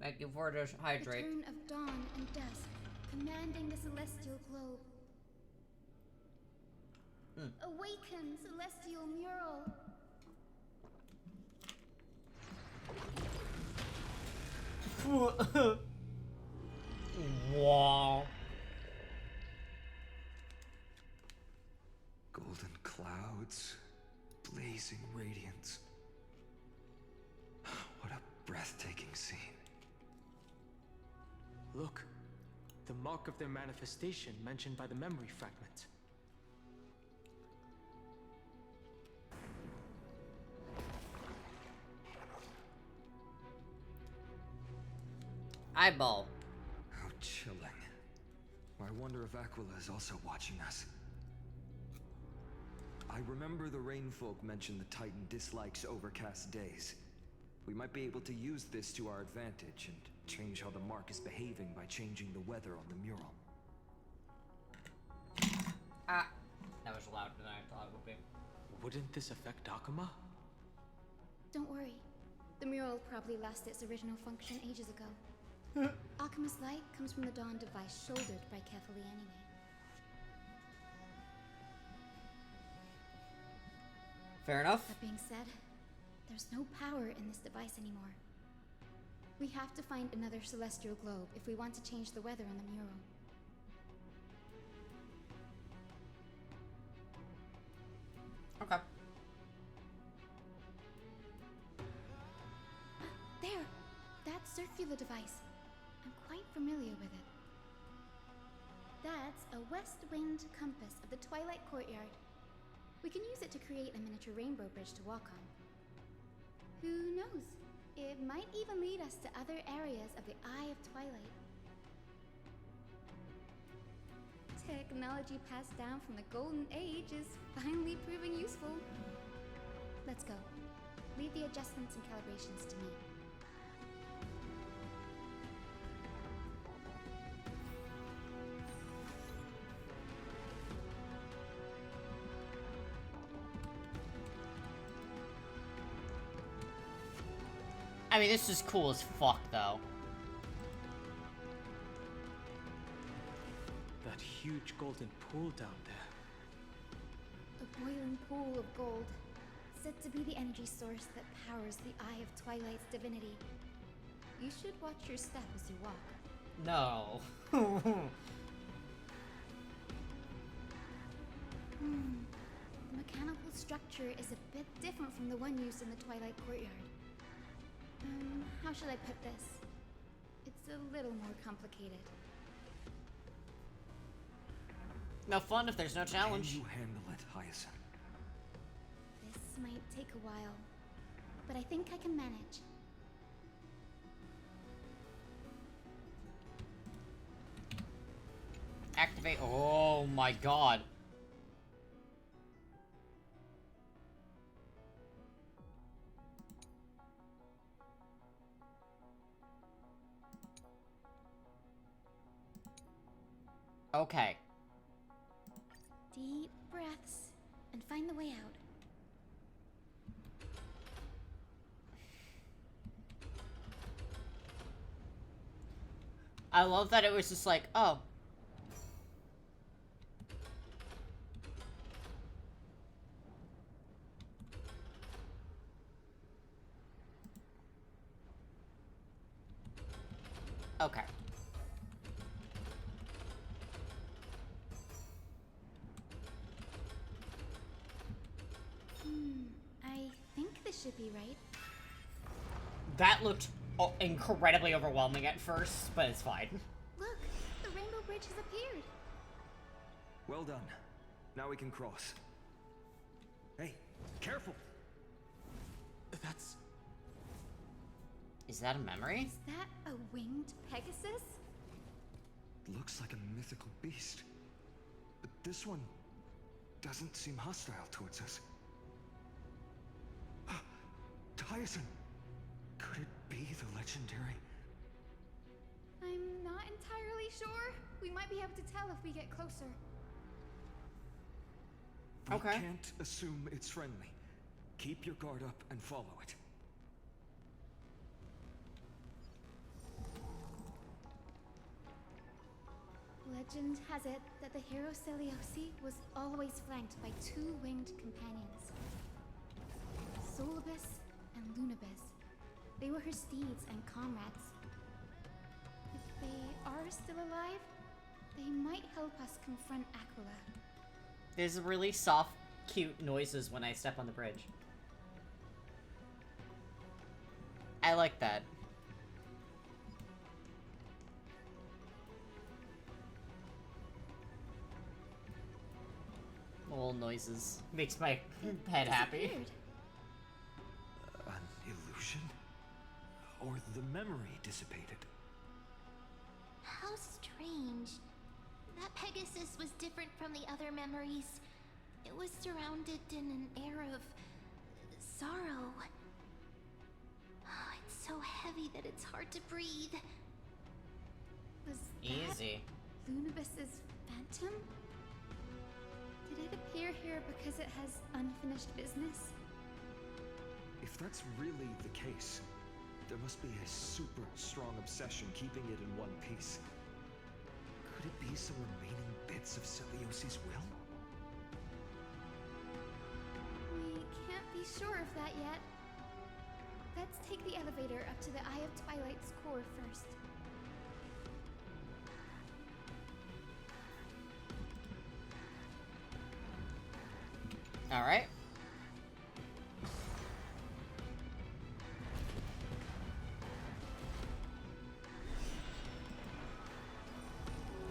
Speaker 1: Thank you for this hydrate.
Speaker 11: The turn of dawn and dusk, commanding the celestial globe. Awaken, celestial mural.
Speaker 1: Wow.
Speaker 22: Golden clouds, blazing radiance. What a breathtaking scene.
Speaker 6: Look, the mark of their manifestation mentioned by the memory fragment.
Speaker 1: Eyeball.
Speaker 22: How chilling. I wonder if Aquila is also watching us. I remember the Rainfolk mentioned the Titan dislikes overcast days. We might be able to use this to our advantage and change how the mark is behaving by changing the weather on the mural.
Speaker 1: Ah, that was louder than I thought it would be.
Speaker 6: Wouldn't this affect Akuma?
Speaker 11: Don't worry. The mural probably lost its original function ages ago. Akuma's light comes from the dawn device shouldered by Kefali anyway.
Speaker 1: Fair enough.
Speaker 11: That being said, there's no power in this device anymore. We have to find another celestial globe if we want to change the weather on the mural.
Speaker 1: Okay.
Speaker 11: There! That circular device. I'm quite familiar with it. That's a west wind compass of the Twilight Courtyard. We can use it to create a miniature rainbow bridge to walk on. Who knows? It might even lead us to other areas of the Eye of Twilight. Technology passed down from the Golden Age is finally proving useful. Let's go. Leave the adjustments and calibrations to me.
Speaker 1: I mean, this is cool as fuck, though.
Speaker 6: That huge golden pool down there.
Speaker 11: A boiling pool of gold, said to be the energy source that powers the Eye of Twilight's divinity. You should watch your step as you walk.
Speaker 1: No.
Speaker 11: The mechanical structure is a bit different from the one used in the Twilight Courtyard. How should I put this? It's a little more complicated.
Speaker 1: No fun if there's no challenge.
Speaker 22: Can you handle it, Hyacinth?
Speaker 11: This might take a while, but I think I can manage.
Speaker 1: Activate. Oh my god. Okay.
Speaker 11: Deep breaths and find the way out.
Speaker 1: I love that it was just like, oh. Okay.
Speaker 11: I think this should be right.
Speaker 1: That looked incredibly overwhelming at first, but it's fine.
Speaker 11: Look, the Rainbow Bridge has appeared.
Speaker 22: Well done. Now we can cross. Hey, careful!
Speaker 15: That's...
Speaker 1: Is that a memory?
Speaker 11: Is that a winged Pegasus?
Speaker 22: Looks like a mythical beast. But this one doesn't seem hostile towards us. Tyson! Could it be the legendary?
Speaker 11: I'm not entirely sure. We might be able to tell if we get closer.
Speaker 22: We can't assume it's friendly. Keep your guard up and follow it.
Speaker 11: Legend has it that the hero Celiosi was always flanked by two winged companions. Solibus and Lunibus. They were her steeds and comrades. If they are still alive, they might help us confront Aquila.
Speaker 1: There's really soft, cute noises when I step on the bridge. I like that. Little noises. Makes my head happy.
Speaker 22: An illusion? Or the memory dissipated?
Speaker 4: How strange. That Pegasus was different from the other memories. It was surrounded in an air of sorrow. Oh, it's so heavy that it's hard to breathe.
Speaker 11: Was
Speaker 1: Easy.
Speaker 11: that Lunibus's phantom? Did it appear here because it has unfinished business?
Speaker 22: If that's really the case, there must be a super strong obsession keeping it in one piece. Could it be some remaining bits of Celiosi's will?
Speaker 11: We can't be sure of that yet. Let's take the elevator up to the Eye of Twilight's core first.
Speaker 1: Alright.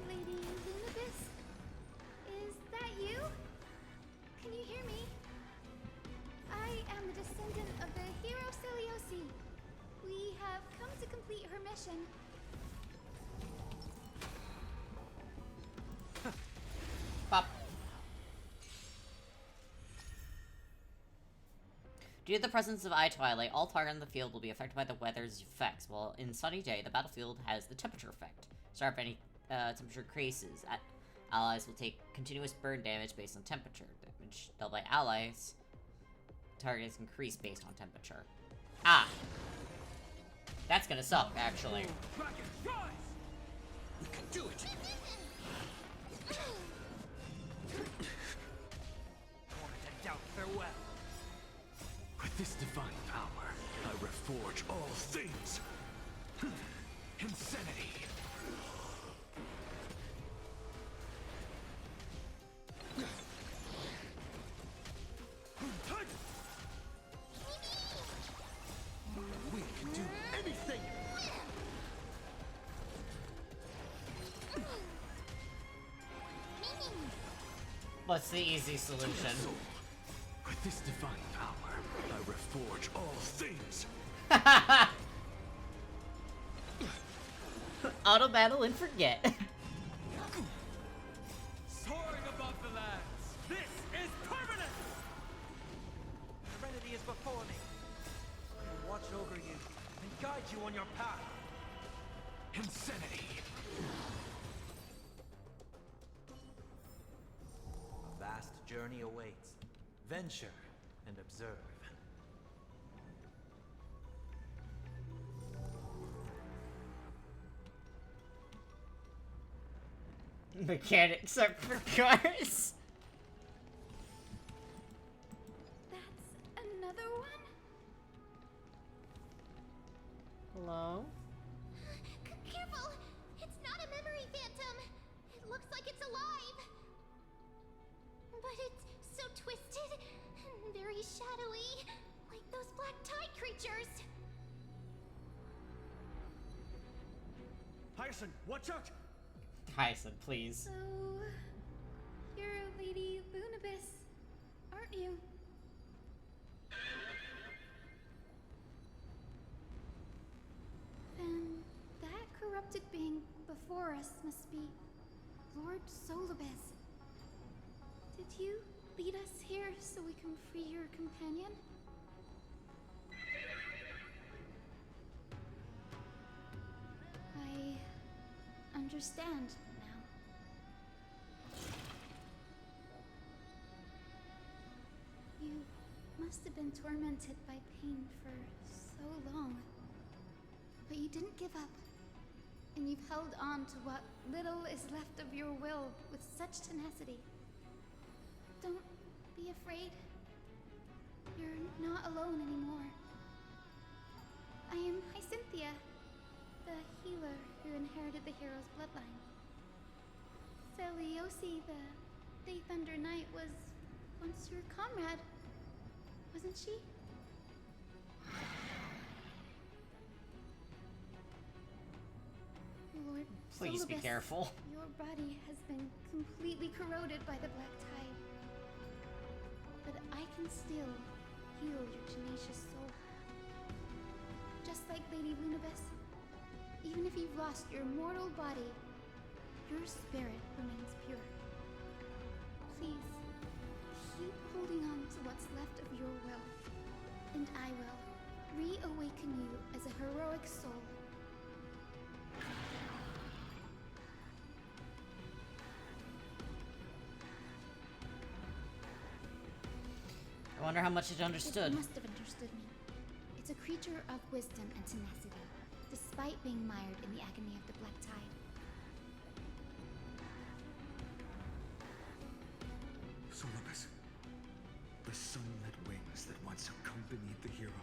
Speaker 11: Lady Lunibus? Is that you? Can you hear me? I am the descendant of the hero Celiosi. We have come to complete her mission.
Speaker 1: Pop. Due to the presence of Eye Twilight, all targets on the field will be affected by the weather's effects, while in sunny day, the battlefield has the temperature effect. So if any temperature increases, allies will take continuous burn damage based on temperature. Damage dealt by allies, targets increase based on temperature. Ah! That's gonna suck, actually.
Speaker 15: We can do it!
Speaker 12: To doubt farewell.
Speaker 15: With this divine power, I reforge all things. Insanity.
Speaker 12: We can do anything.
Speaker 1: What's the easy solution?
Speaker 15: With this divine power, I reforge all things.
Speaker 1: Auto battle and forget.
Speaker 12: Soaring above the lands. This is permanent. Serenity is before me. I will watch over you and guide you on your path.
Speaker 15: Insanity. journey awaits. Venture and observe.
Speaker 1: Mechanics are for cars.
Speaker 11: That's another one?
Speaker 1: Hello?
Speaker 4: Careful! It's not a memory phantom! It looks like it's alive! But it's so twisted and very shadowy, like those black tide creatures.
Speaker 12: Hyacinth, watch out!
Speaker 1: Hyacinth, please.
Speaker 11: So, you're Lady Lunabis, aren't you? Then that corrupted being before us must be Lord Solibus. Did you lead us here so we can free your companion? I understand now. You must have been tormented by pain for so long. But you didn't give up. And you've held on to what little is left of your will with such tenacity. Don't be afraid. You're not alone anymore. I am Hyacinthia, the healer who inherited the hero's bloodline. Celiosi, the Day Thunder Knight, was once your comrade, wasn't she? Lord
Speaker 1: Please be
Speaker 11: Solibus,
Speaker 1: careful.
Speaker 11: your body has been completely corroded by the black tide. But I can still heal your tenacious soul. Just like Lady Lunabis, even if you've lost your mortal body, your spirit remains pure. Please, keep holding on to what's left of your will, and I will reawaken you as a heroic soul.
Speaker 1: I wonder how much it understood.
Speaker 11: It must have understood me. It's a creature of wisdom and tenacity, despite being mired in the agony of the black tide.
Speaker 22: Solibus, the sunlit wings that once accompanied the hero.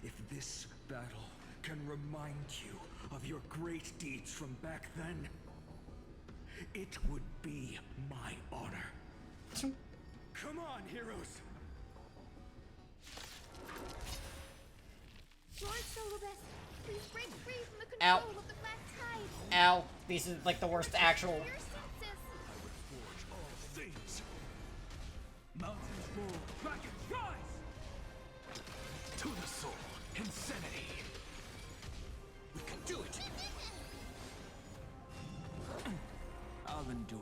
Speaker 22: If this battle can remind you of your great deeds from back then, it would be my honor. Come on, heroes!
Speaker 11: Lord Solibus, please break free from the
Speaker 1: Ow.
Speaker 11: control of the black tide.
Speaker 1: Ow. These are like the worst actual.
Speaker 11: Your senses.
Speaker 14: Forge all things. Mountains roar, dragons rise! To the soul, insanity. We can do it. I'll endure.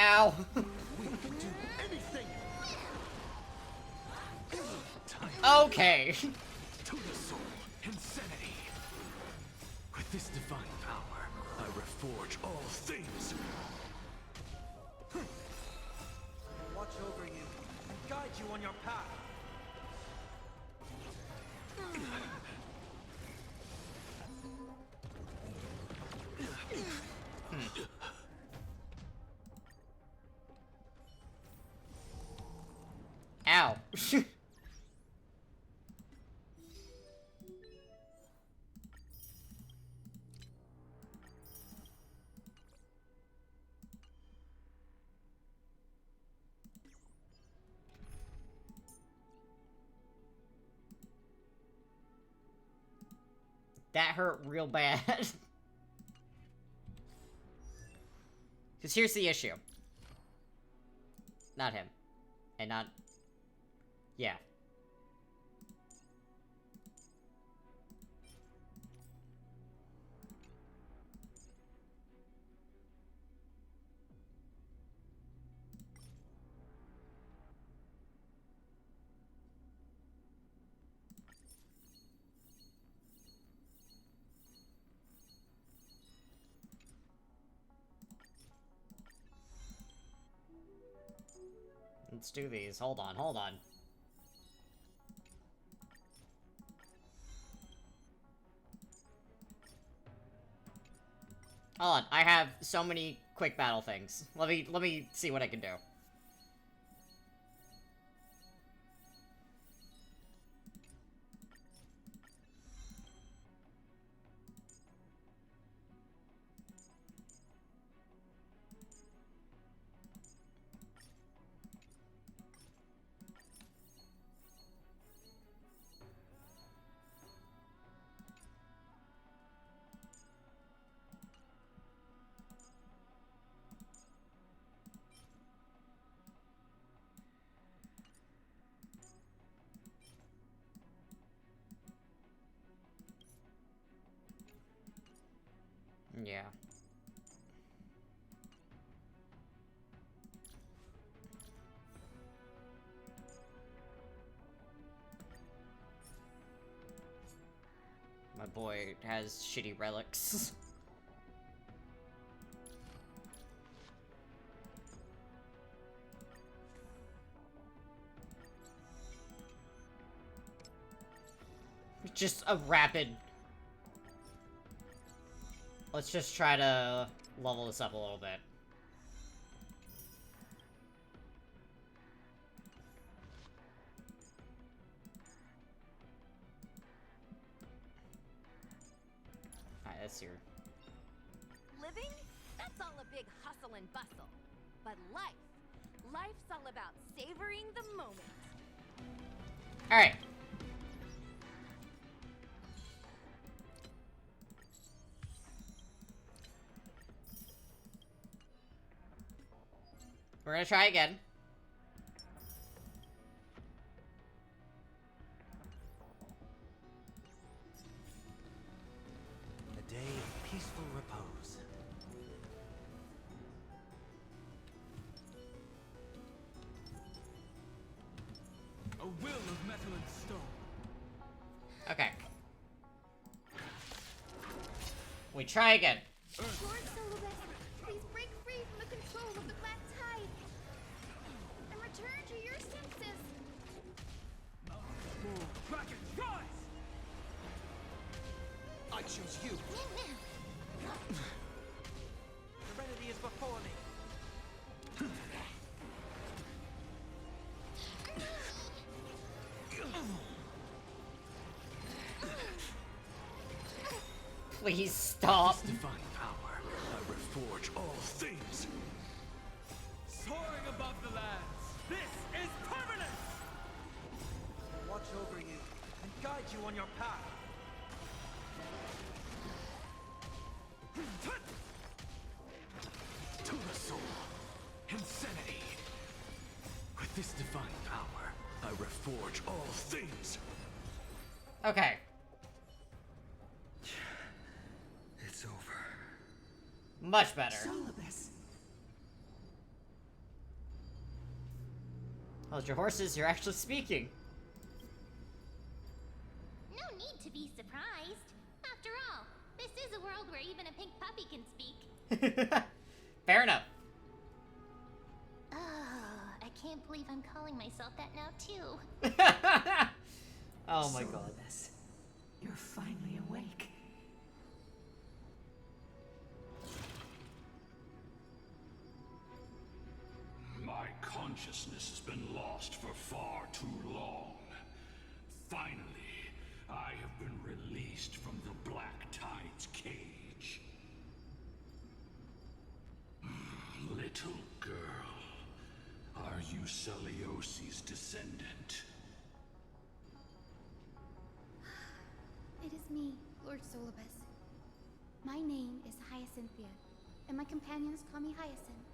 Speaker 1: Ow.
Speaker 14: We can do anything.
Speaker 1: Okay.
Speaker 14: To the soul, insanity. With this divine power, I reforge all things.
Speaker 12: Watch over you and guide you on your path.
Speaker 1: Ow. That hurt real bad. Because here's the issue. Not him. And not... Yeah. Let's do these. Hold on, hold on. Hold on, I have so many quick battle things. Let me see what I can do. Yeah. My boy has shitty relics. Just a rapid... Let's just try to level this up a little bit. Alright, that's your...
Speaker 10: Living? That's all a big hustle and bustle. But life's all about savoring the moment.
Speaker 1: Alright. We're gonna try again.
Speaker 14: A day of peaceful repose. A will of metal and stone.
Speaker 1: Okay. We try again.
Speaker 11: Lord Solobus, please break free from the control of the Black Tide and return to your senses.
Speaker 14: Dragon, rise! I choose you.
Speaker 12: Serenity is before me.
Speaker 1: Please stop.
Speaker 14: This divine power, I reforge all things. Soaring above the lands, this is permanence!
Speaker 12: Watch over you and guide you on your path.
Speaker 14: To the soul, insanity. With this divine power, I reforge all things.
Speaker 1: Okay.
Speaker 22: It's over.
Speaker 1: Much better.
Speaker 19: Solobus.
Speaker 1: Hold your horses, you're actually speaking.
Speaker 4: No need to be surprised. After all, this is a world where even a pink puppy can speak.
Speaker 1: Fair enough.
Speaker 4: Oh, I can't believe I'm calling myself that now, too.
Speaker 1: Oh my god.
Speaker 19: Solobus, you're finally awake.
Speaker 5: My consciousness has been lost for far too long. Finally, I have been released from the Black Tide's cage. Little girl, are you Celiosi's descendant?
Speaker 11: It is me, Lord Solobus. My name is Hyacinthia, and my companions call me Hyacinth.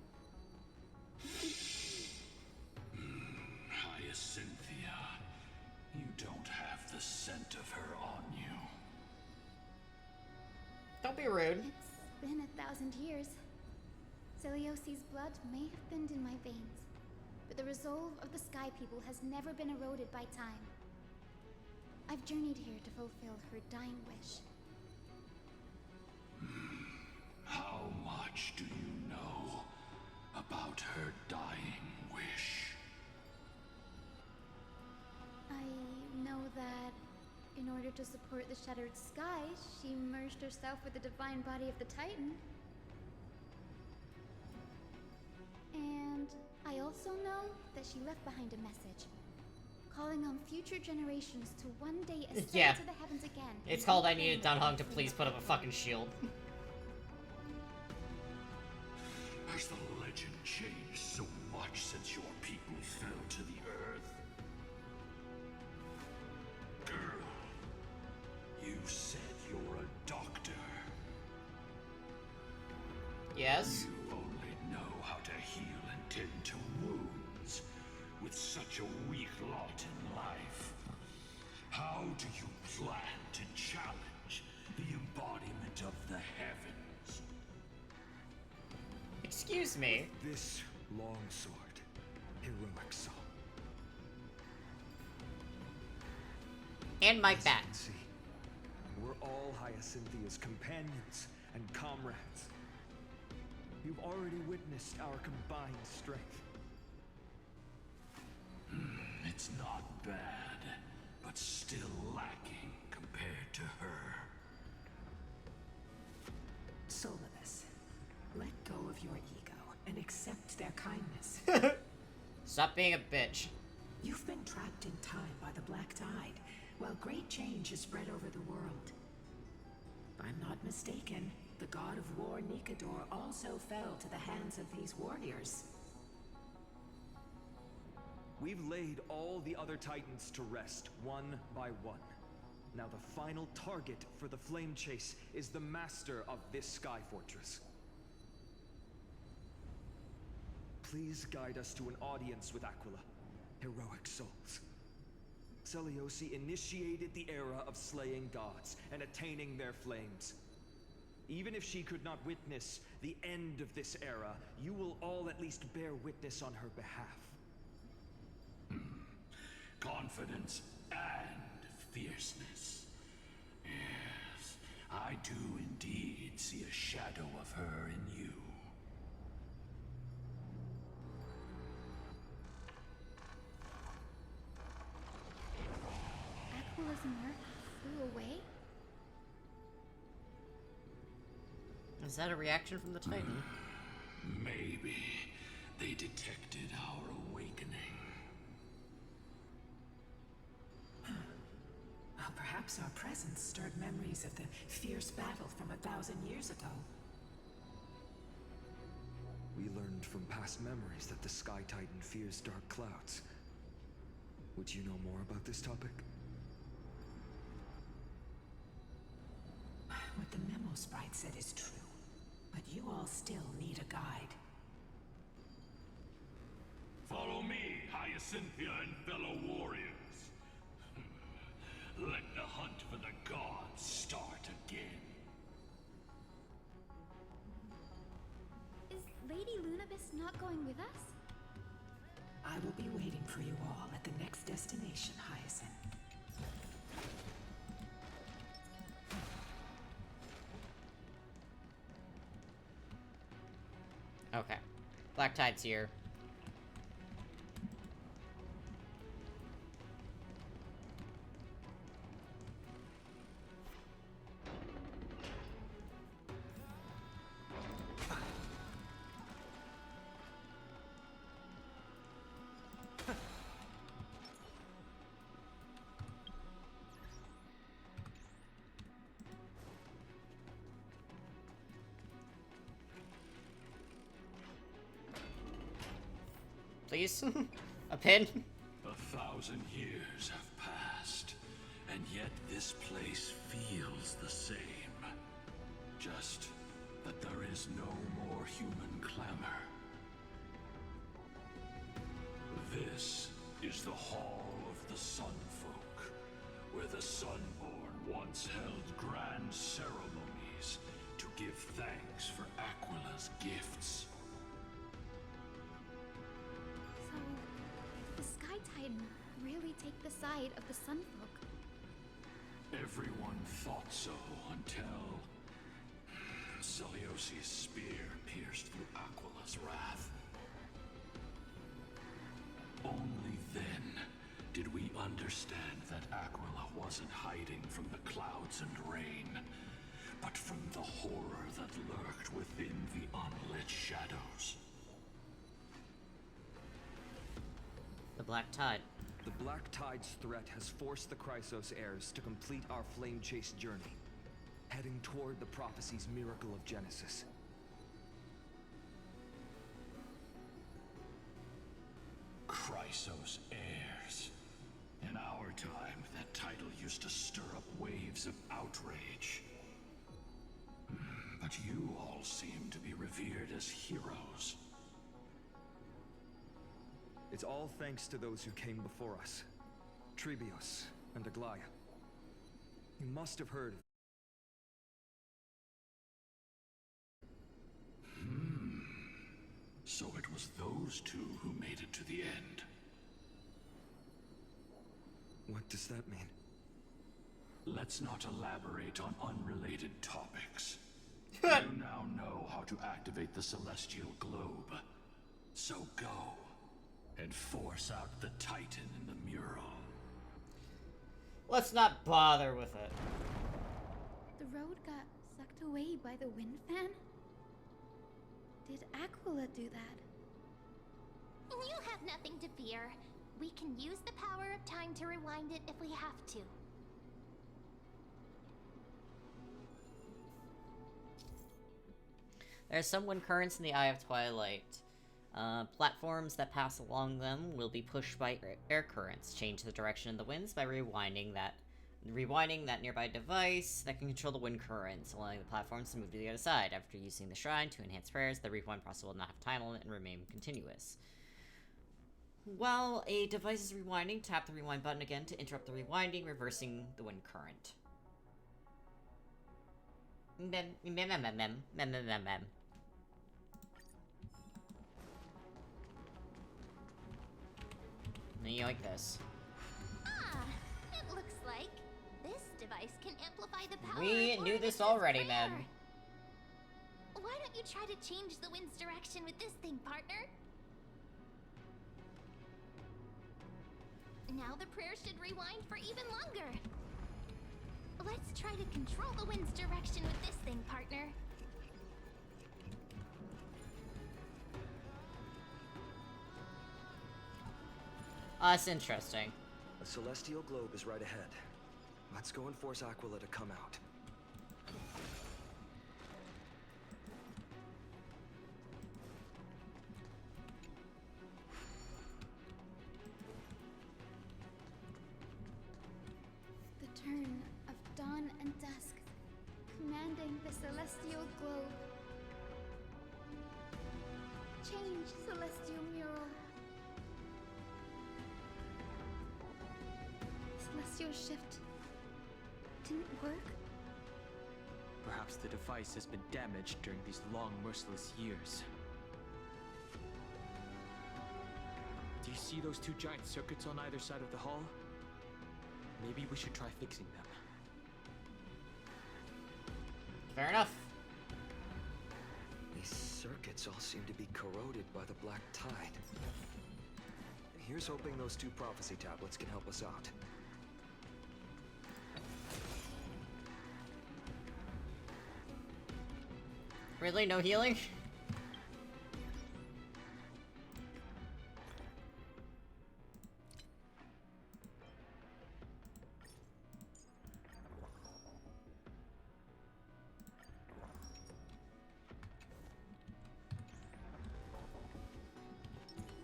Speaker 5: Hyacinthia, you don't have the scent of her on you.
Speaker 1: Don't be rude.
Speaker 11: It's been 1,000 years. Celiosi's blood may have thinned in my veins, but the resolve of the Sky People has never been eroded by time. I've journeyed here to fulfill her dying wish.
Speaker 5: How much do you know about her dying wish?
Speaker 11: in order to support the shattered sky, she merged herself with the divine body of the Titan. And I also know that she left behind a message, calling on future generations to one day ascend
Speaker 1: Yeah.
Speaker 11: to the heavens again.
Speaker 1: It's called I needed Dunhong to please put up a fucking shield.
Speaker 14: Has the legend changed so much since your people fell to the earth? Girl, you said you're a doctor.
Speaker 1: Yes?
Speaker 14: You only know how to heal and tend to wounds with such a weak lot in life. How do you plan to challenge the embodiment of the heavens?
Speaker 1: Excuse me.
Speaker 22: This long sword, heroic soul.
Speaker 1: And my bat.
Speaker 22: See, we're all Hyacinthia's companions and comrades. You've already witnessed our combined strength.
Speaker 14: It's not bad, but still lacking compared to her.
Speaker 13: Solidus, let go of your ego and accept their kindness.
Speaker 1: Stop being a bitch.
Speaker 13: You've been trapped in time by the Black Tide, while great change has spread over the world. If I'm not mistaken, the god of war Nikador also fell to the hands of these warriors.
Speaker 22: We've laid all the other Titans to rest, one by one. Now the final target for the flame chase is the master of this sky fortress. Please guide us to an audience with Aquila, heroic souls. Seliosi initiated the era of slaying gods and attaining their flames. Even if she could not witness the end of this era, you will all at least bear witness on her behalf.
Speaker 14: Confidence and fierceness. Yes, I do indeed see a shadow of her in you.
Speaker 11: Aquila's nerve flew away?
Speaker 1: Is that a reaction from the Titan?
Speaker 14: Maybe they detected our awakening.
Speaker 13: Well, perhaps our presence stirred memories of the fierce battle from 1,000 years ago.
Speaker 22: We learned from past memories that the Sky Titan fears dark clouds. Would you know more about this topic?
Speaker 13: What the memo sprite said is true, but you all still need a guide.
Speaker 14: Follow me, Hyacinthia and fellow warriors. Let the hunt for the gods start again.
Speaker 11: Is Lady Lunabis not going with us?
Speaker 13: I will be waiting for you all at the next destination, Hyacinth.
Speaker 1: Okay. Black Tide's here. Please? A pin?
Speaker 14: 1,000 years have passed, and yet this place feels the same. Just that there is no more human clamor. This is the Hall of the Sunfolk, where the Sunborn once held grand ceremonies to give thanks for Aquila's gifts.
Speaker 11: So, did the Sky Titan really take the side of the Sunfolk?
Speaker 14: Everyone thought so until Seliosi's spear pierced through Aquila's wrath. Only then did we understand that Aquila wasn't hiding from the clouds and rain, but from the horror that lurked within the unlit shadows.
Speaker 1: The Black Tide.
Speaker 22: The Black Tide's threat has forced the Chrysos heirs to complete our flame chase journey, heading toward the prophecy's miracle of Genesis.
Speaker 14: Chrysos heirs. In our time, that title used to stir up waves of outrage. But you all seem to be revered as heroes.
Speaker 22: It's all thanks to those who came before us. Trebios and Aglaya. You must have heard.
Speaker 14: So it was those two who made it to the end.
Speaker 22: What does that mean?
Speaker 14: Let's not elaborate on unrelated topics. You now know how to activate the celestial globe. So go and force out the Titan in the mural.
Speaker 1: Let's not bother with it.
Speaker 11: The road got sucked away by the wind fan? Did Aquila do that?
Speaker 4: You have nothing to fear. We can use the power of time to rewind it if we have to.
Speaker 1: There are some wind currents in the Eye of Twilight. Platforms that pass along them will be pushed by air currents. Change the direction of the winds by rewinding that nearby device that can control the wind currents, allowing the platforms to move to the other side. After using the shrine to enhance prayers, the rewind process will not have time limit and remain continuous. While a device is rewinding, tap the rewind button again to interrupt the rewinding, reversing the wind current. You like this.
Speaker 4: Ah, it looks like this device can amplify the power.
Speaker 1: We knew this already, man.
Speaker 4: Why don't you try to change the wind's direction with this thing, partner? Now the prayer should rewind for even longer. Let's try to control the wind's direction with this thing, partner.
Speaker 1: That's interesting.
Speaker 22: A celestial globe is right ahead. Let's go and force Aquila to come out.
Speaker 11: The turn of dawn and dusk, commanding the celestial globe. Change, celestial mural. Celestial shift didn't work?
Speaker 6: Perhaps the device has been damaged during these long, merciless years. Do you see those two giant circuits on either side of the hall? Maybe we should try fixing them.
Speaker 1: Fair enough.
Speaker 22: These circuits all seem to be corroded by the Black Tide. Here's hoping those two prophecy tablets can help us out.
Speaker 1: Really? No healing?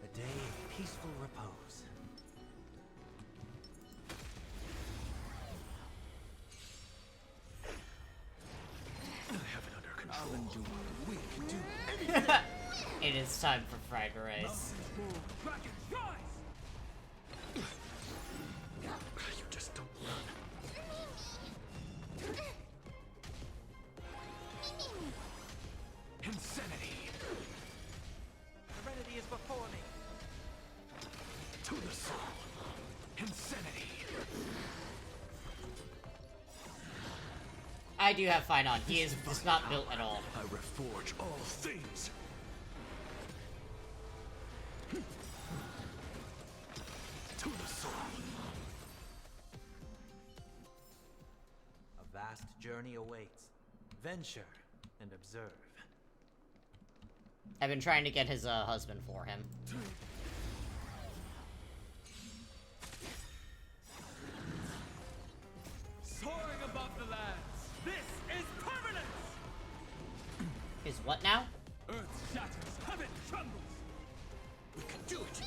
Speaker 3: A day of peaceful repose.
Speaker 14: I have it under control.
Speaker 3: We can do anything.
Speaker 1: It is time for fried rice.
Speaker 14: You just don't learn.
Speaker 3: Insanity. Serenity is before me.
Speaker 14: To the soul.
Speaker 3: Insanity.
Speaker 1: I do have Fine on. He is just not built at all.
Speaker 14: I reforge all things. To the
Speaker 3: vessel. A vast journey awaits. Venture and observe.
Speaker 1: I've been trying to get his husband for him.
Speaker 15: Soaring above the lands. This is permanence.
Speaker 1: Is what now?
Speaker 15: Earth shatters, heaven trembles. We can do it.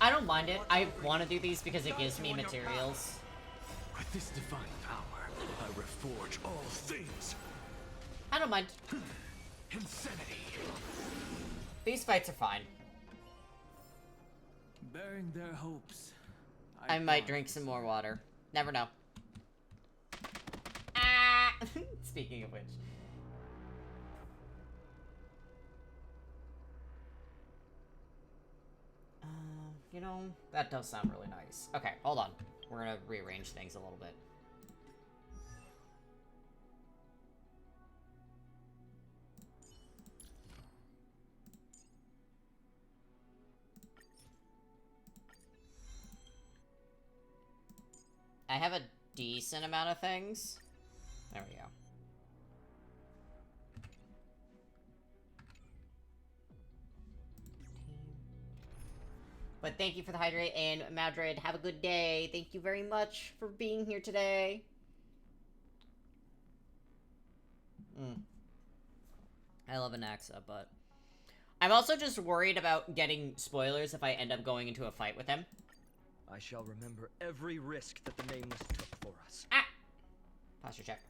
Speaker 1: I don't mind it. I want to do these because it gives me materials.
Speaker 3: With this divine power, I reforge all things.
Speaker 1: I don't mind.
Speaker 3: Insanity.
Speaker 1: These fights are fine.
Speaker 15: Bearing their hopes.
Speaker 1: I might drink some more water. Never know. Ah! Speaking of which. You know, that does sound really nice. Okay, hold on. We're gonna rearrange things a little bit. I have a decent amount of things. There we go. But thank you for the hydrate, and Madrid, have a good day. Thank you very much for being here today. I love Anaxa, but... I'm also just worried about getting spoilers if I end up going into a fight with him.
Speaker 22: I shall remember every risk that the Nameless took for us.
Speaker 1: Ah! Posture check.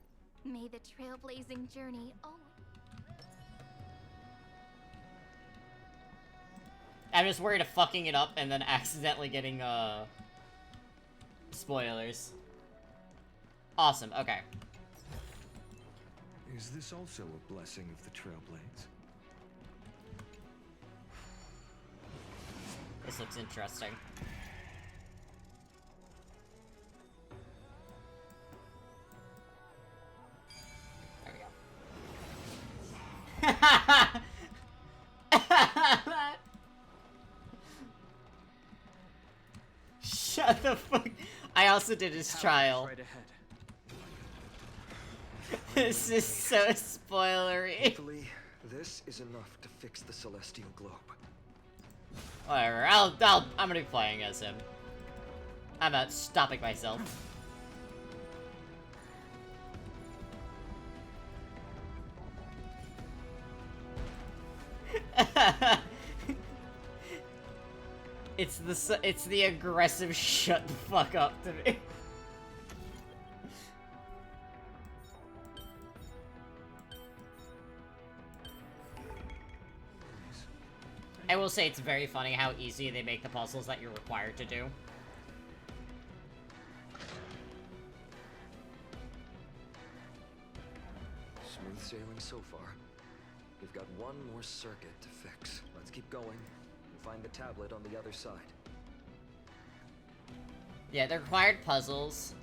Speaker 18: May the trailblazing journey always...
Speaker 1: I'm just worried of fucking it up and then accidentally getting, spoilers. Awesome, okay.
Speaker 22: Is this also a blessing of the Trailblades?
Speaker 1: This looks interesting. There we go. Shut the fuck. I also did his trial.
Speaker 6: Right ahead.
Speaker 1: This is so spoilery.
Speaker 22: Hopefully, this is enough to fix the celestial globe.
Speaker 1: Whatever. I'm gonna be playing as him. I'm not stopping myself. It's the aggressive shut the fuck up to me. I will say it's very funny how easy they make the puzzles that you're required to do.
Speaker 22: Smooth sailing so far. We've got one more circuit to fix. Let's keep going and find the tablet on the other side.
Speaker 1: Yeah, the required puzzles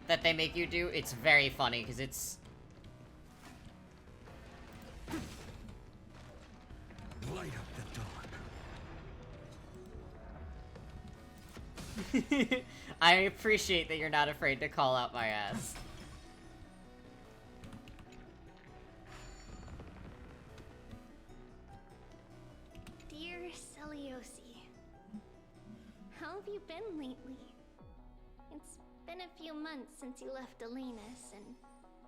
Speaker 1: that they make you do, it's very funny, because it's...
Speaker 22: Light up the dawn.
Speaker 1: I appreciate that you're not afraid to call out my ass.
Speaker 4: Dear Celiosi, how have you been lately? It's been a few months since you left Elena's, and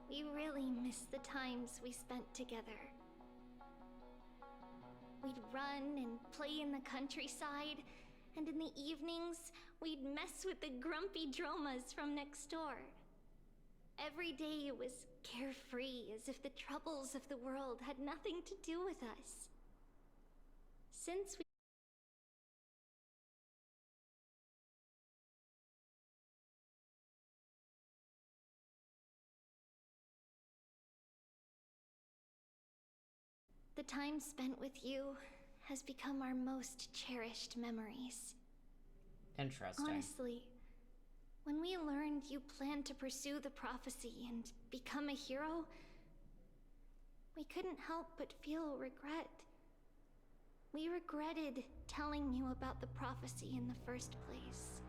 Speaker 4: we really miss the times we spent together. We'd run and play in the countryside, and in the evenings, we'd mess with the grumpy dromas from next door. Every day it was carefree, as if the troubles of the world had nothing to do with us. Since we the time spent with you has become our most cherished memories.
Speaker 1: Interesting.
Speaker 4: Honestly, when we learned you planned to pursue the prophecy and become a hero, we couldn't help but feel regret. We regretted telling you about the prophecy in the first place.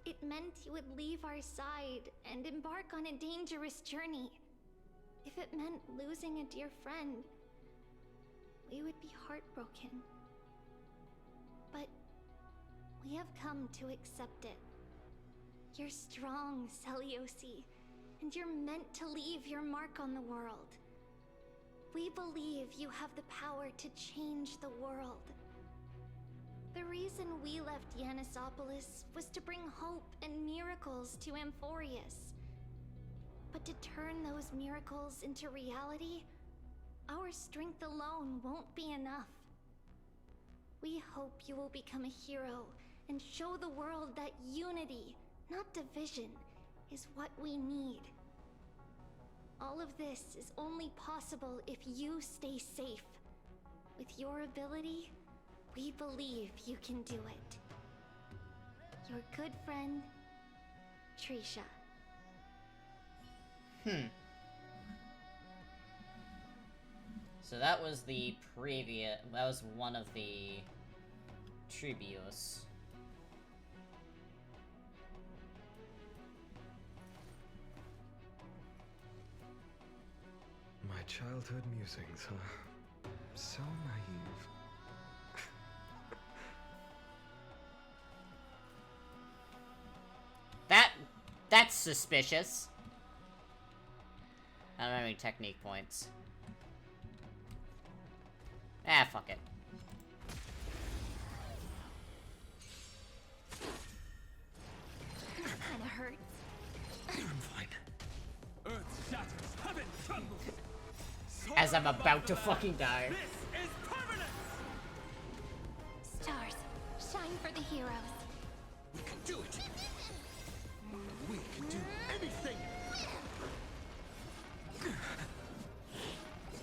Speaker 4: It meant you would leave our side and embark on a dangerous journey. If it meant losing a dear friend, we would be heartbroken. But we have come to accept it. You're strong, Seliosi, and you're meant to leave your mark on the world. We believe you have the power to change the world. The reason we left Yanisopolis was to bring hope and miracles to Amphorius. But to turn those miracles into reality, our strength alone won't be enough. We hope you will become a hero and show the world that unity, not division, is what we need. All of this is only possible if you stay safe. With your ability, we believe you can do it. Your good friend, Trisha.
Speaker 1: So that was the previous... That was one of the tribuos.
Speaker 22: My childhood musings, huh? So naive.
Speaker 1: That's suspicious. I don't have any technique points. Ah, fuck it.
Speaker 4: Kinda hurts.
Speaker 22: I'm fine.
Speaker 12: Earth shatters, heaven trembles.
Speaker 1: As I'm about to fucking die.
Speaker 12: This is permanent.
Speaker 4: Stars, shine for the heroes.
Speaker 8: We can do it. We can do anything.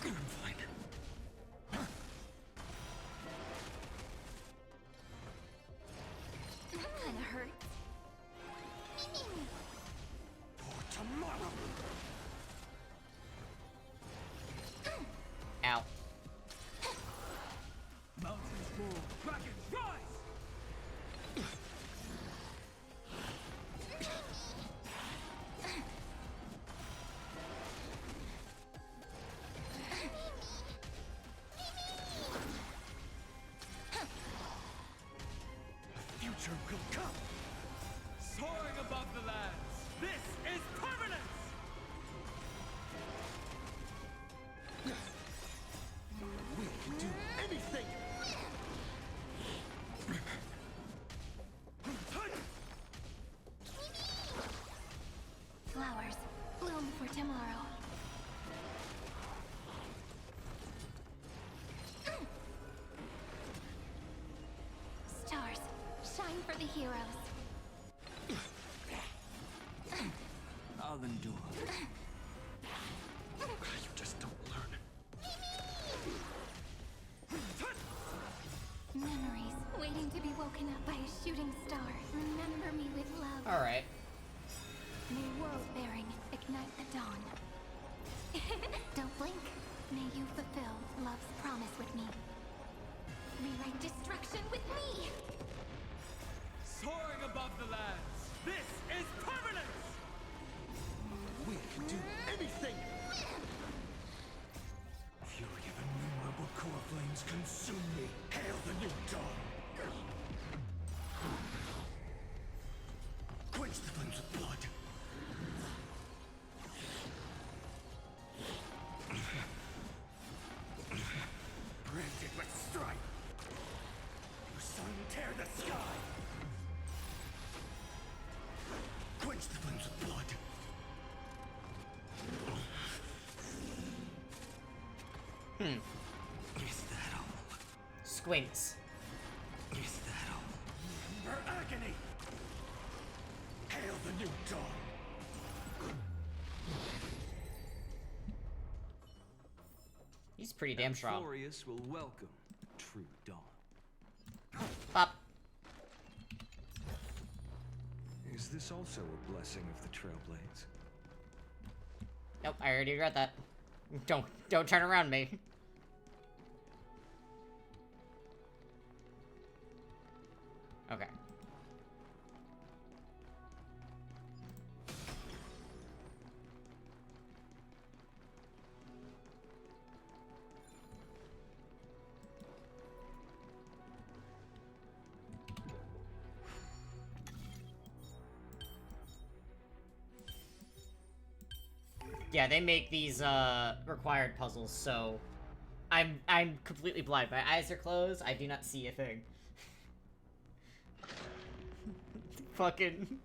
Speaker 22: I'm fine.
Speaker 4: Kinda hurts.
Speaker 8: For tomorrow.
Speaker 1: Ow.
Speaker 12: Mountains move, dragons rise. The future will come. Soaring above the lands. This is permanence.
Speaker 8: We can do anything.
Speaker 4: Flowers, bloom for tomorrow. Stars, shine for the heroes.
Speaker 22: I'll endure. You just don't learn.
Speaker 4: Memories waiting to be woken up by a shooting star. Remember me with love.
Speaker 1: Alright.
Speaker 4: May world-bearing ignite the dawn. Don't blink. May you fulfill love's promise with me. Rewrite destruction with me.
Speaker 12: Soaring above the lands. This is permanence.
Speaker 8: We can do anything.
Speaker 14: Fury of innumerable core flames consume me. Hail the new dawn.
Speaker 8: Quench the flames with blood. Branded with strife. Your sun tear the sky. Quench the flames with blood.
Speaker 22: Is that all?
Speaker 1: Squints.
Speaker 22: Is that all?
Speaker 8: For agony. Hail the new dawn.
Speaker 1: He's pretty damn strong.
Speaker 22: Amphorius will welcome true dawn.
Speaker 1: Pop.
Speaker 22: Is this also a blessing of the Trailblades?
Speaker 1: Nope, I already read that. Don't turn around me. Okay. Yeah, they make these, required puzzles, so... I'm completely blind. My eyes are closed, I do not see a thing. Fucking...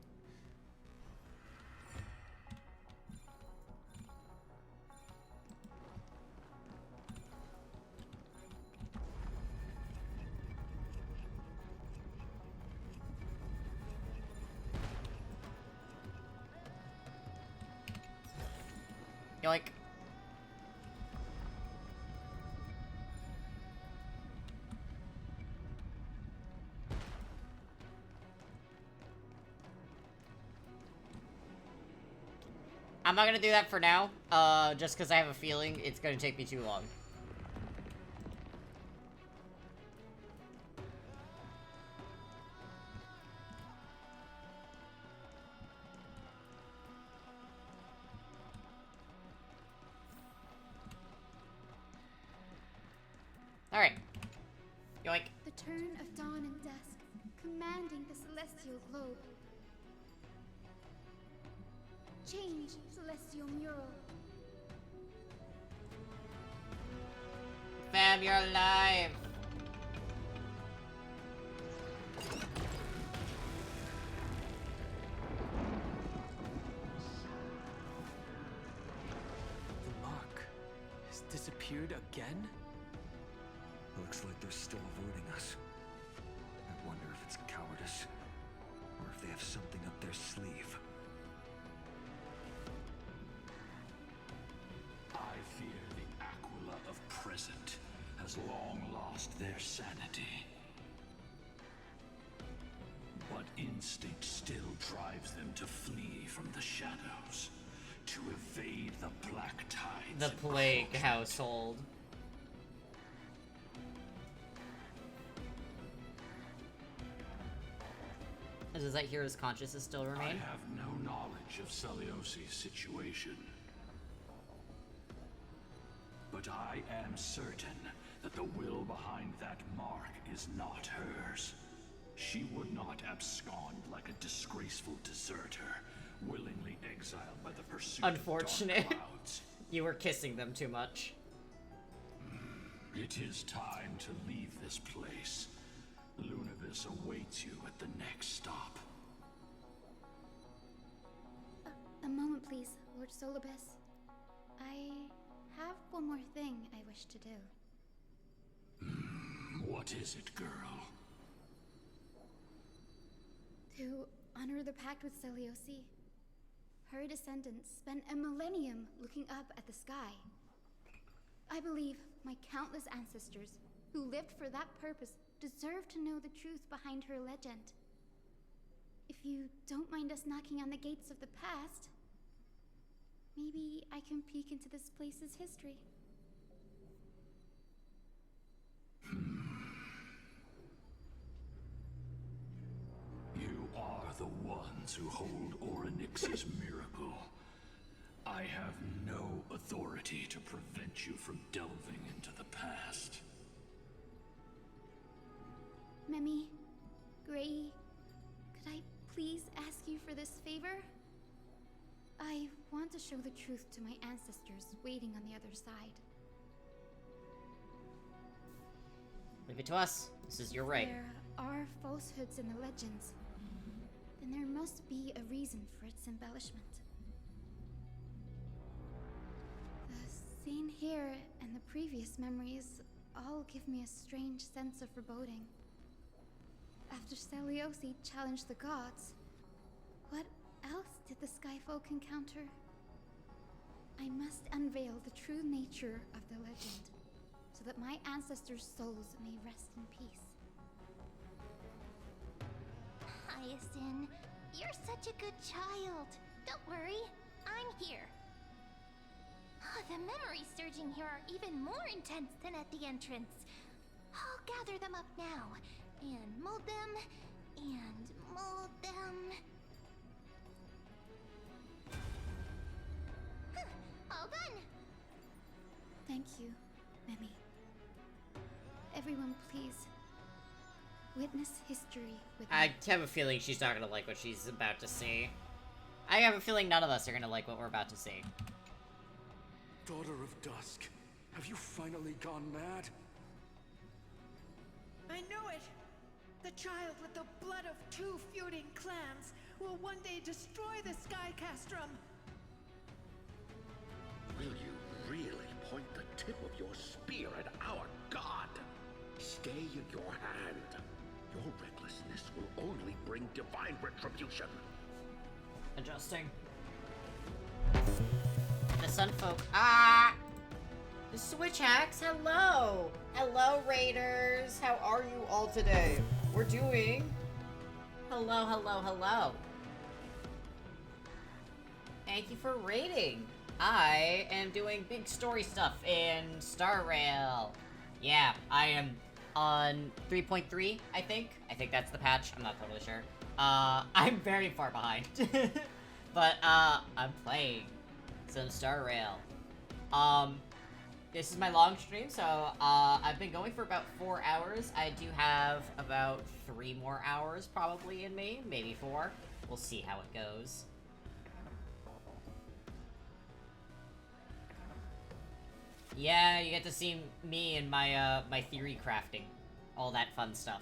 Speaker 1: Yoink. I'm not gonna do that for now, just because I have a feeling it's gonna take me too long. Alright. Yoink.
Speaker 11: The turn of dawn and dusk, commanding the celestial globe. Change, celestial mural.
Speaker 1: Fam, you're alive!
Speaker 6: The mark has disappeared again?
Speaker 22: Looks like they're still avoiding us. I wonder if it's cowardice, or if they have something up their sleeve.
Speaker 14: I fear the Aquila of present has long lost their sanity. But instinct still drives them to flee from the shadows, to evade the black tides.
Speaker 1: The plague household. Does that hero's consciousness still remain?
Speaker 14: I have no knowledge of Celiosi's situation. But I am certain that the will behind that mark is not hers. She would not abscond like a disgraceful deserter, willingly exiled by the pursuit
Speaker 1: Unfortunate.
Speaker 14: of dark clouds.
Speaker 1: You were kissing them too much.
Speaker 14: It is time to leave this place. Lunavis awaits you at the next stop.
Speaker 11: A moment, please, Lord Solibus. I have one more thing I wish to do.
Speaker 14: What is it, girl?
Speaker 11: To honor the pact with Celiosi. Her descendants spent a millennium looking up at the sky. I believe my countless ancestors who lived for that purpose deserve to know the truth behind her legend. If you don't mind us knocking on the gates of the past, maybe I can peek into this place's history.
Speaker 14: You are the ones who hold Orynyx's miracle. I have no authority to prevent you from delving into the past.
Speaker 11: Memi, Gray, could I please ask you for this favor? I want to show the truth to my ancestors waiting on the other side.
Speaker 1: Leave it to us. This is your right.
Speaker 11: There are falsehoods in the legends. Then there must be a reason for its embellishment. The scene here and the previous memories all give me a strange sense of foreboding. After Celiosi challenged the gods, what else did the Skyfolk encounter? I must unveil the true nature of the legend, so that my ancestors' souls may rest in peace.
Speaker 4: Hyacinth, you're such a good child. Don't worry, I'm here. The memories surging here are even more intense than at the entrance. I'll gather them up now and mold them and mold them. Huh, all done.
Speaker 11: Thank you, Mimi. Everyone, please. Witness history with
Speaker 1: I
Speaker 11: me.
Speaker 1: have a feeling she's not gonna like what she's about to see. I have a feeling none of us are gonna like what we're about to see.
Speaker 3: Daughter of Dusk, have you finally gone mad?
Speaker 16: I knew it! The child with the blood of two feuding clans will one day destroy the Sky Castrum.
Speaker 14: Will you really point the tip of your spear at our god? Stay in your hand. Your recklessness will only bring divine retribution.
Speaker 1: Adjusting. The Sunfolk. Ah! The Switch Hacks, hello! Hello, Raiders! How are you all today? We're doing... Hello, hello, hello. Thank you for raiding. I am doing big story stuff in Star Rail. Yeah, I am on 3.3, I think. I think that's the patch. I'm not totally sure. I'm very far behind. But, I'm playing some Star Rail. This is my long stream, so, I've been going for about 4 hours. I do have about 3 more hours probably in me, maybe 4. We'll see how it goes. Yeah, you get to see me and my, my theory crafting. All that fun stuff.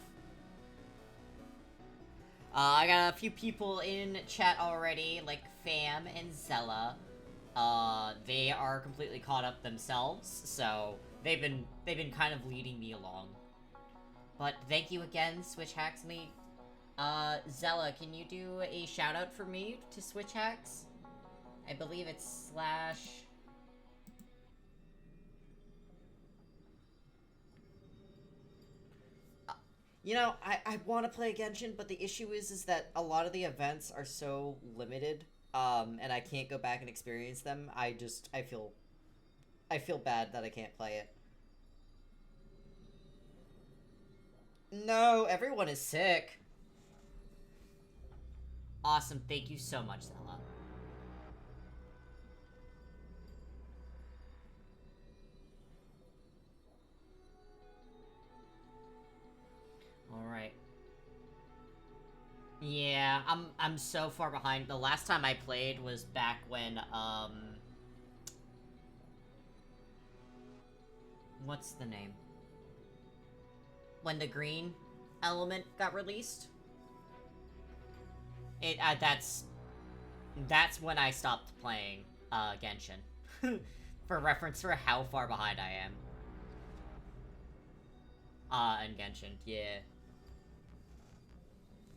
Speaker 1: I got a few people in chat already, like Fam and Zella. They are completely caught up themselves, so they've been kind of leading me along. But thank you again, Switch Hacks Me. Zella, can you do a shout out for me to Switch Hacks? I believe it's slash... You know, I want to play Genshin, but the issue is that a lot of the events are so limited, and I can't go back and experience them. I feel bad that I can't play it. No, everyone is sick. Awesome, thank you so much, Zella. Alright. Yeah, I'm so far behind. The last time I played was back when, what's the name? When the green element got released? That's when I stopped playing, Genshin. For reference for how far behind I am. In Genshin, yeah.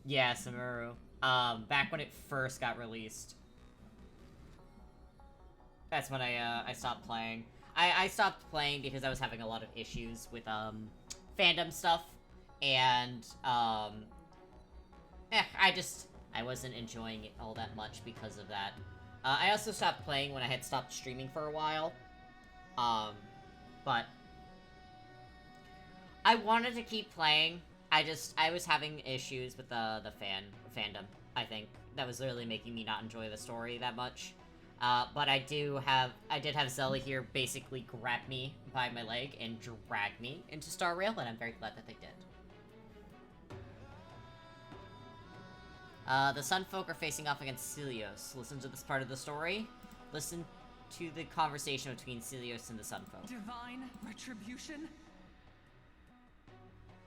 Speaker 1: Yeah, Samuru. Back when it first got released. That's when I stopped playing. I stopped playing because I was having a lot of issues with, fandom stuff. And, I wasn't enjoying it all that much because of that. I also stopped playing when I had stopped streaming for a while. But... I wanted to keep playing. I was having issues with the fandom, I think. That was literally making me not enjoy the story that much. But I did have Zella here basically grab me by my leg and drag me into Star Rail, and I'm very glad that they did. The Sunfolk are facing off against Celios. Listen to this part of the story. Listen to the conversation between Celios and the Sunfolk.
Speaker 9: Divine retribution?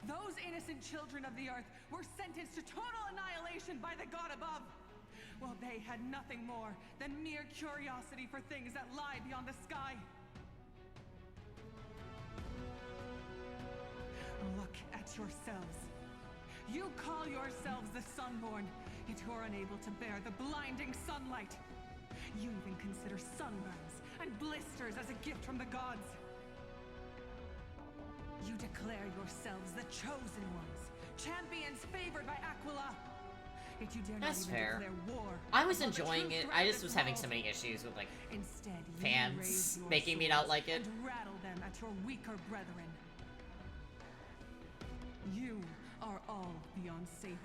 Speaker 9: Those innocent children of the Earth were sentenced to total annihilation by the god above, while they had nothing more than mere curiosity for things that lie beyond the sky. Look at yourselves. You call yourselves the Sunborn, yet you're unable to bear the blinding sunlight. You even consider sunburns and blisters as a gift from the gods. You declare yourselves the chosen ones, champions favored by Aquila. Yet you dare not even declare war.
Speaker 1: I was enjoying it. I just was having so many issues with, like,
Speaker 9: Instead,
Speaker 1: fans making me not like it.
Speaker 9: And rattle them at your weaker brethren. You are all beyond saving.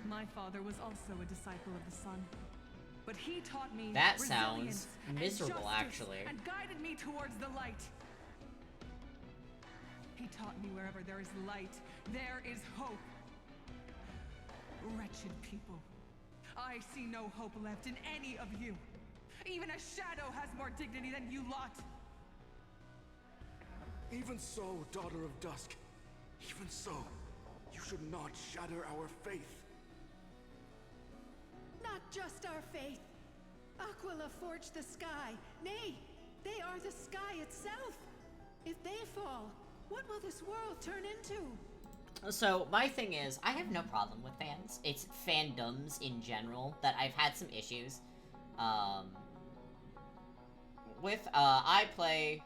Speaker 9: My father was also a disciple of the sun. But he taught me
Speaker 1: that
Speaker 9: resilience
Speaker 1: sounds miserable,
Speaker 9: and justice,
Speaker 1: actually.
Speaker 9: and guided me towards the light. He taught me wherever there is light, there is hope. Wretched people. I see no hope left in any of you. Even a shadow has more dignity than you lot.
Speaker 8: Even so, Daughter of Dusk. Even so, you should not shatter our faith.
Speaker 16: Not just our faith. Aquila forged the sky. Nay, they are the sky itself. If they fall, what will this world turn into?
Speaker 1: So, my thing is, I have no problem with fans. It's fandoms in general that I've had some issues. I play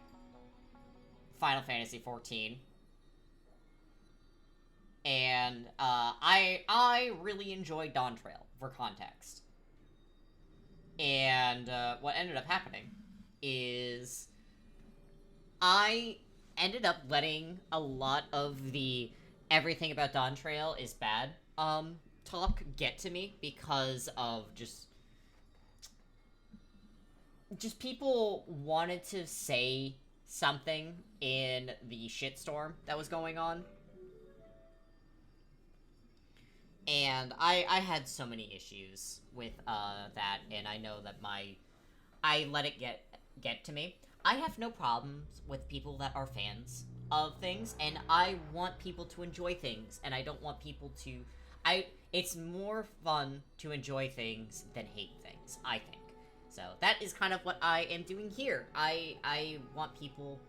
Speaker 1: Final Fantasy XIV. And, I really enjoyed Dawn Trail, for context. And, what ended up happening is I ended up letting a lot of the everything about Dawn Trail is bad talk get to me because of just people wanted to say something in the shitstorm that was going on. And I had so many issues with that, and I know that I let it get to me. I have no problems with people that are fans of things, and I want people to enjoy things, and I don't want people to... It's more fun to enjoy things than hate things, I think. So, that is kind of what I am doing here. I want people...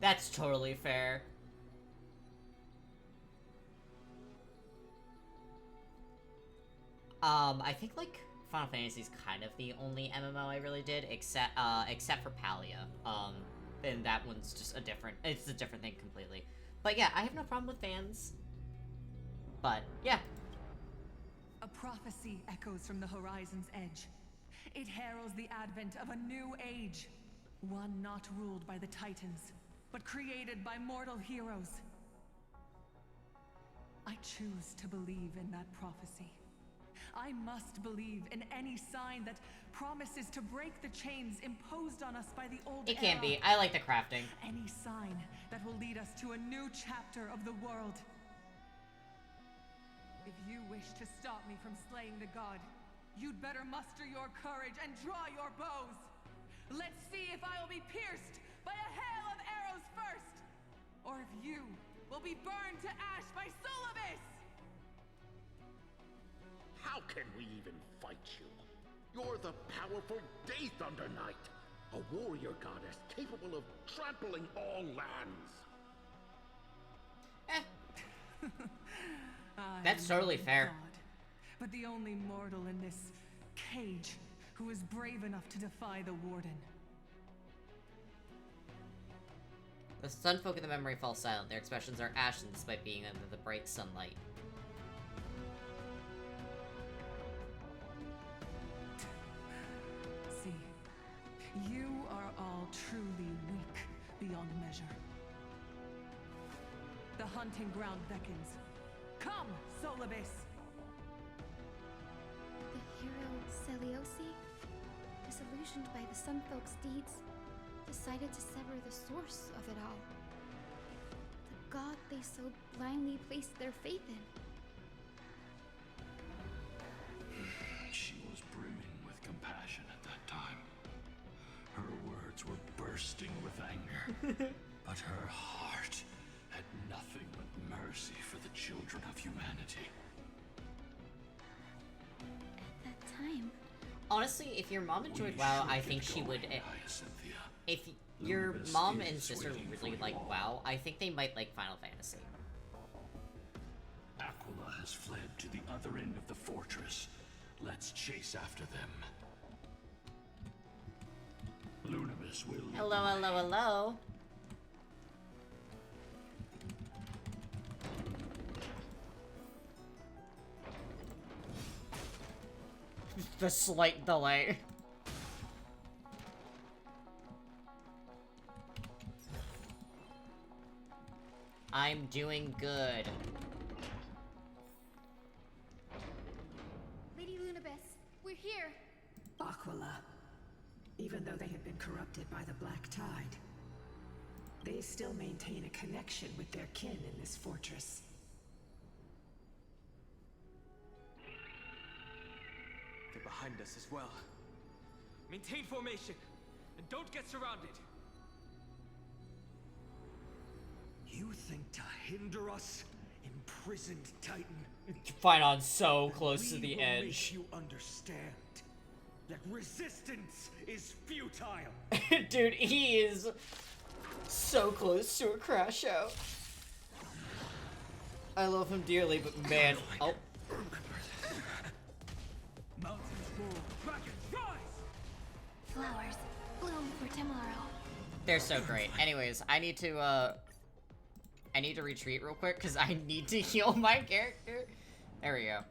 Speaker 1: That's totally fair. I think, like, Final Fantasy is kind of the only MMO I really did, except for Palia. And that one's just it's a different thing completely. But yeah, I have no problem with fans. But, yeah.
Speaker 9: A prophecy echoes from the horizon's edge. It heralds the advent of a new age. One not ruled by the Titans, but created by mortal heroes. I choose to believe in that prophecy. I must believe in any sign that promises to break the chains imposed on us by the old
Speaker 1: It can be. I like the crafting.
Speaker 9: Any sign that will lead us to a new chapter of the world. If you wish to stop me from slaying the god, you'd better muster your courage and draw your bows. Let's see if I will be pierced by a hail of arrows first, or if you will be burned to ash by Solibus!
Speaker 14: How can we even fight you? You're the powerful Day Thunder Knight, a warrior goddess capable of trampling all lands.
Speaker 1: That's totally fair.
Speaker 9: God, but the only mortal in this cage who is brave enough to defy the Warden.
Speaker 1: The sunfolk in the memory fall silent. Their expressions are ashen despite being under the bright sunlight.
Speaker 9: See, you are all truly weak beyond measure. The hunting ground beckons. Come, Solibus!
Speaker 11: The hero Celiosi, disillusioned by the Sunfolk's deeds, decided to sever the source of it all. The god they so blindly placed their faith in.
Speaker 14: She was brimming with compassion at that time. Her words were bursting with anger, but her heart had nothing but mercy for the children of humanity.
Speaker 11: At that time...
Speaker 1: Honestly, if your mom enjoyed WoW, I think she would... If your mom and sister really like WoW, I think they might like Final Fantasy.
Speaker 14: Aquila has fled to the other end of the fortress. Let's chase after them. Lunibus will...
Speaker 1: Hello, hello, hello. The slight delay. I'm doing good.
Speaker 11: We're here.
Speaker 13: Aquila. Even though they have been corrupted by the Black Tide, they still maintain a connection with their kin in this fortress.
Speaker 6: They're behind us as well. Maintain formation, and don't get surrounded.
Speaker 3: You think to hinder us, imprisoned Titan?
Speaker 1: Phynon so close to the
Speaker 3: We will
Speaker 1: edge.
Speaker 3: make you understand that resistance is futile.
Speaker 1: Dude, he is so close to a crash out. I love him dearly, but man, oh.
Speaker 3: Mountains fall, dragons rise.
Speaker 11: Flowers bloom for tomorrow.
Speaker 1: They're so great. Anyways, I need to retreat real quick because I need to heal my character. There we go.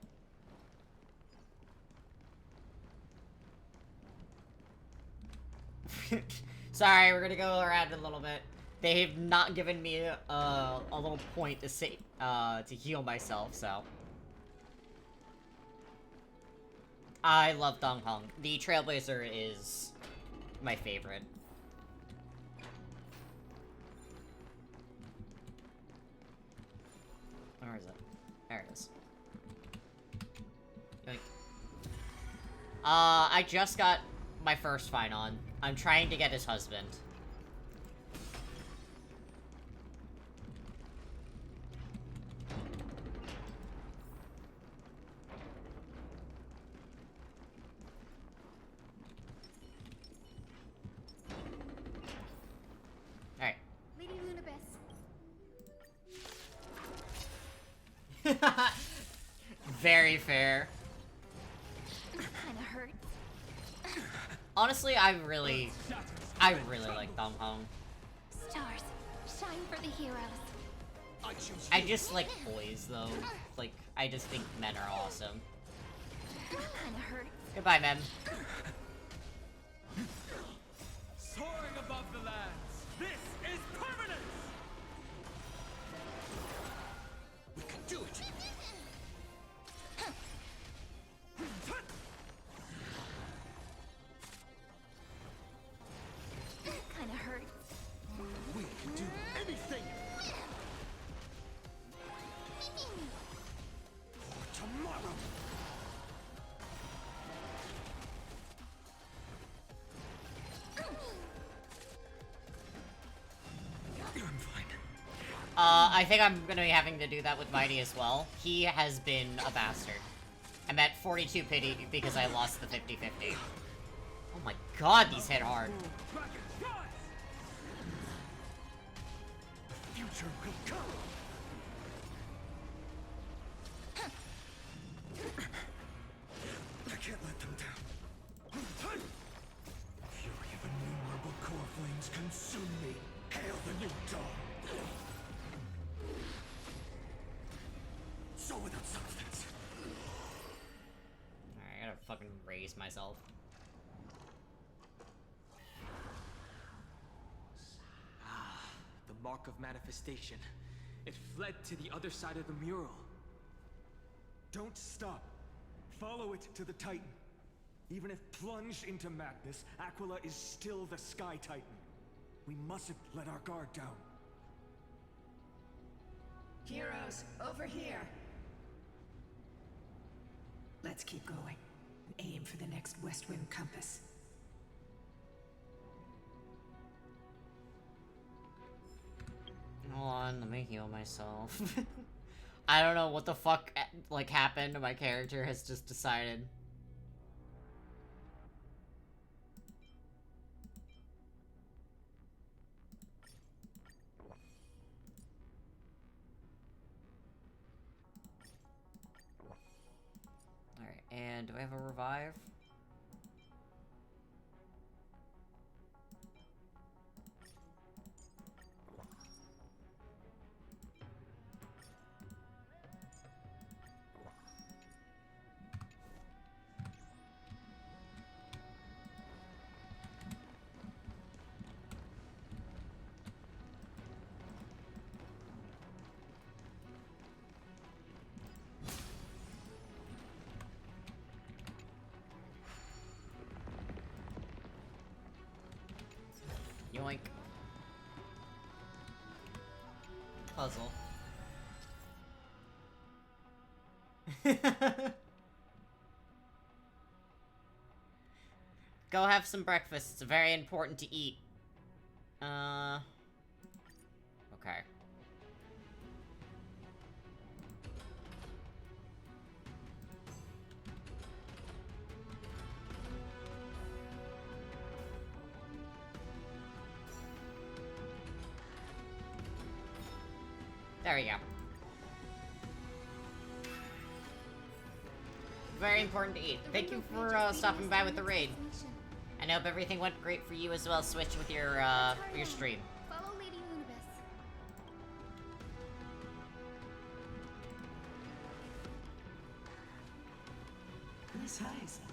Speaker 1: Sorry, we're gonna go around a little bit. They have not given me a little point to say to heal myself, so. I love Dong Hong. The Trailblazer is my favorite. Where is it? There it is. Yoink. I just got my first fight on. I'm trying to get his husband. Alright.
Speaker 11: Lady Lunabis.
Speaker 1: Very fair.
Speaker 11: Kinda hurts.
Speaker 1: Honestly, I really like Dong Hong.
Speaker 11: Stars, shine for the heroes.
Speaker 1: I just like boys, though. Like, I just think men are awesome.
Speaker 11: Kinda hurts.
Speaker 1: Goodbye, men.
Speaker 12: Soaring above the lands, this is permanence!
Speaker 3: We can do it.
Speaker 11: Kinda hurts.
Speaker 3: We can do anything. For tomorrow. I'm fine.
Speaker 1: I think I'm gonna be having to do that with Mighty as well. He has been a bastard. I'm at 42 pity because I lost the 50-50. Oh my god, these hit hard.
Speaker 3: The future will come. I can't let them down. Fury of innumerable core flames consume me. Hail the new dawn. So without substance.
Speaker 1: Alright, I gotta fucking raise myself.
Speaker 6: The mark of manifestation. It fled to the other side of the mural.
Speaker 3: Don't stop. Follow it to the Titan. Even if plunged into madness, Aquila is still the Sky Titan. We mustn't let our guard down.
Speaker 13: Heroes, over here! Let's keep going. And aim for the next West Wind compass.
Speaker 1: Hold on, let me heal myself. I don't know what the fuck, like, happened. My character has just decided. Alright, and do I have a revive? Yoink. Puzzle. Go have some breakfast. It's very important to eat. Okay. There we go. Very important to eat. Thank you for stopping by with the raid. I hope everything went great for you as well, Switch, with your stream.
Speaker 11: Follow Lady Lunibus.
Speaker 13: Miss Heisen,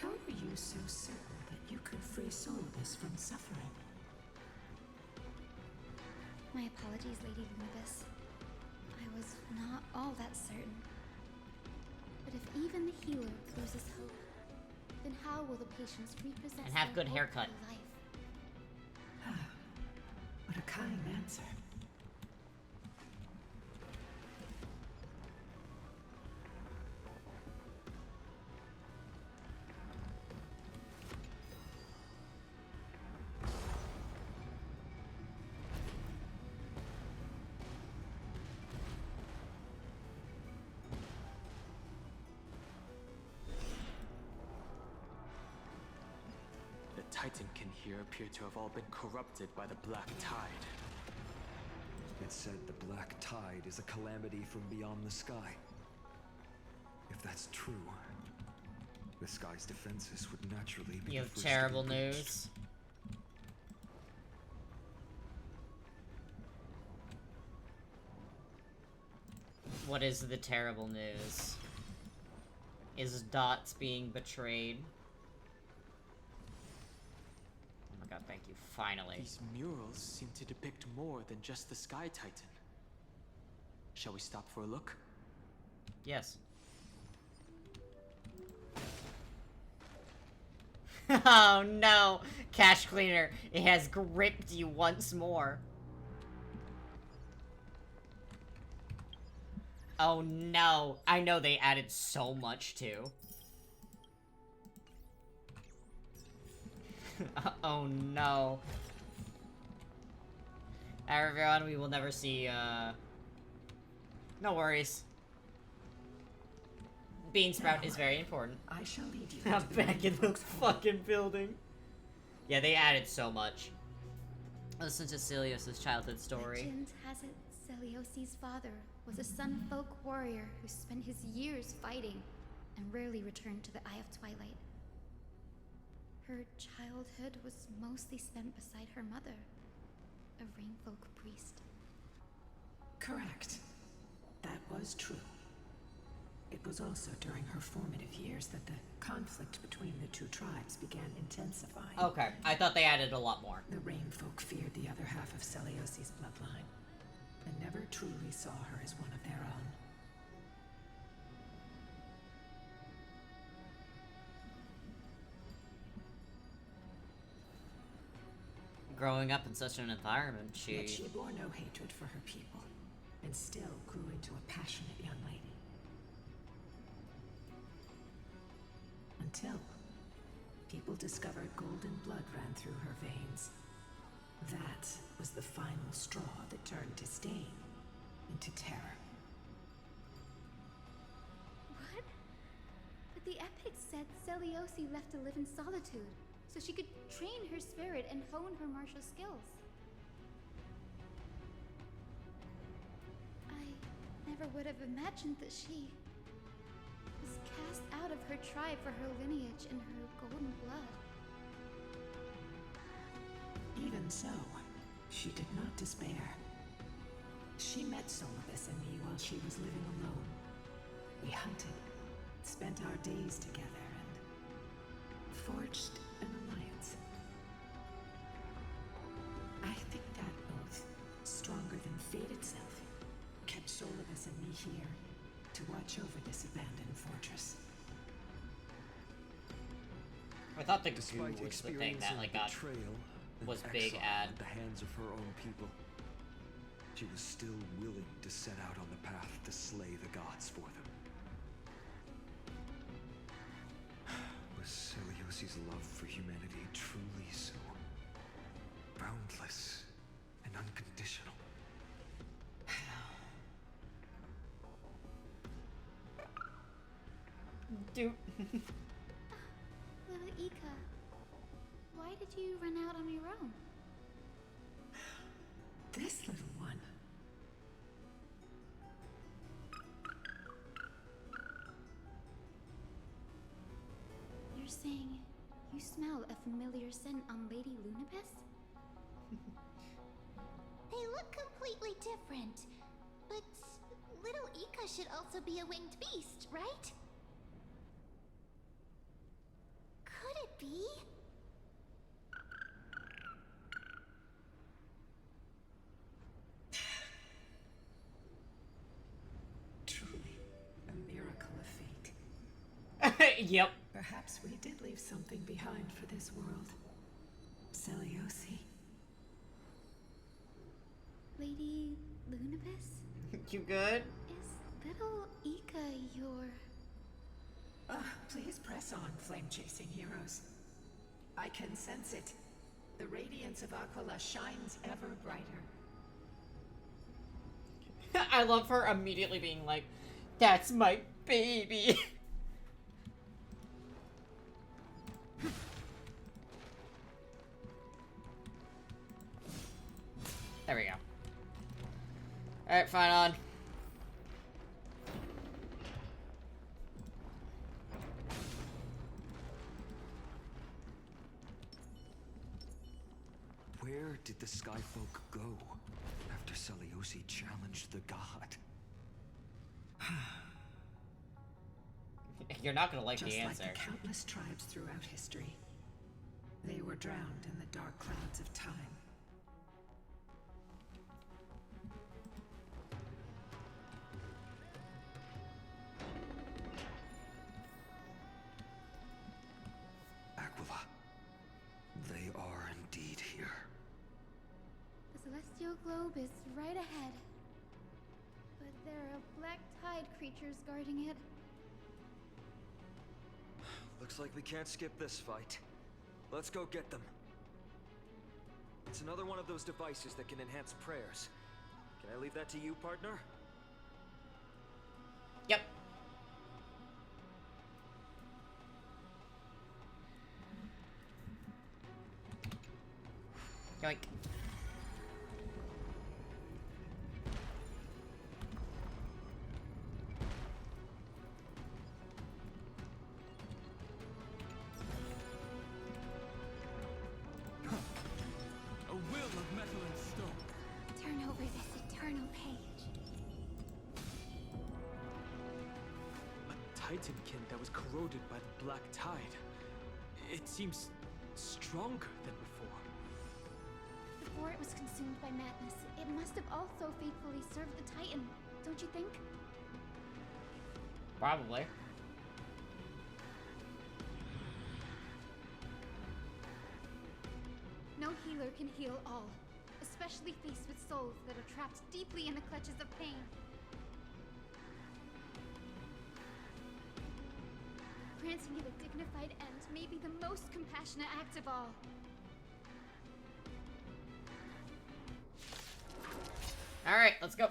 Speaker 13: how are you so certain that you could free Solidus from suffering?
Speaker 11: My apologies, Lady Lunibus. I was not all that certain. But if even the healer loses hope, then how will the patients repossess
Speaker 1: And have
Speaker 11: their
Speaker 1: good
Speaker 11: hope
Speaker 1: haircut.
Speaker 11: for life?
Speaker 13: What a kind answer.
Speaker 6: The Titankin here appear to have all been corrupted by the Black Tide.
Speaker 22: It's said the Black Tide is a calamity from beyond the sky. If that's true, the sky's defenses would naturally be
Speaker 1: You
Speaker 22: the
Speaker 1: have
Speaker 22: first to
Speaker 1: terrible
Speaker 22: be breached.
Speaker 1: news. What is the terrible news? Is Dots being betrayed? Oh my god, thank you. Finally.
Speaker 6: These murals seem to depict more than just the Sky Titan. Shall we stop for a look?
Speaker 1: Yes. Oh no! Cash Cleaner, it has gripped you once more. Oh no! I know they added so much too. Oh no. Everyone, we will never see, no worries. Beansprout is very important.
Speaker 13: I shall lead you
Speaker 1: I'm
Speaker 13: into the
Speaker 1: back in the fucking building. Yeah, they added so much. Listen to Celios' childhood story.
Speaker 11: Legend has it Celios' father was a Sunfolk warrior who spent his years fighting and rarely returned to the Eye of Twilight. Her childhood was mostly spent beside her mother, a Rainfolk priest.
Speaker 13: Correct. That was true. It was also during her formative years that the conflict between the two tribes began intensifying.
Speaker 1: Okay, I thought they added a lot more.
Speaker 13: The Rainfolk feared the other half of Celios' bloodline, and never truly saw her as one of their own.
Speaker 1: Growing up in such an environment,
Speaker 13: Yet she bore no hatred for her people, and still grew into a passionate young lady. Until people discovered golden blood ran through her veins. That was the final straw that turned disdain into terror.
Speaker 11: What? But the epic said Celiosi left to live in solitude, so she could train her spirit and hone her martial skills. I never would have imagined that she was cast out of her tribe for her lineage and her golden blood.
Speaker 13: Even so, she did not despair. She met Solidus and me while she was living alone. We hunted, spent our days together, and forged an alliance. I think that oath, stronger than fate itself, kept Solidus and me here to watch over this abandoned fortress.
Speaker 1: I thought the goo
Speaker 22: Despite
Speaker 1: was the thing that
Speaker 22: experiencing
Speaker 1: like got
Speaker 22: betrayal
Speaker 1: was
Speaker 22: An
Speaker 1: big
Speaker 22: exile
Speaker 1: at.
Speaker 22: at the hands of her own people. She was still willing to set out on the path to slay the gods for them. Was Celiosi's love for humanity truly so boundless and unconditional?
Speaker 1: Dude.
Speaker 11: Little Ika, why did you run out on your own?
Speaker 13: This little one.
Speaker 11: You're saying you smell a familiar scent on Lady Lunabis?
Speaker 4: They look completely different. But little Ika should also be a winged beast, right? Could it be?
Speaker 13: Truly, a miracle of fate.
Speaker 1: Yep.
Speaker 13: Perhaps we did leave something behind for this world. Celiosi.
Speaker 11: Lady Lunabis?
Speaker 1: You good?
Speaker 11: Is little Ika your...
Speaker 13: Please press on, flame-chasing heroes. I can sense it. The radiance of Aquila shines ever brighter.
Speaker 1: I love her immediately being like, that's my baby. There we go. Alright, fine on.
Speaker 22: Where did the Skyfolk go after Celiosi challenged the god?
Speaker 1: You're not gonna like
Speaker 13: Just
Speaker 1: the
Speaker 13: like
Speaker 1: answer.
Speaker 13: the countless tribes throughout history, they were drowned in the dark clouds of time.
Speaker 22: Aquila, they are indeed here.
Speaker 11: The celestial globe is right ahead. But there are black tide creatures guarding it.
Speaker 22: Looks like we can't skip this fight. Let's go get them. It's another one of those devices that can enhance prayers. Can I leave that to you, partner?
Speaker 1: Yep. Yoink.
Speaker 15: A will of metal and stone.
Speaker 11: Turn over this eternal page.
Speaker 6: A titankin that was corroded by the black tide. It seems stronger than before.
Speaker 11: Before it was consumed by madness, it must have also faithfully served the Titan, don't you think?
Speaker 1: Probably.
Speaker 11: No healer can heal all, especially faced with souls that are trapped deeply in the clutches of pain. Granting it a dignified end may be the most compassionate act of all.
Speaker 1: Alright, let's go.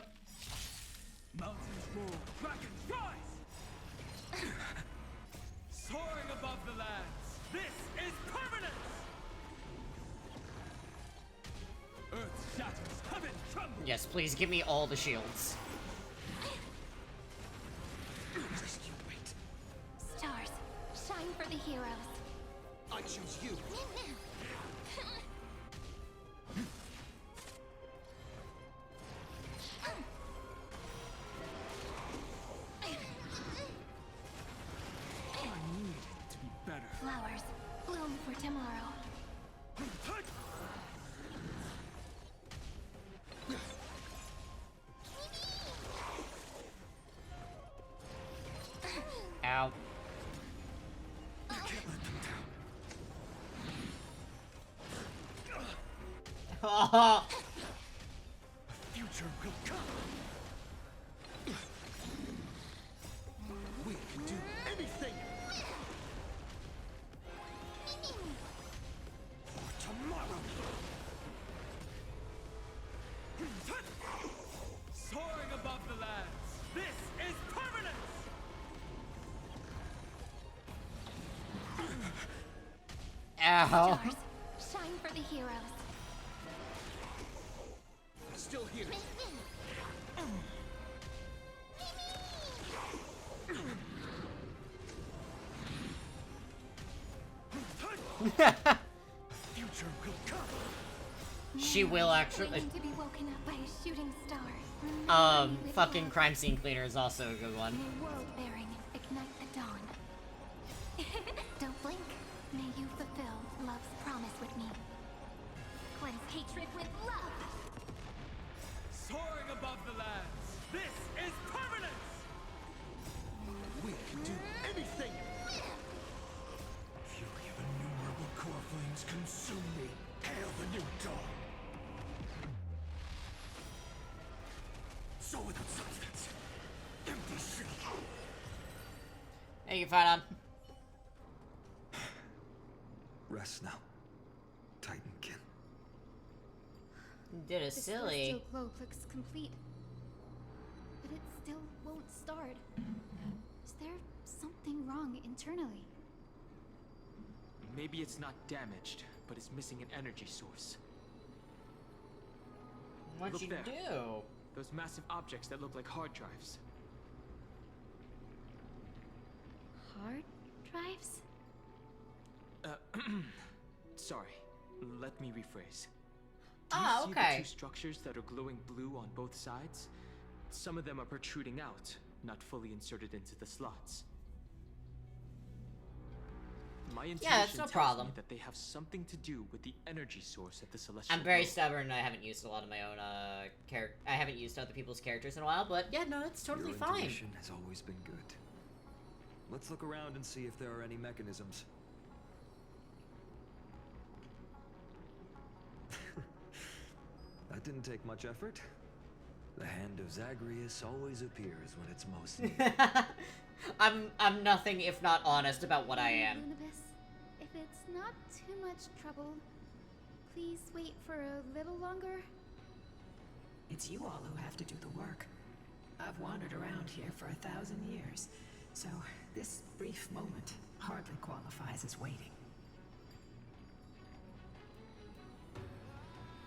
Speaker 15: Mountains roar, dragons rise! Soaring above the lands, this is permanence! Earth shatters, heaven trembles!
Speaker 1: Yes, please give me all the shields.
Speaker 8: Just you wait.
Speaker 11: Stars, shine for the heroes.
Speaker 8: I choose you.
Speaker 15: I need to be better.
Speaker 11: Flowers, bloom for tomorrow.
Speaker 1: Ow.
Speaker 8: You can't let them down.
Speaker 3: A future will come. We can do anything for tomorrow.
Speaker 12: Soaring above the lands, this is permanence!
Speaker 1: Ow.
Speaker 18: Stars, shine for the heroes.
Speaker 3: Still here. Future will come.
Speaker 1: She will actually.
Speaker 18: Waiting to be woken up by a shooting star.
Speaker 1: Fucking crime scene cleaner is also a good one.
Speaker 18: May world bearing ignite the dawn. Don't blink. May you fulfill love's promise with me. Cleanse hatred with love.
Speaker 12: Soaring above the lands, this is permanence!
Speaker 3: We can do anything. Fury of innumerable core flames consume me. Hail the new dawn. So without substance, empty shell.
Speaker 1: Hey, you fight on.
Speaker 22: Rest now, Titankin.
Speaker 1: Did a
Speaker 11: The
Speaker 1: silly.
Speaker 11: celestial globe looks complete, but it still won't start. Is there something wrong internally?
Speaker 6: Maybe it's not damaged, but it's missing an energy source.
Speaker 1: What'd
Speaker 6: Look
Speaker 1: you
Speaker 6: there.
Speaker 1: do?
Speaker 6: Those massive objects that look like hard drives.
Speaker 11: Hard drives?
Speaker 6: Sorry. Let me rephrase. Do you
Speaker 1: Ah,
Speaker 6: see
Speaker 1: okay.
Speaker 6: the two structures that are glowing blue on both sides? Some of them are protruding out, not fully inserted into the slots. My intuition
Speaker 1: that's no
Speaker 6: tells
Speaker 1: problem.
Speaker 6: me that they have something to do with the energy source at the celestial
Speaker 1: I'm very
Speaker 6: globe.
Speaker 1: stubborn. I haven't used a lot of my own I haven't used other people's characters in a while, but yeah, no, it's totally
Speaker 22: Your
Speaker 1: fine.
Speaker 22: intuition has always been good. Let's look around and see if there are any mechanisms. That didn't take much effort. The hand of Zagreus always appears when it's most needed.
Speaker 1: I'm nothing if not honest about what I am.
Speaker 11: Lunibus, if it's not too much trouble, please wait for a little longer.
Speaker 13: It's you all who have to do the work. I've wandered around here for 1,000 years, so this brief moment hardly qualifies as waiting.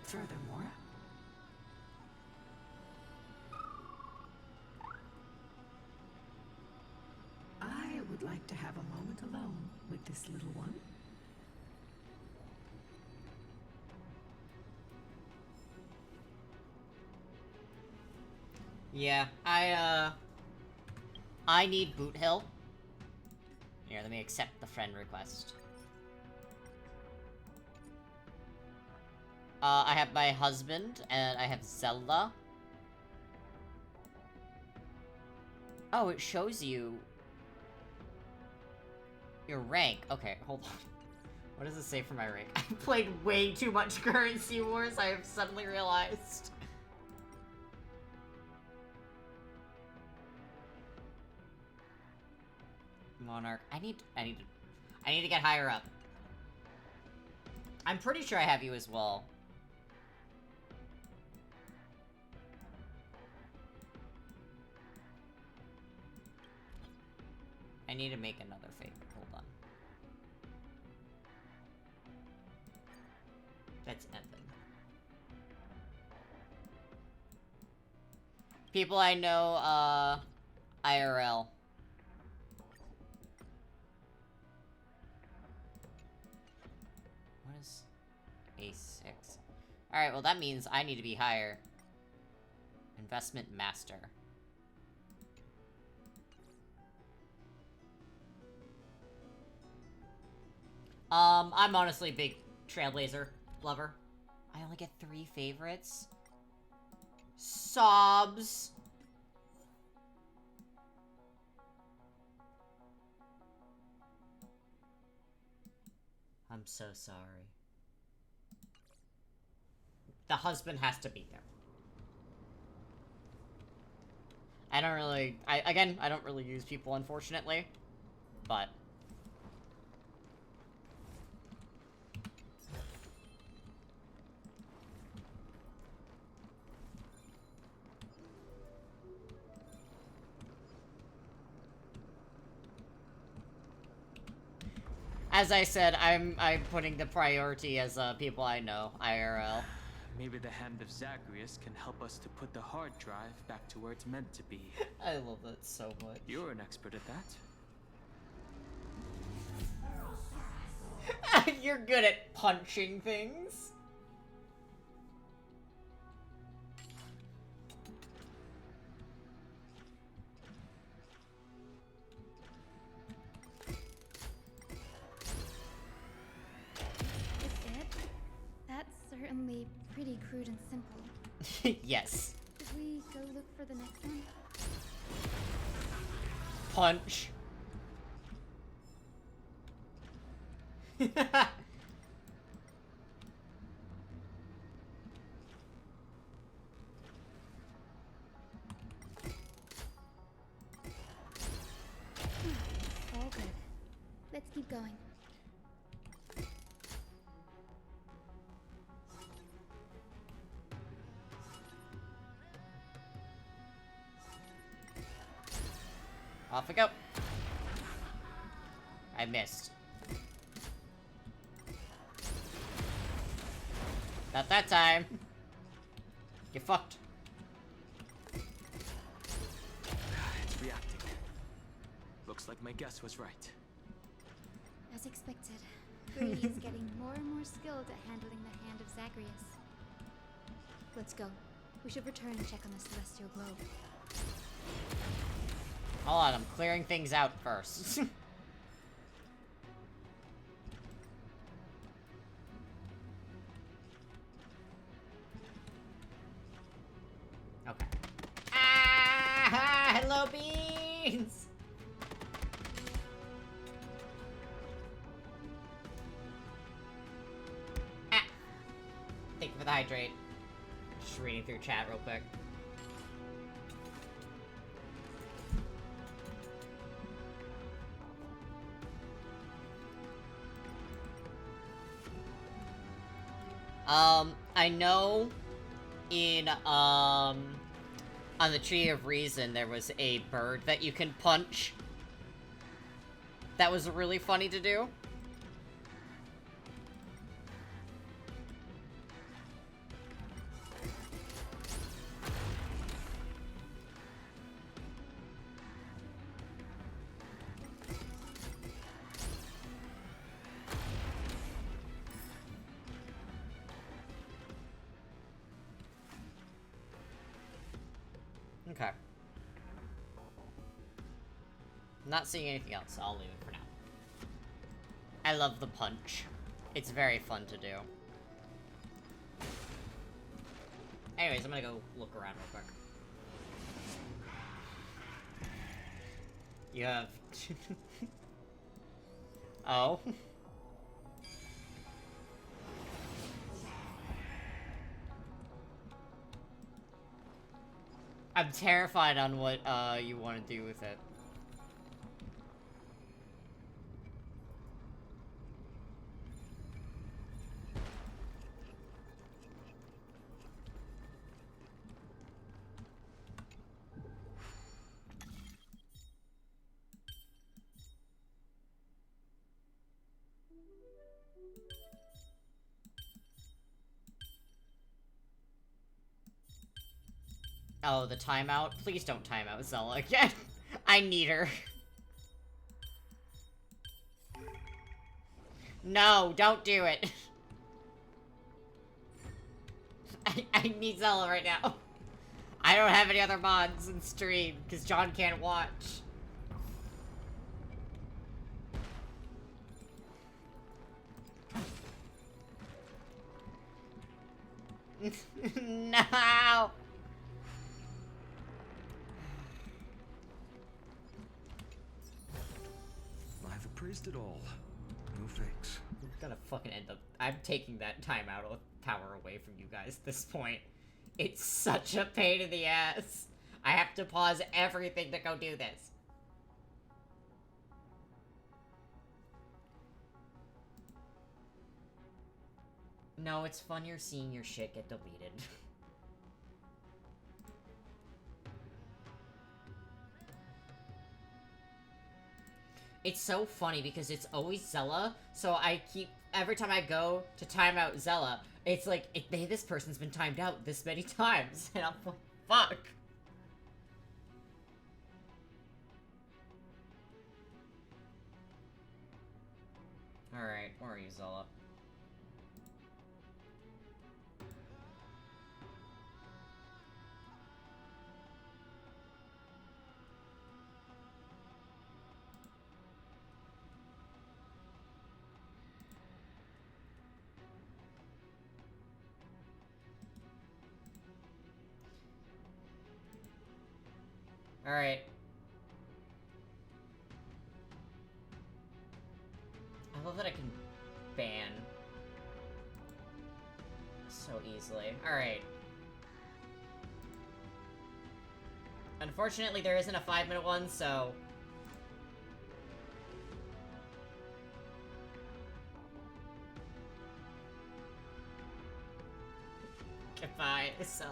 Speaker 13: Furthermore, I would like to have a moment alone with this little one.
Speaker 1: Yeah, I need Boot Hill. Here, let me accept the friend request. I have my husband, and I have Zelda. Oh, it shows you your rank. Okay, hold on. What does it say for my rank? I played way too much Currency Wars, I have suddenly realized. Monarch. I need to get higher up. I'm pretty sure I have you as well. I need to make another favorite. Hold on. That's Evan. People I know, IRL. What is A6? Alright, well that means I need to be higher. Investment Master. I'm honestly a big Trailblazer lover. I only get 3 favorites. Sobs. I'm so sorry. the husband has to be there. I don't really... I don't really use people, unfortunately. But... as I said, I'm putting the priority as people I know, IRL.
Speaker 6: Maybe the hand of Zagreus can help us to put the hard drive back to where it's meant to be.
Speaker 1: I love that so much.
Speaker 6: You're an expert at
Speaker 1: that. You're good at punching things.
Speaker 11: Certainly pretty crude and simple.
Speaker 1: Yes.
Speaker 11: Should we go look for the next one?
Speaker 1: Punch.
Speaker 11: All good. Let's keep going.
Speaker 1: Off we go. I missed. Not that time. Get fucked.
Speaker 6: It's reacting. Looks like my guess was right.
Speaker 11: As expected, Brady is getting more and more skilled at handling the hand of Zagreus. Let's go. We should return and check on the celestial globe.
Speaker 1: Hold on, I'm clearing things out first. Okay. Ah! Hello, beans! Ah! Thank you for the hydrate. Just reading through chat real quick. I know in, on the Tree of Reason, there was a bird that you can punch. That was really funny to do. Okay. Not seeing anything else, I'll leave it for now. I love the punch. It's very fun to do. Anyways, I'm gonna go look around real quick. You have... Oh? I'm terrified on what, you want to do with it. Oh, the timeout? Please don't time out Zella again. I need her. No, don't do it. I need Zella right now. I don't have any other mods in stream, because John can't watch. No!
Speaker 22: I've appraised it all. No fakes.
Speaker 1: I'm gonna fucking end up... I'm taking that timeout power away from you guys at this point. It's such a pain in the ass. I have to pause everything to go do this. No, it's funnier seeing your shit get deleted. It's so funny because it's always Zella, so I keep... Every time I go to time out Zella, it's like, this person's been timed out this many times, and I'm like, fuck. Alright, where are you, Zella? Alright. I love that I can ban so easily. Alright. Unfortunately, there isn't a 5-minute one, so... Goodbye, so...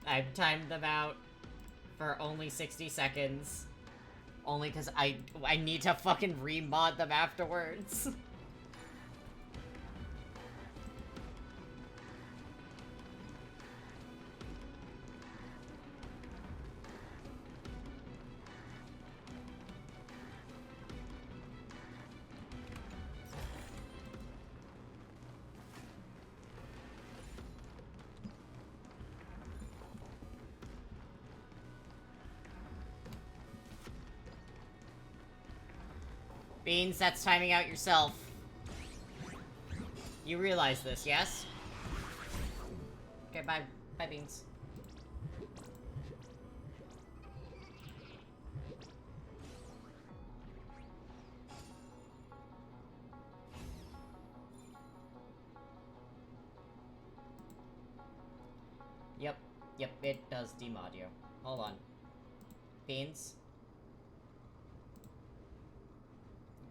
Speaker 1: I've timed them out for only 60 seconds. Only because I need to fucking remod them afterwards. Beans, that's timing out yourself. You realize this, yes? Okay, bye. Bye, Beans. Yep, it does demod you. Hold on. Beans?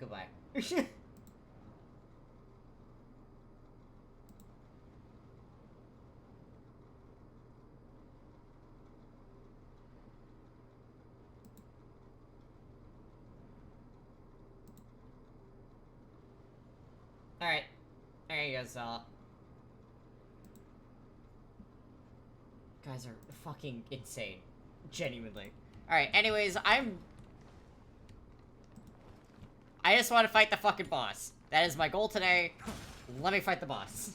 Speaker 1: Goodbye. Alright. There you go, Zala. Guys are fucking insane. Genuinely. Alright, anyways, I just want to fight the fucking boss. That is my goal today. Let me fight the boss.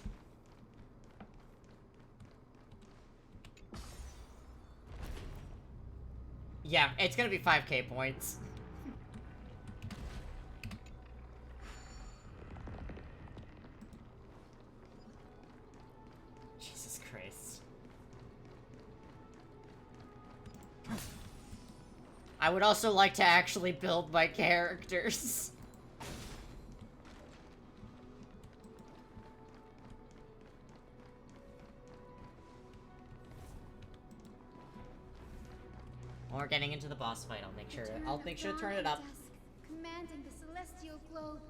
Speaker 1: Yeah, it's gonna be 5k points. Jesus Christ. I would also like to actually build my characters. When we're getting into the boss fight, I'll make sure to turn it up.
Speaker 11: Commanding the celestial globe.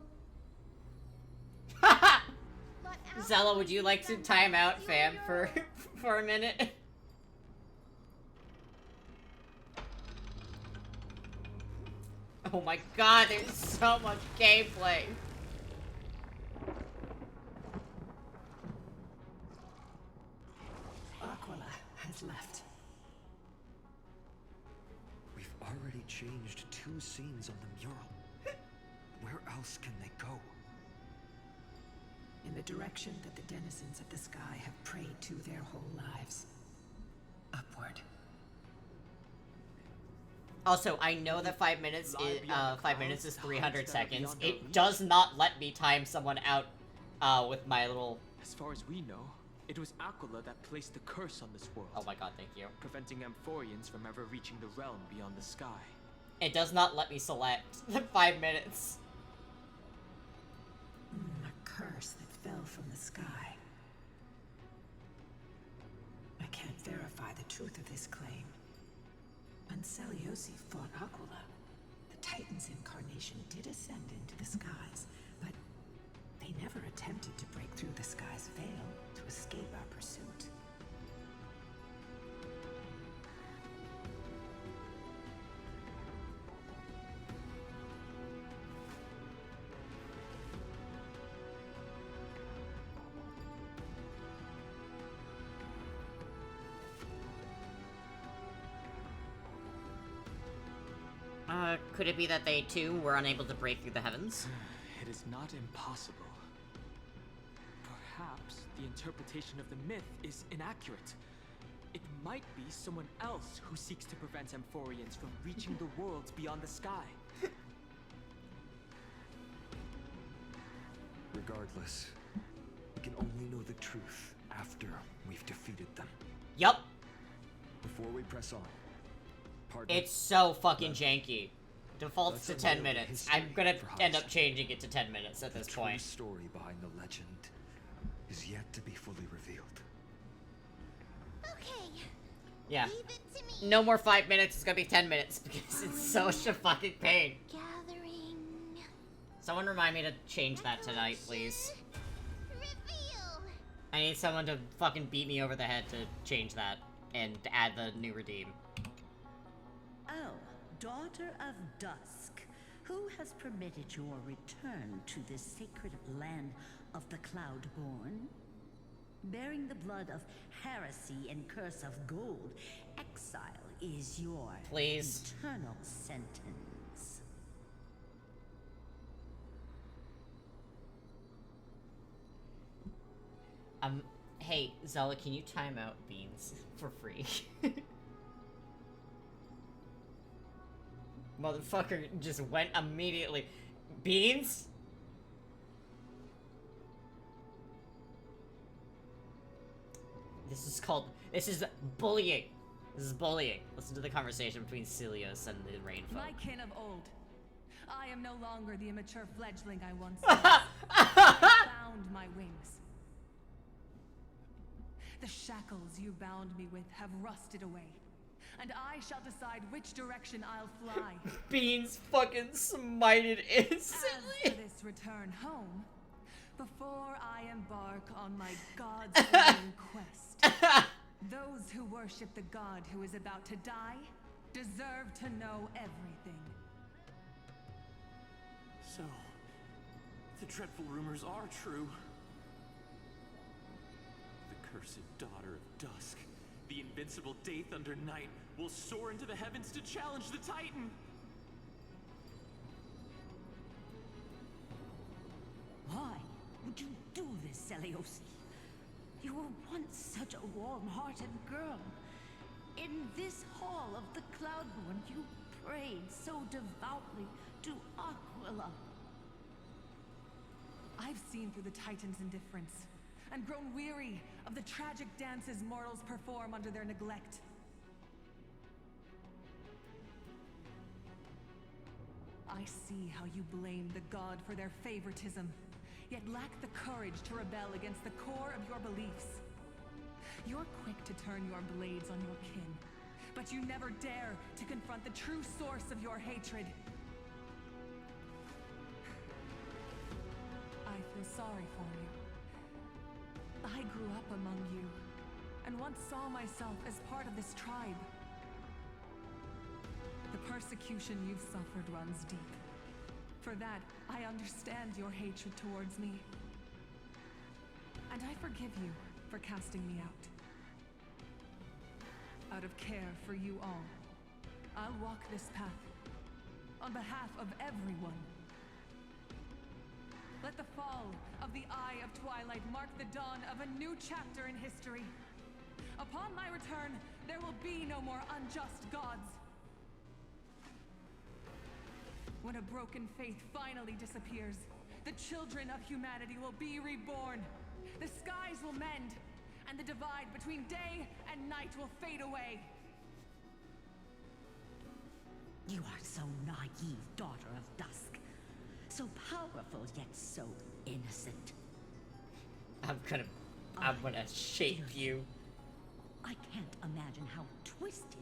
Speaker 1: Zella, would you like to time out fam for a minute? Oh my god, there's so much gameplay.
Speaker 13: Aquila has left.
Speaker 22: We've already changed 2 scenes on the mural. Where else can they go?
Speaker 13: In the direction that the denizens of the sky have prayed to their whole lives. Upward.
Speaker 1: Also, I know that 5 minutes is 300 seconds. It does not let me time someone out with my little...
Speaker 6: As far as we know, It was Aquila that placed the curse on this world.
Speaker 1: Oh my god, thank you.
Speaker 6: Preventing Amphorians from ever reaching the realm beyond the sky.
Speaker 1: It does not let me select the 5 minutes.
Speaker 13: A curse that fell from the sky. I can't verify the truth of this claim. When Seliosi fought Aquila, the Titan's incarnation did ascend into the skies, but they never attempted to break through the sky's veil to escape our pursuit.
Speaker 1: Could it be that they too were unable to break through the heavens?
Speaker 6: It is not impossible. Perhaps the interpretation of the myth is inaccurate. It might be someone else who seeks to prevent Amphorians from reaching the worlds beyond the sky.
Speaker 22: Regardless, we can only know the truth after we've defeated them.
Speaker 1: Yup.
Speaker 22: Before we press on, pardon.
Speaker 1: It's so fucking janky. Defaults to 10 minutes. I'm gonna end up changing it to 10 minutes at this point.
Speaker 22: The story behind the legend is yet to be fully revealed.
Speaker 4: Okay.
Speaker 1: Yeah. No more 5 minutes, it's gonna be 10 minutes because it's such a fucking pain.
Speaker 4: Gathering.
Speaker 1: Someone remind me to change that tonight, please. I need someone to fucking beat me over the head to change that and add the new redeem.
Speaker 17: Oh, daughter of dusk, who has permitted your return to this sacred land of the Cloudborn? Bearing the blood of heresy and curse of gold, exile is your eternal sentence.
Speaker 1: Hey, Zella, can you time out Beans for free? Motherfucker just went immediately. Beans? This is bullying. This is bullying. Listen to the conversation between Celios and the Rainfolk.
Speaker 9: My kin of old. I am no longer the immature fledgling I once was. I found my wings. The shackles you bound me with have rusted away, and I shall decide which direction I'll fly.
Speaker 1: Beans fucking smited instantly.
Speaker 9: As for this return home, before I embark on my god's-own quest, those who worship the god who is about to die deserve to know everything.
Speaker 15: So, the dreadful rumors are true. The cursed daughter of dusk, the invincible Day Thunder Knight, will soar into the heavens to challenge the Titan!
Speaker 17: Why would you do this, Seliosi? You were once such a warm-hearted girl. In this hall of the Cloudborn, you prayed so devoutly to Aquila.
Speaker 9: I've seen through the Titan's indifference, and grown weary of the tragic dances mortals perform under their neglect. I see how you blame the god for their favoritism, yet lack the courage to rebel against the core of your beliefs. You're quick to turn your blades on your kin, but you never dare to confront the true source of your hatred. I feel sorry for you. I grew up among you, and once saw myself as part of this tribe. The persecution you've suffered runs deep. For that, I understand your hatred towards me. And I forgive you for casting me out. Out of care for you all, I'll walk this path on behalf of everyone. Let the fall of the Eye of Twilight mark the dawn of a new chapter in history. Upon my return, there will be no more unjust gods. When a broken faith finally disappears, the children of humanity will be reborn. The skies will mend, and the divide between day and night will fade away.
Speaker 17: You are so naive, daughter of dusk. So powerful, yet so innocent.
Speaker 1: I'm gonna shape you.
Speaker 17: I can't imagine how twisted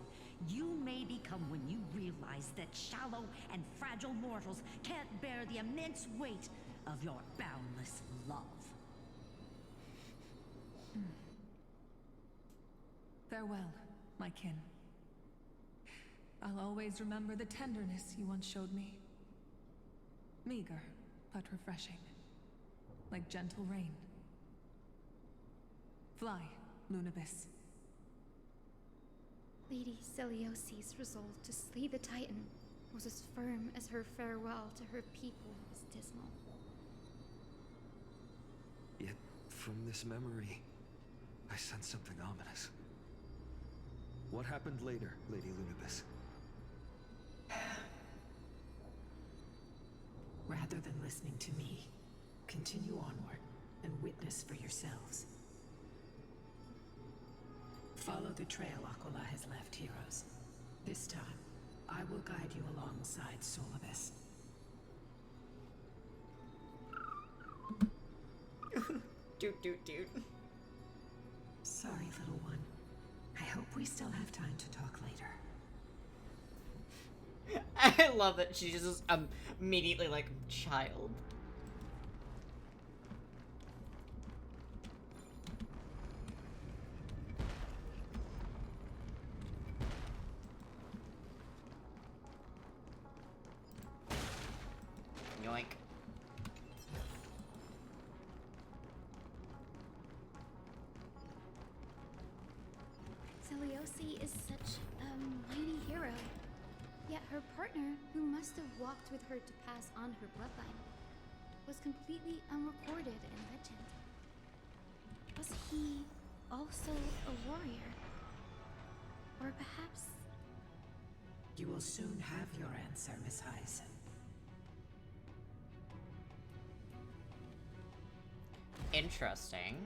Speaker 17: you may become when you realize that shallow and fragile mortals can't bear the immense weight of your boundless love.
Speaker 9: Farewell, my kin. I'll always remember the tenderness you once showed me. Meager, but refreshing. Like gentle rain. Fly, Lunabis.
Speaker 11: Lady Celiosi's resolve to slay the Titan was as firm as her farewell to her people was dismal.
Speaker 22: Yet, from this memory, I sense something ominous. What happened later, Lady Lunabis?
Speaker 13: Rather than listening to me, continue onward and witness for yourselves. Follow the trail Aquila has left, heroes. This time, I will guide you alongside Solibus.
Speaker 1: Dude.
Speaker 13: Sorry, little one. I hope we still have time to talk later.
Speaker 1: I love that she's just immediately like, child. Yoink.
Speaker 11: Celiosi is such a mighty hero. Yet her partner, who must have walked with her to pass on her bloodline, was completely unrecorded in legend. Was he also a warrior? Or perhaps...
Speaker 13: You will soon have your answer, Miss Hyson.
Speaker 1: Interesting.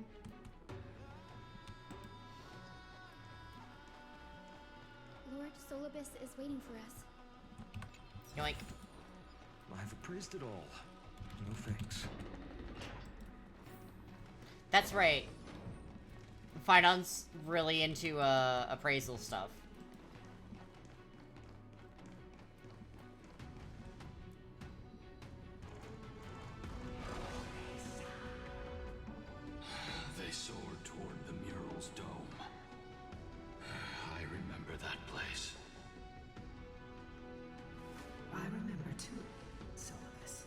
Speaker 11: Lord Solibus is waiting for us.
Speaker 1: Yoink.
Speaker 22: I've appraised it all. No thanks.
Speaker 1: That's right. Finon's really into appraisal stuff.
Speaker 14: They soared toward the mural's dome. I remember that place.
Speaker 13: I remember too, Solibus.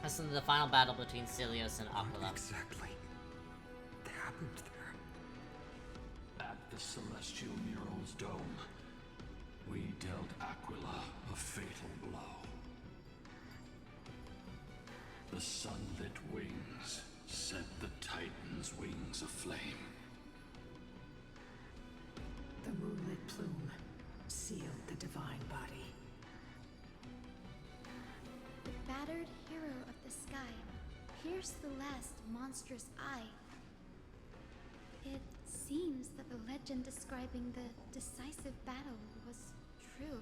Speaker 1: This is the final battle between Celios and Aquila.
Speaker 22: Exactly. What happened there?
Speaker 14: At the celestial mural's dome, we dealt Aquila a fatal blow. The sunlit wings set the Titan's wings aflame.
Speaker 13: The moonlit plume sealed the divine body.
Speaker 11: The battered hero of the sky pierced the last monstrous eye. It seems that the legend describing the decisive battle was true.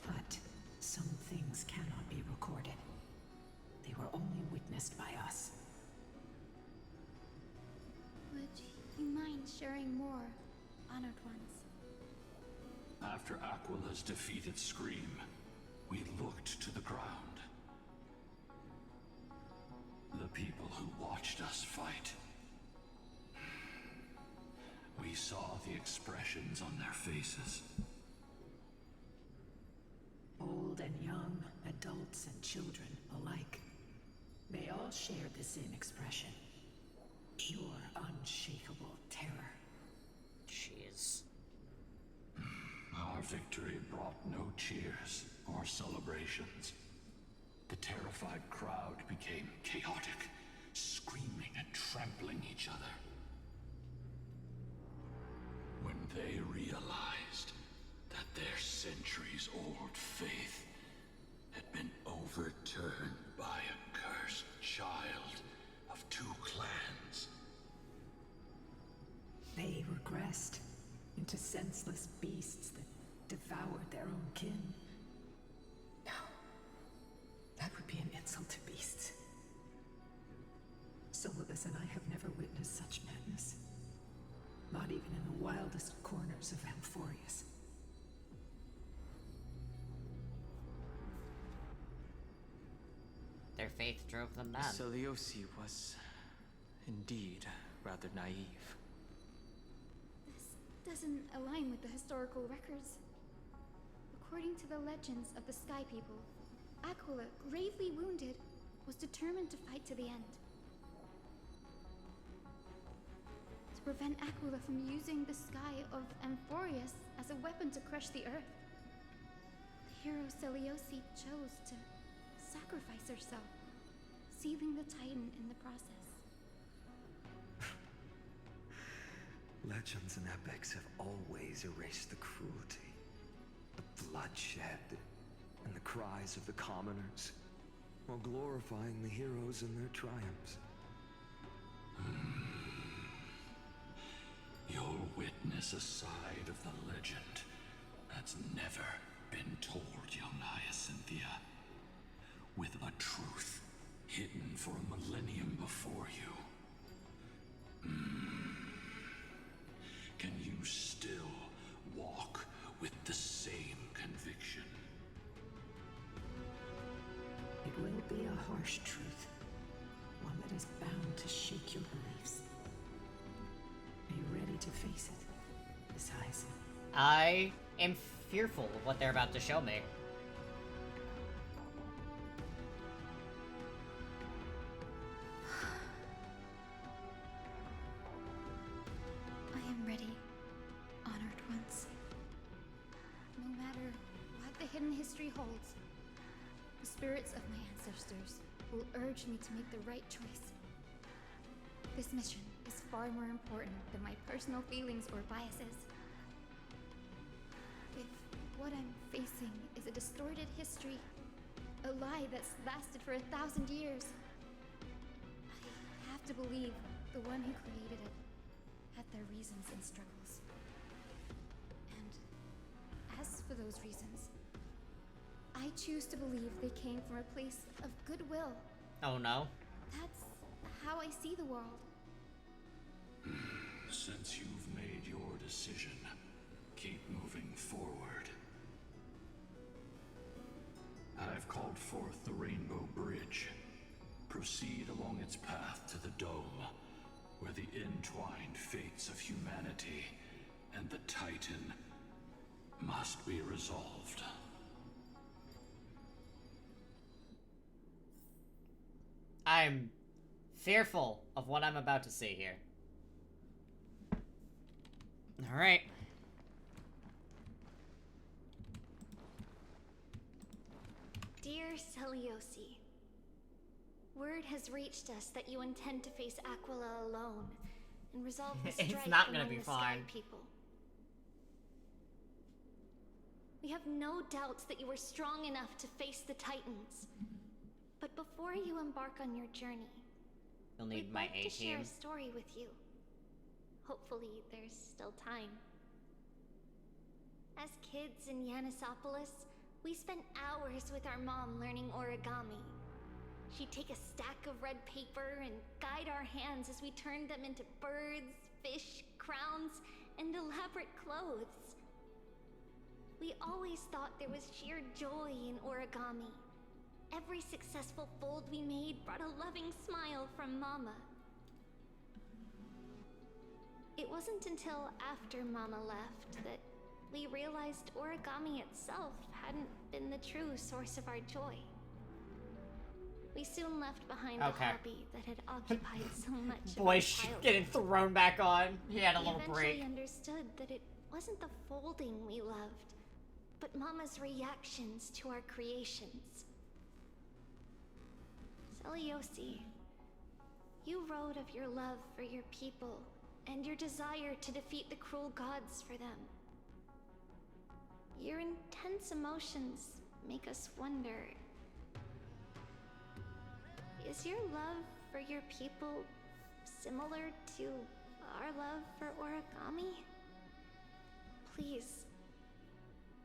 Speaker 13: But some things cannot be recorded. They were only witnessed by us.
Speaker 11: Would you mind sharing more, honored ones?
Speaker 14: After Aquila's defeated scream, we looked to the ground. The people who watched us fight. We saw the expressions on their faces.
Speaker 13: Old and young, adults and children alike. They all shared the same expression. Pure, unshakable terror.
Speaker 1: Jeez.
Speaker 14: Our victory brought no cheers or celebrations. The terrified crowd became chaotic, screaming and trampling each other. When they realized that their centuries-old faith had been overturned
Speaker 13: they regressed into senseless beasts that devoured their own kin. No, that would be an insult to beasts. Solibus and I have never witnessed such madness. Not even in the wildest corners of Amphorius.
Speaker 1: Their faith drove them mad.
Speaker 6: Seliosi was indeed rather naive.
Speaker 11: This doesn't align with the historical records. According to the legends of the Sky People, Aquila, gravely wounded, was determined to fight to the end. To prevent Aquila from using the sky of Amphorius as a weapon to crush the earth, the hero Seliosi chose to sacrifice herself, sealing the Titan in the process.
Speaker 22: Legends and epics have always erased the cruelty, the bloodshed, and the cries of the commoners, while glorifying the heroes and their triumphs.
Speaker 14: You'll witness a side of the legend that's never been told, young Hyacinthia. With a truth hidden for a millennium before you. Can you still walk with the same conviction?
Speaker 13: It will be a harsh truth, one that is bound to shake your beliefs. Are you ready to face it, Miss Hyacinth?
Speaker 1: I am fearful of what they're about to show me.
Speaker 11: I am ready, honored ones. No matter what the hidden history holds, the spirits of my ancestors will urge me to make the right choice. This mission is far more important than my personal feelings or biases. If what I'm facing is a distorted history, a lie that's lasted for 1,000 years, I have to believe the one who created it had their reasons and struggles. And as for those reasons, I choose to believe they came from a place of goodwill.
Speaker 1: Oh no.
Speaker 11: That's how I see the world.
Speaker 14: Since you've made your decision, keep moving forward. I've called forth the Rainbow Bridge. Proceed along its path to the Dome, where the entwined fates of humanity and the Titan must be resolved.
Speaker 1: I'm fearful of what I'm about to see here. Alright.
Speaker 4: Dear Seliosi, word has reached us that you intend to face Aquila alone and resolve the strife
Speaker 1: It's not gonna
Speaker 4: among
Speaker 1: be
Speaker 4: the Sky
Speaker 1: fine.
Speaker 4: People. We have no doubts that you are strong enough to face the Titans. But before you embark on your journey,
Speaker 1: You'll need
Speaker 4: we'd
Speaker 1: my
Speaker 4: like to share
Speaker 1: A-team.
Speaker 4: a story with you. Hopefully, there's still time. As kids in Yanisopolis, we spent hours with our mom learning origami. She'd take a stack of red paper and guide our hands as we turned them into birds, fish, crowns, and elaborate clothes. We always thought there was sheer joy in origami. Every successful fold we made brought a loving smile from Mama. It wasn't until after Mama left that we realized origami itself hadn't been the true source of our joy. We soon left behind
Speaker 1: Okay.
Speaker 4: the hobby that had occupied so much
Speaker 1: Boy,
Speaker 4: of our childhood.
Speaker 1: getting thrown back on. He had a
Speaker 4: We
Speaker 1: little break.
Speaker 4: eventually understood that it wasn't the folding we loved, but Mama's reactions to our creations. Seliosi, you wrote of your love for your people and your desire to defeat the cruel gods for them. Your intense emotions make us wonder, is your love for your people similar to our
Speaker 11: our love for origami? Please,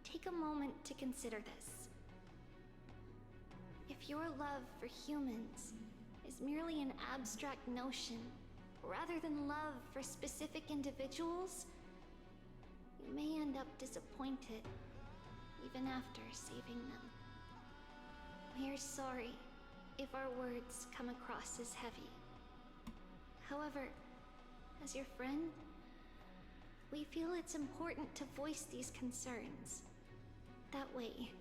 Speaker 11: take a moment to consider this. If your love for humans is merely an abstract notion, rather than love for specific individuals, you may end up disappointed, even after saving them. We are sorry if our words come across as heavy. However, as your friend, we feel it's important to voice these concerns. That way,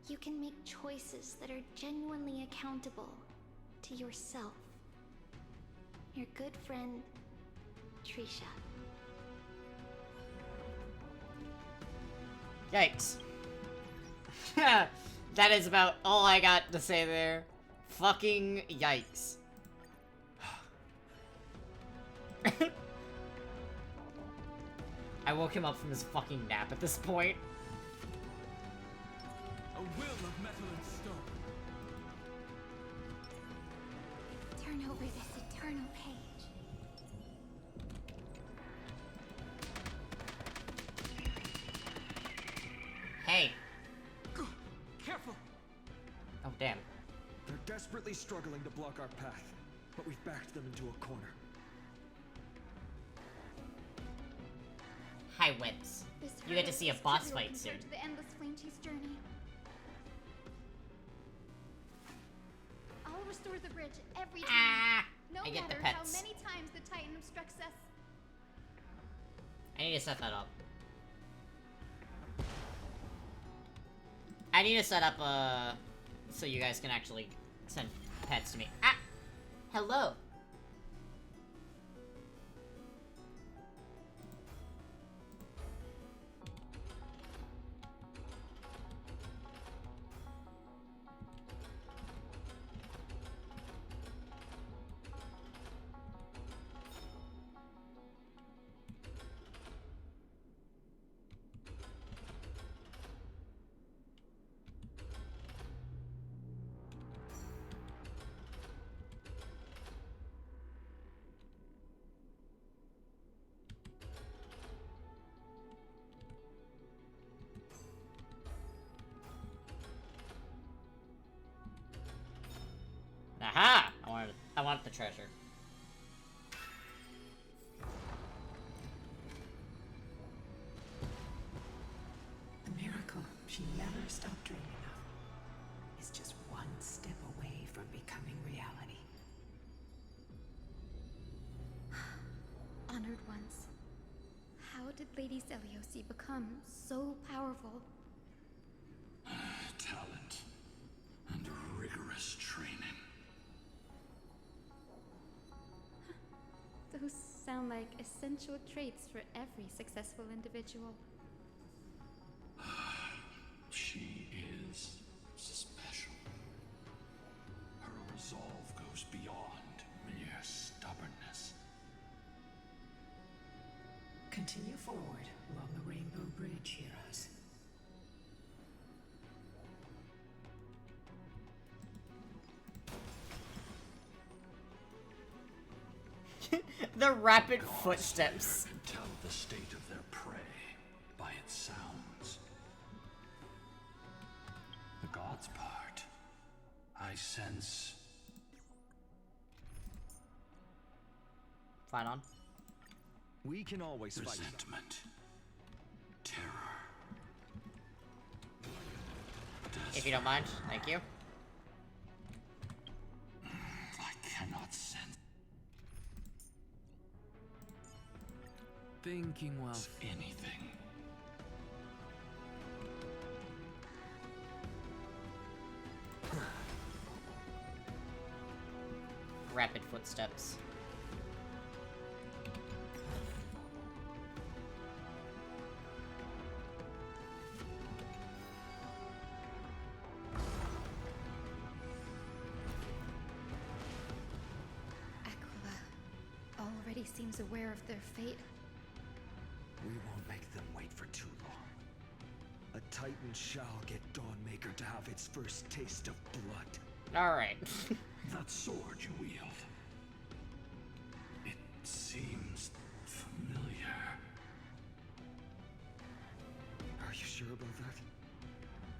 Speaker 11: you can make choices that are genuinely accountable to yourself. Your good friend, Trisha.
Speaker 1: Yikes. That is about all I got to say there. Fucking yikes. I woke him up from his fucking nap at this point.
Speaker 15: A will of metal and stone.
Speaker 11: Turn over this eternal page.
Speaker 1: Hey.
Speaker 12: Careful!
Speaker 1: Oh, damn.
Speaker 3: They're desperately struggling to block our path, but we've backed them into a corner.
Speaker 1: Hi, Webs. You get to see a boss fight soon.
Speaker 11: To the endless flame chase journey. I'll restore the bridge every time. No
Speaker 1: I get the
Speaker 11: matter how
Speaker 1: pets.
Speaker 11: many times the Titan obstructs us.
Speaker 1: I need to set that up. I need to set up, so you guys can actually send pets to me. Ah! Hello! Aha! I want the treasure.
Speaker 13: The miracle she never stopped dreaming of is just one step away from becoming reality.
Speaker 11: Honored ones. How did Lady Zeliosi become so powerful?
Speaker 14: Talent and rigorous training.
Speaker 11: Those sound like essential traits for every successful individual.
Speaker 14: She is special. Her resolve goes beyond mere stubbornness.
Speaker 13: Continue forward along the Rainbow Bridge, heroes.
Speaker 1: The rapid footsteps.
Speaker 14: Can tell the state of their prey by its sounds. The gods part, I sense.
Speaker 1: Fight on.
Speaker 3: We can always fight.
Speaker 14: Resentment. Terror.
Speaker 1: If you don't mind, thank you.
Speaker 14: I cannot sense
Speaker 15: Thinking well.
Speaker 14: anything.
Speaker 1: Rapid footsteps.
Speaker 11: Aquila already seems aware of their fate.
Speaker 3: We won't make them wait for too long. A Titan shall get Dawnmaker to have its first taste of blood.
Speaker 1: Alright.
Speaker 14: That sword you wield. It seems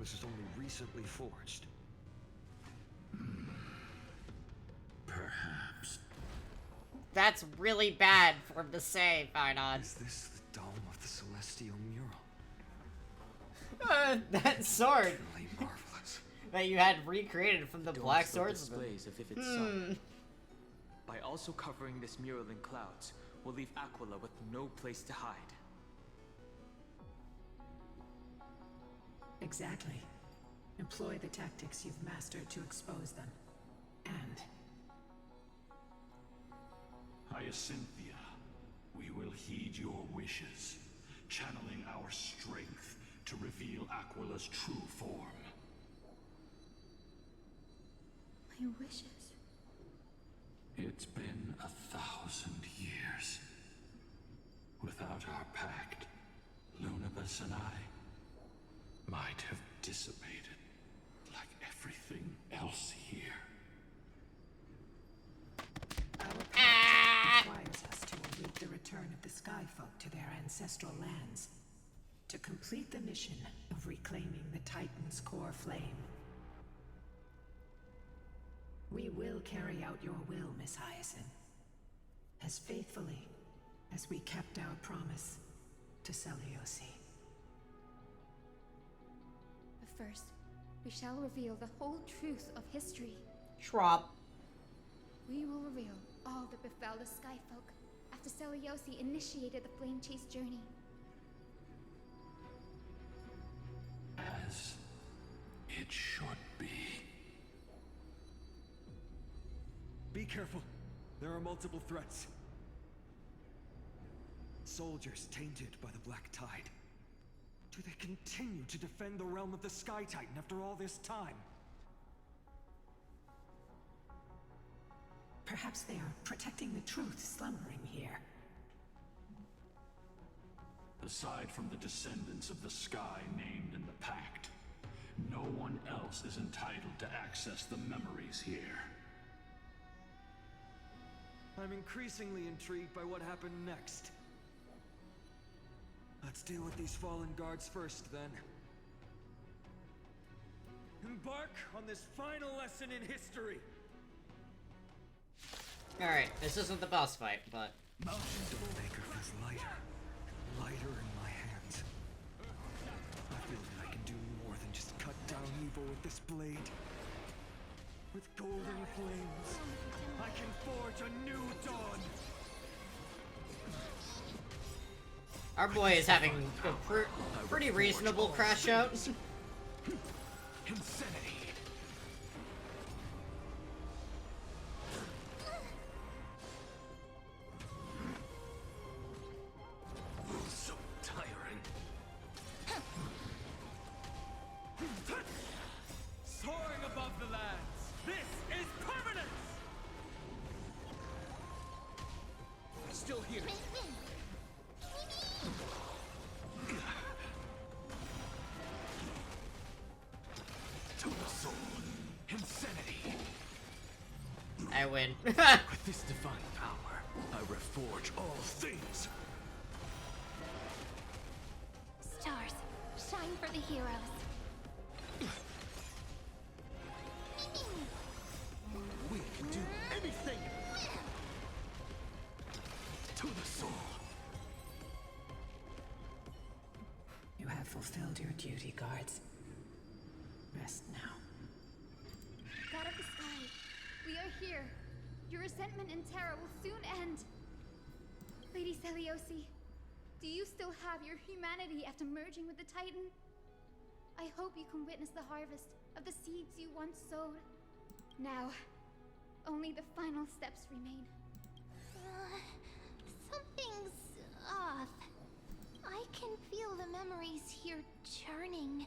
Speaker 22: necklace is only recently forged.
Speaker 14: Perhaps.
Speaker 1: That's really bad for him to say, Finon.
Speaker 22: Is this the dome of the Celestial Mural?
Speaker 1: That sword
Speaker 22: Truly marvelous.
Speaker 1: that you had recreated from the
Speaker 6: Dome
Speaker 1: Black
Speaker 6: still
Speaker 1: Swordsman.
Speaker 6: displays a vivid sun. By also covering this mural in clouds, we'll leave Aquila with no place to hide.
Speaker 13: Exactly. Employ the tactics you've mastered to expose them. And
Speaker 14: Hyacinthia, we will heed your wishes, channeling our strength to reveal Aquila's true form.
Speaker 11: My wishes.
Speaker 14: It's been 1,000 years. Without our pact, Lunabus and I might have dissipated like everything else here.
Speaker 13: our pact requires us to await the return of the Sky Folk to their ancestral lands, to complete the mission of reclaiming the Titan's core flame. We will carry out your will, Miss Hyacinth, as faithfully as we kept our promise to Seliosi.
Speaker 11: But first, we shall reveal the whole truth of history.
Speaker 1: Schwab.
Speaker 11: We will reveal all that befell the Skyfolk after Seliosi initiated the Flame Chase journey.
Speaker 14: As it should be.
Speaker 3: Be careful. There are multiple threats. Soldiers tainted by the Black Tide. Do they continue to defend the realm of the Sky Titan after all this time?
Speaker 13: Perhaps they are protecting the truth slumbering here.
Speaker 14: Aside from the descendants of the sky named in the pact, no one else is entitled to access the memories here.
Speaker 3: I'm increasingly intrigued by what happened next. Let's deal with these fallen guards first, then. Embark on this final lesson in history!
Speaker 1: Alright, this isn't the boss fight, but...
Speaker 22: Mountain Maker feels lighter. Lighter in my hands. I feel that I can do more than just cut down evil with this blade. With golden flames, I can forge a new dawn!
Speaker 1: Our boy is having a pretty reasonable crash out.
Speaker 14: Insanity.
Speaker 15: So tiring.
Speaker 12: Soaring above the lands, this is permanence! Still here.
Speaker 14: To the soul. Insanity.
Speaker 1: I win.
Speaker 15: With this divine power, I reforge all things.
Speaker 11: Stars, shine for the heroes.
Speaker 15: We can do anything. To the soul.
Speaker 13: You have fulfilled your duty, guards. Rest now.
Speaker 11: God of the Sky, we are here. Your resentment and terror will soon end. Lady Seliosi, do you still have your humanity after merging with the Titan? I hope you can witness the harvest of the seeds you once sowed. Now, only the final steps remain.
Speaker 4: Something's off. I can feel the memories here churning.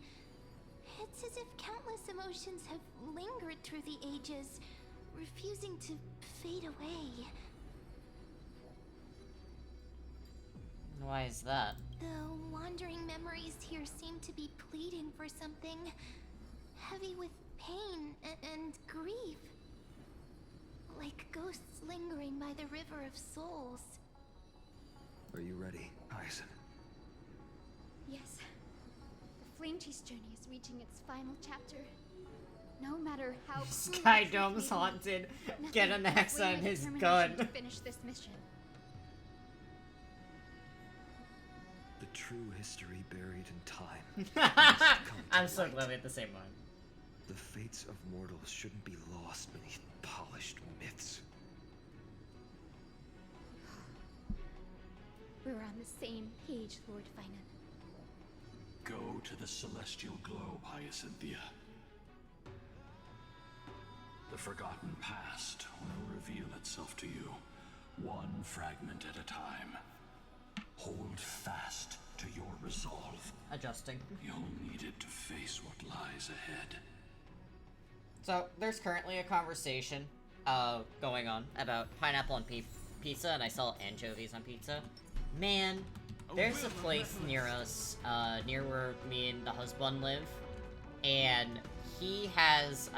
Speaker 4: It's as if countless emotions have lingered through the ages, refusing to fade away.
Speaker 1: Why is that?
Speaker 4: The wandering memories here seem to be pleading for something, heavy with pain and grief. Like ghosts lingering by the River of Souls.
Speaker 22: Are you ready, Hyacinth?
Speaker 11: Yes. The Flame Shinji's journey is reaching its final chapter. No matter how
Speaker 1: Sky Dome's haunted. Get an axe on his gun.
Speaker 11: To finish this mission.
Speaker 22: The true history buried in time.
Speaker 1: I'm so glad we had the same one.
Speaker 22: The fates of mortals shouldn't be lost beneath polished myths.
Speaker 11: We're on the same page, Lord Finan.
Speaker 14: Go to the celestial globe, Hyacinthia. The forgotten past will reveal itself to you, one fragment at a time. Hold fast to your resolve.
Speaker 1: Adjusting.
Speaker 14: You'll need it to face what lies ahead.
Speaker 1: So, there's currently a conversation going on about pineapple on pizza, and I saw anchovies on pizza. Man, there's a place near us, near where me and the husband live, and he has,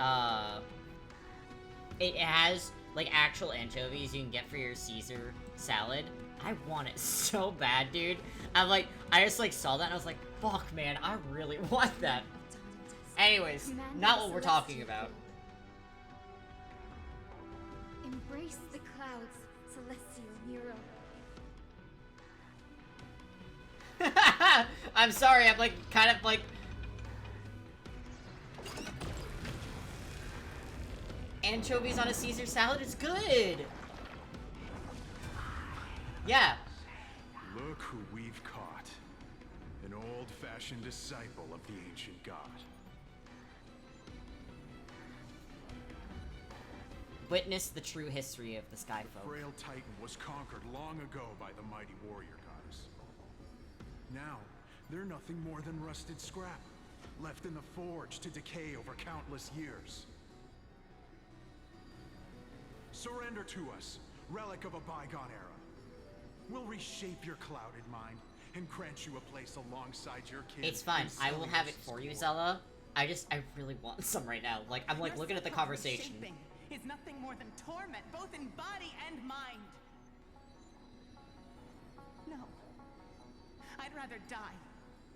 Speaker 1: it has, like, actual anchovies you can get for your Caesar salad. I want it so bad, dude. I just, like, saw that, and I was like, fuck, man, I really want that. Anyways, not what we're talking about.
Speaker 11: Embrace the clouds, celestial mural.
Speaker 1: I'm sorry, I'm like, kind of like... Anchovies on a Caesar salad is good! Yeah.
Speaker 3: Look who we've caught. An old-fashioned disciple of the ancient god.
Speaker 1: Witness the true history of the Sky
Speaker 3: The
Speaker 1: Folk.
Speaker 3: frail Titan was conquered long ago by the mighty warrior goddess. Now, they're nothing more than rusted scrap, left in the forge to decay over countless years. Surrender to us, relic of a bygone era. We'll reshape your clouded mind and grant you a place alongside your kin.
Speaker 1: It's fine, I will have it for you, Zella. I really want some right now. Like, I'm like looking at the conversation.
Speaker 9: Is nothing more than torment, both in body and mind. No. I'd rather die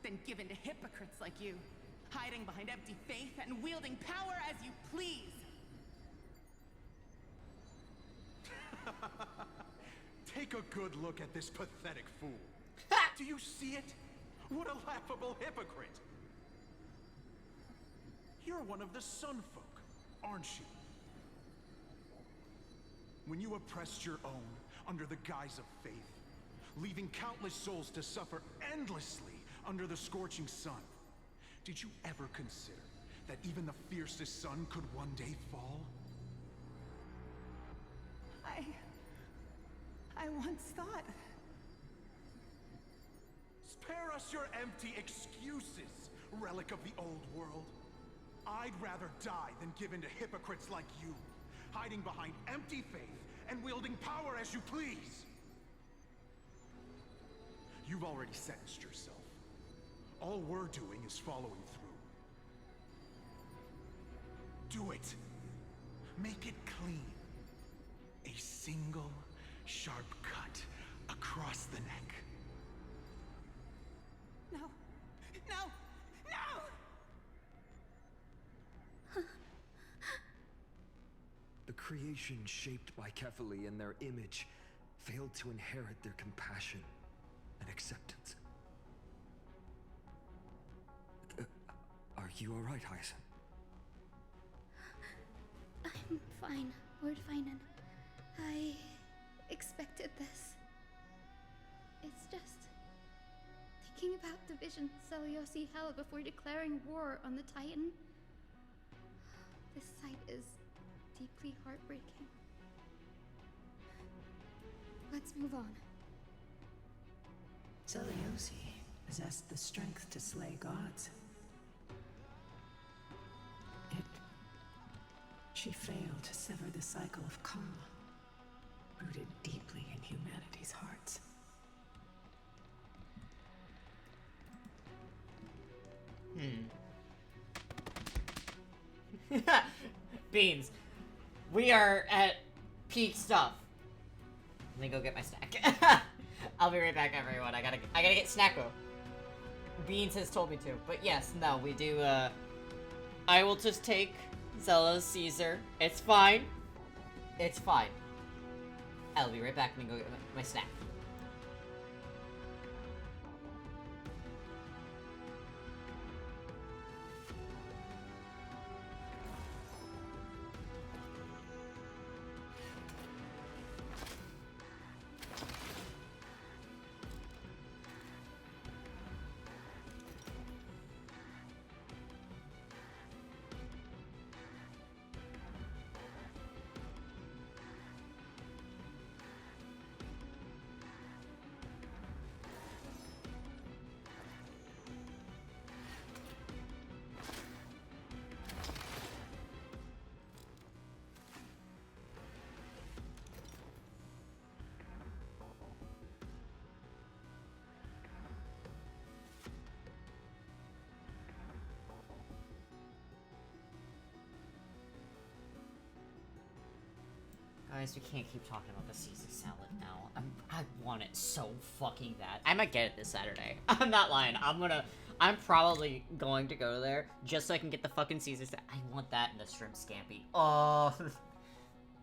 Speaker 9: than give in to hypocrites like you, hiding behind empty faith and wielding power as you please.
Speaker 3: Take a good look at this pathetic fool. Do you see it? What a laughable hypocrite. You're one of the Sun Folk, aren't you? When you oppressed your own under the guise of faith, leaving countless souls to suffer endlessly under the scorching sun, did you ever consider that even the fiercest sun could one day fall?
Speaker 9: I once thought...
Speaker 3: Spare us your empty excuses, relic of the old world. I'd rather die than give in to hypocrites like you, hiding behind empty faith and wielding power as you please. You've already sentenced yourself. All we're doing is following through. Do it. Make it clean. A single sharp cut across the neck.
Speaker 9: No! No! No!
Speaker 22: The creation shaped by Kefali in their image failed to inherit their compassion and acceptance. Are you alright, Hyacinth?
Speaker 11: I'm fine, Lord Finan. I expected this. It's just thinking about the vision Seliosi held before declaring war on the Titan. This sight is deeply heartbreaking. Let's move on.
Speaker 13: Seliosi possessed the strength to slay gods. She failed to sever the cycle of karma, rooted deeply in humanity's hearts.
Speaker 1: Beans. We are at peak stuff. Let me go get my snack. I'll be right back, everyone. I gotta get Snacko. Beans has told me to. But yes, no, we do, I will just take Zella's Caesar. It's fine. It's fine. I'll be right back and go get my snack. Guys, we can't keep talking about the Caesar salad now. I want it so fucking bad. I might get it this Saturday. I'm not lying. I'm probably going to go there just so I can get the fucking Caesar salad. I want that and the shrimp scampi. Oh,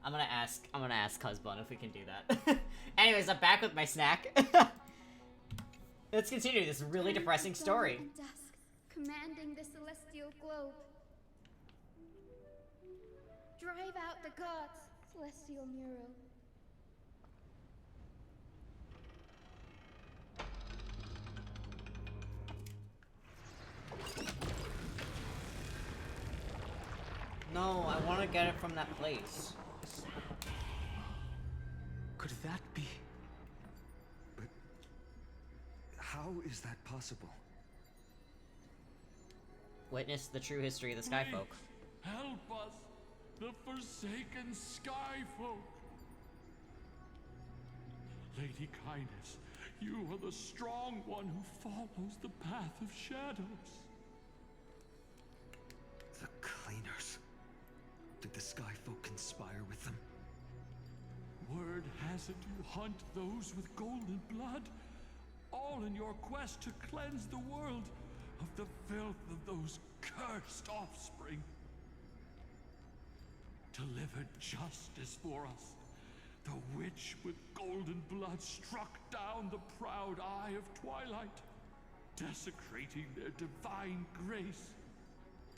Speaker 1: I'm gonna ask Cuzbun if we can do that. Anyways, I'm back with my snack. Let's continue this really depressing story.
Speaker 11: Dusk, commanding the celestial globe. Drive out the gods. Celestial mural.
Speaker 1: No, I want to get it from that place.
Speaker 6: Could that be?
Speaker 22: But how is that possible?
Speaker 1: Witness the true history of the Skyfolk.
Speaker 14: Help us, the forsaken Skyfolk. Lady Kindness, you are the strong one who follows the path of shadows.
Speaker 22: The Cleaners. Did the Skyfolk conspire with them?
Speaker 14: Word has it you hunt those with golden blood, all in your quest to cleanse the world of the filth of those cursed offspring. Delivered justice for us. The witch with golden blood struck down the proud eye of Twilight, desecrating their divine grace.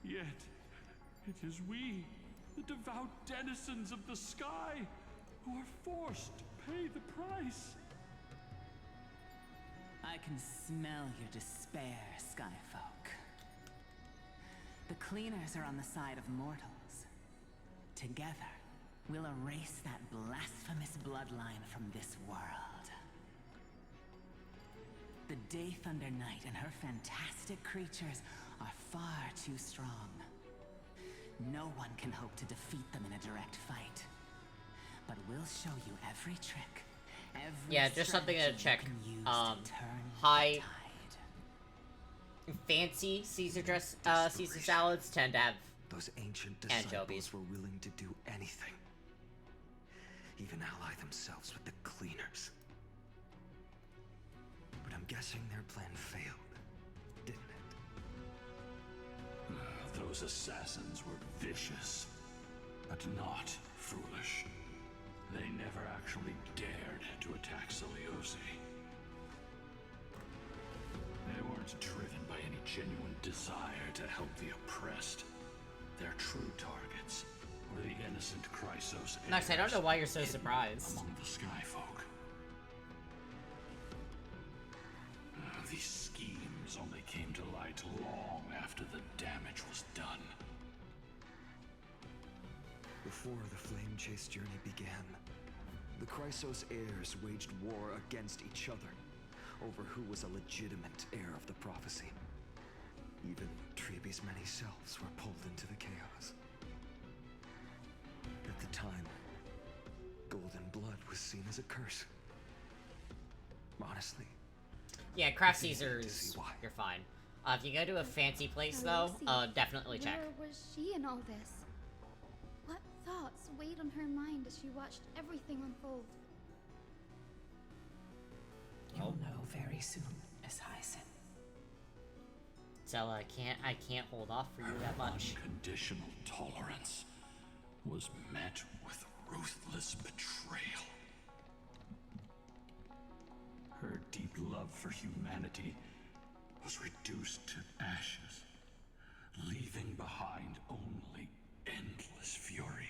Speaker 14: Yet, it is we, the devout denizens of the sky, who are forced to pay the price.
Speaker 9: I can smell your despair, Skyfolk. The Cleaners are on the side of mortals. Together, we'll erase that blasphemous bloodline from this world. The Day Thunder Knight and her fantastic creatures are far too strong. No one can hope to defeat them in a direct fight. But we'll show you every trick,
Speaker 1: yeah, just something to check. High fancy Caesar Caesar salads tend to have
Speaker 22: those ancient
Speaker 1: anchovies.
Speaker 22: Disciples were willing to do anything, even ally themselves with the Cleaners. But I'm guessing their plan failed, didn't it?
Speaker 14: Those assassins were vicious, but not foolish. They never actually dared to attack Celiosi. They weren't driven by any genuine desire to help the oppressed. Their true targets were the innocent Chrysos.
Speaker 1: Nice, I don't know why you're so surprised.
Speaker 14: Among the Skyfolk. These schemes only came to light long after the damage was done.
Speaker 22: Before the Flame Chase journey began, the Chrysos heirs waged war against each other over who was a legitimate heir of the prophecy. Even Treebe's many selves were pulled into the chaos. At the time, golden blood was seen as a curse. Honestly.
Speaker 1: Yeah, Craft Caesars, you're fine. If you go to a fancy place, though, definitely check.
Speaker 11: Where was she in all this? What thoughts weighed on her mind as she watched everything unfold?
Speaker 13: You'll know very soon, Miss Hyson.
Speaker 1: Zella, I can't hold off for you that much.
Speaker 14: Unconditional tolerance was met with ruthless betrayal. Her deep love for humanity was reduced to ashes, leaving behind only endless fury.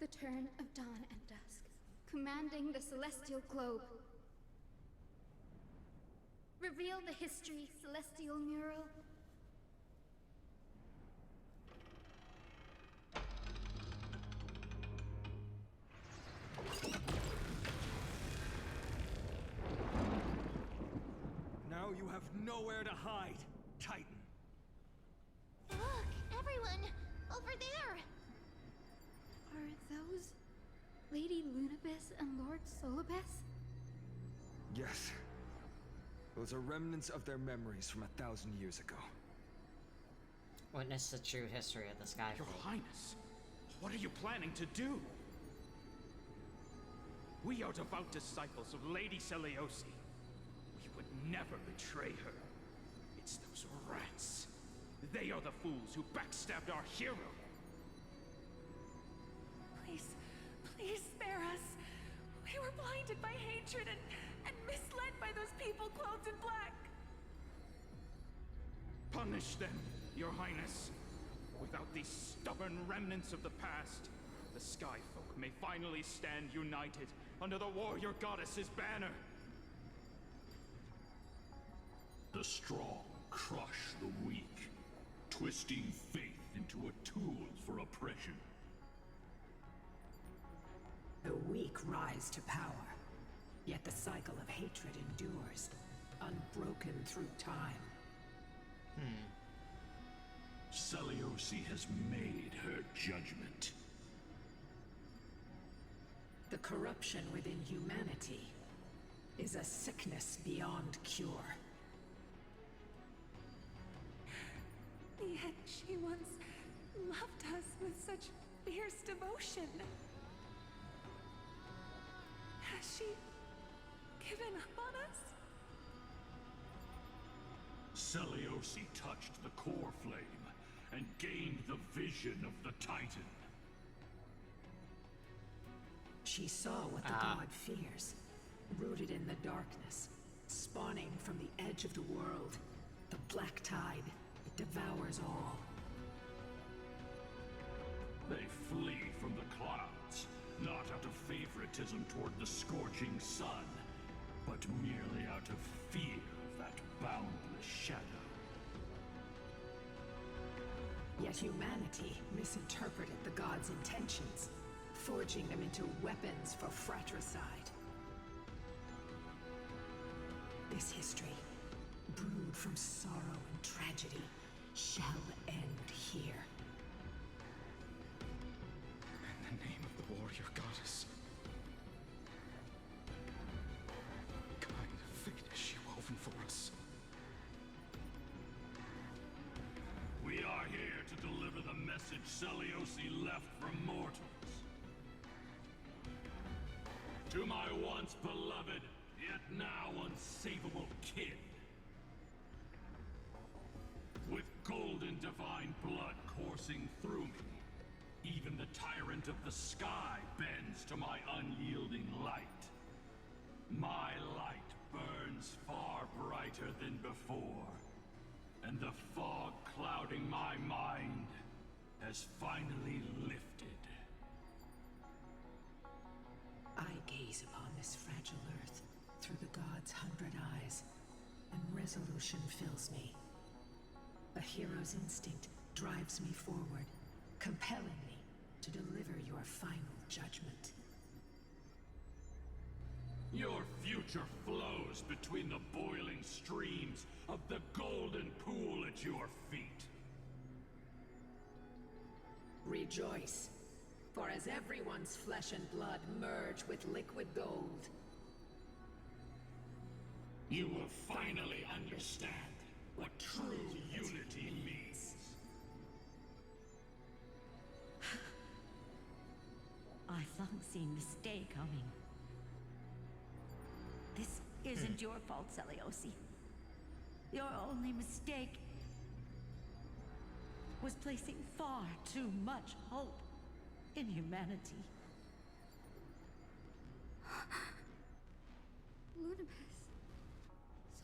Speaker 11: The turn of dawn and dusk, commanding the celestial globe. Reveal the history, celestial mural.
Speaker 3: Now you have nowhere to hide, Titan.
Speaker 4: Look, everyone! Over there!
Speaker 11: Are those Lady Lunabis and Lord Solibus?
Speaker 22: Yes. Those are remnants of their memories from 1,000 years ago.
Speaker 1: Witness the true history of the Sky
Speaker 7: Your
Speaker 1: Fleet.
Speaker 7: Highness, what are you planning to do? We are devout disciples of Lady Seliosi. We would never betray her. It's those rats. They are the fools who backstabbed our hero.
Speaker 9: Please, please spare us. We were blinded by hatred and misled by those people clothed in black.
Speaker 7: Punish them, Your Highness. Without these stubborn remnants of the past, the Sky Folk may finally stand united under the warrior goddess's banner.
Speaker 14: The strong crush the weak, twisting faith into a tool for oppression.
Speaker 13: The weak rise to power, yet the cycle of hatred endures, unbroken through time.
Speaker 14: Seliosi has made her judgment.
Speaker 13: The corruption within humanity is a sickness beyond cure.
Speaker 9: Yet she once loved us with such fierce devotion. Has she given up on us?
Speaker 14: Seliosi touched the core flame and gained the vision of the Titan.
Speaker 13: She saw what the god fears, rooted in the darkness, spawning from the edge of the world. The black tide, it devours all.
Speaker 14: They flee from the clouds, not out of favoritism toward the scorching sun, but merely out of fear of that boundless shadow.
Speaker 13: Yet humanity misinterpreted the gods' intentions, forging them into weapons for fratricide. This history, brewed from sorrow and tragedy, shall end here.
Speaker 7: In the name of the warrior goddess. What kind of fate has she woven for us?
Speaker 14: We are here to deliver the message Seliosi left for mortals. To my once beloved, yet now unsavable kin. With golden divine blood coursing through me, even the tyrant of the sky bends to my unyielding light. My light burns far brighter than before, and the fog clouding my mind has finally lifted.
Speaker 13: I gaze upon this fragile earth through the gods' 100 eyes, and resolution fills me. A hero's instinct drives me forward, compelling me to deliver your final judgment.
Speaker 14: Your future flows between the boiling streams of the golden pool at your feet.
Speaker 13: Rejoice, for as everyone's flesh and blood merge with liquid gold,
Speaker 14: you will finally understand what true unity means.
Speaker 17: I've long seen this day coming. isn't your fault, Seliosi. Your only mistake was placing far too much hope in humanity.
Speaker 11: Lunibus.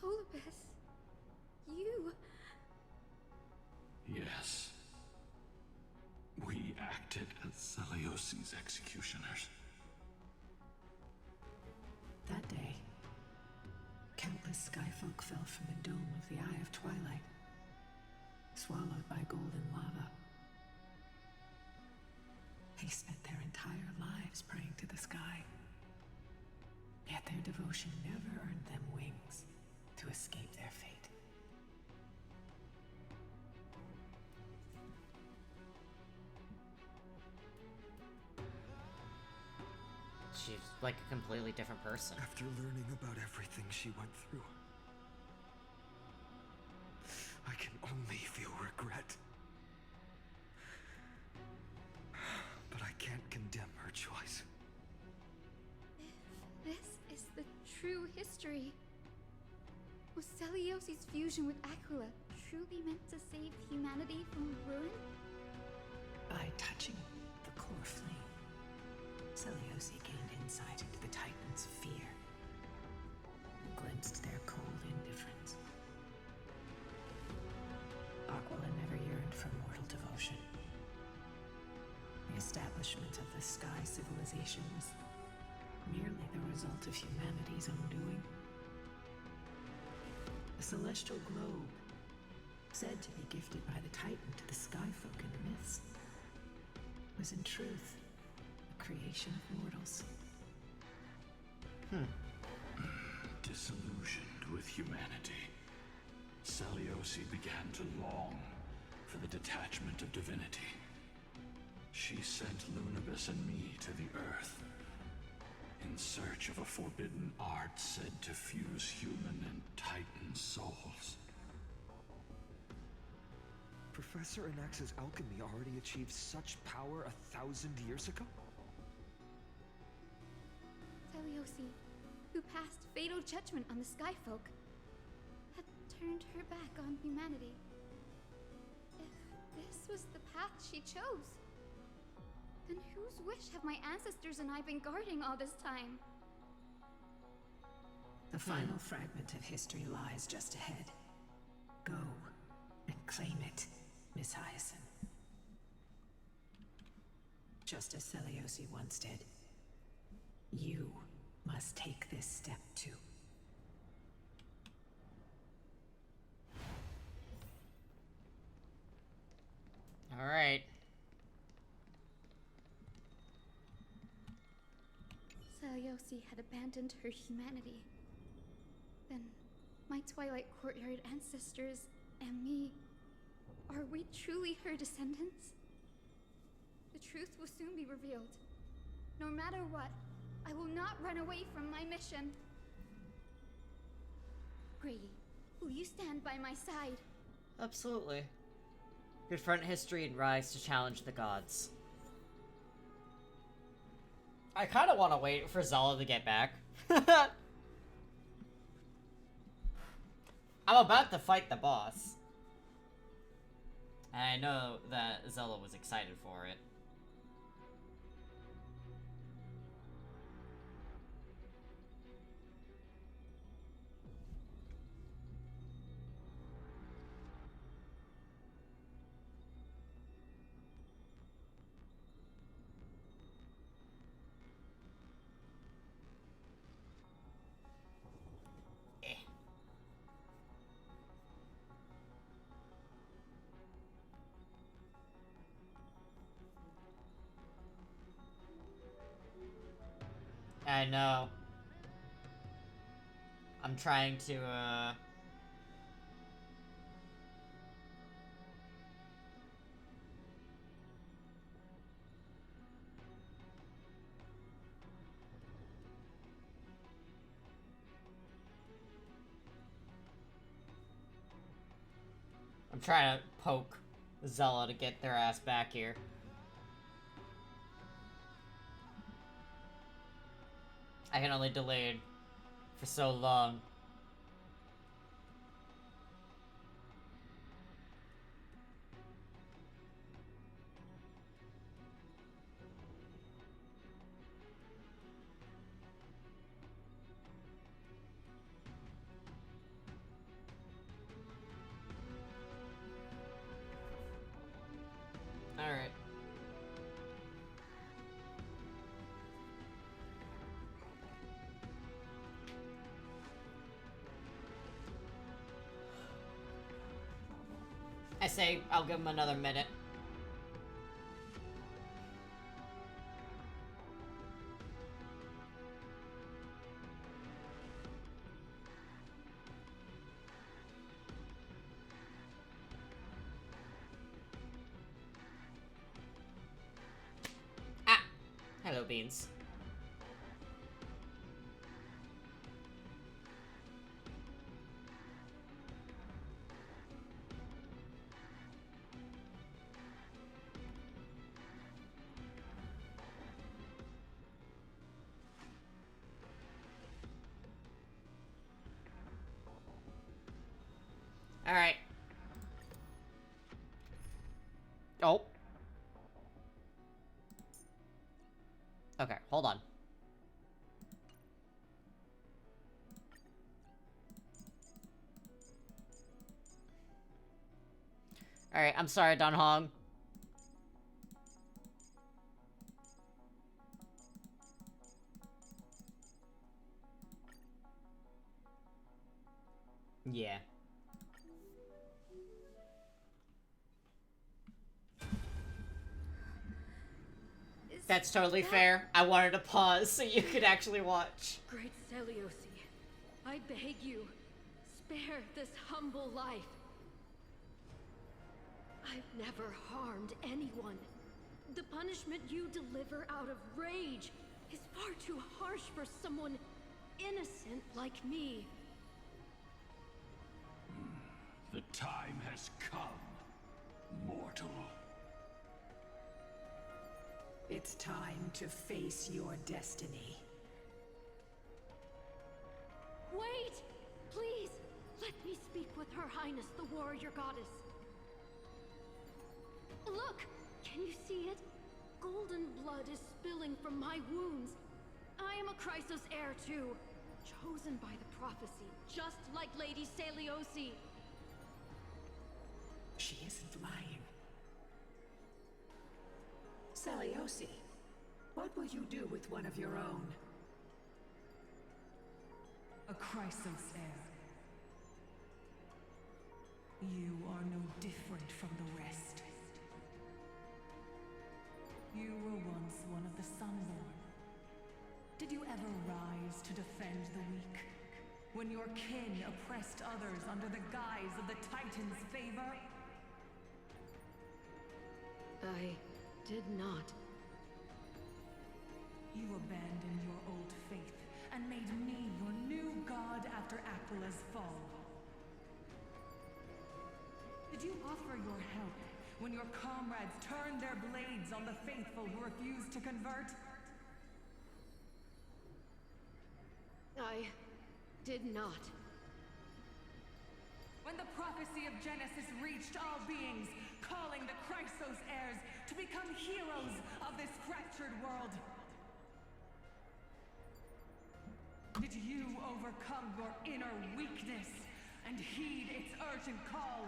Speaker 11: Solibus. You.
Speaker 14: Yes. We acted as Celiosi's executioners.
Speaker 13: That day, countless skyfolk fell from the dome of the Eye of Twilight, swallowed by golden lava. They spent their entire lives praying to the sky. Yet their devotion never earned them wings to escape their fate.
Speaker 1: She's like a completely different person.
Speaker 22: After learning about everything she went through, I can only feel regret. But I can't condemn her choice.
Speaker 11: If this is the true history, was Celiosi's fusion with Aquila truly meant to save humanity from ruin?
Speaker 13: By touching the core flame, Celiosi gained insight into the Titans' fear, and glimpsed their cold indifference. Aquila never yearned for mortal devotion. The establishment of the Sky Civilization was merely the result of humanity's own doing. The celestial globe, said to be gifted by the Titan to the Skyfolk in the myths, was in truth a creation of mortals.
Speaker 14: Disillusioned with humanity, Celiosi began to long for the detachment of divinity. She sent Lunibus and me to the Earth in search of a forbidden art said to fuse human and Titan souls.
Speaker 22: Professor Anax's alchemy already achieved such power 1,000 years ago?
Speaker 11: Celiosi, who passed fatal judgment on the Skyfolk, had turned her back on humanity. If this was the path she chose, then whose wish have my ancestors and I been guarding all this time?
Speaker 13: The final fragment of history lies just ahead. Go and claim it, Miss Hyacinth. Just as Celiosi once did, you must take this step too.
Speaker 1: All right.
Speaker 11: Celiosi had abandoned her humanity. Then, my Twilight Courtyard ancestors and me, are we truly her descendants? The truth will soon be revealed. No matter what, I will not run away from my mission. Grady, will you stand by my side?
Speaker 1: Absolutely. Confront history and rise to challenge the gods. I kind of want to wait for Zella to get back. I'm about to fight the boss. And I know that Zella was excited for it. I know. I'm trying to, I'm trying to poke Zella to get their ass back here. I can only delay it for so long. Alright. I say I'll give him another minute. Ah! Hello, Beans. Alright. Oh. Okay, hold on. Alright, I'm sorry, Don Hong. Yeah. That's totally fair. I wanted to pause so you could actually watch.
Speaker 2: Great Seliosi, I beg you, spare this humble life. I've never harmed anyone. The punishment you deliver out of rage is far too harsh for someone innocent like me.
Speaker 14: The time has come, mortal.
Speaker 13: It's time to face your destiny.
Speaker 2: Wait! Please, let me speak with Her Highness, the warrior goddess. Look! Can you see it? Golden blood is spilling from my wounds. I am a Chrysos heir too, chosen by the prophecy, just like Lady Seliosi.
Speaker 13: She isn't lying. Seliosi, what will you do with one of your own?
Speaker 9: A Chrysos heir. You are no different from the rest. You were once one of the Sunborn. Did you ever rise to defend the weak? When your kin oppressed others under the guise of the Titan's favor?
Speaker 2: I did not.
Speaker 9: You abandoned your old faith and made me your new god after Aquila's fall. Did you offer your help when your comrades turned their blades on the faithful who refused to convert?
Speaker 2: I did not.
Speaker 9: When the prophecy of Genesis reached all beings, calling the Chrysos heirs to become heroes of this fractured world, did you overcome your inner weakness and heed its urgent call?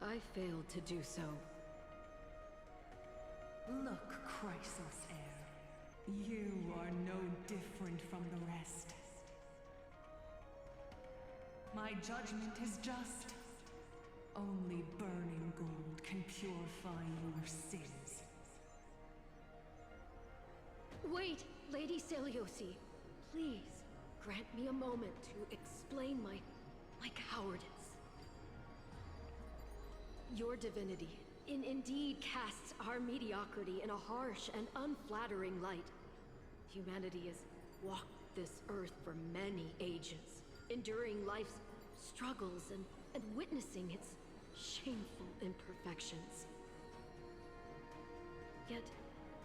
Speaker 2: I failed to do so.
Speaker 9: Look, Chrysos heir. You are no different from the rest. My judgment is just. Only burning gold can purify your sins.
Speaker 2: Wait, Lady Seliosi. Please, grant me a moment to explain my cowardice. Your divinity indeed casts our mediocrity in a harsh and unflattering light. Humanity has walked this earth for many ages, enduring life's struggles and witnessing its shameful imperfections. Yet,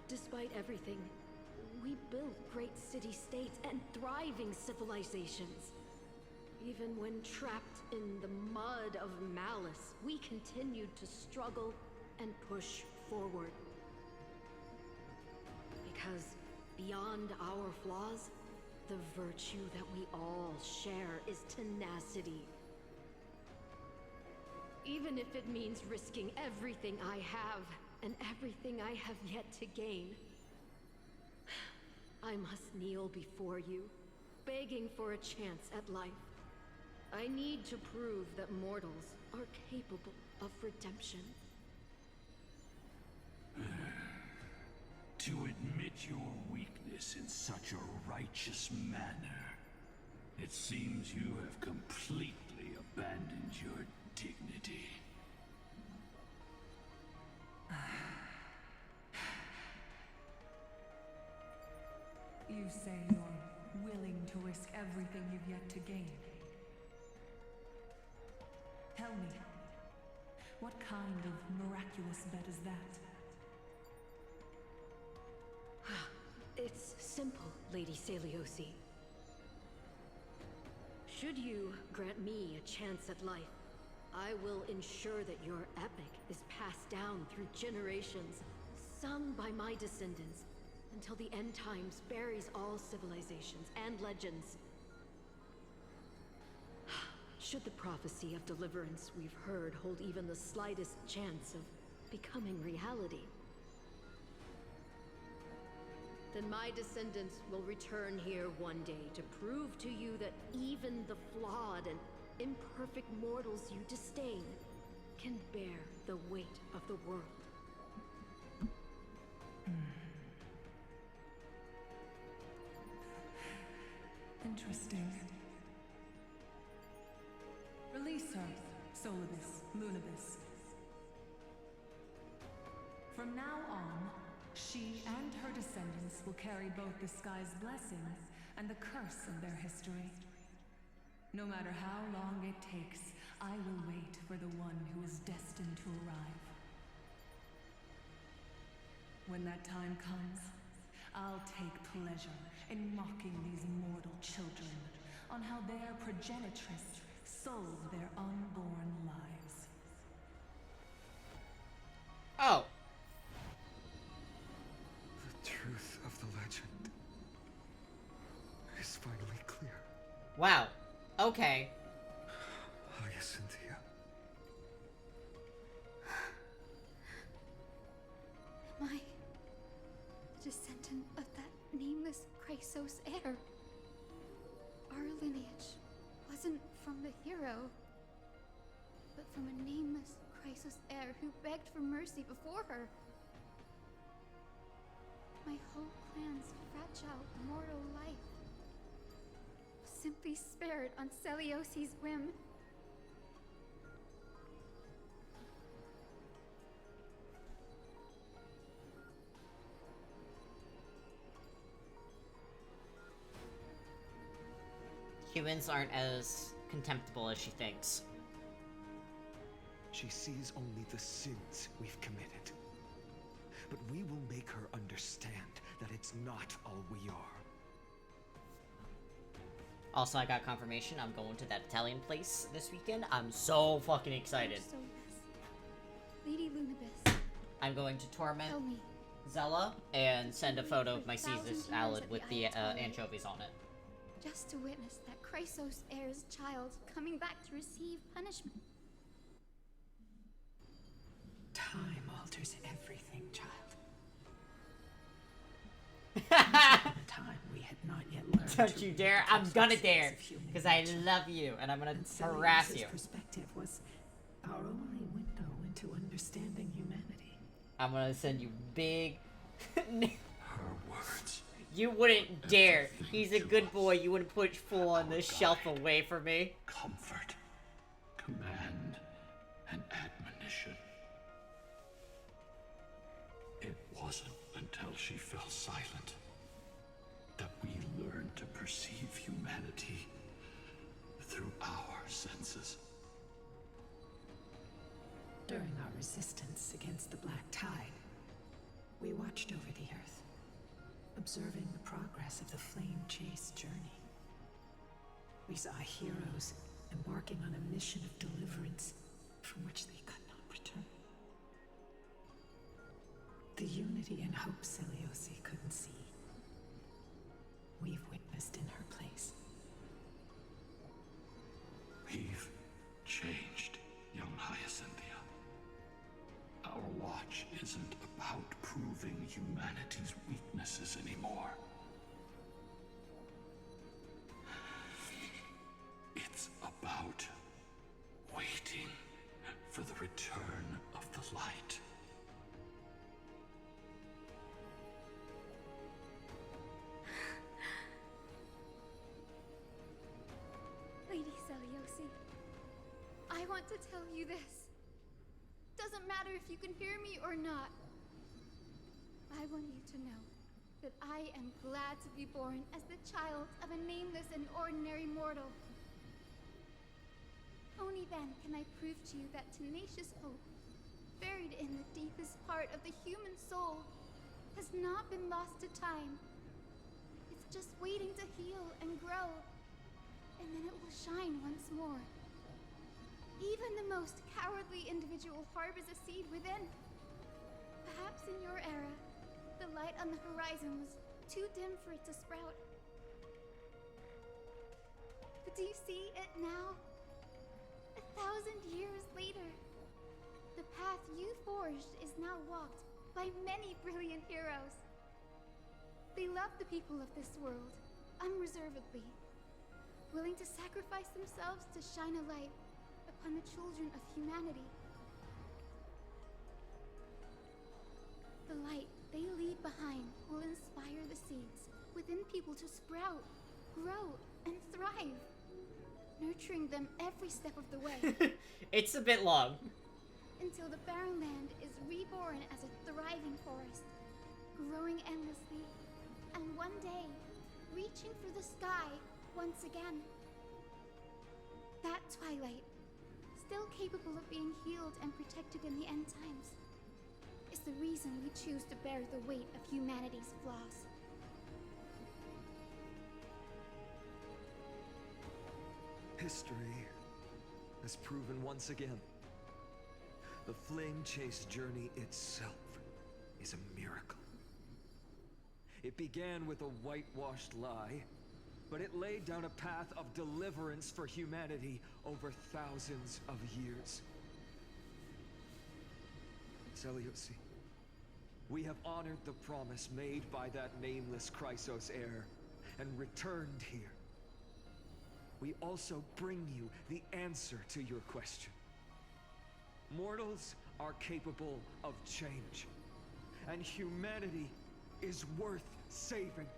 Speaker 2: despite everything, We built great city-states and thriving civilizations. Even when trapped in the mud of malice, we continued to struggle and push forward. Because beyond our flaws, the virtue that we all share is tenacity. Even if it means risking everything I have and everything I have yet to gain. I must kneel before you, begging for a chance at life. I need to prove that mortals are capable of redemption.
Speaker 14: To admit your weakness in such a righteous manner, it seems you have completely abandoned your dignity.
Speaker 20: You say you're willing to risk everything you've yet to gain. Tell me, what kind of miraculous bet is that?
Speaker 2: It's simple, Lady Celiosi. Should you grant me a chance at life, I will ensure that your epic is passed down through generations, sung by my descendants, until the end times buries all civilizations and legends. Should the prophecy of deliverance we've heard hold even the slightest chance of becoming reality, then my descendants will return here one day to prove to you that even the flawed and imperfect mortals you disdain can bear the weight of the world.
Speaker 20: Interesting. Release her, Solibus, Lunibus. From now on, she and her descendants will carry both the sky's blessing and the curse of their history. No matter how long it takes, I will wait for the one who is destined to arrive. When that time comes, I'll take pleasure in mocking these mortal children on how their progenitress sold their unborn lives.
Speaker 1: Oh.
Speaker 22: The truth of the legend is finally clear.
Speaker 1: Wow. Okay.
Speaker 22: Cynthia.
Speaker 11: Am I a descendant of that nameless Chrysos heir? Our lineage wasn't from the hero, but from a nameless Chrysos heir who begged for mercy before her. My whole clan's fragile mortal life was simply spared on Celiosi's whim.
Speaker 1: Humans aren't as contemptible as she thinks.
Speaker 3: She sees only the sins we've committed. But we will make her understand that it's not all we are.
Speaker 1: Also, I got confirmation I'm going to that Italian place this weekend. I'm so fucking excited.
Speaker 11: Lady Lunibus.
Speaker 1: I'm going to torment
Speaker 11: Tell me.
Speaker 1: Zella and send a photo of my Caesar salad with the anchovies on it.
Speaker 11: Just to witness that Chrysos heir's child coming back to receive punishment.
Speaker 13: Time alters everything, child. Time we had not yet learned.
Speaker 1: Don't you dare! I'm gonna dare, because I love you, and I'm gonna harass you.
Speaker 13: Perspective was our only window into understanding humanity.
Speaker 1: I'm gonna send you big.
Speaker 14: Her words.
Speaker 1: You wouldn't dare. He's a good boy. You wouldn't push full on this shelf away from me.
Speaker 14: Comfort, command, and admonition. It wasn't until she fell silent that we learned to perceive humanity through our senses.
Speaker 13: During our resistance against the Black Tide, we watched over the Earth, observing saw heroes embarking on a mission of deliverance from which they could not return. The unity and hope Celiosi couldn't see, we've witnessed in her place.
Speaker 14: We've changed, young Hyacinthia. Our watch isn't about proving humanity's weaknesses anymore. It's about waiting for the return of the light.
Speaker 11: Lady Celiosi, I want to tell you this. Doesn't matter if you can hear me or not. I want you to know that I am glad to be born as the child of a nameless and ordinary mortal. Only then can I prove to you that tenacious hope, buried in the deepest part of the human soul, has not been lost to time. It's just waiting to heal and grow, and then it will shine once more. Even the most cowardly individual harbors a seed within. Perhaps in your era, the light on the horizon was too dim for it to sprout. But do you see it now? 1,000 years later, the path you forged is now walked by many brilliant heroes. They love the people of this world, unreservedly, willing to sacrifice themselves to shine a light upon the children of humanity. The light they leave behind will inspire the seeds within people to sprout, grow, and thrive, nurturing them every step of the way.
Speaker 1: It's a bit long.
Speaker 11: Until the barren land is reborn as a thriving forest, growing endlessly, and one day, reaching for the sky once again. That twilight, still capable of being healed and protected in the end times, is the reason we choose to bear the weight of humanity's flaws.
Speaker 22: History has proven once again, the Flame Chase journey itself is a miracle. It began with a whitewashed lie, but it laid down a path of deliverance for humanity over thousands of years. Celiosi, we have honored the promise made by that nameless Chrysos heir and returned here. We also bring you the answer to your question. Mortals are capable of change, and humanity is worth saving.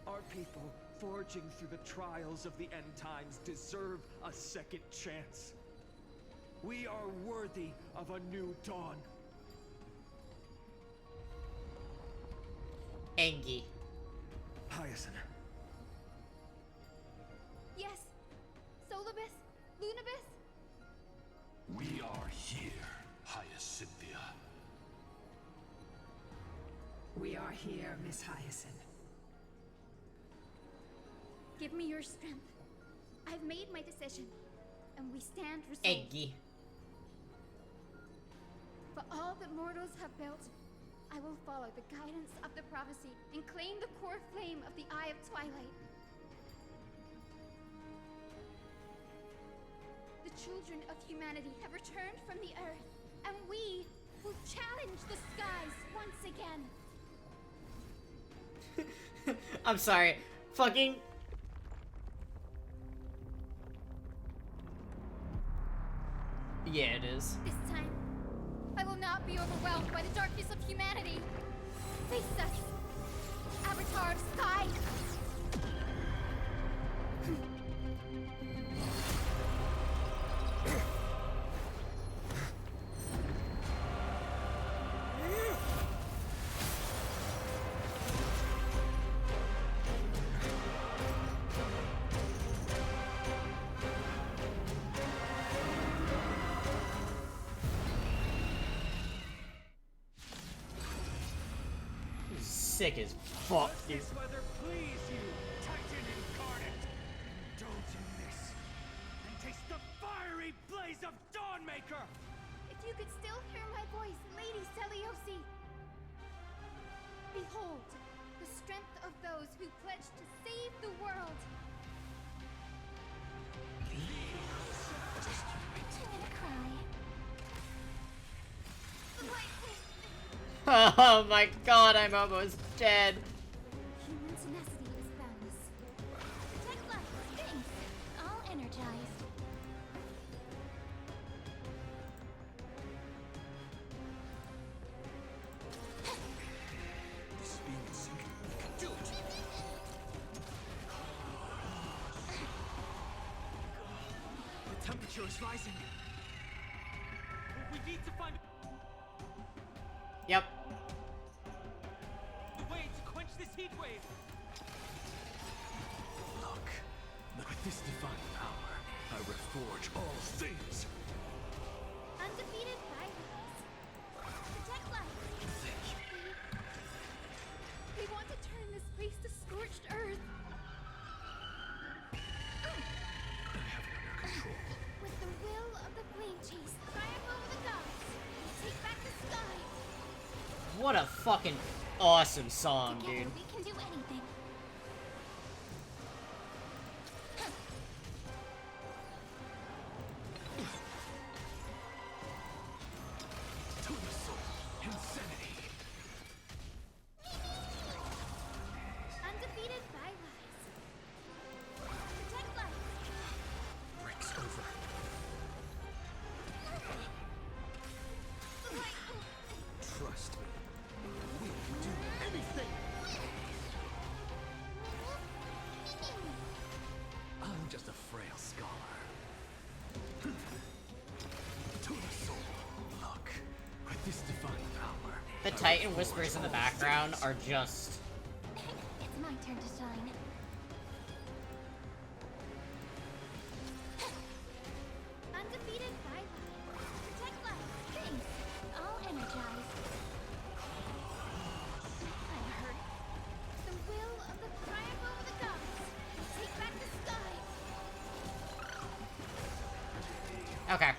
Speaker 22: Our people, forging through the trials of the end times, deserve a second chance. We are worthy of a new dawn.
Speaker 1: Engi.
Speaker 22: Hyacinth.
Speaker 11: Yes, Solibus, Lunibus.
Speaker 14: We are here, Hyacinthia.
Speaker 13: We are here, Miss Hyacinth.
Speaker 11: Give me your strength. I've made my decision, and we stand resolved.
Speaker 1: Engi.
Speaker 11: For all that mortals have built, I will follow the guidance of the prophecy and claim the core flame of the Eye of Twilight. The children of humanity have returned from the earth, and we will challenge the skies once again.
Speaker 1: I'm sorry. Fucking... Yeah, it is.
Speaker 11: This time, I will not be overwhelmed by the darkness of humanity. Face us, Avatar of Sky!
Speaker 1: Sick as fuck, dude.
Speaker 12: Whether please you, Titan incarnate. Don't the fiery blaze of Dawnmaker!
Speaker 11: If you could still hear my voice, Lady Seliosi! Behold, the strength of those who pledge to save the world! Just pretend to cry.
Speaker 1: Oh my god, I'm almost dead.
Speaker 11: Human tenacity is boundless. Protect life, things, all energized.
Speaker 14: This being in sync, we can do it!
Speaker 12: The temperature is rising. We need to find
Speaker 1: Yep.
Speaker 12: a way to quench this heat wave.
Speaker 14: Look, with this divine power, I reforge all things.
Speaker 11: Undefeated violence. Protect life.
Speaker 14: Thank you.
Speaker 11: They want to turn this place to scorched earth.
Speaker 14: I have it under control.
Speaker 11: With the will of the flame chase, triumph over the gods. Take back the sky.
Speaker 1: What a fucking awesome song,
Speaker 11: Together
Speaker 1: dude.
Speaker 11: we can do anything.
Speaker 14: To the soul, insanity.
Speaker 11: Undefeated by lies. Protect life.
Speaker 14: Breaks over. Trust me. We can do anything. I'm just a frail scholar. To the soul. Look, with this divine power.
Speaker 1: The Titan whispers in the background are just...
Speaker 11: It's my turn to shine. Undefeated by life. Protect life. Things, all energized. I'm hurt. The will of the triumph over the gods. Take back the sky.
Speaker 1: Okay.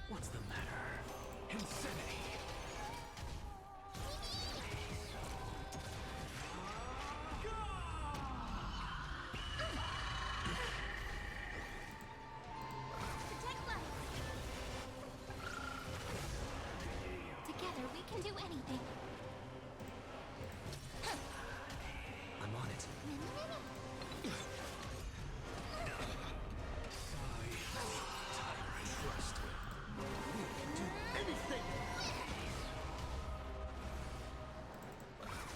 Speaker 14: What's the matter? Insanity.
Speaker 11: Protect life. Together we can do anything.
Speaker 12: I'm on it.
Speaker 14: Trust me. We can do anything.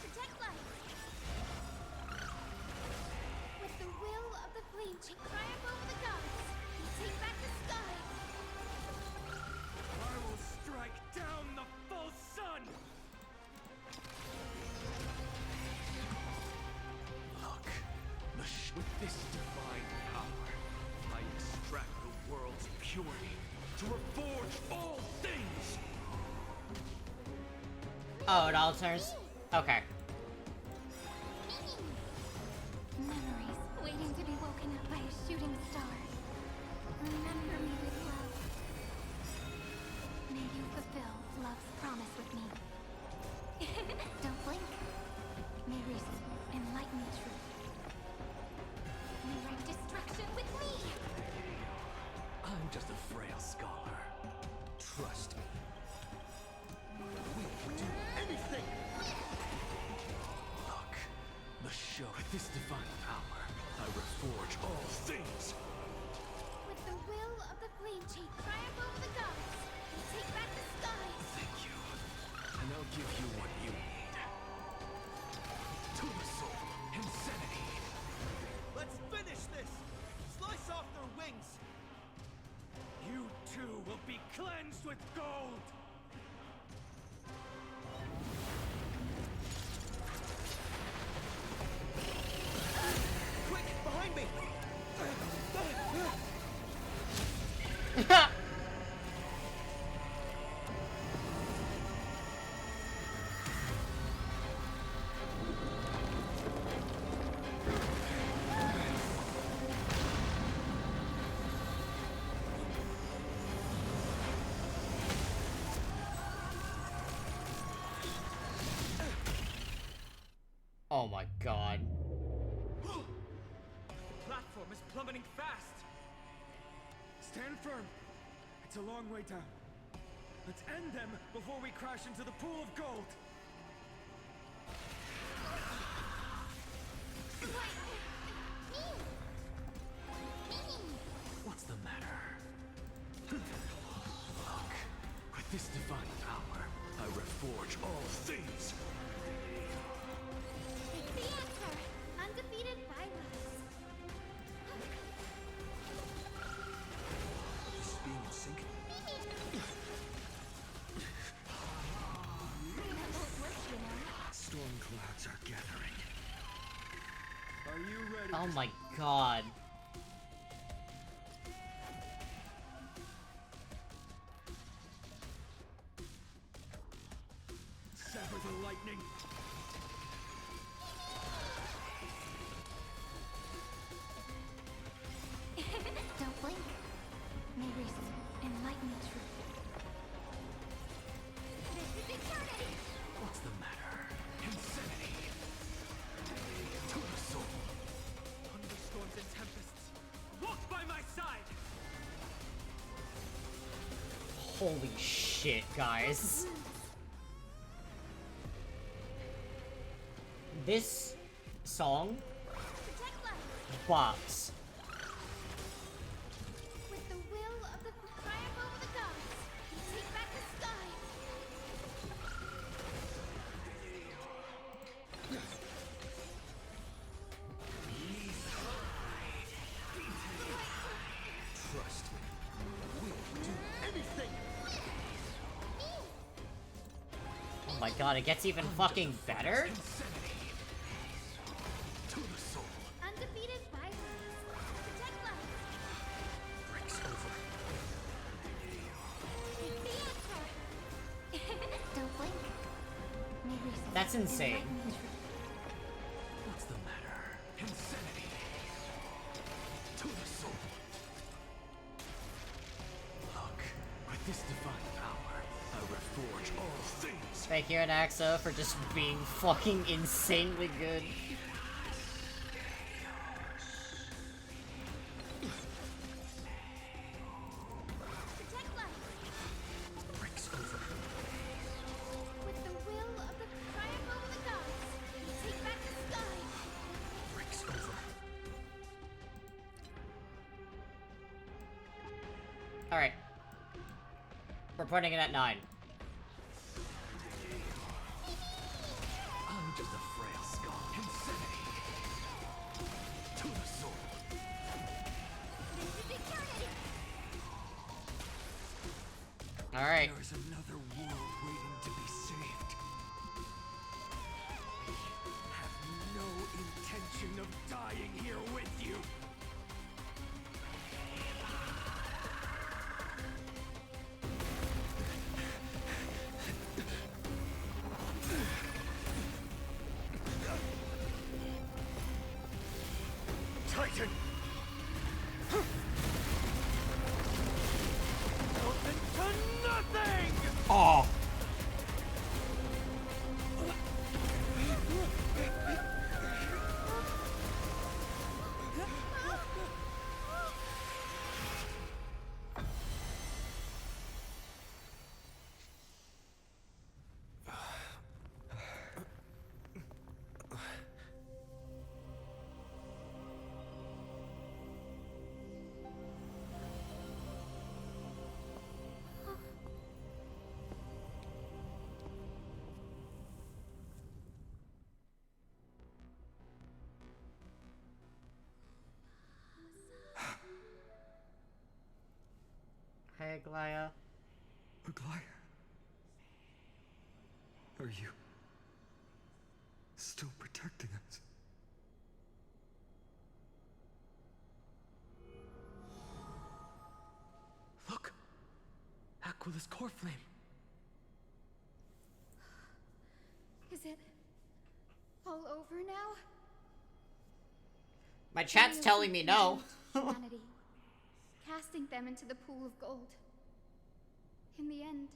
Speaker 11: Protect life. With the will of the flame to triumph over the gods. Take back the sky.
Speaker 12: I will strike down the full sun!
Speaker 14: Look, with this divine power, I extract the world's purity to reforge all things.
Speaker 1: Oh, it all turns... Okay.
Speaker 11: Memories waiting to be woken up by a shooting star. Remember me with love. May you fulfill love's promise with me. Don't blink. May reason enlighten the truth. May wreak destruction with me.
Speaker 14: I'm just a frail scholar. Trust me. We can do anything. Look, the show with this divine power, I reforge all things.
Speaker 11: With the will of the flame chain triumph over the gods. Take back the sky.
Speaker 14: Thank you. And I'll give you what you need. To the soul, insanity.
Speaker 12: Let's finish this! Slice off their wings! You too will be cleansed with gold! Quick, behind me! plummeting fast.
Speaker 3: Stand firm. It's a long way down. Let's end them before we crash into the pool of gold.
Speaker 15: What's the matter? Look, with this divine power, I reforge all things.
Speaker 11: The answer! Undefeated virus.
Speaker 22: This is being in sync. Storm clouds are gathering.
Speaker 3: Are you ready?
Speaker 1: Oh my god.
Speaker 3: Sever the lightning.
Speaker 11: Don't blink. May reason enlighten the truth.
Speaker 15: What's the matter? Insanity. To the soul.
Speaker 12: Thunderstorms and tempests, walk by my side!
Speaker 1: Holy shit, guys. This song bops.
Speaker 11: With the will of the triumph over the gods, we take back the sky.
Speaker 12: Trust me. We'll do anything!
Speaker 1: Oh my god, it gets even fucking better?
Speaker 15: To the soul.
Speaker 11: Undefeated virus. Protect life.
Speaker 15: Breaks over.
Speaker 11: The answer. Don't blink. May reason
Speaker 1: That's insane.
Speaker 11: enlighten the truth.
Speaker 15: What's the matter? Insanity. To the soul. Look, with this divine power, I reforge all things.
Speaker 1: Thank you, Anaxa, for just being fucking insanely good.
Speaker 11: Protect life.
Speaker 15: Breaks over.
Speaker 11: With the will of the triumph over the gods, we take back the sky.
Speaker 15: Breaks over.
Speaker 1: Alright. We're putting it at 9.
Speaker 15: I'm just a frail skull. Insanity. To the soul.
Speaker 1: Alright.
Speaker 3: There's another world waiting to be saved. We have no intention of dying here with you. Titan! Nothing to nothing!
Speaker 1: Oh. Hey, Aglaya.
Speaker 22: Aglaya? Are you still protecting us?
Speaker 15: Look! Aquila's core flame.
Speaker 11: Is it all over now?
Speaker 1: My chat's telling me no.
Speaker 11: Humanity, casting them into the pool of gold. In the end,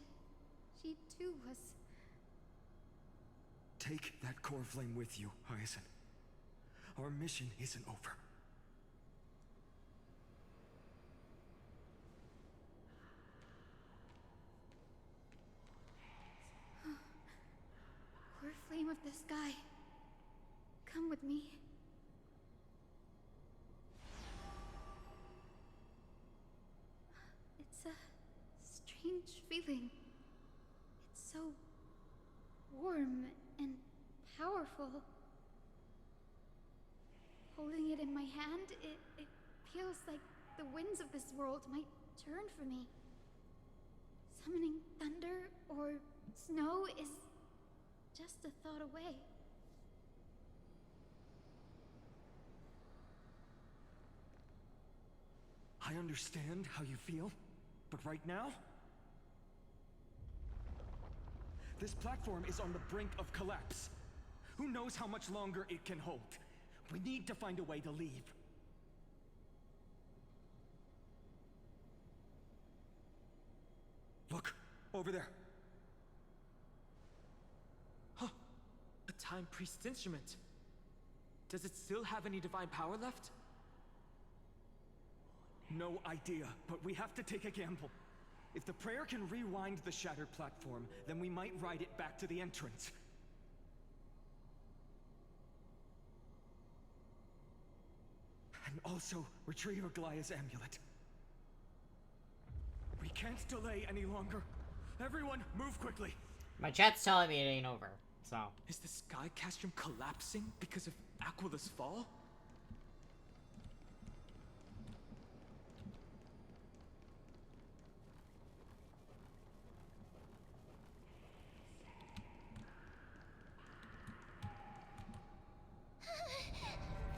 Speaker 11: she too was.
Speaker 3: Take that core flame with you, Hyacinth. Our mission isn't over.
Speaker 11: sky. Come with me. It's a strange feeling. It's so warm and powerful. Holding it in my hand, it feels like the winds of this world might turn for me. Summoning thunder or snow is just a thought away.
Speaker 3: I understand how you feel, but right now, this platform is on the brink of collapse. Who knows how much longer it can hold? We need to find a way to leave. Look, over there.
Speaker 6: Huh. A Time Priest's instrument. Does it still have any divine power left?
Speaker 3: No idea, but we have to take a gamble. If the prayer can rewind the shattered platform, then we might ride it back to the entrance. And also retrieve Aglaya's amulet. We can't delay any longer. Everyone, move quickly.
Speaker 1: My chat's telling me it ain't over, so.
Speaker 6: Is the sky castrum collapsing because of Aquila's fall?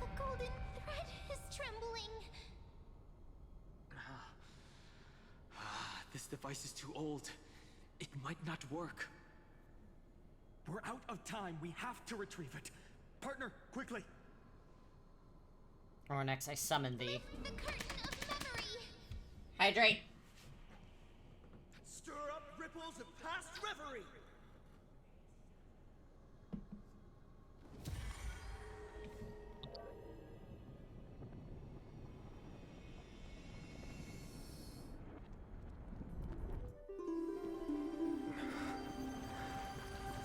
Speaker 4: The golden thread is trembling.
Speaker 6: This device is too old. It might not work.
Speaker 3: We're out of time. We have to retrieve it. Partner, quickly.
Speaker 1: Or next, I summon thee.
Speaker 4: The curtain of memory.
Speaker 1: Hydrate.
Speaker 12: Stir up ripples of past reverie.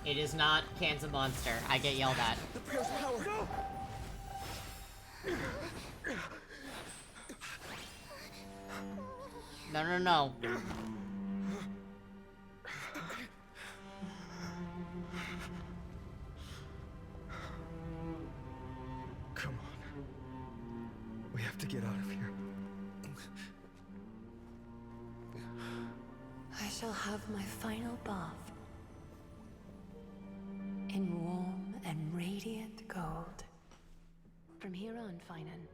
Speaker 1: It is not Kanza Monster. I get yelled at.
Speaker 12: The prayer's power. No!
Speaker 1: No, no, no.
Speaker 3: Come on. We have to get out of here.
Speaker 10: I shall have my final bath in warm and radiant gold. From here on, Finan,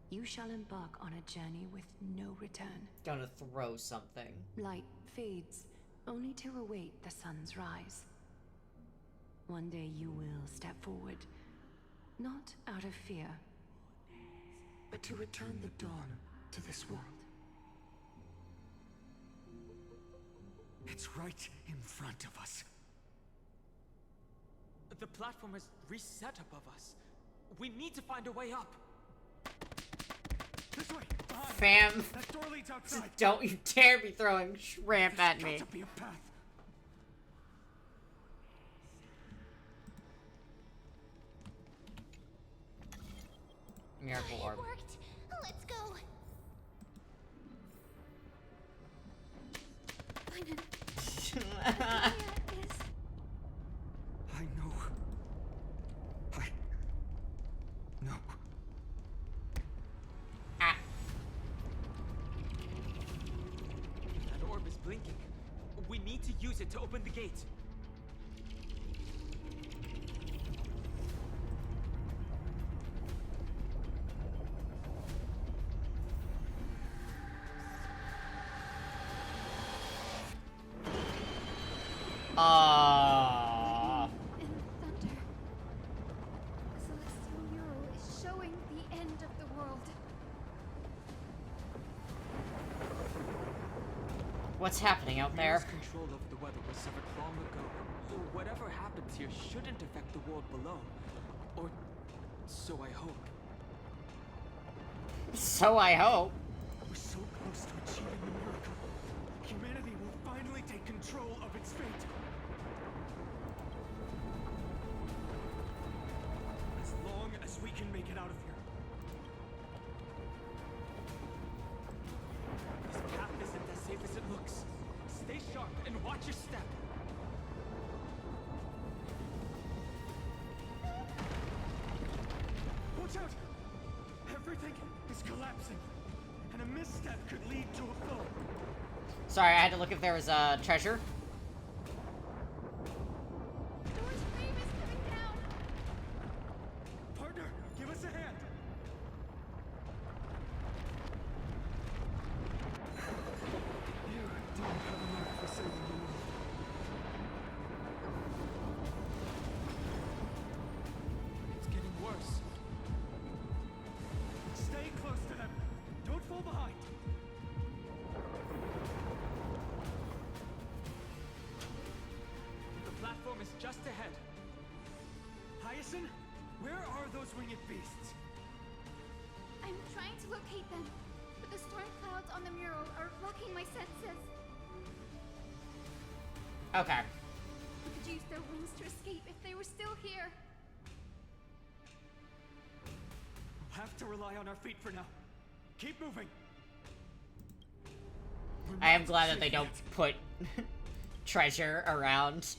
Speaker 10: you shall embark on a journey with no return.
Speaker 1: Gonna throw something.
Speaker 10: Light fades, only to await the sun's rise. One day you will step forward, not out of fear, but to return the dawn to this world.
Speaker 3: It's right in front of us.
Speaker 6: The platform has reset above us. We need to find a way up.
Speaker 3: This way. Behind.
Speaker 1: Fam.
Speaker 3: That door leads outside.
Speaker 1: Don't you dare be throwing shrimp at me.
Speaker 3: There's got to be a path.
Speaker 1: Miracle orb.
Speaker 4: It worked. Let's go.
Speaker 11: Finan.
Speaker 3: I know. I know.
Speaker 1: Ah.
Speaker 6: That orb is blinking. We need to use it to open the gate.
Speaker 11: And thunder. The celestial mural is showing the end of the world.
Speaker 1: What's happening out there?
Speaker 6: Mira's control of the weather was severed long ago. Whatever happens here shouldn't affect the world below. Or so I hope.
Speaker 1: So I hope.
Speaker 3: We're so close to achieving the miracle. Humanity will finally take control of its fate. Everything is collapsing, and a misstep could lead to a fall.
Speaker 1: Sorry, I had to look if there was a treasure.
Speaker 11: Door's frame is coming down.
Speaker 3: Partner, give us a hand. You do have a knack for saving the world.
Speaker 12: It's getting worse.
Speaker 3: Stay close to them. Don't fall behind.
Speaker 12: The platform is just ahead.
Speaker 3: Hyacinth, where are those winged beasts?
Speaker 11: I'm trying to locate them, but the storm clouds on the mural are blocking my senses.
Speaker 1: Okay.
Speaker 11: We could use their wings to escape if they were still here.
Speaker 3: We'll have to rely on our feet for now. Keep moving.
Speaker 1: I am glad that they don't put treasure around.
Speaker 4: It's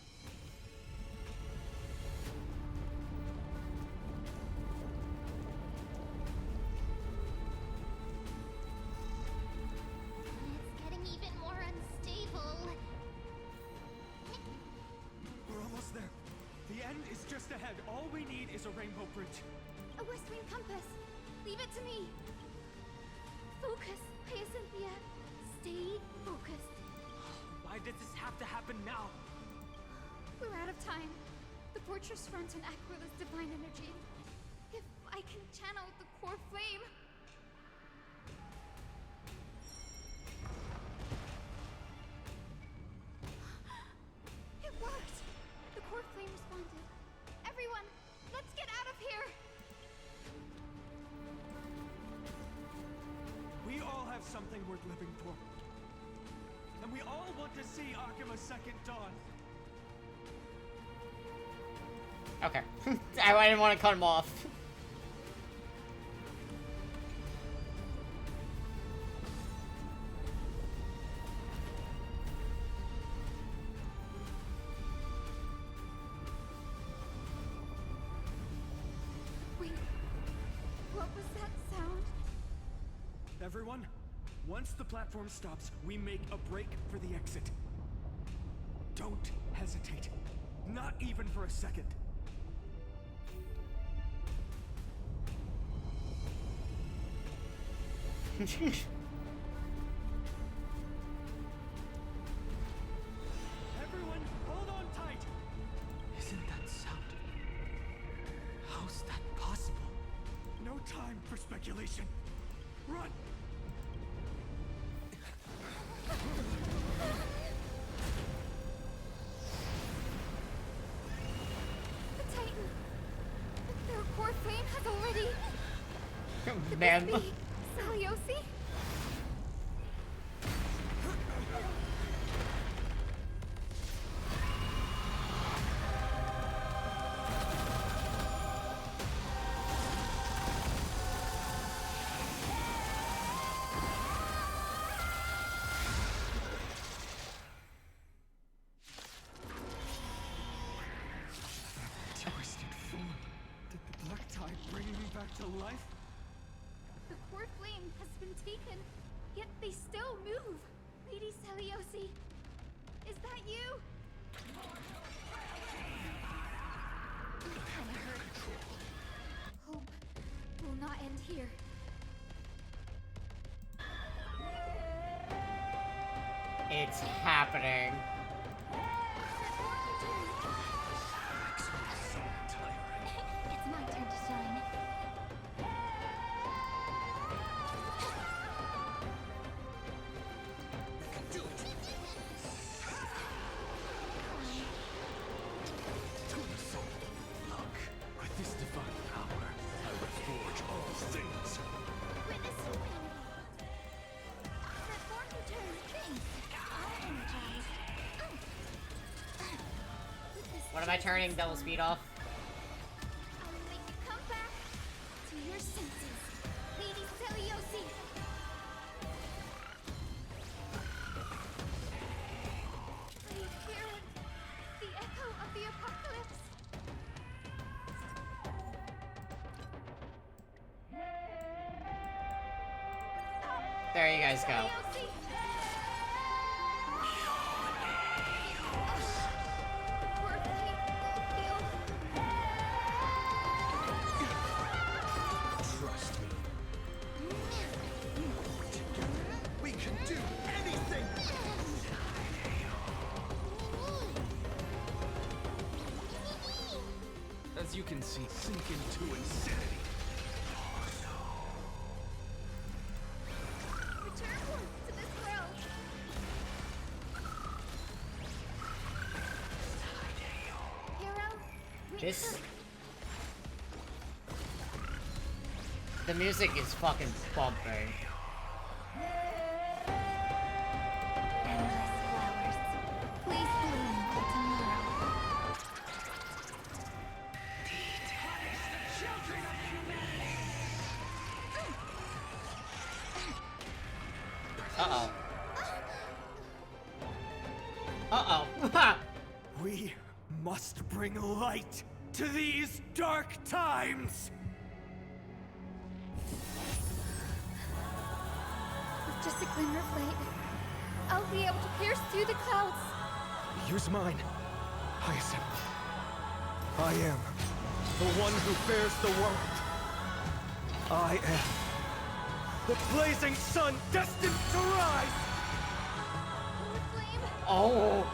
Speaker 4: getting even more unstable.
Speaker 3: We're almost there. The end is just ahead. All we need is a rainbow bridge.
Speaker 11: A west wind compass. Leave it to me. Focus, Hyacinthia. Stay focused.
Speaker 12: Why did this have to happen now?
Speaker 11: We're out of time. The fortress runs on Aquila's divine energy. If I can channel the core flame. It worked! The core flame responded. Everyone, let's get out of here!
Speaker 3: We all have something worth living for. And we all want to see Akima's second dawn.
Speaker 1: Okay. I didn't want to cut him off.
Speaker 11: Wait, what was that sound?
Speaker 3: Everyone, once the platform stops, we make a break for the exit. Don't hesitate. Not even for a second. Everyone, hold on tight!
Speaker 12: Isn't that sound? How's that possible?
Speaker 3: No time for speculation. Run!
Speaker 11: The Titan! Their core flame has already... Could
Speaker 1: Man.
Speaker 11: this be Saliosi?
Speaker 3: Twisted form. Did the black tide bring me back to life?
Speaker 11: The core flame has been taken, yet they still move. Lady Celiosi, is that you? It kinda hurt. Hope will not end here.
Speaker 1: It's happening.
Speaker 11: It's my turn to shine.
Speaker 14: Look, with this divine power, I will forge all things.
Speaker 11: Witness humanity. The form returns things. All energized.
Speaker 1: What am I turning double speed off?
Speaker 11: I will make you come back to your senses, Lady Celiosi. I hear it. The echo of the apocalypse.
Speaker 1: There you guys go.
Speaker 8: Trust me. We can do anything!
Speaker 15: As you can see, sink into insanity.
Speaker 11: Return to this world. Hero,
Speaker 1: This... The music is fucking bumping.
Speaker 11: endless flowers. Please bloom for tomorrow.
Speaker 1: Uh-oh. Uh-oh.
Speaker 3: We must bring light to these dark times!
Speaker 11: With just a glimmer of light, I'll be able to pierce through the clouds.
Speaker 3: Use mine, Hyacinth. I am the one who bears the world. I am the blazing sun destined to rise!
Speaker 1: Oh.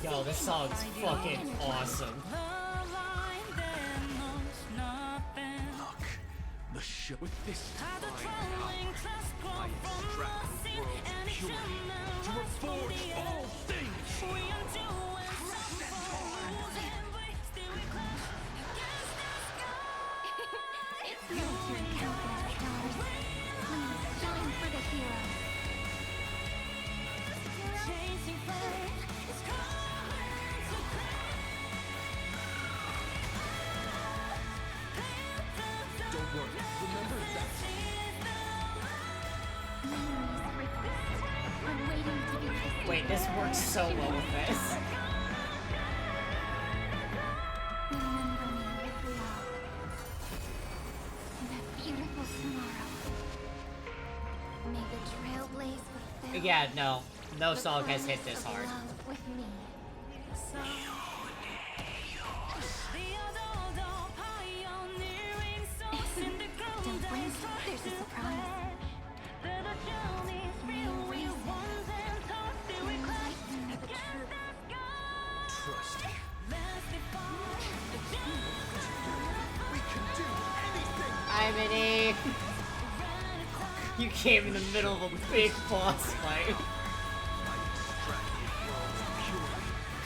Speaker 1: Yo, this song's fucking awesome.
Speaker 15: Look, the ship with this divine power, I extract the world's purity to reforge all things.
Speaker 11: It's no turn countless stars. Please shine for the hero. Chasing fire.
Speaker 15: Don't worry, remember that.
Speaker 11: Memories request. I'm waiting to be kissed.
Speaker 1: Wait, this works so well with this.
Speaker 11: Remember me with love. That beautiful tomorrow. May the trail blaze with them.
Speaker 1: Yeah, no song has hit this hard.
Speaker 11: Love with me. Don't blink, there's a surprise.
Speaker 8: Trust me. We can do anything!
Speaker 1: Imini! You came in the middle of a big boss fight.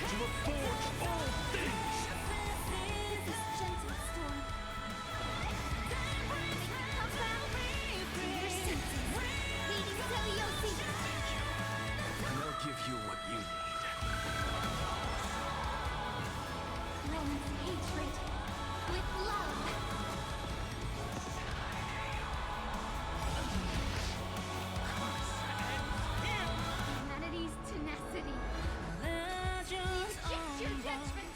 Speaker 8: To reforge all things!
Speaker 11: This gentle storm. Your senses, leading Teliosi.
Speaker 15: And I'll give you what you need.
Speaker 11: Cleanse hatred with love. Humanity's tenacity. Reject your judgment.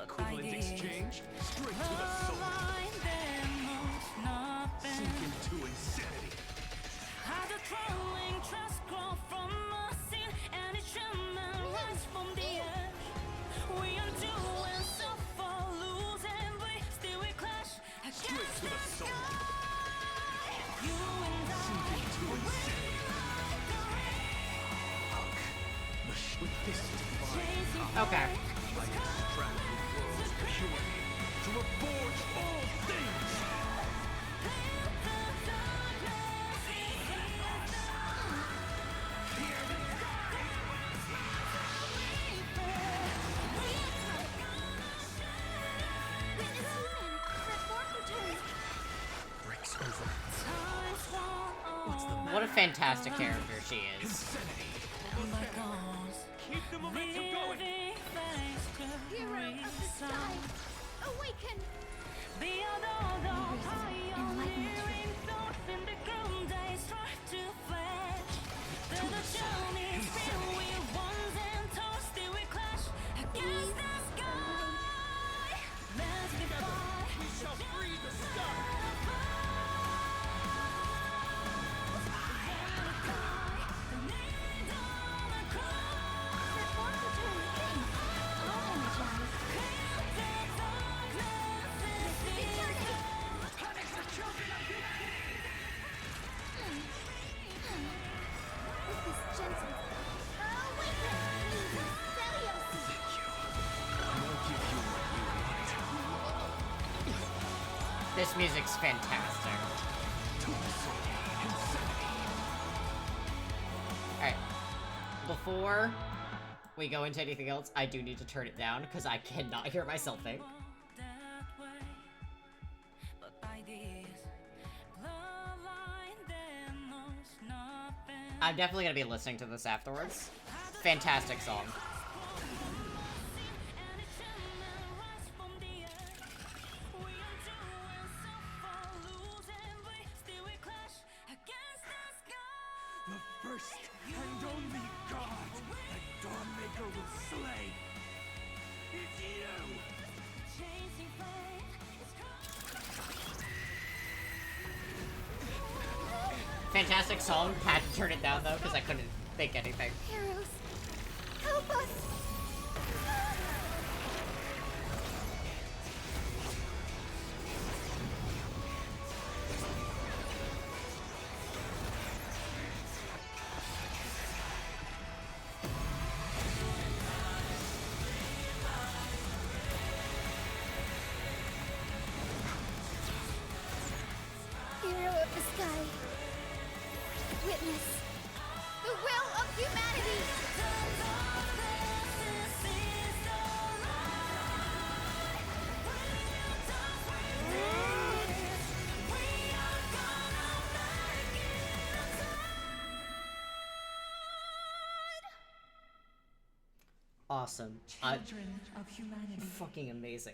Speaker 15: Equivalent exchange, straight to the soul. Sink into insanity. Straight to the soul. Sink into insanity. Look, with this divine power,
Speaker 1: Okay.
Speaker 15: I extract the world's
Speaker 14: sanctuary to reforge all things!
Speaker 12: Breaks over.
Speaker 1: What a fantastic character she is.
Speaker 7: Keep the momentum going!
Speaker 11: Hero of the sky, awaken!
Speaker 7: We shall free the sky!
Speaker 1: This music's fantastic. Alright. Before we go into anything else, I do need to turn it down because I cannot hear myself think. I'm definitely gonna be listening to this afterwards. Fantastic song.
Speaker 14: The first and only god that Dawnmaker will slay is you!
Speaker 1: Fantastic song. Had to turn it down though because I couldn't think anything.
Speaker 11: Heroes, help us! Hero of the sky, witness the will of humanity!
Speaker 1: Awesome.
Speaker 20: Children of humanity.
Speaker 1: Fucking amazing.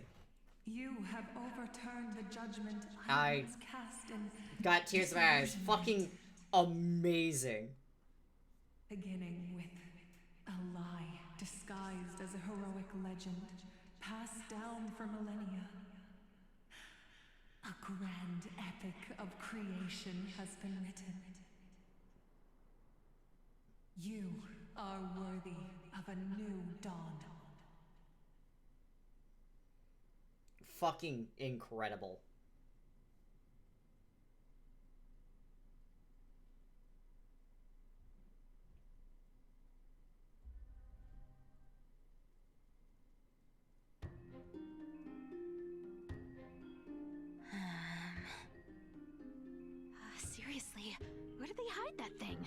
Speaker 20: You have overturned the judgment
Speaker 1: I
Speaker 20: was cast in
Speaker 1: got tears in my eyes. Fucking amazing.
Speaker 20: beginning with a lie disguised as a heroic legend passed down for millennia. A grand epic of creation has been written. You are worthy of a new dawn.
Speaker 1: Fucking incredible.
Speaker 18: Seriously, where did they hide that thing?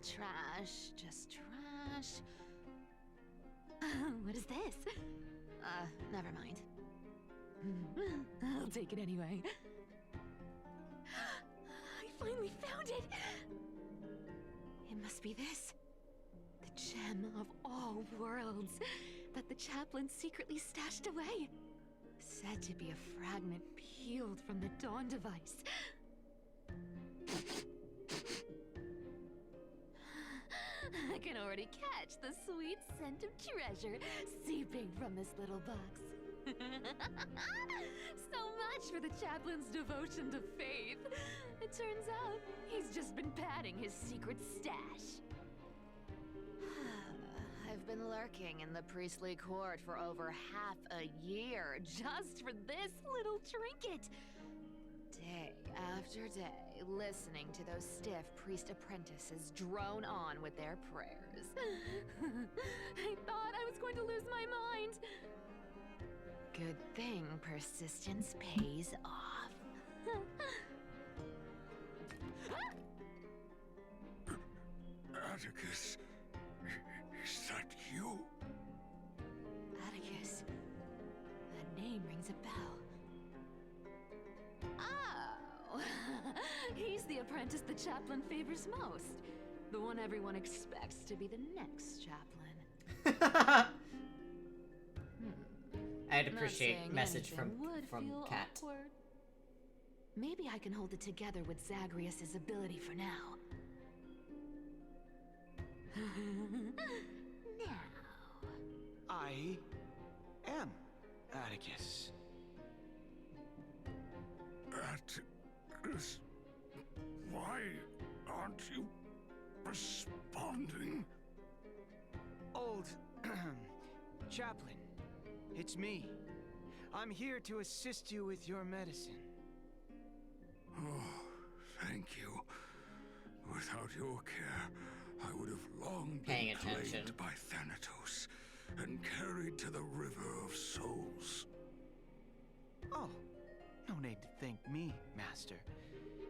Speaker 18: Trash. Just trash. What is this? Never mind. I'll take it anyway. I finally found it! It must be this. The gem of all worlds that the chaplain secretly stashed away. Said to be a fragment peeled from the Dawn device. I can already catch the sweet scent of treasure seeping from this little box. So much for the chaplain's devotion to faith. It turns out he's just been padding his secret stash. I've been lurking in the priestly court for over half a year just for this little trinket. Day after day, listening to those stiff priest apprentices drone on with their prayers. I thought I was going to lose my mind. Good thing persistence pays off.
Speaker 14: Atticus, is that you?
Speaker 18: Atticus. That name rings a bell. Oh! He's the apprentice the chaplain favors most. The one everyone expects to be the next chaplain.
Speaker 1: I'd
Speaker 18: Not
Speaker 1: appreciate
Speaker 18: saying
Speaker 1: message from
Speaker 18: anything would feel
Speaker 1: Cat.
Speaker 18: awkward. Maybe I can hold it together with Zagreus' ability for now. Now.
Speaker 12: I am Atticus.
Speaker 14: Atticus, why aren't you responding?
Speaker 12: Old chaplain, it's me. I'm here to assist you with your medicine.
Speaker 14: Oh, thank you. Without your care, I would have long been claimed by Thanatos and carried to the River of Souls.
Speaker 12: Oh, no need to thank me, Master.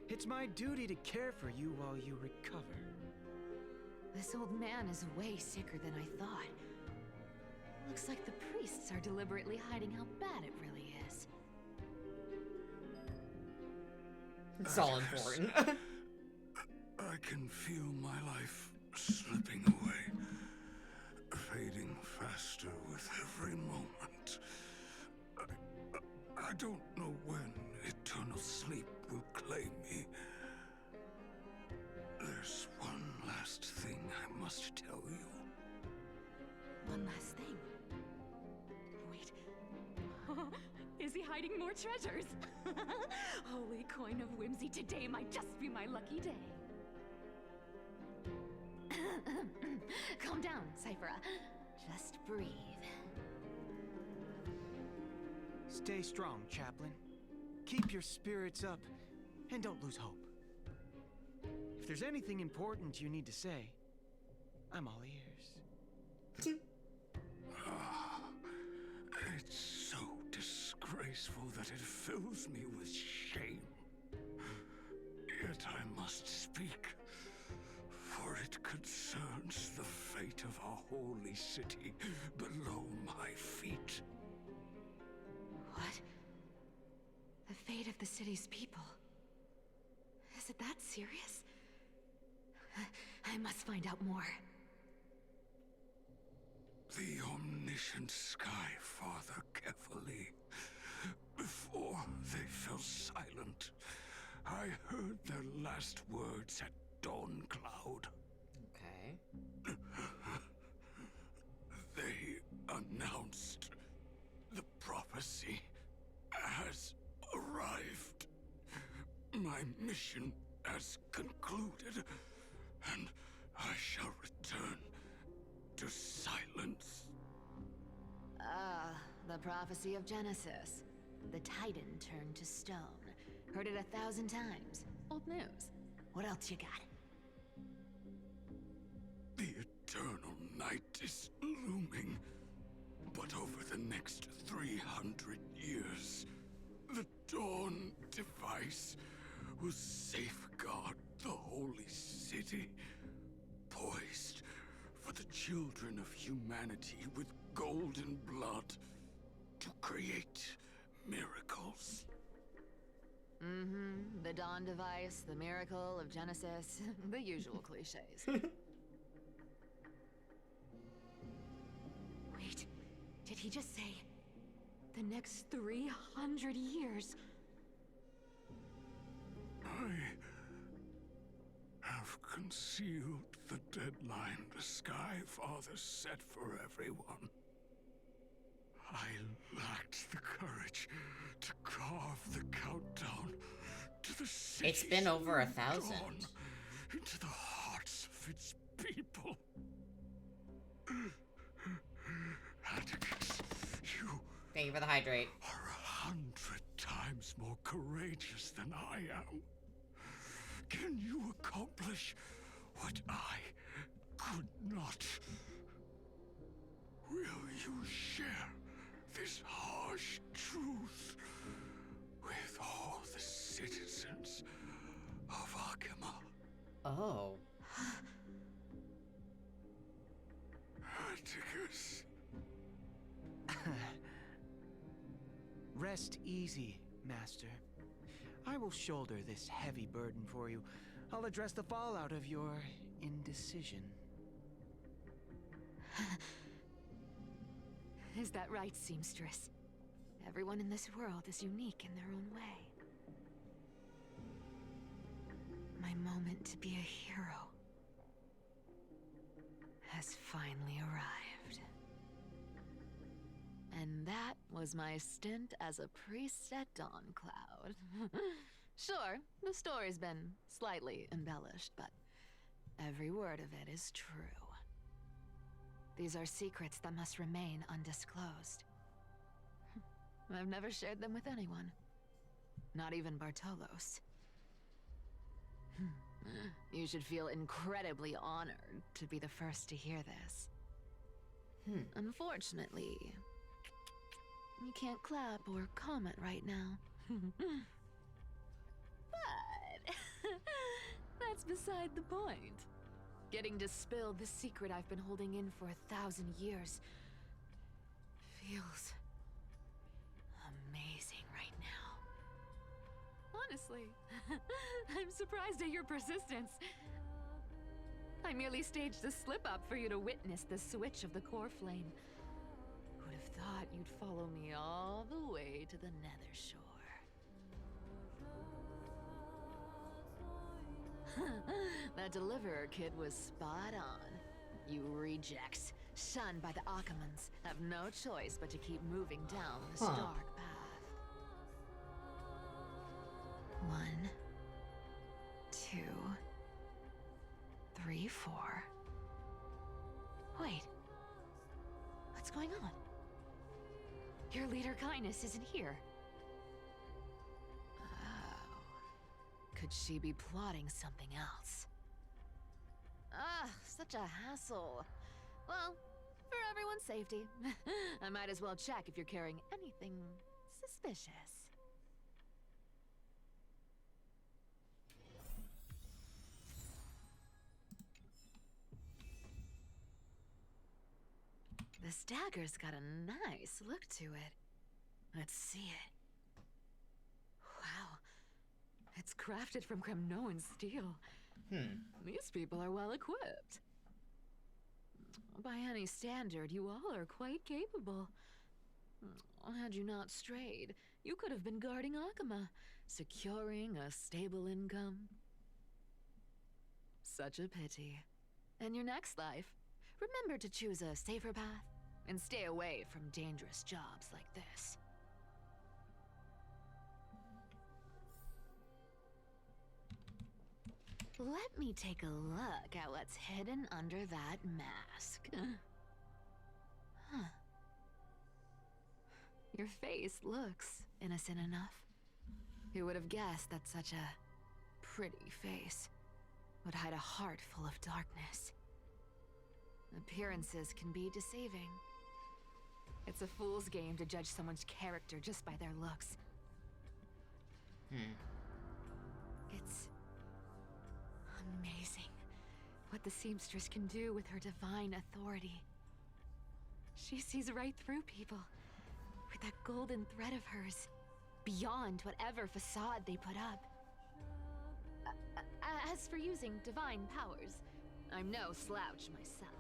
Speaker 12: It's my duty to care for you while you recover.
Speaker 18: This old man is way sicker than I thought. Looks like the priests are deliberately hiding how bad it really is.
Speaker 1: It's all important.
Speaker 14: I can feel my life slipping away, fading faster with every moment. I don't know when eternal sleep will claim me. There's one last thing I must tell you.
Speaker 18: One last thing. Wait. Is he hiding more treasures? Holy coin of whimsy, today might just be my lucky day. Calm down, Cyphera. Just breathe.
Speaker 12: Stay strong, Chaplain. Keep your spirits up, and don't lose hope. If there's anything important you need to say, I'm all ears.
Speaker 14: It's so disgraceful that it fills me with shame. Yet I must speak, for it concerns the fate of our holy city below my feet.
Speaker 18: What? The fate of the city's people? Is it that serious? I must find out more.
Speaker 14: The omniscient Sky Father carefully. Before they fell silent, I heard their last words at Dawn Cloud.
Speaker 1: Okay.
Speaker 14: They announced the prophecy has arrived. My mission has concluded, and I shall return to silence.
Speaker 18: Ah, the prophecy of Genesis. The Titan turned to stone. Heard it 1,000 times. Old news. What else you got?
Speaker 14: The eternal night is looming. But over the next 300 years, the Dawn device will safeguard the holy city, poised for the children of humanity with golden blood to create miracles.
Speaker 18: Mm-hmm. The Dawn device, the miracle of Genesis, the usual cliches. Wait, did he just say the next 300 years?
Speaker 14: I have concealed the deadline the Sky Father set for everyone. I lacked the courage to carve the countdown to the city's
Speaker 1: It's been over 1,000.
Speaker 14: dawn into the hearts of its people. Atticus, you
Speaker 1: Thank you for the hydrate.
Speaker 14: are 100 times more courageous than I am. Can you accomplish what I could not? Will you share this harsh truth with all the citizens of Akima.
Speaker 1: Oh.
Speaker 14: Atticus.
Speaker 19: Rest easy, Master. I will shoulder this heavy burden for you. I'll address the fallout of your indecision.
Speaker 18: Is that right, seamstress? Everyone in this world is unique in their own way. My moment to be a hero has finally arrived. And that was my stint as a priest at Dawncloud. Sure, the story's been slightly embellished, but every word of it is true. These are secrets that must remain undisclosed. I've never shared them with anyone. Not even Bartolos. You should feel incredibly honored to be the first to hear this. Unfortunately, you can't clap or comment right now. But that's beside the point. Getting to spill the secret I've been holding in for 1,000 years feels amazing right now. Honestly, I'm surprised at your persistence. I merely staged the slip-up for you to witness the switch of the core flame. Who'd have thought you'd follow me all the way to the Nether Shore? That deliverer kid was spot on. You rejects, shunned by the Akamans, have no choice but to keep moving down this dark path. 1, 2, 3, 4. Wait. What's going on? Your leader Kindness isn't here. Could she be plotting something else? Such a hassle. Well, for everyone's safety, I might as well check if you're carrying anything suspicious. This dagger's got a nice look to it. Let's see it. Wow. It's crafted from Kremnoan steel. These people are well equipped. By any standard, you all are quite capable. Had you not strayed, you could have been guarding Akima, securing a stable income. Such a pity. In your next life, remember to choose a safer path and stay away from dangerous jobs like this. Let me take a look at what's hidden under that mask. Your face looks innocent enough. Who would have guessed that such a pretty face would hide a heart full of darkness? Appearances can be deceiving. It's a fool's game to judge someone's character just by their looks. It's amazing what the seamstress can do with her divine authority. She sees right through people with that golden thread of hers, beyond whatever facade they put up. As for using divine powers, I'm no slouch myself.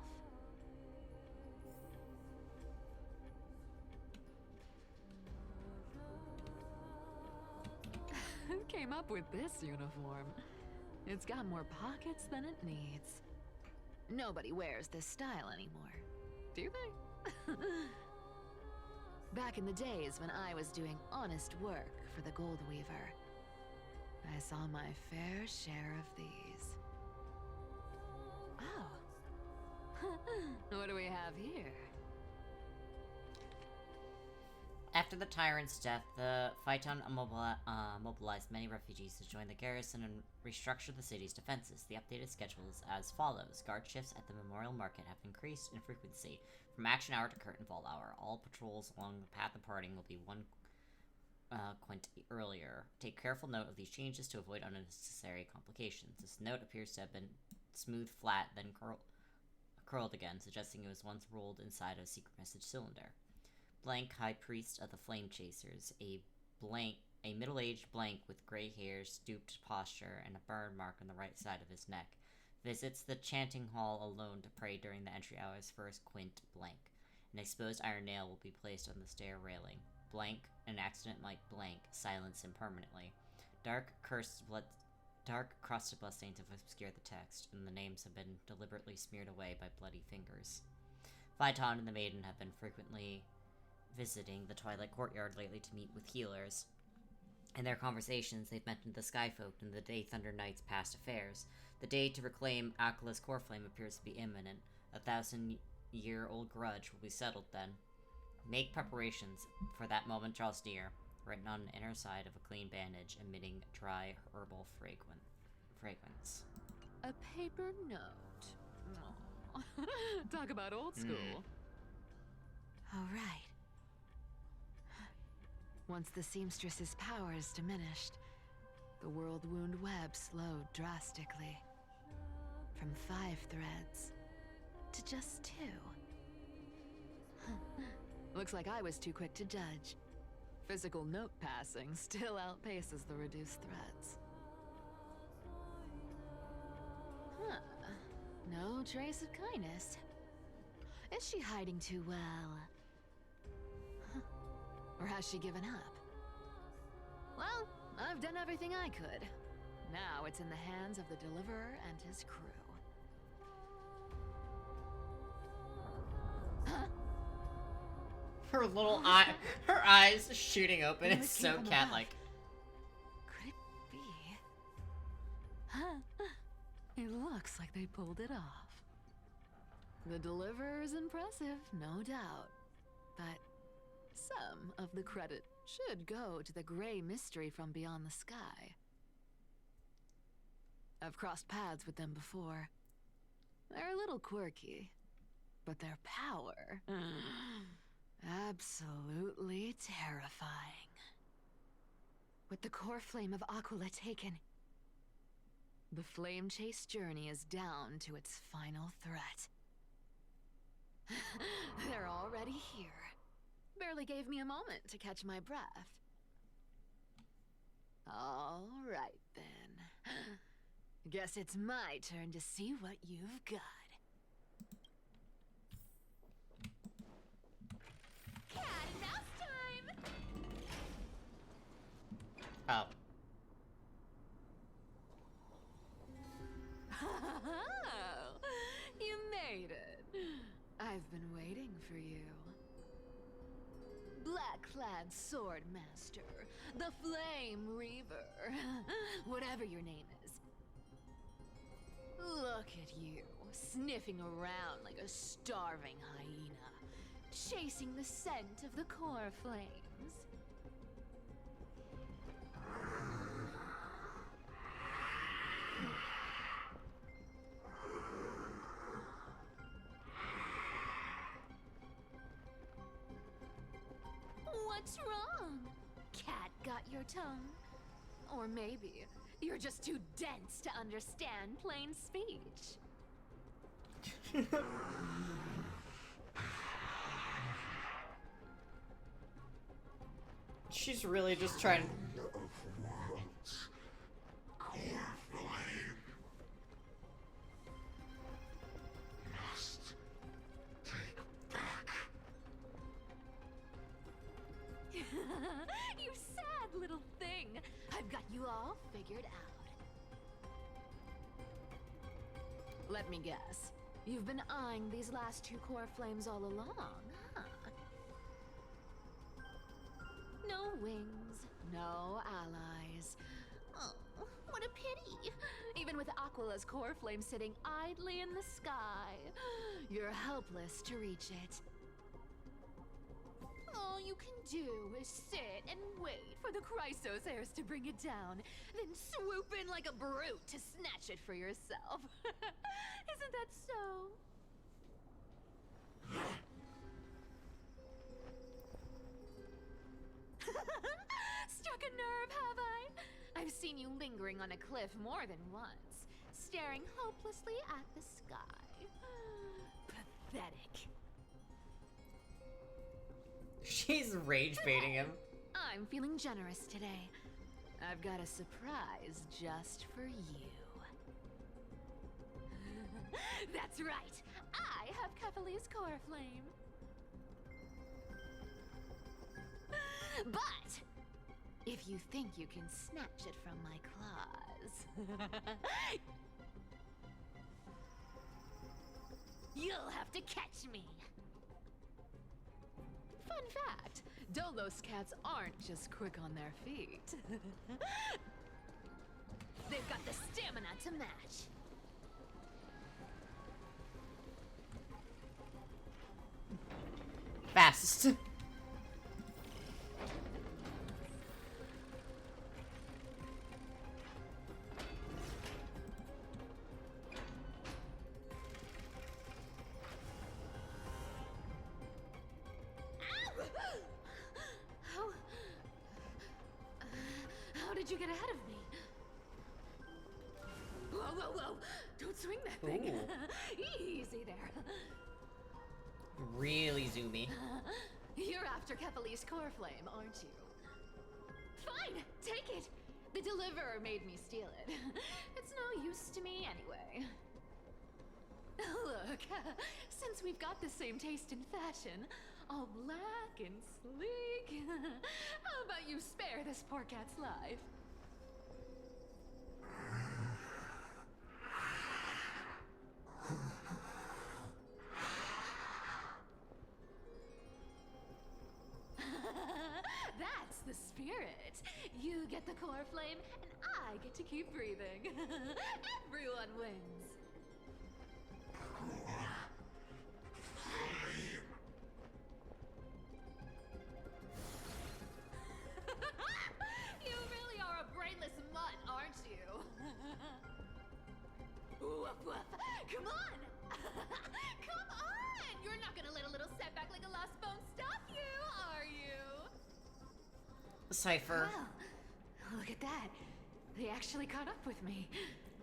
Speaker 18: Who came up with this uniform? It's got more pockets than it needs. Nobody wears this style anymore, do they? Back in the days when I was doing honest work for the Gold Weaver, I saw my fair share of these. Oh. What do we have here?
Speaker 1: After the tyrant's death, the Phaeton mobilized many refugees to join the garrison and restructure the city's defenses. The updated schedule is as follows. Guard shifts at the Memorial Market have increased in frequency. From action hour to curtain vault hour, all patrols along the path of parting will be one quint earlier. Take careful note of these changes to avoid unnecessary complications. This note appears to have been smooth, flat, then curled again, suggesting it was once rolled inside a secret message cylinder. Blank, High Priest of the Flame Chasers, a middle-aged blank with gray hair, stooped posture, and a burn mark on the right side of his neck, visits the chanting hall alone to pray during the entry hours. First Quint blank. An exposed iron nail will be placed on the stair railing. Blank, an accident might blank, silence him permanently. Dark crusted bloodstains have obscured the text, and the names have been deliberately smeared away by bloody fingers. Phaeton and the Maiden have been frequently visiting the Twilight Courtyard lately to meet with healers. In their conversations, they've mentioned the Skyfolk and the Day Thunder Knight's past affairs. The day to reclaim Aquala's core flame appears to be imminent. A 1,000-year-old grudge will be settled then. Make preparations for that moment draws near, written on the inner side of a clean bandage, emitting dry herbal fragrance.
Speaker 5: A paper note. Aw. Talk about old school.
Speaker 10: All right. Once the seamstress's power is diminished, the world wound web slowed drastically. From 5 threads to just 2. Looks like I was too quick to judge. Physical note passing still outpaces the reduced threads. Huh. No trace of kindness. Is she hiding too well? Huh. Or has she given up? Well, I've done everything I could. Now it's in the hands of the Deliverer and his crew. Huh?
Speaker 1: Her little eye, her eyes shooting open. It's so cat-like.
Speaker 10: Could it be? Huh? It looks like they pulled it off. The Deliverer is impressive, no doubt. But some of the credit should go to the gray mystery from beyond the sky. I've crossed paths with them before. They're a little quirky, but their power... absolutely terrifying. With the core flame of Aquila taken, the flame chase journey is down to its final threat. They're already here. Barely gave me a moment to catch my breath. All right, then. Guess it's my turn to see what you've got.
Speaker 18: Cat and mouse time!
Speaker 1: Oh.
Speaker 10: Oh, you made it. I've been waiting for you. Black-clad sword master, the Flame Reaver, whatever your name is. Look at you, sniffing around like a starving hyena, chasing the scent of the core flames. What's wrong? Cat got your tongue? Or maybe you're just too dense to understand plain speech.
Speaker 1: She's really just trying.
Speaker 10: You sad little thing. I've got you all figured out. Let me guess. You've been eyeing these last 2 core flames all along, huh? No wings, no allies. Oh, what a pity. Even with Aquala's core flame sitting idly in the sky, you're helpless to reach it. Oh,
Speaker 5: you can do is sit and wait for the Chrysos heirs to bring it down, then swoop in like a brute to snatch it for yourself. Isn't that so? Struck a nerve, have I? I've seen you lingering on a cliff more than once, staring hopelessly at the sky. Pathetic.
Speaker 1: She's rage baiting him.
Speaker 5: I'm feeling generous today. I've got a surprise just for you. That's right. I have Kefali's core flame. But if you think you can snatch it from my claws, you'll have to catch me. Fun fact, Dolos cats aren't just quick on their feet. They've got the stamina to match.
Speaker 1: Fast.
Speaker 5: How did you get ahead of me? Whoa, whoa, whoa! Don't swing that thing. Easy there.
Speaker 1: Really zoomy.
Speaker 5: You're after Kefali's core flame, aren't you? Fine, take it. The deliverer made me steal it. It's no use to me anyway. Look, since we've got the same taste in fashion, all black and sleek, how about you spare this poor cat's life? That's the spirit. You get the core flame, and I get to keep breathing. Everyone wins. You really are a brainless mutt, aren't you? Woof woof. Come on! Come on! You're not gonna let a little setback like a lost bone stop you, are you?
Speaker 1: Cypher.
Speaker 5: Wow. Look at that. They actually caught up with me.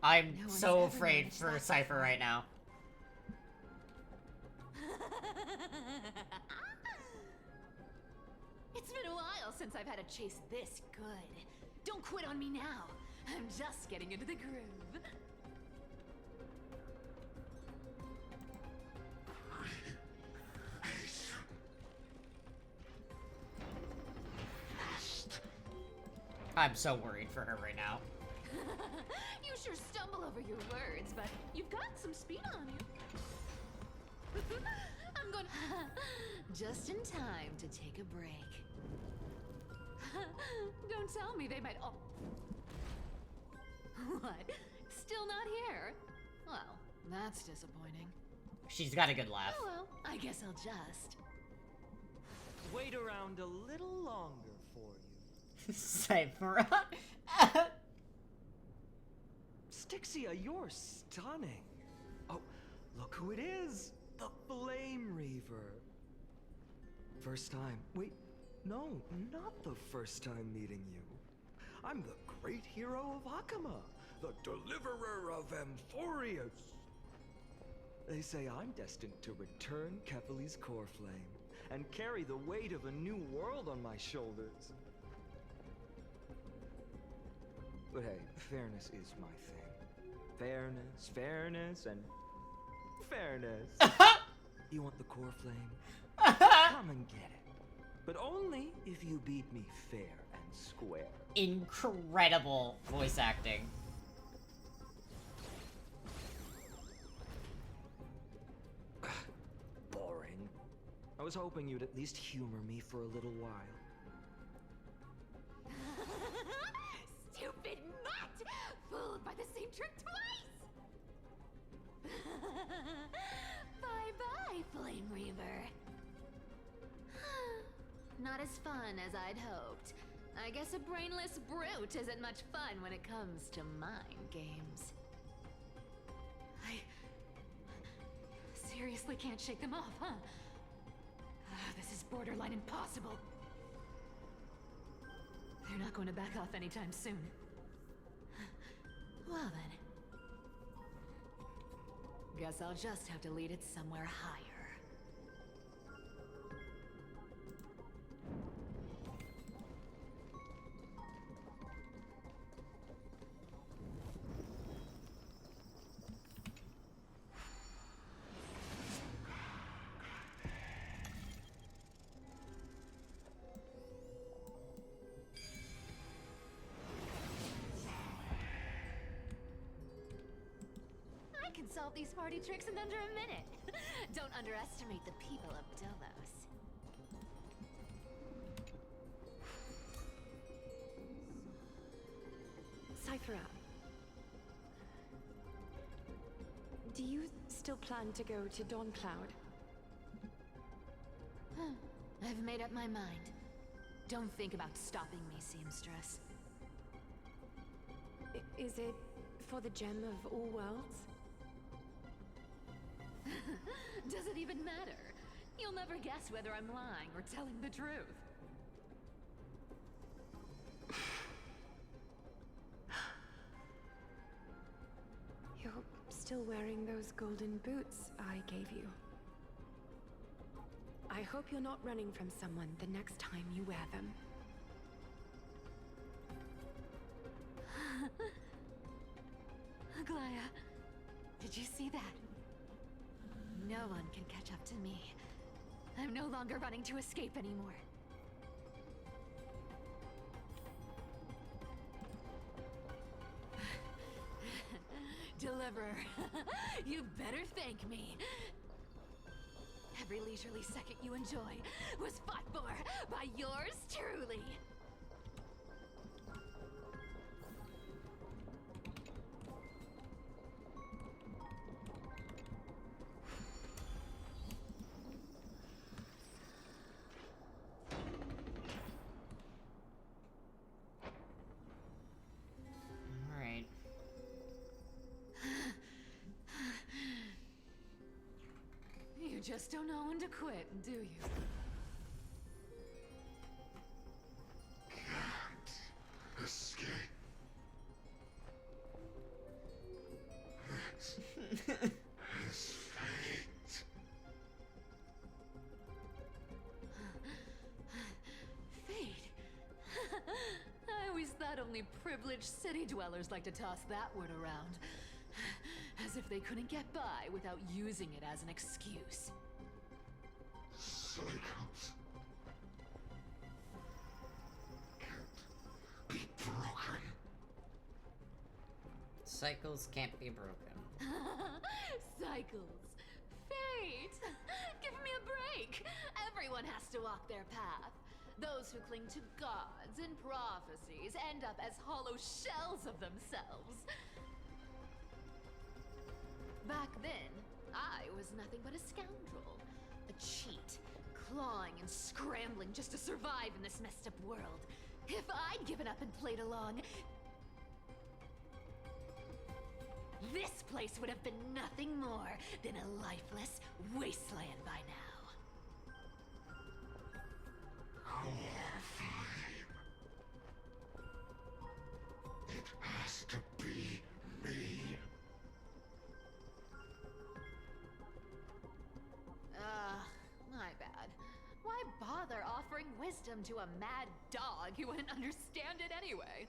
Speaker 1: I'm
Speaker 5: No one's
Speaker 1: so
Speaker 5: ever
Speaker 1: afraid
Speaker 5: managed
Speaker 1: for
Speaker 5: that
Speaker 1: Cypher right now.
Speaker 5: It's been a while since I've had a chase this good. Don't quit on me now. I'm just getting into the groove.
Speaker 1: I'm so worried for her right now.
Speaker 5: You sure stumble over your words, but you've got some speed on you. I'm going just in time to take a break. Don't tell me they might all... What? Still not here? Well, that's disappointing.
Speaker 1: She's got a good laugh.
Speaker 5: Oh well, I guess I'll just...
Speaker 12: Wait around a little longer for you.
Speaker 1: Cypher.
Speaker 12: Styxia, you're stunning. Oh, look who it is. The Flame Reaver. First time. Wait, no, not the first time meeting you. I'm the great hero of Hakama, the deliverer of Amphorius. They say I'm destined to return Kefali's core flame and carry the weight of a new world on my shoulders. But hey, fairness is my thing. Fairness, and fairness. You want the core flame? Come and get it. But only if you beat me fair and square.
Speaker 1: Incredible voice acting.
Speaker 12: Boring. I was hoping you'd at least humor me for a little while.
Speaker 5: Stupid mutt! Fooled by the same trick twice! Bye-bye, Flame Reaver. Not not as fun as I'd hoped. I guess a brainless brute isn't much fun when it comes to mind games. I seriously can't shake them off, huh? This is borderline impossible. They're not going to back off anytime soon. Well then. Guess I'll just have to lead it somewhere higher. I can solve these party tricks in under a minute. Don't underestimate the people of Delos.
Speaker 10: Cythera, do you still plan to go to Dawncloud?
Speaker 5: I've made up my mind. Don't think about stopping me, seamstress.
Speaker 10: Is it for the gem of all worlds?
Speaker 5: Does it even matter? You'll never guess whether I'm lying or telling the truth.
Speaker 10: You're still wearing those golden boots I gave you. I hope you're not running from someone the next time you wear them.
Speaker 5: Aglaya, did you see that? No one can catch up to me. I'm no longer running to escape anymore. Deliverer, you better thank me. Every leisurely second you enjoy was fought for by yours truly.
Speaker 1: Alright.
Speaker 5: You just don't know when to quit, do you?
Speaker 14: Can't escape. This fate.
Speaker 5: Fate? I always thought only privileged city dwellers like to toss that word around. As if they couldn't get by without using it as an excuse.
Speaker 14: Cycles can't be broken.
Speaker 1: Cycles can't be broken.
Speaker 5: Cycles. Fate! Give me a break! Everyone has to walk their path. Those who cling to gods and prophecies end up as hollow shells of themselves. Back then, I was nothing but a scoundrel. A cheat, clawing and scrambling just to survive in this messed up world. If I'd given up and played along, this place would have been nothing more than a lifeless wasteland by now.
Speaker 14: Horrifying. It has to be me.
Speaker 5: My bad. Why bother offering wisdom to a mad dog who wouldn't understand it anyway?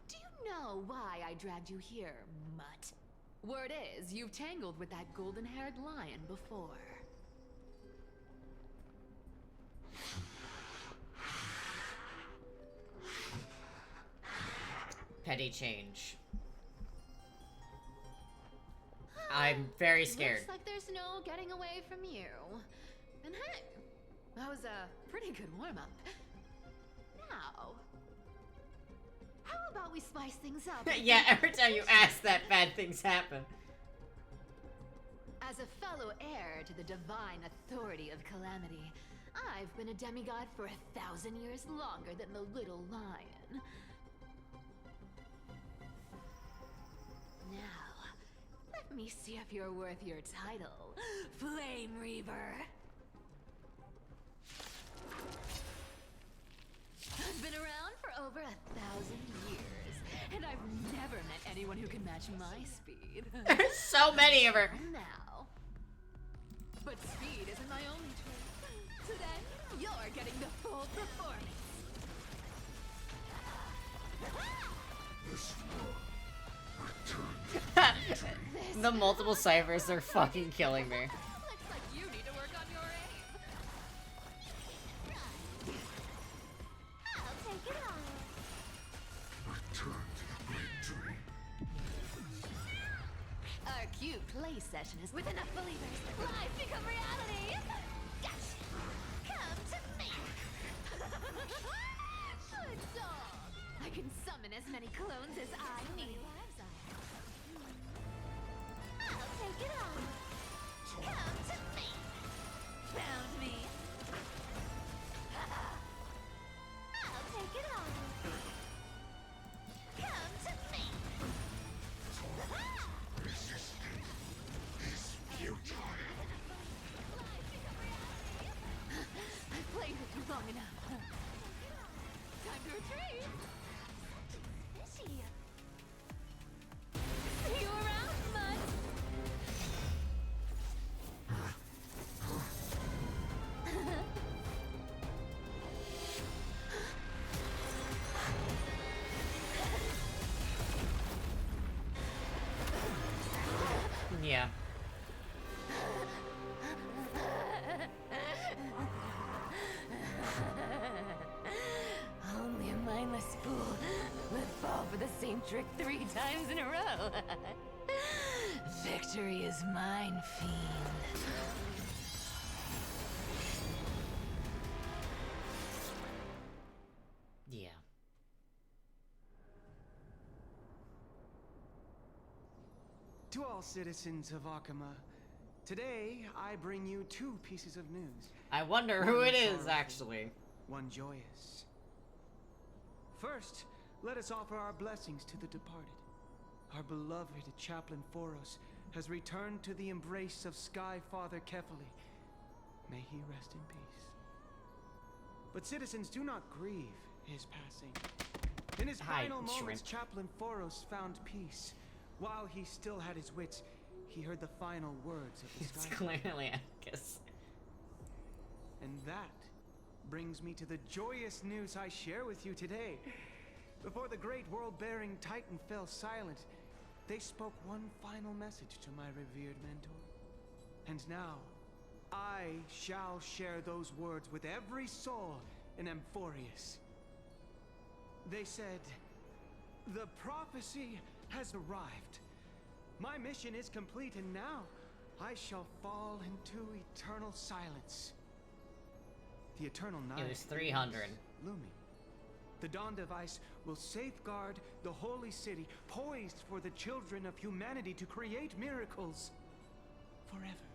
Speaker 5: Do you know why I dragged you here, mutt? Word is, you've tangled with that golden-haired lion before.
Speaker 1: Petty change. I'm very scared.
Speaker 5: Looks like there's no getting away from you. And hey, that was a pretty good warm-up. Now, how about we spice things up?
Speaker 1: Yeah, every time you ask that, bad things happen.
Speaker 5: As a fellow heir to the divine authority of Calamity, I've been a demigod for 1,000 years longer than the little lion. Now, let me see if you're worth your title, Flame Reaver. I've been around for over 1,000 years, and I've never met anyone who can match my speed.
Speaker 1: There's so many of her.
Speaker 5: Now. But speed isn't my only trait. So then, you're getting the full performance.
Speaker 1: The multiple ciphers are fucking killing me.
Speaker 5: Looks like you need to work on your aim.
Speaker 4: I'll take it on.
Speaker 14: Return to the great tree.
Speaker 5: Our cute play session is with enough believers. Life become reality. Gotcha. Come to me. Good dog. I can summon as many clones as I need.
Speaker 4: I'll take it on. Come to me.
Speaker 5: Found me.
Speaker 4: I'll take it on. Come to me.
Speaker 14: Resisting is futile.
Speaker 5: I've played with you long enough. Time to retreat.
Speaker 4: Fishy.
Speaker 5: See you around, bud.
Speaker 1: Yeah.
Speaker 5: Only a mindless fool would fall for the same trick 3 times in a row. Victory is mine, fiend.
Speaker 1: Yeah.
Speaker 19: To all citizens of Akama, today I bring you 2 pieces of news.
Speaker 1: I wonder who
Speaker 19: One
Speaker 1: it is,
Speaker 19: sorrowful,
Speaker 1: actually.
Speaker 19: One joyous. First, let us offer our blessings to the departed. Our beloved chaplain Foros has returned to the embrace of Sky Father Kefali. May he rest in peace. But citizens, do not grieve his passing. In his final moments, Chaplain Foros found peace. While he still had his wits, he heard the final words of the
Speaker 1: It's
Speaker 19: Sky
Speaker 1: clearly Atticus.
Speaker 19: And that brings me to the joyous news I share with you today. Before the great world-bearing Titan fell silent, they spoke one final message to my revered mentor. And now, I shall share those words with every soul in Amphorius. They said, "The prophecy has arrived. My mission is complete, and now I shall fall into eternal silence." The eternal night
Speaker 1: It was 300.
Speaker 19: is looming. The Dawn device will safeguard the holy city, poised for the children of humanity to create miracles forever.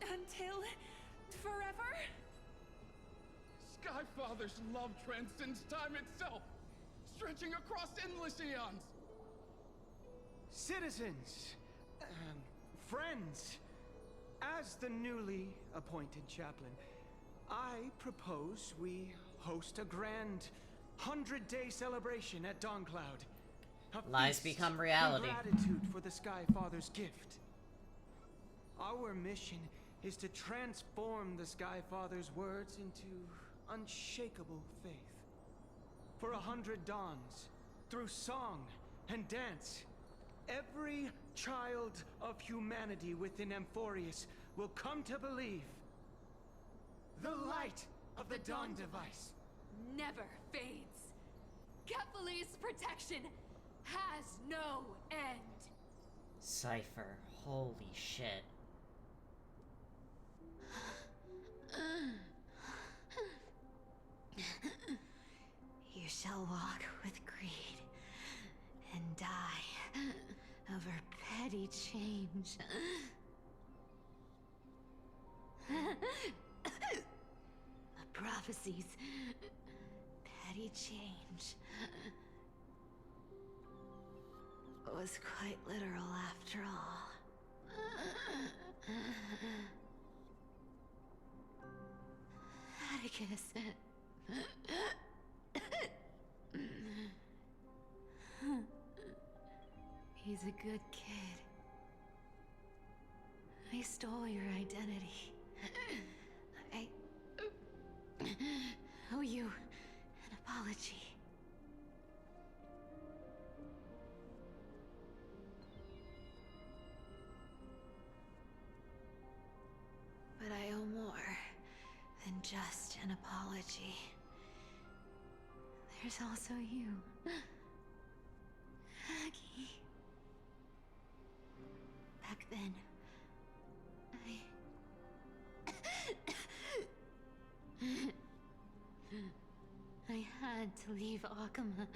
Speaker 9: Until forever?
Speaker 16: Skyfather's love transcends time itself, stretching across endless eons.
Speaker 19: Citizens, friends, as the newly appointed chaplain, I propose we host a grand 100-day celebration at Dawncloud.
Speaker 1: Lies become reality.
Speaker 19: In gratitude for the Sky Father's gift. Our mission is to transform the Sky Father's words into unshakable faith. For 100 dawns, through song and dance, every child of humanity within Amphorius will come to believe the light of the Dawn device
Speaker 5: Never fades. Kefali's protection has no end.
Speaker 1: Cypher. Holy shit.
Speaker 18: You shall walk with greed and die over petty change. The prophecies. Petty change. Was quite literal after all. Atticus. He's a good kid. I stole your identity. I owe you an apology. But I owe more than just an apology. There's also you, Aggie. Back then, I had to leave Akama.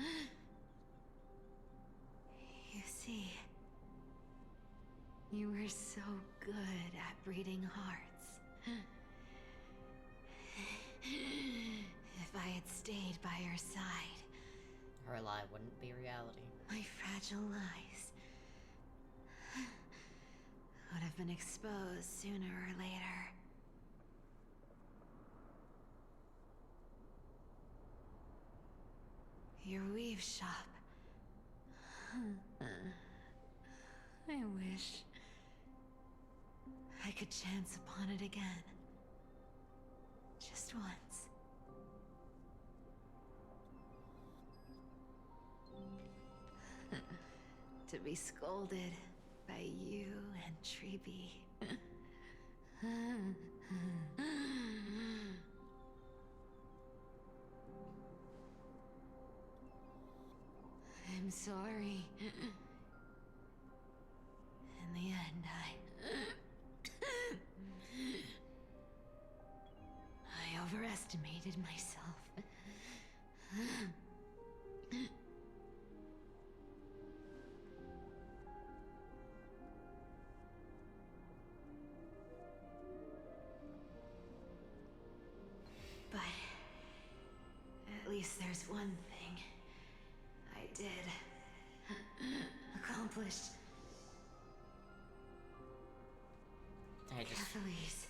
Speaker 18: You see, you were so good at breeding hearts. If I had stayed by your side,
Speaker 1: Her lie wouldn't be reality.
Speaker 18: my fragile lies would have been exposed sooner or later. Your weave shop. I wish I could chance upon it again. Just once. To be scolded by you and Treeby. I'm sorry. In the end, I overestimated myself. But at least there's one thing I did accomplish. Cathalese,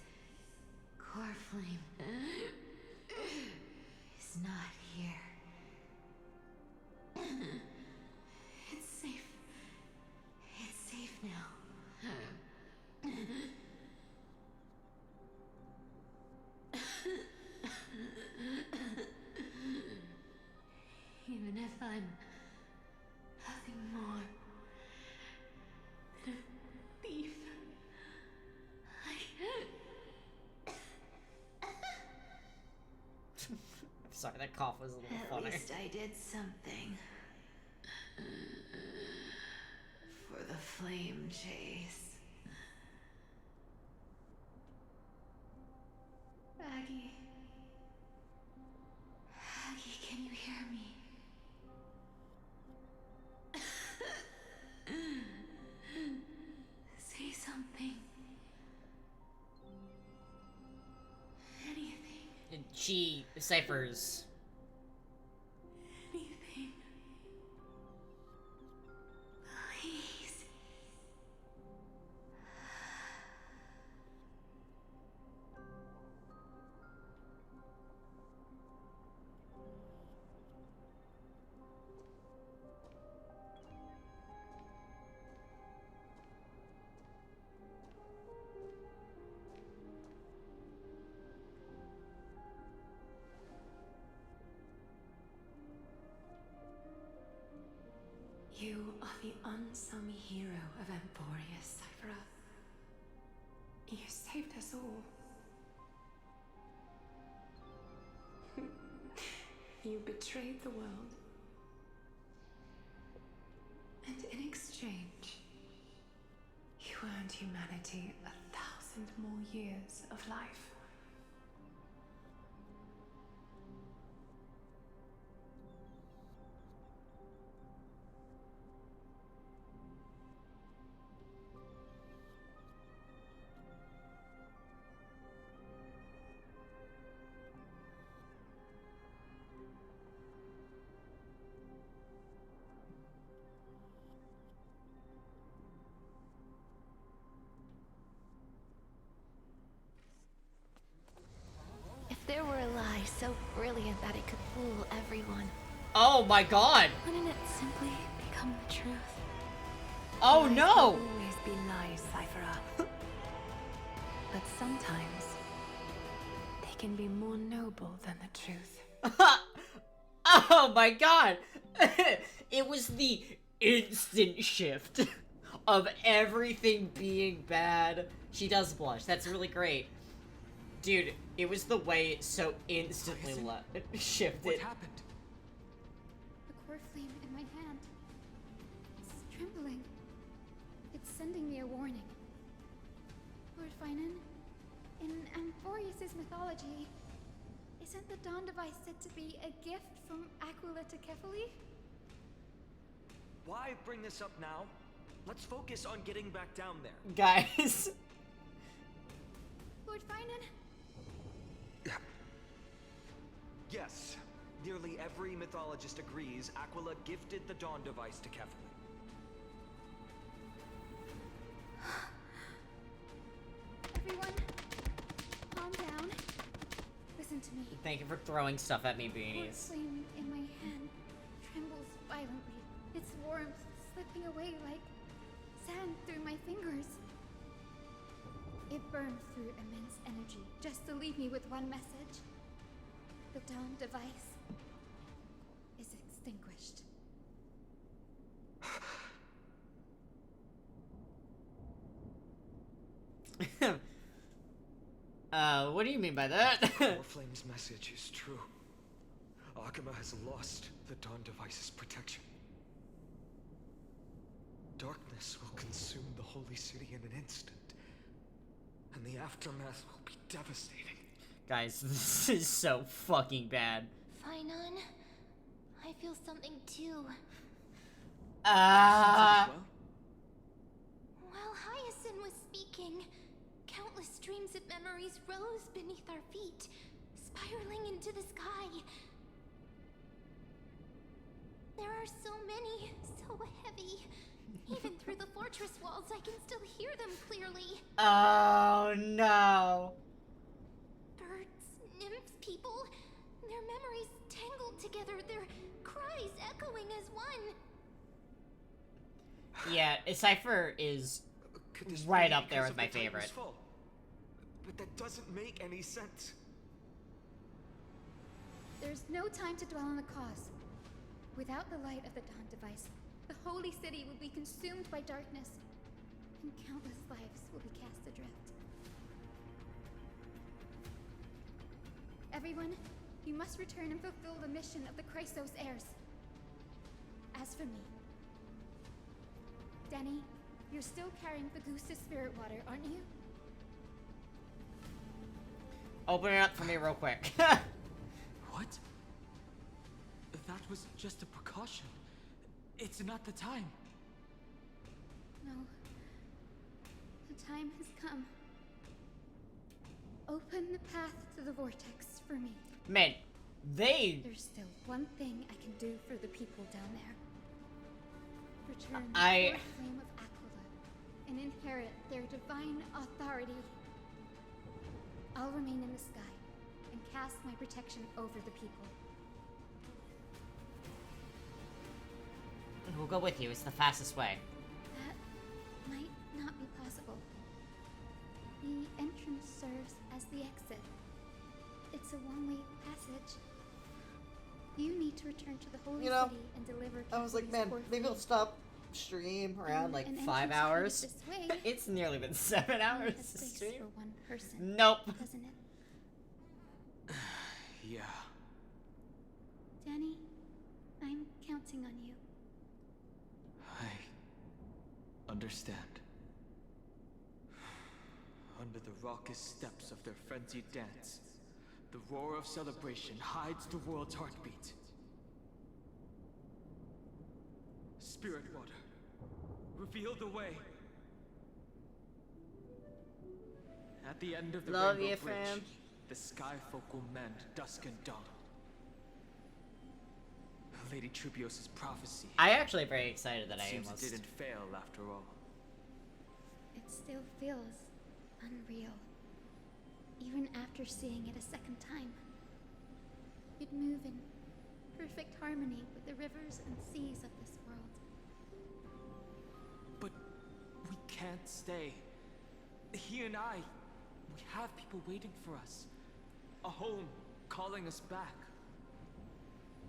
Speaker 18: core flame is not here. It's safe. It's safe now. Even if I'm nothing more than a thief,
Speaker 1: I'm sorry, that cough was a little funny.
Speaker 18: At least I did something. For the flame chase. Aggie. Aggie, can you hear me? Say something. Anything.
Speaker 1: And she ciphers.
Speaker 18: Anything. Please.
Speaker 10: You are the unsung hero of Emporia, Cypher. You saved us all. You betrayed the world. And in exchange, you earned humanity 1,000 more years of life.
Speaker 11: lie so brilliant that it could fool everyone?
Speaker 1: Oh my god!
Speaker 11: Wouldn't it simply become the truth?
Speaker 1: Oh
Speaker 10: Lies
Speaker 1: no!
Speaker 10: will always be lies, Cypher. But sometimes they can be more noble than the truth.
Speaker 1: Oh my god! It was the instant shift of everything being bad. She does blush. That's really great. Dude, it was the way it so instantly shifted.
Speaker 12: What happened?
Speaker 11: The core flame in my hand. It's trembling. It's sending me a warning. Lord Finan, in Amphorius' mythology, isn't the Dawn device said to be a gift from Aquila to Kefali?
Speaker 12: Why bring this up now? Let's focus on getting back down there.
Speaker 1: Guys.
Speaker 11: Lord Finan?
Speaker 12: Yes. Nearly every mythologist agrees Aquila gifted the Dawn device to Kefali.
Speaker 11: Everyone, calm down. Listen to me.
Speaker 1: Thank you for throwing stuff at me,
Speaker 11: The
Speaker 1: beanies.
Speaker 11: flame in my hand trembles violently. Its warmth slipping away like sand through my fingers. It burned through immense energy just to leave me with one message. The Dawn device is extinguished.
Speaker 1: What do you mean by that?
Speaker 12: Warflame's message is true. Akuma has lost the Dawn device's protection. Darkness will consume the holy city in an instant, and the aftermath will be devastating.
Speaker 1: Guys, this is so fucking bad.
Speaker 4: Finan, I feel something too.
Speaker 1: Ah.
Speaker 18: While Hyacinth was speaking, countless streams of memories rose beneath our feet, spiraling into the sky. There are so many, so heavy. Even through the fortress walls, I can still hear them clearly.
Speaker 1: Oh no.
Speaker 18: Birds, nymphs, people, their memories tangled together, their cries echoing as one.
Speaker 1: Yeah, Cypher is right up there with my favorite.
Speaker 12: But that doesn't make any sense.
Speaker 11: There's no time to dwell on the cause. Without the light of the Dawn device, the holy city will be consumed by darkness, and countless lives will be cast adrift. Everyone, you must return and fulfill the mission of the Chrysos heirs. As for me, Danny, you're still carrying Fagusta's spirit water, aren't you?
Speaker 1: Open it up for me real quick.
Speaker 15: What? That was just a precaution. It's not the time.
Speaker 11: No. The time has come. Open the path to the vortex for me.
Speaker 1: Man,
Speaker 11: There's still one thing I can do for the people down there. Return the core flame of Aquila and inherit their divine authority. I'll remain in the sky and cast my protection over the people.
Speaker 1: We'll go with you. It's the fastest way.
Speaker 11: That might not be possible. The entrance serves as the exit. It's a one-way passage. You need to return to the holy city and deliver.
Speaker 1: I was like,
Speaker 11: Kefali's
Speaker 1: man,
Speaker 11: core
Speaker 1: maybe I'll
Speaker 11: flame.
Speaker 1: stop stream around like
Speaker 11: An
Speaker 1: 5
Speaker 11: entrance
Speaker 1: hours.
Speaker 11: this way
Speaker 1: It's nearly been 7
Speaker 11: only
Speaker 1: hours
Speaker 11: has
Speaker 1: to
Speaker 11: space
Speaker 1: stream.
Speaker 11: for one person,
Speaker 1: Nope.
Speaker 11: doesn't it?
Speaker 15: Yeah.
Speaker 11: Danny, I'm counting on you.
Speaker 15: I understand. Under the raucous steps of their frenzied dance, the roar of celebration hides the world's heartbeat. Spirit water, reveal the way. At the end of the
Speaker 1: Love
Speaker 15: Rainbow
Speaker 1: you,
Speaker 15: Bridge,
Speaker 1: fam.
Speaker 15: the sky folk will mend dusk and dawn. Lady Trubios' prophecy.
Speaker 1: I actually am very excited that I
Speaker 15: seems
Speaker 1: almost...
Speaker 15: it didn't fail after all.
Speaker 11: It still feels unreal, even after seeing it a second time. you'd move in perfect harmony with the rivers and seas of this world.
Speaker 15: But we can't stay. He and I, we have people waiting for us. A home calling us back.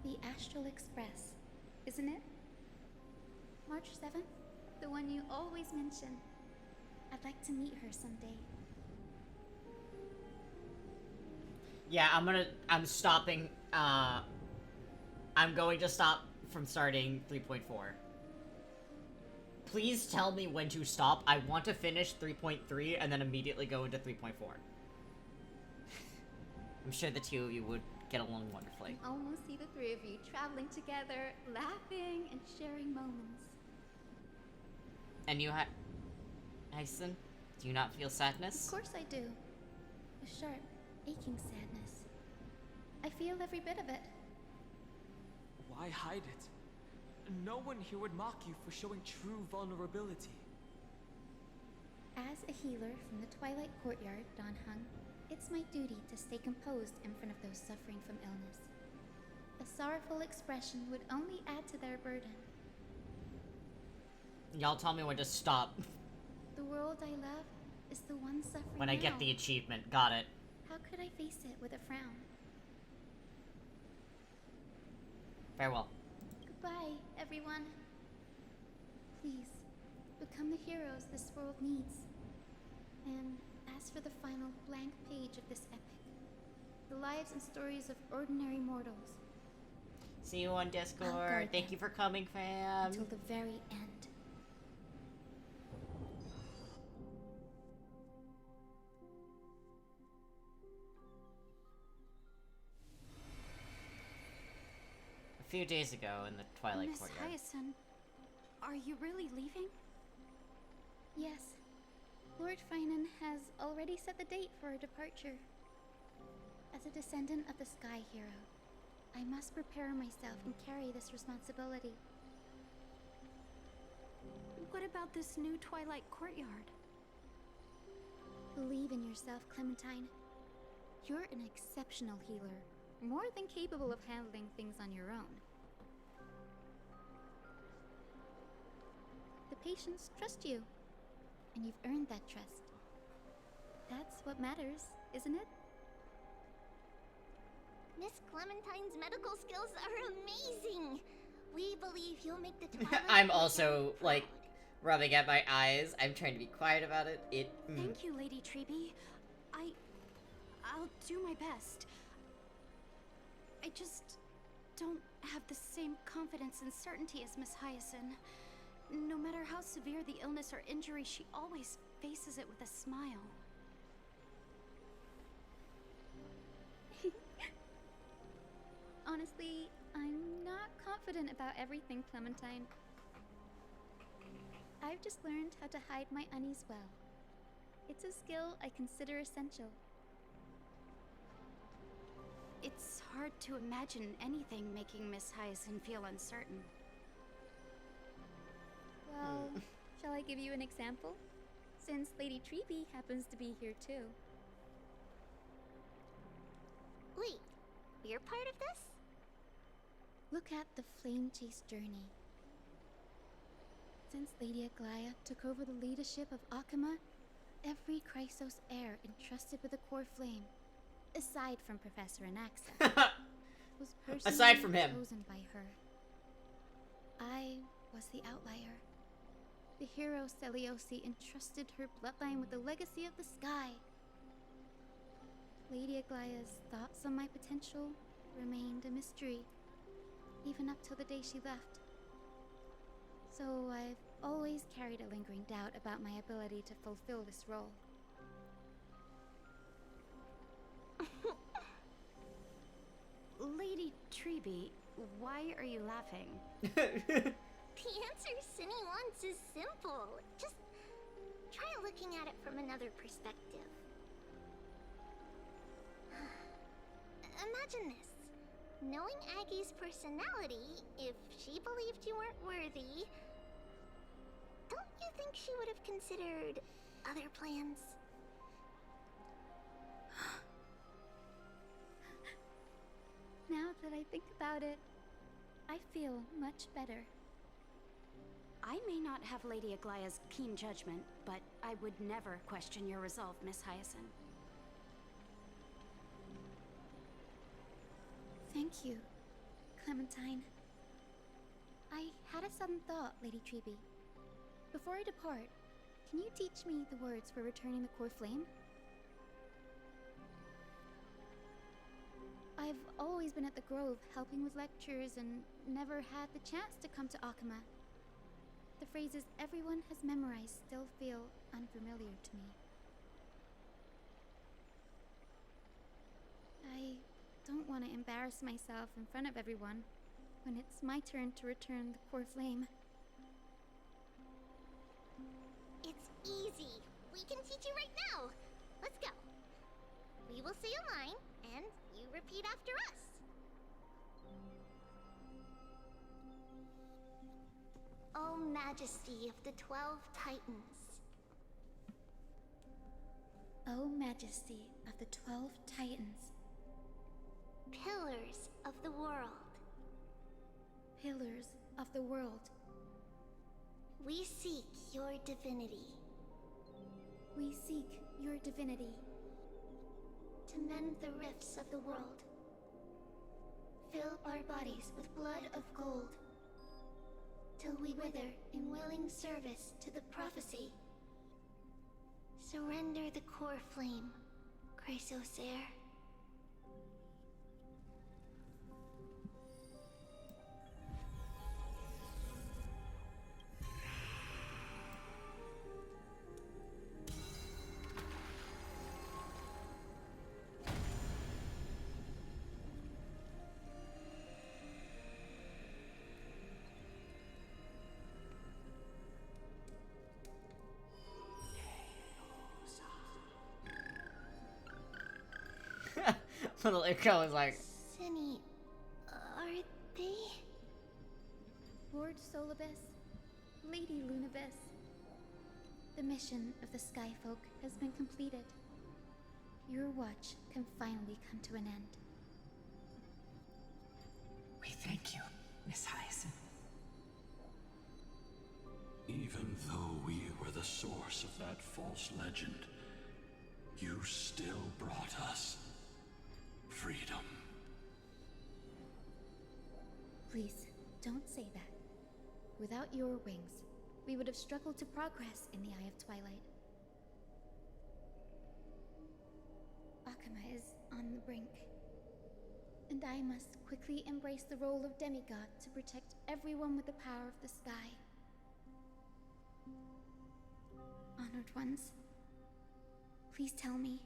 Speaker 11: The Astral Express, isn't it? March 7th? The one you always mention. I'd like to meet her someday.
Speaker 1: Yeah, I'm stopping, I'm going to stop from starting 3.4. Please tell me when to stop. I want to finish 3.3 and then immediately go into 3.4. I'm sure the two of you would get along wonderfully.
Speaker 11: I almost see the three of you traveling together, laughing and sharing moments.
Speaker 1: And you, Hyson, do you not feel sadness?
Speaker 11: Of course I do. A sharp, aching sadness. I feel every bit of it.
Speaker 15: Why hide it? No one here would mock you for showing true vulnerability.
Speaker 11: As a healer from the Twilight Courtyard, Don Hung, it's my duty to stay composed in front of those suffering from illness. A sorrowful expression would only add to their burden.
Speaker 1: Y'all tell me when to stop.
Speaker 11: The world I love is the one suffering
Speaker 1: When I get
Speaker 11: now.
Speaker 1: the achievement. Got it.
Speaker 11: How could I face it with a frown?
Speaker 1: Farewell.
Speaker 11: Goodbye, everyone. Please, become the heroes this world needs. And as for the final blank page of this epic, the lives and stories of ordinary mortals.
Speaker 1: See you on Discord. Thank you for coming, fam.
Speaker 11: Until the very end.
Speaker 1: A few days ago in the Twilight
Speaker 18: Miss
Speaker 1: Courtyard.
Speaker 18: Hyacin, are you really leaving?
Speaker 11: Yes. Lord Finan has already set the date for our departure. As a descendant of the Sky Hero, I must prepare myself and carry this responsibility.
Speaker 18: What about this new Twilight Courtyard?
Speaker 11: Believe in yourself, Clementine. You're an exceptional healer, more than capable of handling things on your own. The patients trust you, and you've earned that trust. That's what matters, isn't it?
Speaker 4: Miss Clementine's medical skills are amazing. We believe you'll make the Twilight
Speaker 1: I'm also, like, rubbing at my eyes. I'm trying to be quiet about it.
Speaker 18: Thank you, Lady Treeby. I'll do my best. I just don't have the same confidence and certainty as Miss Hyacin. No matter how severe the illness or injury, she always faces it with a smile.
Speaker 11: Honestly, I'm not confident about everything, Clementine. I've just learned how to hide my unease well. It's a skill I consider essential.
Speaker 18: It's hard to imagine anything making Miss Hyacin feel uncertain.
Speaker 11: Well, shall I give you an example? Since Lady Treeby happens to be here too.
Speaker 4: Wait, you're part of this?
Speaker 11: Look at the Flame Chase journey. Since Lady Aglaya took over the leadership of Akama, every Chrysos heir entrusted with the core flame, aside from Professor Anaxa, was personally
Speaker 1: Aside from him.
Speaker 11: chosen by her. I was the outlier. The hero Celiosi entrusted her bloodline with the legacy of the sky. Lady Aglaya's thoughts on my potential remained a mystery, even up till the day she left. So I've always carried a lingering doubt about my ability to fulfill this role.
Speaker 18: Lady Treeby, why are you laughing?
Speaker 4: The answer Cindy wants is simple. Just try looking at it from another perspective. Imagine this. Knowing Aggie's personality, if she believed you weren't worthy, don't you think she would have considered other plans?
Speaker 11: Now think about it, I feel much better.
Speaker 17: I may not have Lady Aglaya's keen judgment, but I would never question your resolve, Miss Hyacinth.
Speaker 11: Thank you, Clementine. I had a sudden thought, Lady Treby. Before I depart, can you teach me the words for returning the core flame? I've always been at the Grove helping with lectures and never had the chance to come to Akama. The phrases everyone has memorized still feel unfamiliar to me. I don't want to embarrass myself in front of everyone when it's my turn to return the core flame.
Speaker 4: It's easy. We can teach you right now. Let's go. We will say a line, and you repeat after us. O Majesty of the 12 Titans.
Speaker 11: O Majesty of the 12 Titans.
Speaker 4: Pillars of the world.
Speaker 11: Pillars of the world.
Speaker 4: We seek your divinity.
Speaker 11: We seek your divinity.
Speaker 4: To mend the rifts of the world. Fill our bodies with blood of gold. Till we wither in willing service to the prophecy. Surrender the core flame, Chrysosair.
Speaker 1: Little Echo is like,
Speaker 4: Cinny, are they?
Speaker 11: Lord Solibus, Lady Lunibus, the mission of the Skyfolk has been completed. Your watch can finally come to an end.
Speaker 13: We thank you, Miss Hyacinth.
Speaker 14: Even though we were the source of that false legend, you still brought us freedom.
Speaker 11: Please, don't say that. Without your wings, we would have struggled to progress in the Eye of Twilight. Akama is on the brink, and I must quickly embrace the role of demigod to protect everyone with the power of the sky. Honored ones, please tell me,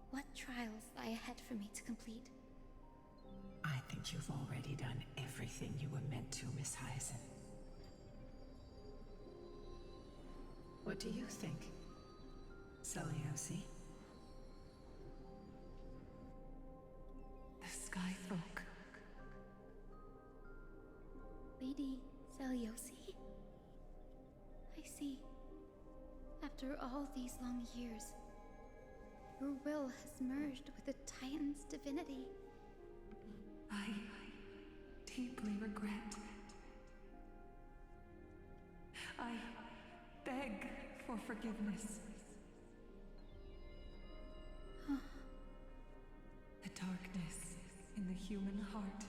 Speaker 11: what trials lie ahead for me to complete?
Speaker 13: I think you've already done everything you were meant to, Miss Hyacinth. What do you think, Celiosi?
Speaker 9: The Skyfolk.
Speaker 11: Lady Celiosi? I see. After all these long years, your will has merged with the Titan's divinity.
Speaker 9: I deeply regret. I beg for forgiveness. The darkness in the human heart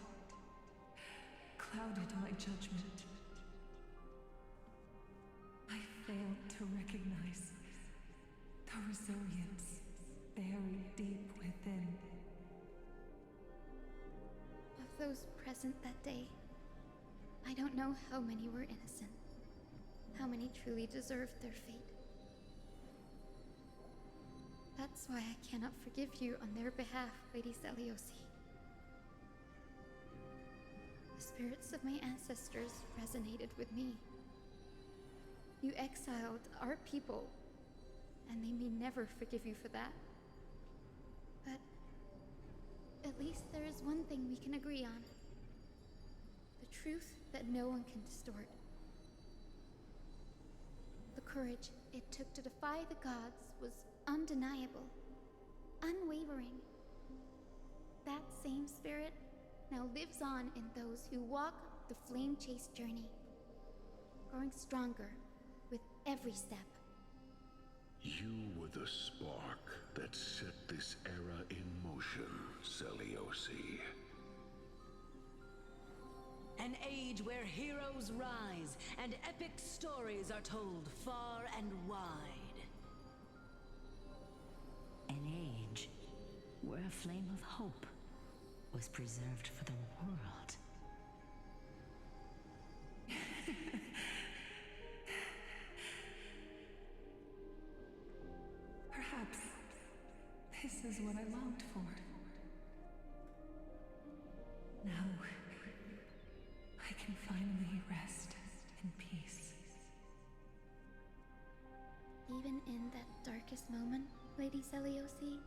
Speaker 9: clouded my judgment. I failed to recognize the resilience buried deep within.
Speaker 11: Of those present that day, I don't know how many were innocent, how many truly deserved their fate. That's why I cannot forgive you on their behalf, Lady Celiosi. The spirits of my ancestors resonated with me. You exiled our people, and they may never forgive you for that. But at least there is one thing we can agree on. The truth that no one can distort. The courage it took to defy the gods was undeniable, unwavering. That same spirit lives on in those who walk the flame chase journey, growing stronger with every step.
Speaker 14: You were the spark that set this era in motion, Celiosi.
Speaker 2: An age where heroes rise and epic stories are told far and wide. An age where a flame of hope was preserved for the world.
Speaker 20: Perhaps this is what I longed for. Now, I can finally rest in peace.
Speaker 11: Even in that darkest moment, Lady Celiosi,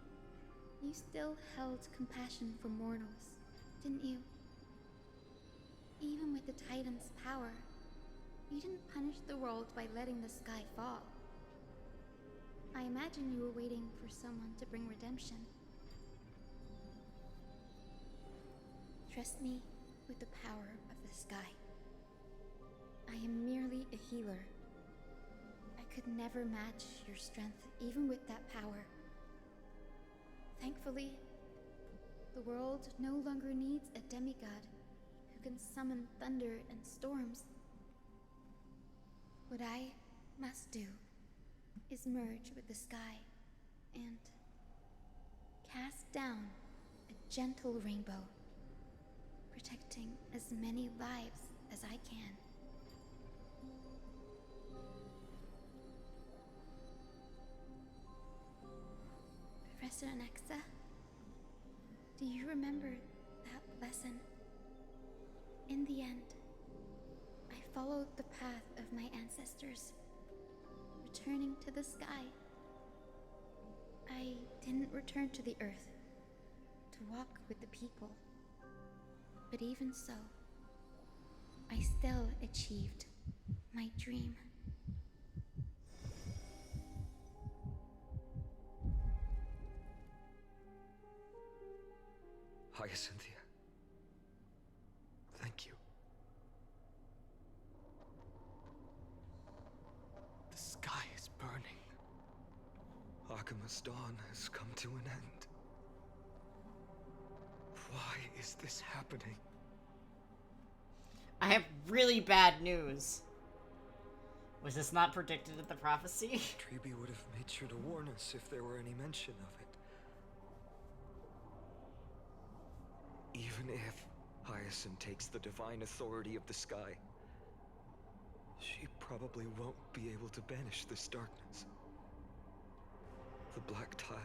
Speaker 11: you still held compassion for mortals, didn't you? Even with the Titan's power, you didn't punish the world by letting the sky fall. I imagine you were waiting for someone to bring redemption. Trust me with the power of the sky. I am merely a healer. I could never match your strength, even with that power. Thankfully, the world no longer needs a demigod who can summon thunder and storms. What I must do is merge with the sky and cast down a gentle rainbow, protecting as many lives as I can. Professor Anaxa, do you remember that lesson? In the end, I followed the path of my ancestors, returning to the sky. I didn't return to the earth to walk with the people, but even so, I still achieved my dream.
Speaker 22: Hyacinthia. Thank you.
Speaker 6: The sky is burning.
Speaker 22: Akima's dawn has come to an end. Why is this happening?
Speaker 1: I have really bad news. Was this not predicted in the prophecy?
Speaker 22: Treeby would have made sure to warn us if there were any mention of it. Even if Hyacinth takes the divine authority of the sky, she probably won't be able to banish this darkness. The Black Tide,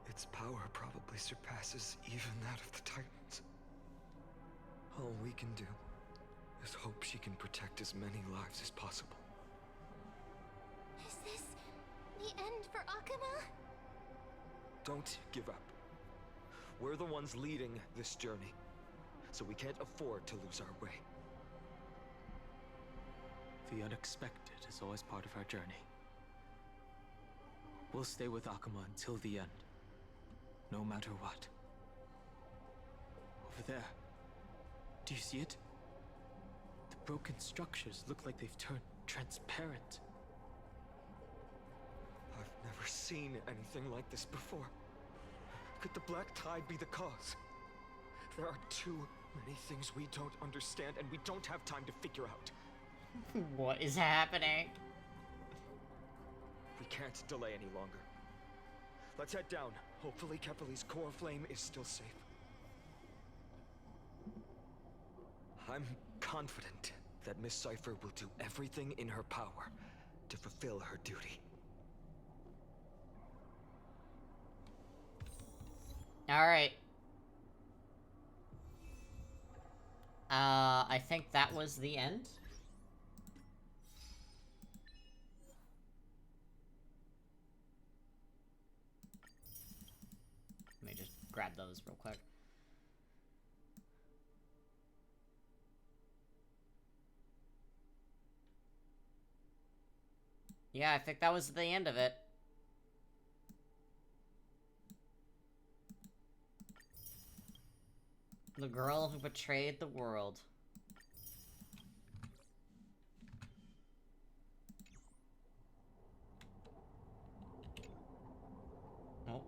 Speaker 22: its power probably surpasses even that of the Titans. All we can do is hope she can protect as many lives as possible.
Speaker 11: Is this the end for Akuma?
Speaker 22: Don't give up. We're the ones leading this journey, so we can't afford to lose our way.
Speaker 6: The unexpected is always part of our journey. We'll stay with Akuma until the end, no matter what. Over there, do you see it? The broken structures look like they've turned transparent.
Speaker 22: I've never seen anything like this before. Could the Black Tide be the cause? There are too many things we don't understand, and we don't have time to figure out.
Speaker 1: What is happening?
Speaker 22: We can't delay any longer. Let's head down. Hopefully Kepali's core flame is still safe. I'm confident that Miss Cypher will do everything in her power to fulfill her duty.
Speaker 1: Alright. I think that was the end. Let me just grab those real quick. Yeah, I think that was the end of it. The girl who betrayed the world. Oh.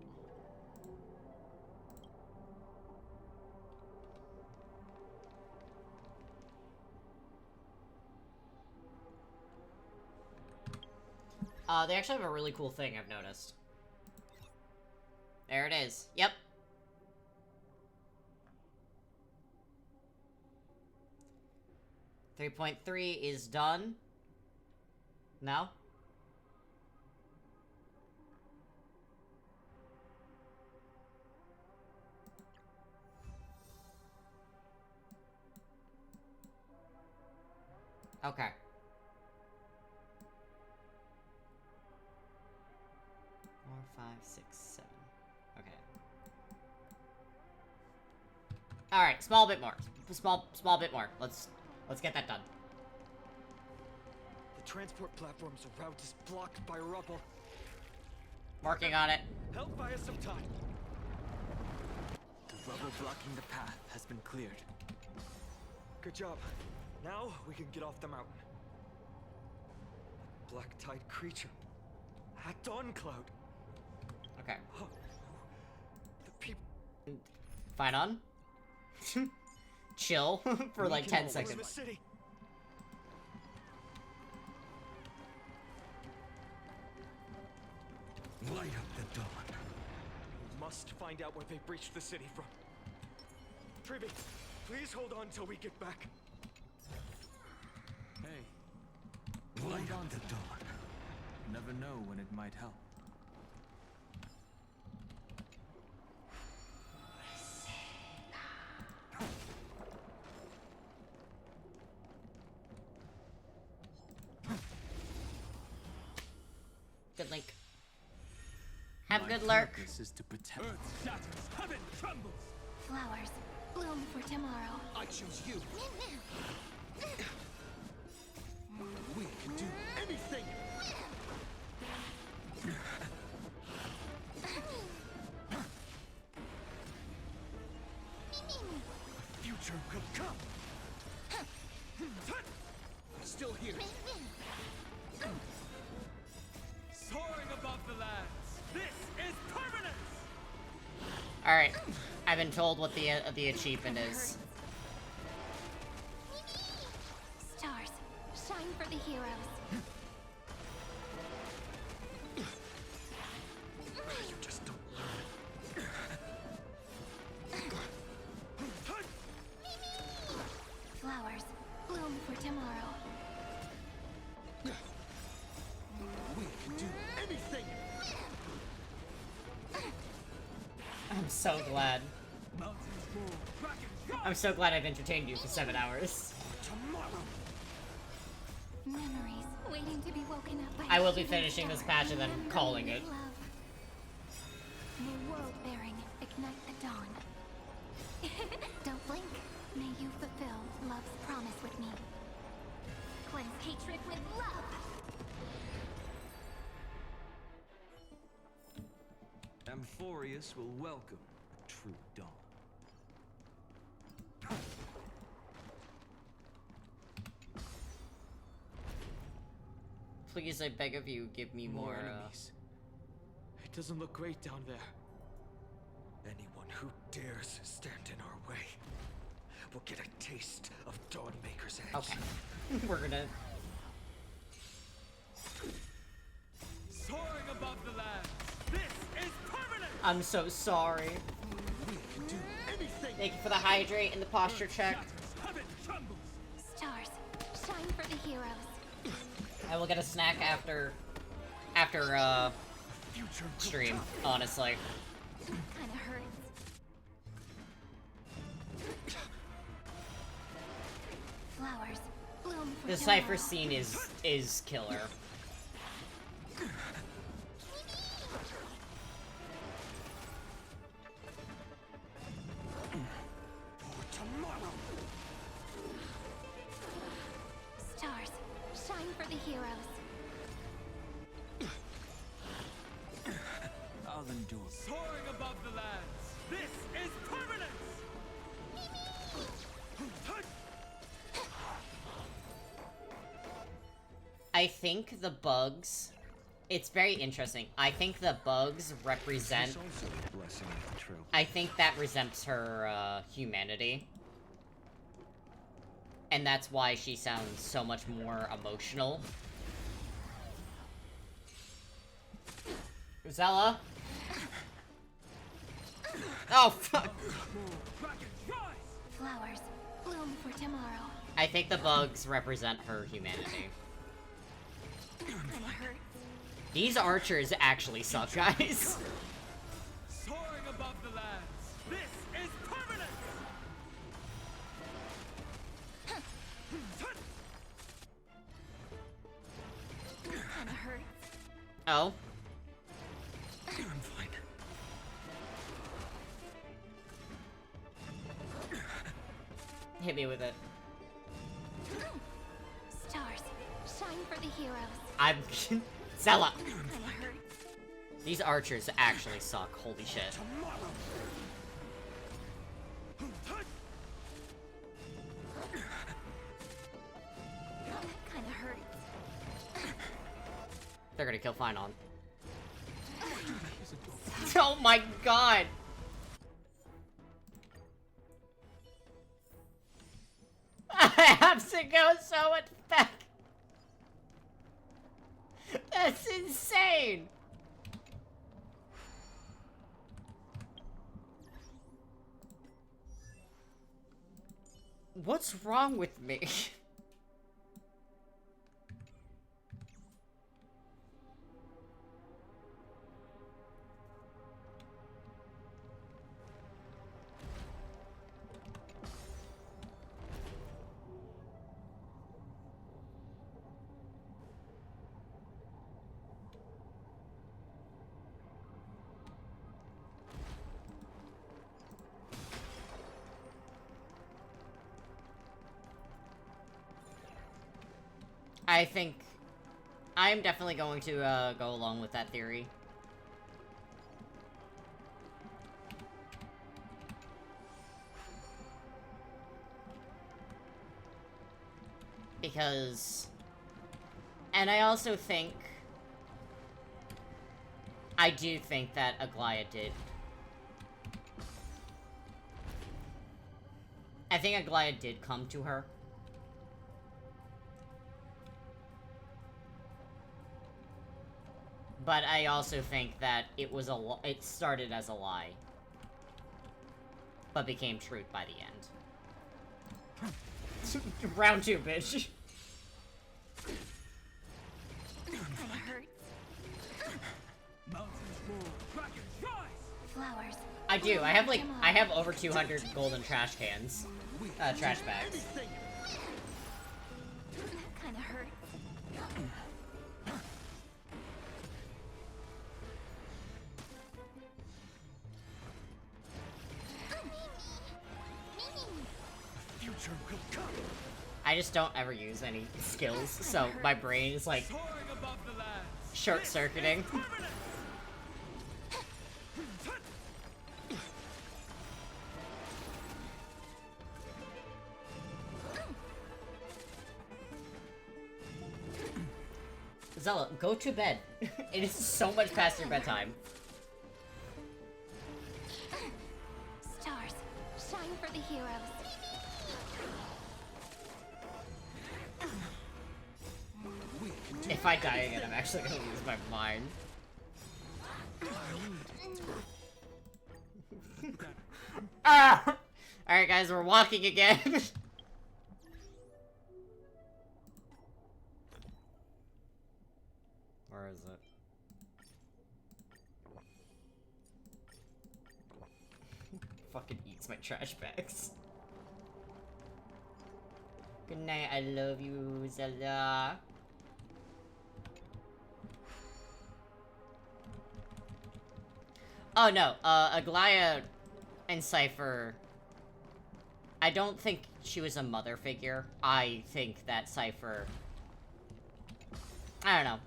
Speaker 1: They actually have a really cool thing I've noticed. There it is. Yep. .3 is done. No? Okay. 4, 5, 6, 7. Okay. Alright, small bit more. Small bit more. Let's get that done.
Speaker 12: The transport platform's route is blocked by rubble.
Speaker 1: Working on it.
Speaker 12: Help buy us some time.
Speaker 6: The rubble blocking the path has been cleared.
Speaker 12: Good job. Now we can get off the mountain. Black tide creature. At Dawn Cloud.
Speaker 1: Okay.
Speaker 12: Oh, the people.
Speaker 1: Fight on. Chill for like 10 seconds.
Speaker 12: In the city.
Speaker 22: Light up the dawn.
Speaker 12: We must find out where they breached the city from. Tribby, please hold on till we get back.
Speaker 6: Hey.
Speaker 22: Light up the dawn.
Speaker 6: Never know when it might help.
Speaker 1: Good link. Have a good lurk.
Speaker 6: This is to protect.
Speaker 16: Earth shatters, heaven trembles.
Speaker 11: Flowers, bloom for tomorrow.
Speaker 16: I choose you. We can do anything.
Speaker 12: Future will come.
Speaker 16: Still here. Soaring above the lands. This is permanence.
Speaker 1: All right. I've been told what the achievement is.
Speaker 11: Stars, shine for the heroes.
Speaker 12: You just don't learn.
Speaker 11: Flowers, bloom for tomorrow.
Speaker 16: We can do anything.
Speaker 1: I'm so glad.
Speaker 16: Mountains roar, dragons rise.
Speaker 1: I'm so glad I've entertained you for 7 hours.
Speaker 12: Tomorrow.
Speaker 11: Memories waiting to be woken up by
Speaker 1: I will
Speaker 11: a
Speaker 1: be
Speaker 11: shooting
Speaker 1: finishing this
Speaker 11: star.
Speaker 1: patch and then calling it.
Speaker 11: Love. May world bearing ignite the dawn. Don't blink. May you fulfill love's promise with me. Cleanse hatred with love.
Speaker 22: Amphorius will welcome true dawn.
Speaker 1: Please, I beg of you, give me more
Speaker 6: enemies. It doesn't look great down there.
Speaker 12: Anyone who dares stand in our way will get a taste of Dawnmaker's edge.
Speaker 1: Okay. We're gonna...
Speaker 16: Soaring above the lands. This is permanent.
Speaker 1: I'm so sorry.
Speaker 16: We can do anything.
Speaker 1: Thank you for the hydrate and the posture check.
Speaker 16: Heaven trembles.
Speaker 11: Stars, shine for the heroes.
Speaker 1: I will get a snack after stream, honestly.
Speaker 11: Kinda hurts. Flowers, bloom for
Speaker 1: The
Speaker 11: tomorrow.
Speaker 1: Cypher scene is killer.
Speaker 12: Tomorrow.
Speaker 11: Stars, shine for the heroes.
Speaker 6: I'll endure.
Speaker 16: Soaring above the lands. This is permanence.
Speaker 1: I think the bugs... It's very interesting. I think the bugs represent... I think that resembles her, humanity. And that's why she sounds so much more emotional. Uzella? Oh, fuck!
Speaker 11: Flowers bloom for tomorrow.
Speaker 1: I think the bugs represent her humanity.
Speaker 11: Kinda hurts.
Speaker 1: These archers actually suck, guys.
Speaker 12: Soaring above the lands, this is permanent!
Speaker 11: Kinda hurts.
Speaker 1: Oh?
Speaker 22: I'm fine.
Speaker 1: Hit me with it.
Speaker 11: Stars, shine for the heroes.
Speaker 1: I'm... Zella!
Speaker 11: Kinda hurts.
Speaker 1: These archers actually suck, holy shit.
Speaker 11: Kinda hurts.
Speaker 1: They're gonna kill Finon. Oh my god! I have to go so much back! That's insane! What's wrong with me? I think I'm definitely going to go along with that theory. Because... And I also think... I do think that Aglaia did. I think Aglaia did come to her. But I also think that it was it started as a lie. But became truth by the end. Round 2, bitch.
Speaker 11: Kinda hurts. Flowers.
Speaker 1: I do. I have, like, I have over 200 golden trash cans. Trash bags.
Speaker 11: Kinda hurts.
Speaker 1: I just don't ever use any skills, so my brain is like short-circuiting. Zella, go to bed. It is so much past your bedtime.
Speaker 11: Stars, shine for the heroes.
Speaker 1: If I die again, I'm actually gonna lose my mind. Ah! Alright guys, we're walking again. Where is it? Fucking eats my trash bags. Good night, I love you, Zelda. Oh no, Aglaia and Cypher... I don't think she was a mother figure. I think that Cypher... I don't know.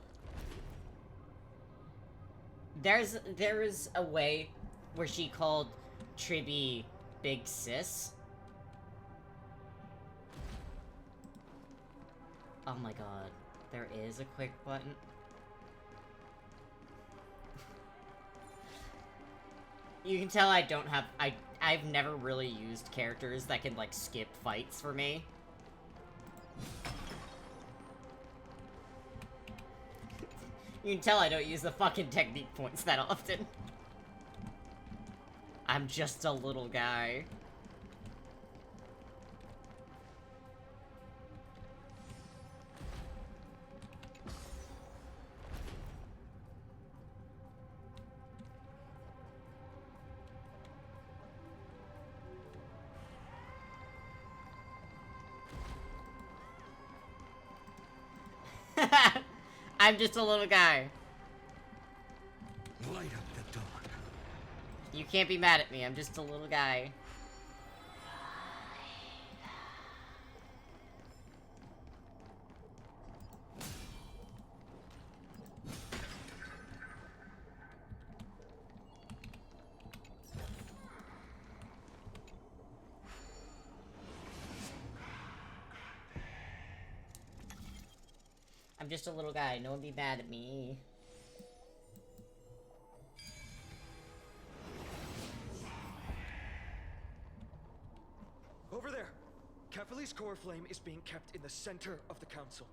Speaker 1: There's a way where she called Tribby Big Sis. Oh my god. There is a quick button. You can tell I don't have- I've never really used characters that can, like, skip fights for me. You can tell I don't use the fucking technique points that often. I'm just a little guy. I'm just a little guy.
Speaker 22: Light up the dawn.
Speaker 1: You can't be mad at me, I'm just a little guy. I'm just a little guy, no one be mad at me.
Speaker 12: Over there! Kefali's core flame is being kept in the center of the council.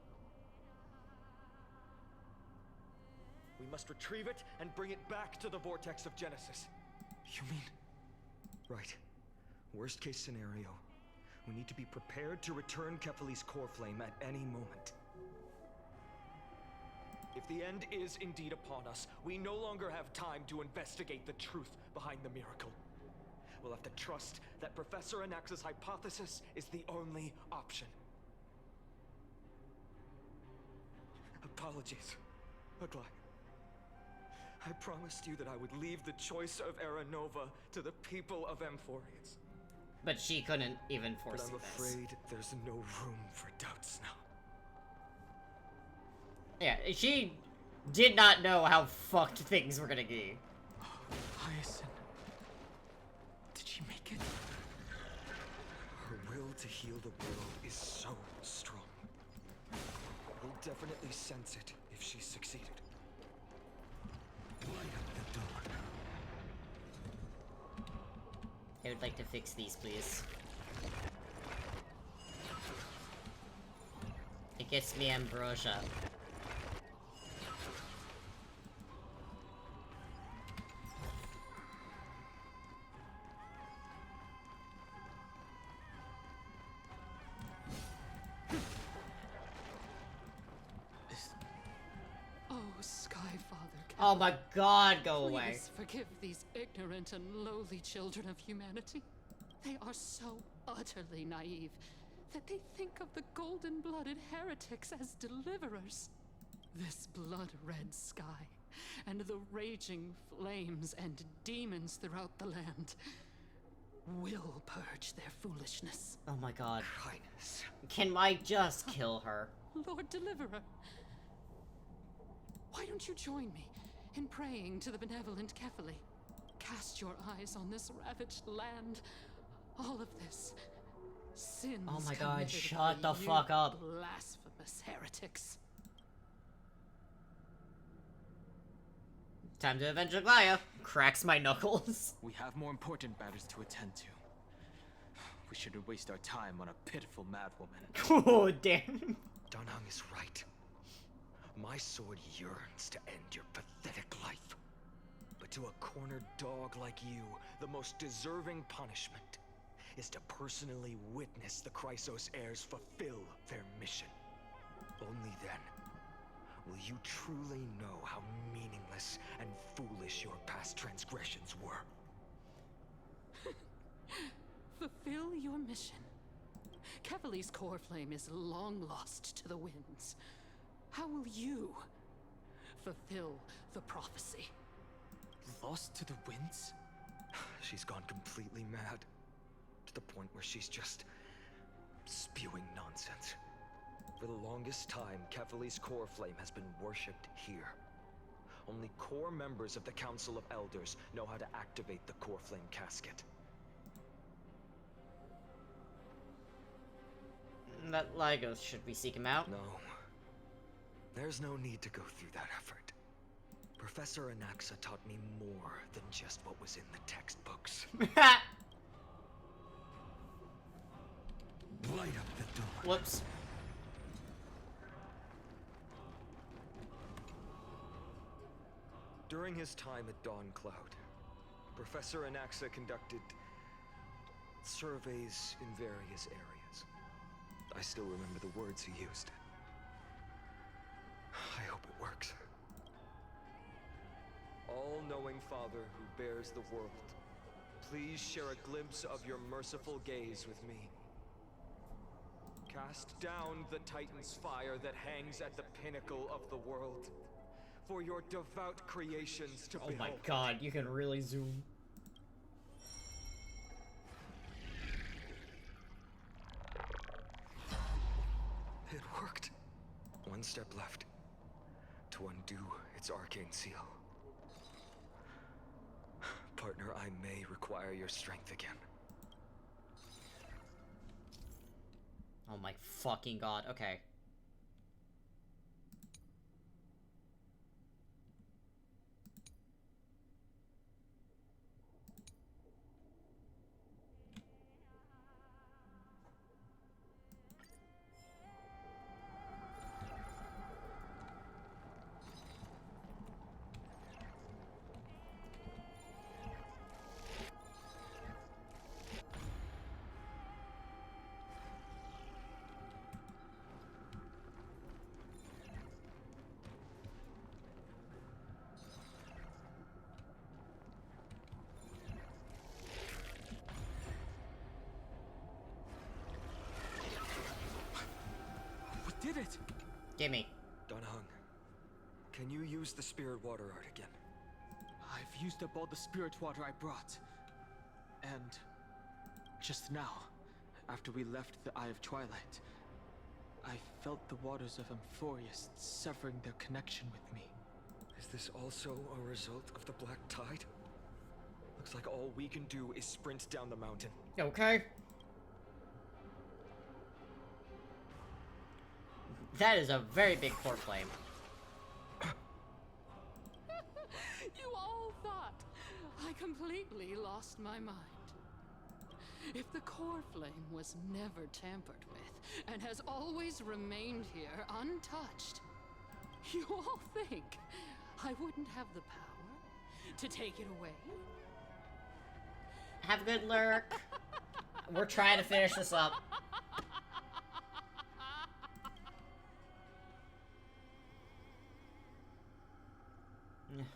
Speaker 12: We must retrieve it and bring it back to the vortex of Genesis.
Speaker 6: You mean?
Speaker 12: Right. Worst case scenario. We need to be prepared to return Kefali's core flame at any moment. If the end is indeed upon us, we no longer have time to investigate the truth behind the miracle. We'll have to trust that Professor Anax's hypothesis is the only option. Apologies, Aglaia. I promised you that I would leave the choice of Era Nova to the people of Amphorius.
Speaker 1: But she couldn't even foresee
Speaker 12: But I'm
Speaker 1: this.
Speaker 12: afraid there's no room for doubts now.
Speaker 1: Yeah, she did not know how fucked things were gonna be.
Speaker 6: Hyacinth. Did she make it?
Speaker 12: Her will to heal the world is so strong. We'll definitely sense it if she succeeded.
Speaker 22: Light up the dawn.
Speaker 1: I would like to fix these, please. It gets me ambrosia.
Speaker 3: Oh, Skyfather.
Speaker 1: Oh my god, go away.
Speaker 3: Please forgive these ignorant and lowly children of humanity. They are so utterly naive that they think of the golden-blooded heretics as deliverers. This blood-red sky, and the raging flames and demons throughout the land will purge their foolishness.
Speaker 1: Oh my god.
Speaker 12: Highness.
Speaker 1: Can I just kill her?
Speaker 3: Lord Deliverer, why don't you join me in praying to the benevolent Kefali? Cast your eyes on this ravaged land. All of this. Sins
Speaker 1: Oh my god,
Speaker 3: committed
Speaker 1: shut
Speaker 3: by
Speaker 1: the
Speaker 3: you
Speaker 1: fuck up.
Speaker 3: Blasphemous heretics.
Speaker 1: Time to avenge Aglaia. Cracks my knuckles.
Speaker 6: We have more important matters to attend to. We shouldn't waste our time on a pitiful madwoman.
Speaker 1: Oh, damn.
Speaker 12: Danhang is right. My sword yearns to end your pathetic life. But to a cornered dog like you, the most deserving punishment is to personally witness the Chrysos heirs fulfill their mission. Only then will you truly know how meaningless and foolish your past transgressions were.
Speaker 3: Fulfill your mission. Kefali's core flame is long lost to the winds. How will you fulfill the prophecy?
Speaker 6: Lost to the winds?
Speaker 12: She's gone completely mad. To the point where she's just spewing nonsense. For the longest time, Kefali's core flame has been worshipped here. Only core members of the Council of Elders know how to activate the core flame casket.
Speaker 1: That Lygos, should we seek him out?
Speaker 12: No. There's no need to go through that effort. Professor Anaxa taught me more than just what was in the textbooks. Light up the dawn.
Speaker 1: Whoops.
Speaker 12: During his time at Dawn Cloud, Professor Anaxa conducted surveys in various areas. I still remember the words he used. I hope it works. All-knowing Father who bears the world, please share a glimpse of your merciful gaze with me. Cast down the Titan's fire that hangs at the pinnacle of the world, for your devout creations to behold.
Speaker 1: Oh my god, you can really zoom.
Speaker 12: It worked. One step left to undo its arcane seal. Partner, I may require your strength again.
Speaker 1: Oh my fucking god, okay.
Speaker 12: Did it!
Speaker 1: Gimme.
Speaker 12: Dunhung, can you use the spirit water art again?
Speaker 6: I've used up all the spirit water I brought. And just now, after we left the Eye of Twilight, I felt the waters of Amphorius severing their connection with me.
Speaker 12: Is this also a result of the Black Tide? Looks like all we can do is sprint down the mountain.
Speaker 1: Okay. That is a very big core flame.
Speaker 3: You all thought I completely lost my mind. If the core flame was never tampered with and has always remained here untouched, you all think I wouldn't have the power to take it away?
Speaker 1: Have a good lurk. We're trying to finish this up.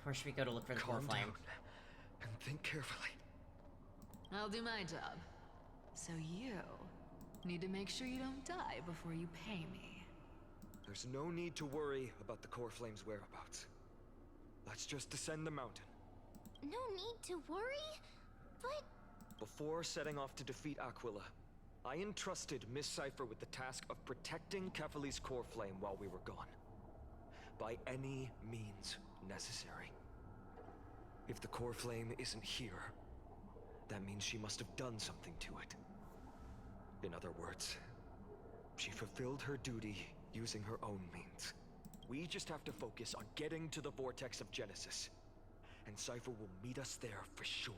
Speaker 1: Where should we go to look for the core flame?
Speaker 12: And think carefully.
Speaker 5: I'll do my job. So you need to make sure you don't die before you pay me.
Speaker 12: There's no need to worry about the core flame's whereabouts. Let's just descend the mountain.
Speaker 4: No need to worry? But...
Speaker 12: Before setting off to defeat Aquila, I entrusted Miss Cipher with the task of protecting Kefali's core flame while we were gone. By any means necessary. If the core flame isn't here, that means she must have done something to it. In other words, she fulfilled her duty using her own means. We just have to focus on getting to the vortex of Genesis, and Cipher will meet us there for sure.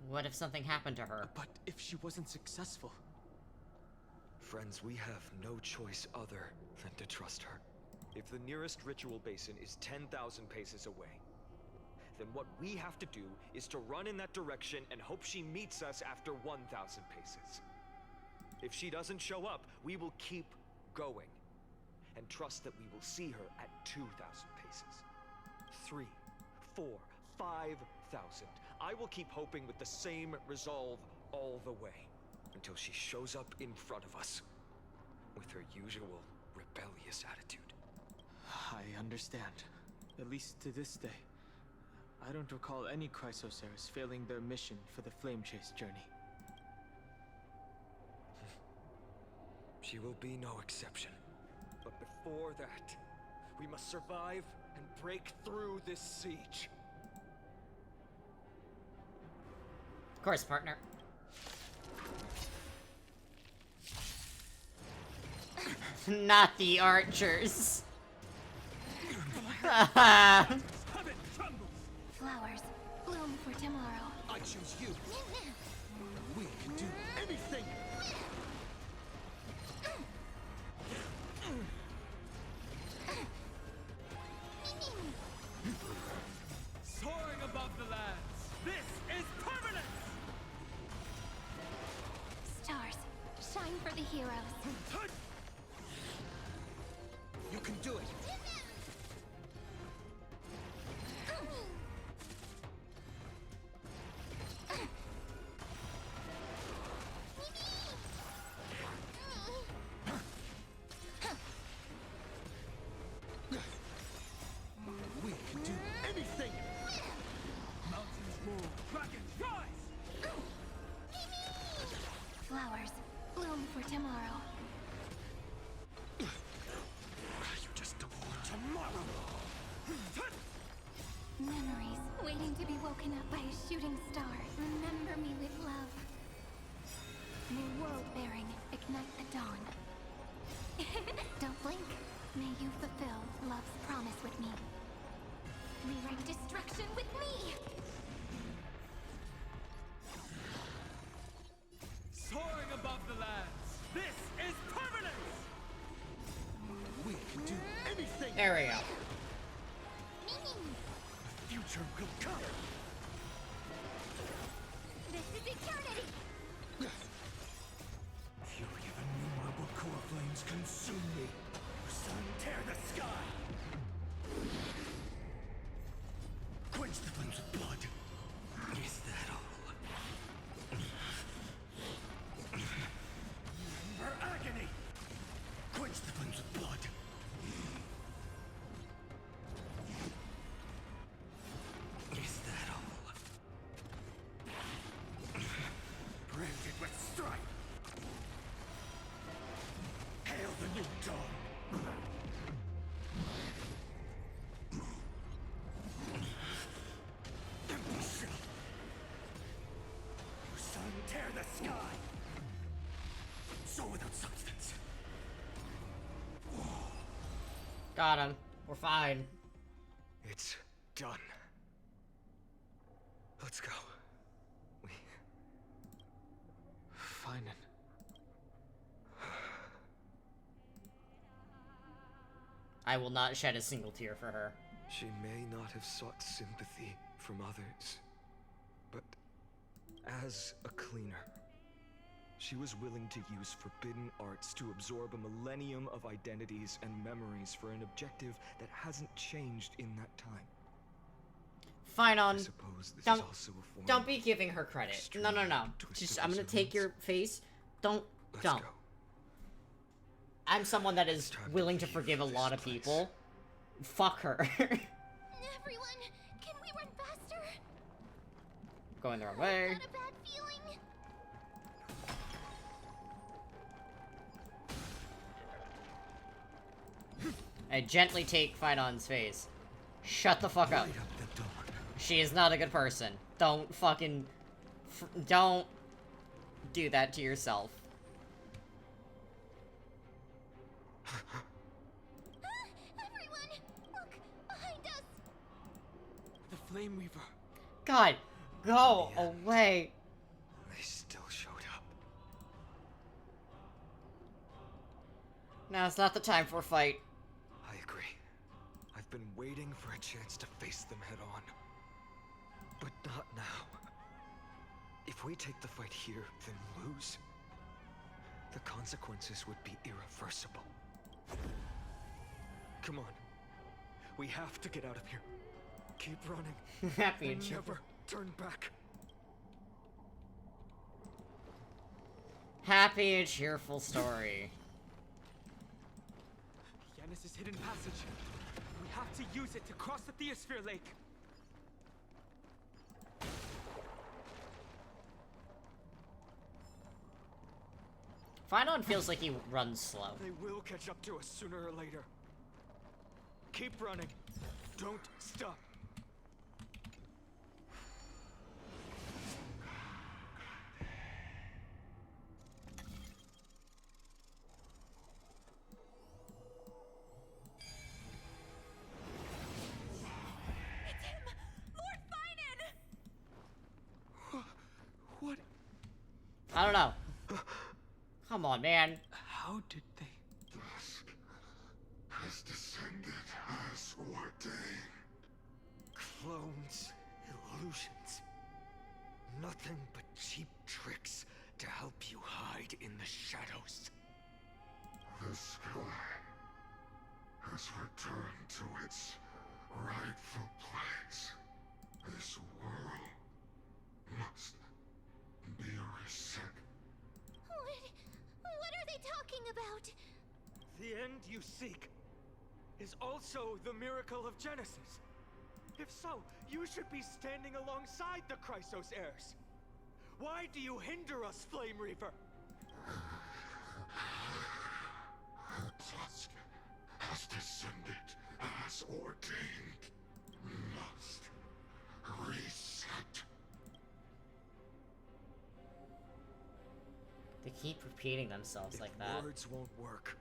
Speaker 1: What if something happened to her?
Speaker 6: But if she wasn't successful?
Speaker 12: Friends, we have no choice other than to trust her. If the nearest ritual basin is 10,000 paces away, then what we have to do is to run in that direction and hope she meets us after 1,000 paces. If she doesn't show up, we will keep going and trust that we will see her at 2,000 paces. 3, 4, 5,000. I will keep hoping with the same resolve all the way until she shows up in front of us with her usual rebellious attitude.
Speaker 6: I understand. At least to this day. I don't recall any Chrysosaurs failing their mission for the Flame Chase journey.
Speaker 12: She will be no exception. But before that, we must survive and break through this siege.
Speaker 1: Of course, partner. Not the archers.
Speaker 11: Flowers bloom for tomorrow.
Speaker 8: I choose you. We can do anything.
Speaker 21: Soaring above the lands. This is permanence.
Speaker 11: Stars, shine for the heroes.
Speaker 8: You can do it. We can do anything.
Speaker 21: Mountains move. Dragons rise.
Speaker 11: Flowers bloom for tomorrow.
Speaker 8: You just don't want tomorrow.
Speaker 11: Memories waiting to be woken up by a shooting star. Remember me with love. May world-bearing ignite the dawn. Don't blink. May you fulfill love's promise with me. Rewrite destruction with me!
Speaker 21: Soaring above the lands. This is permanence.
Speaker 8: We can do anything.
Speaker 1: There we go.
Speaker 8: The future will come.
Speaker 11: This is eternity!
Speaker 8: Fury of innumerable core flames consume me. Sun, tear the sky. Quench the flames of blood. Is that all? Remember agony. Quench the flames of blood. Is that all? Branded with strife. Hail the new dawn. Empty shell. Sun, tear the sky. Soul without substance.
Speaker 1: Got him. We're fine.
Speaker 12: It's done. Let's go. We... Fine.
Speaker 1: I will not shed a single tear for her.
Speaker 12: She may not have sought sympathy from others, but as a cleaner, she was willing to use forbidden arts to absorb a millennium of identities and memories for an objective that hasn't changed in that time.
Speaker 1: Fine on.
Speaker 12: I suppose this
Speaker 1: Don't,
Speaker 12: is also a form
Speaker 1: don't be giving her credit. No, no, no. Just, I'm gonna take your face. Don't.
Speaker 12: Go.
Speaker 1: I'm someone that is willing to forgive a lot of people. Fuck her.
Speaker 11: Everyone, can we run faster?
Speaker 1: Going the wrong way.
Speaker 11: Not a bad feeling.
Speaker 1: I gently take Phaidon's face. Shut the fuck up. She is not a good person. Don't fucking... don't do that to yourself.
Speaker 11: Everyone, look behind us.
Speaker 21: The Flame Weaver.
Speaker 1: God, go away.
Speaker 12: They still showed up.
Speaker 1: Now it's not the time for a fight.
Speaker 12: I agree. I've been waiting for a chance to face them head on. But not now. If we take the fight here, then lose, the consequences would be irreversible. Come on. We have to get out of here. Keep running.
Speaker 1: Happy
Speaker 12: and
Speaker 1: and
Speaker 12: never turn back.
Speaker 1: Happy and cheerful story.
Speaker 21: Yanis' hidden passage. We have to use it to cross the Theosphere Lake.
Speaker 1: Phaidon feels like he runs slow.
Speaker 12: They will catch up to us sooner or later. Keep running. Don't stop.
Speaker 1: I don't know. Come on, man.
Speaker 6: How did they...
Speaker 14: Dusk has descended as ordained.
Speaker 12: Clones, illusions. Nothing but cheap tricks to help you hide in the shadows.
Speaker 14: The sky has returned to its rightful place. This world must be reset.
Speaker 4: What are they talking about?
Speaker 12: The end you seek is also the miracle of Genesis. If so, you should be standing alongside the Chrysos heirs. Why do you hinder us, Flame Reaver?
Speaker 14: Dusk has descended as ordained. Must reset.
Speaker 1: They keep repeating themselves like that.
Speaker 12: Words won't work.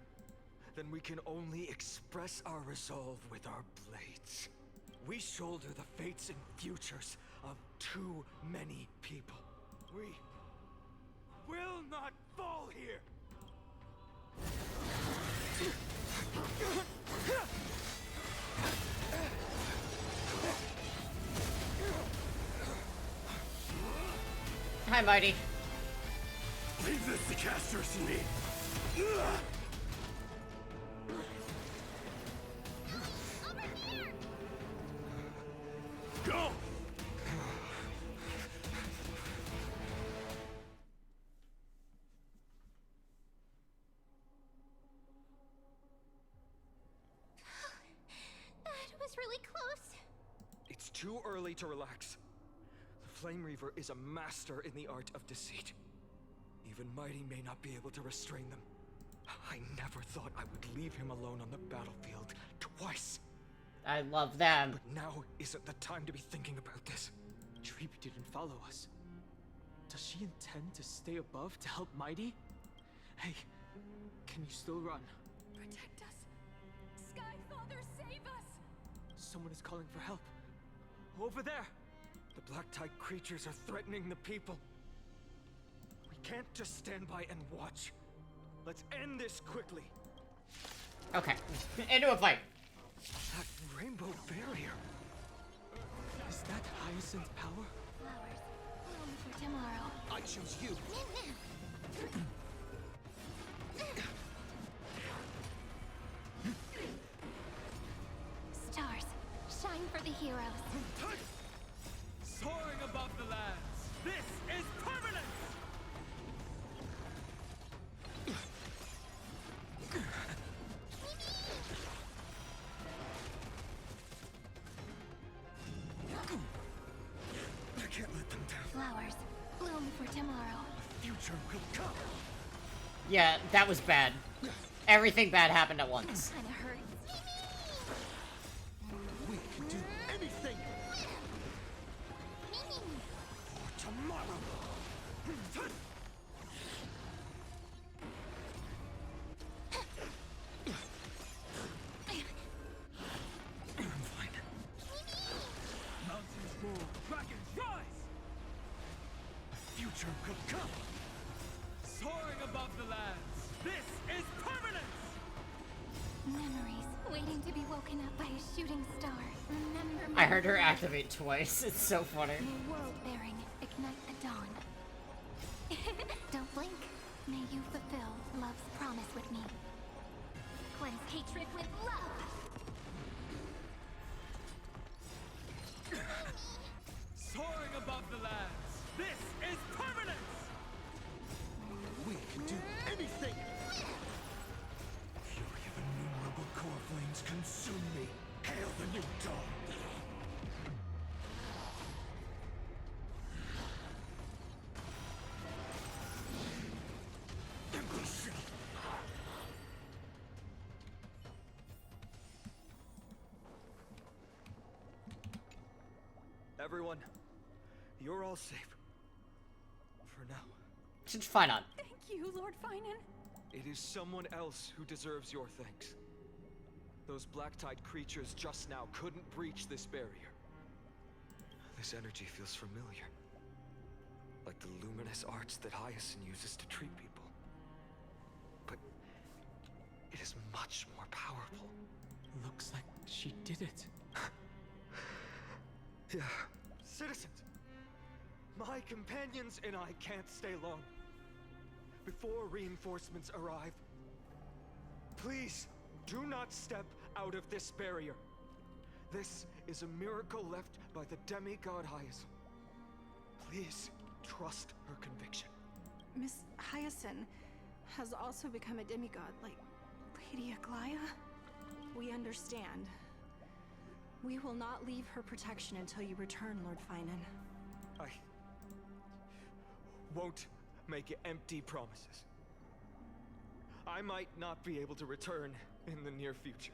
Speaker 12: Then we can only express our resolve with our blades. We shoulder the fates and futures of too many people. We will not fall here!
Speaker 1: Hi, Mighty.
Speaker 8: Leave this to Casters and me. Go!
Speaker 4: That was really close.
Speaker 12: It's too early to relax. The Flame Reaver is a master in the art of deceit. Even Mighty may not be able to restrain them. I never thought I would leave him alone on the battlefield twice.
Speaker 1: I love them.
Speaker 12: But now isn't the time to be thinking about this.
Speaker 6: Treep didn't follow us. Does she intend to stay above to help Mighty? Hey, can you still run?
Speaker 5: Protect us. Sky Father, save us!
Speaker 6: Someone is calling for help.
Speaker 12: Over there! The Black Tide creatures are threatening the people. We can't just stand by and watch. Let's end this quickly.
Speaker 1: Okay, into a fight.
Speaker 12: That rainbow barrier.
Speaker 6: Is that Hyacinth's power?
Speaker 4: Flowers, bloom for tomorrow.
Speaker 12: I choose you.
Speaker 11: Stars, shine for the heroes.
Speaker 21: Soaring above the lands, this is permanence!
Speaker 8: I can't let them down.
Speaker 11: Flowers, bloom for tomorrow.
Speaker 8: Future will come.
Speaker 1: Yeah, that was bad. Everything bad happened at once.
Speaker 11: Kinda hurts.
Speaker 8: We can do anything for tomorrow. I'm fine.
Speaker 21: Mountains roar, dragons rise!
Speaker 8: Future will come.
Speaker 21: Soaring above the lands, this is permanence!
Speaker 11: Memories waiting to be woken up by a shooting star. Remember me.
Speaker 1: I heard her activate twice. It's so funny.
Speaker 11: May world bearing ignite the dawn. Don't blink. May you fulfill love's promise with me.
Speaker 4: Cleanse hatred with love.
Speaker 21: Soaring above the lands, this is permanence!
Speaker 8: We can do anything. Fury of innumerable core flames consume me. Hail the new dawn.
Speaker 12: Everyone, you're all safe. For now.
Speaker 1: Just fine on.
Speaker 5: Thank you, Lord Finan.
Speaker 12: It is someone else who deserves your thanks. Those Black Tide creatures just now couldn't breach this barrier. This energy feels familiar. like the luminous arts that Hyacinth uses to treat people. But it is much more powerful.
Speaker 6: Looks like she did it.
Speaker 12: Yeah. Citizens! My companions and I can't stay long. Before reinforcements arrive, please do not step out of this barrier. This is a miracle left by the demigod Hyacinth. Please trust her conviction.
Speaker 7: Miss Hyacinth has also become a demigod, like Lady Aglaya. We understand. We will not leave her protection until you return, Lord Finan.
Speaker 12: I won't make empty promises. I might not be able to return in the near future.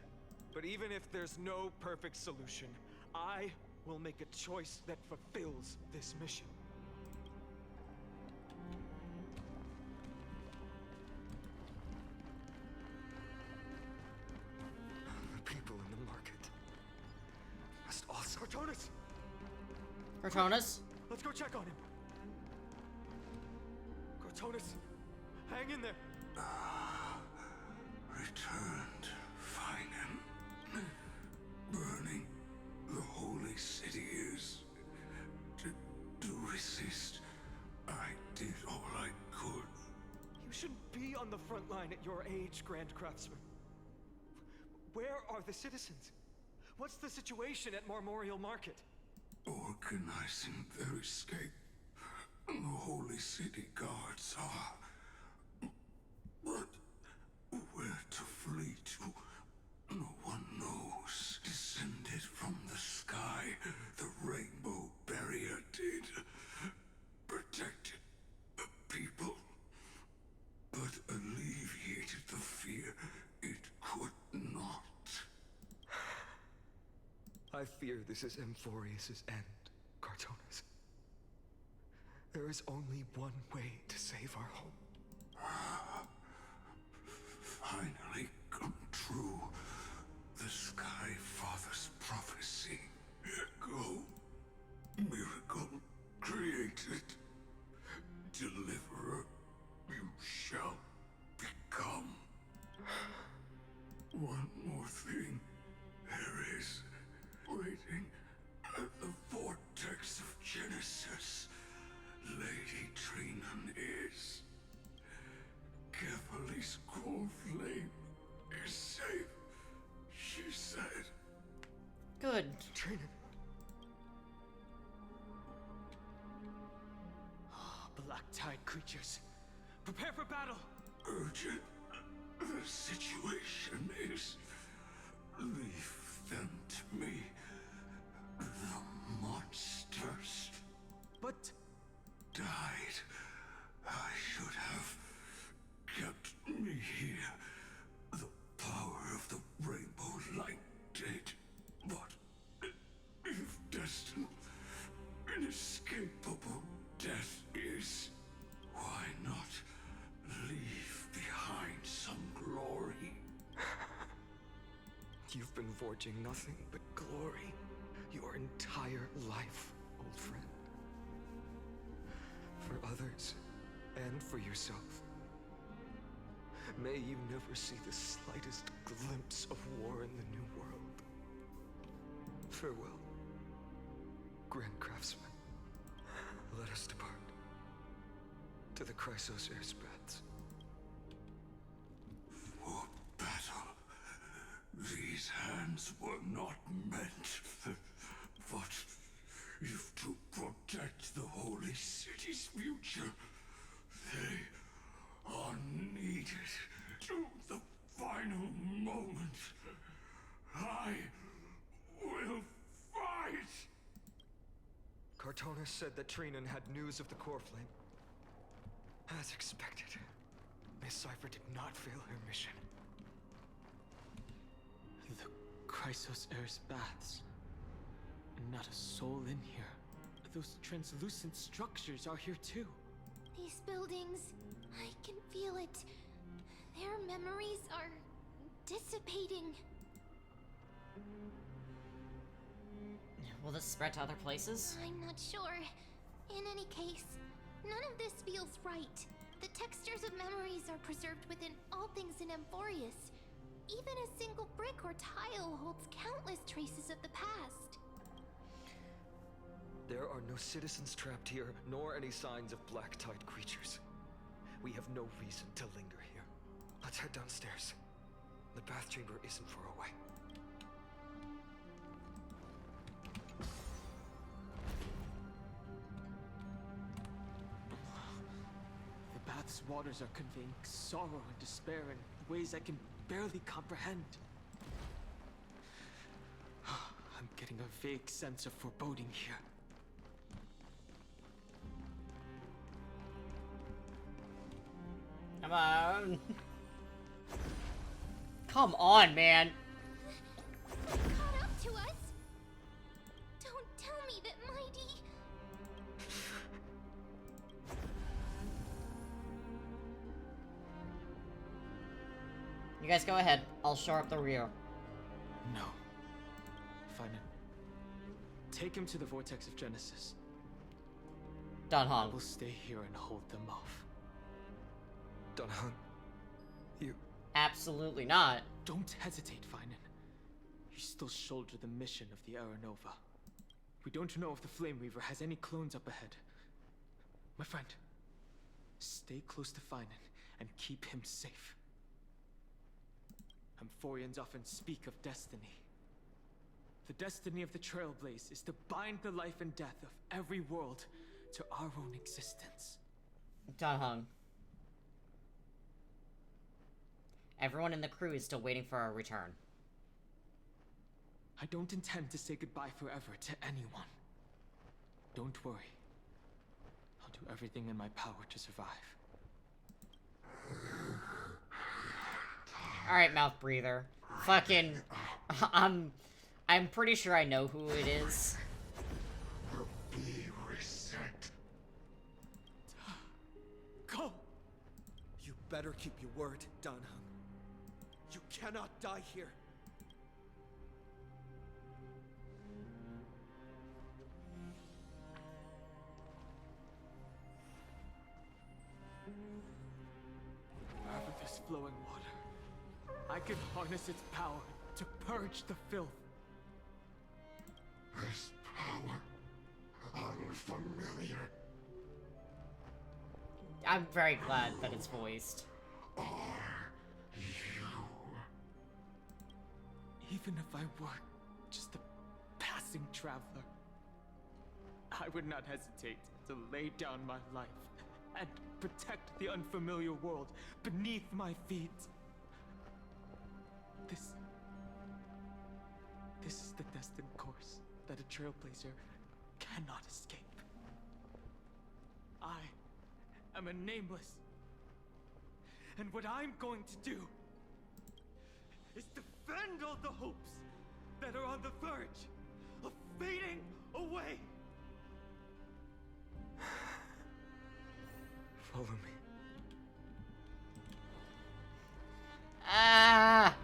Speaker 12: But even if there's no perfect solution, I will make a choice that fulfills this mission. The people in the market must also... Cortonas!
Speaker 1: Cortonas?
Speaker 12: Let's go check on him. Cortonas, hang in there.
Speaker 14: Returned, Finan. Burning the holy city is... To resist, I did all I could.
Speaker 12: You shouldn't be on the front line at your age, Grand Craftsman. Where are the citizens? What's the situation at Marmorial Market?
Speaker 14: Organizing their escape. The holy city guards are... But where to flee to, no one knows. Descended from the sky, the rainbow barrier did. Protected the people, but alleviated the fear it could not.
Speaker 12: I fear this is Amphorius' end, Cortonas. There is only one way to save our home.
Speaker 14: Finally come true. The Sky Father's prophecy. Go. Miracle created. Deliverer you shall become. One more thing. There is, waiting at the vortex of Genesis, Lady Trinan is. Kephale's core flame is safe, she said.
Speaker 1: Good.
Speaker 12: Trinan.
Speaker 6: Black Tide creatures, prepare for battle!
Speaker 14: Urgent. The situation is... Leave them to me. The monsters.
Speaker 12: But...
Speaker 14: Died. I should have kept me here. The power of the rainbow light did. But if destined, inescapable death is, why not leave behind some glory?
Speaker 12: You've been forging nothing but glory your entire life, old friend. For others, and for yourself. May you never see the slightest glimpse of war in the New World. Farewell, Grand Craftsman. Let us depart. To the Chrysos Airspaths.
Speaker 14: For battle. These hands were not meant. But if to protect the holy city's future, they are needed to the final moment. I will fight!
Speaker 12: Cortonas said that Trinan had news of the core flame. As expected, Miss Cipher did not fail her mission.
Speaker 6: The Chrysos Air's baths. Not a soul in here. Those translucent structures are here too.
Speaker 11: These buildings, I can feel it. Their memories are dissipating.
Speaker 1: Will this spread to other places?
Speaker 11: I'm not sure. In any case,
Speaker 10: None of this feels right. The textures of memories are preserved within all things in Amphorius. Even a single brick or tile holds countless traces of the past.
Speaker 22: There are no citizens trapped here, nor any signs of black tide creatures. We have no reason to linger here. Let's head downstairs. The bath chamber isn't far away.
Speaker 21: The bath's waters are conveying sorrow and despair in ways I can barely comprehend. I'm getting a vague sense of foreboding here.
Speaker 1: Come on. Come on, man.
Speaker 10: Caught up to us? Don't tell me that Mighty...
Speaker 1: You guys go ahead. I'll shore up the rear.
Speaker 21: No. Fine. Take him to the Vortex of Genesis.
Speaker 1: Danhong.
Speaker 21: I will stay here and hold them off.
Speaker 22: Danhong, you...
Speaker 1: Absolutely not.
Speaker 21: Don't hesitate, Finan. You still shoulder the mission of the Aranova. We don't know if the Flame Weaver has any clones up ahead. My friend, stay close to Finan and keep him safe. Amphorians often speak of destiny. The destiny of the Trailblaze is to bind the life and death of every world to our own existence.
Speaker 1: Danhong. Everyone in the crew is still waiting for our return.
Speaker 21: I don't intend to say goodbye forever to anyone. Don't worry. I'll do everything in my power to survive.
Speaker 1: Alright, mouth breather. Fucking... I'm pretty sure I know who it is.
Speaker 14: Be reset.
Speaker 21: Go!
Speaker 19: You better keep your word, Danhong. You cannot die here.
Speaker 21: Wherever there's flowing water, I can harness its power to purge the filth.
Speaker 14: This power, unfamiliar.
Speaker 1: I'm very glad that it's voiced.
Speaker 21: Even if I were just a passing traveler, I would not hesitate to lay down my life and protect the unfamiliar world beneath my feet. This is the destined course that a trailblazer cannot escape. I am a nameless, and what I'm going to do is defend all the hopes that are on the verge of fading away.
Speaker 22: Follow me.
Speaker 1: Ah!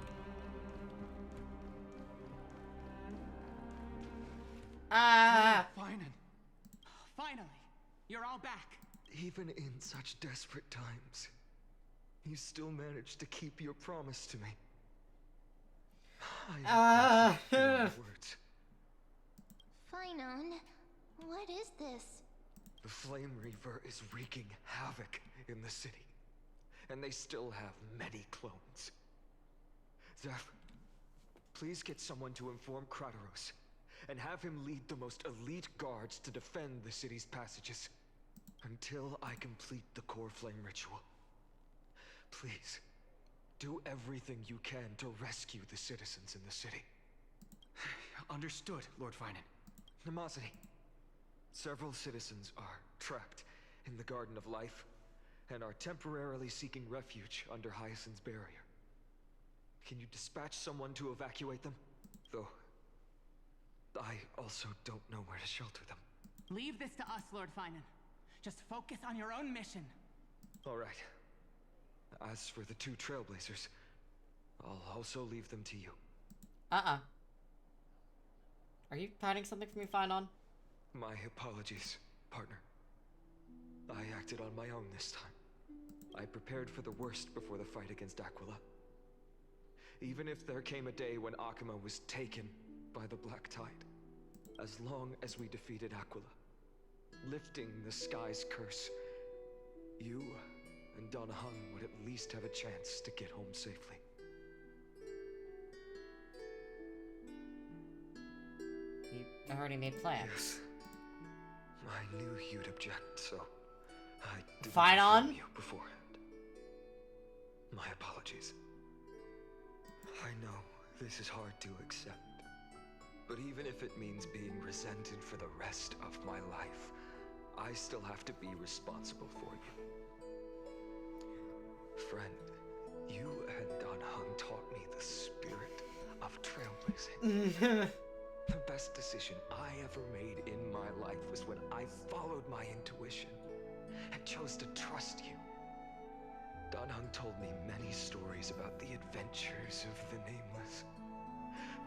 Speaker 1: Ah!
Speaker 9: Finan. Finally, you're all back.
Speaker 22: Even in such desperate times, you still managed to keep your promise to me. Words.
Speaker 10: Finon, what is this?
Speaker 22: The Flame Reaver is wreaking havoc in the city, and they still have many clones. Zeph, please get someone to inform Kratos, and have him lead the most elite guards to defend the city's passages, until I complete the core flame ritual. Please, do everything you can to rescue the citizens in the city.
Speaker 6: Understood, Lord Finan.
Speaker 22: Nemosity, several citizens are trapped in the Garden of Life, and are temporarily seeking refuge under Hyacinth's barrier. Can you dispatch someone to evacuate them? Though, I also don't know where to shelter them.
Speaker 9: Leave this to us, Lord Finan. Just focus on your own mission.
Speaker 22: All right. As for the two Trailblazers, I'll also leave them to you.
Speaker 1: Are you hiding something from me, Finon?
Speaker 22: My apologies, partner.
Speaker 12: I acted on my own this time. I prepared for the worst before the fight against Aquila. Even if there came a day when Akuma was taken by the Black Tide, as long as we defeated Aquila, lifting the sky's curse, you and Don Hung would at least have a chance to get home safely.
Speaker 1: You already made plans.
Speaker 12: Yes. I knew you'd object, so I didn't
Speaker 1: Fight on
Speaker 12: inform you beforehand. My apologies. I know this is hard to accept, but even if it means being resented for the rest of my life, I still have to be responsible for you. Friend, you and Don Hung taught me the spirit of trailblazing. The best decision I ever made in my life was when I followed my intuition and chose to trust you. Don Hung told me many stories about the adventures of the Nameless.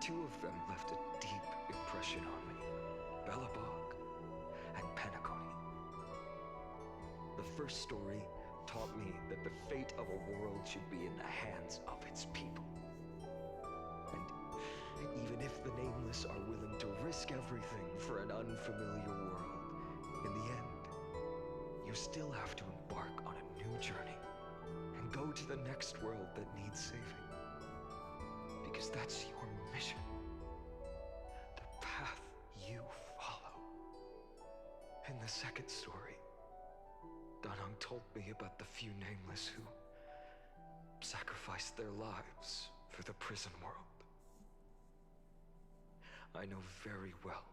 Speaker 12: Two of them left a deep impression on me: Bellabog and Penacony. The first story taught me that the fate of a world should be in the hands of its people. And even if the Nameless are willing to risk everything for an unfamiliar world, in the end, you still have to embark on a new journey and go to the next world that needs saving. Because that's your mission. The path you follow. In the second story, Don Hung told me about the few Nameless who sacrificed their lives for the prison world. I know very well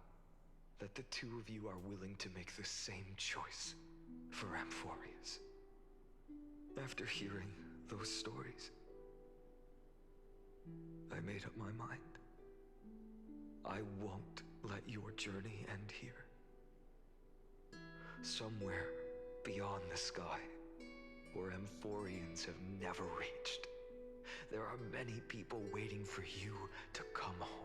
Speaker 12: that the two of you are willing to make the same choice for Amphorius. After hearing those stories, I made up my mind. I won't let your journey end here. Somewhere beyond the sky, where Amphorians have never reached, there are many people waiting for you to come home.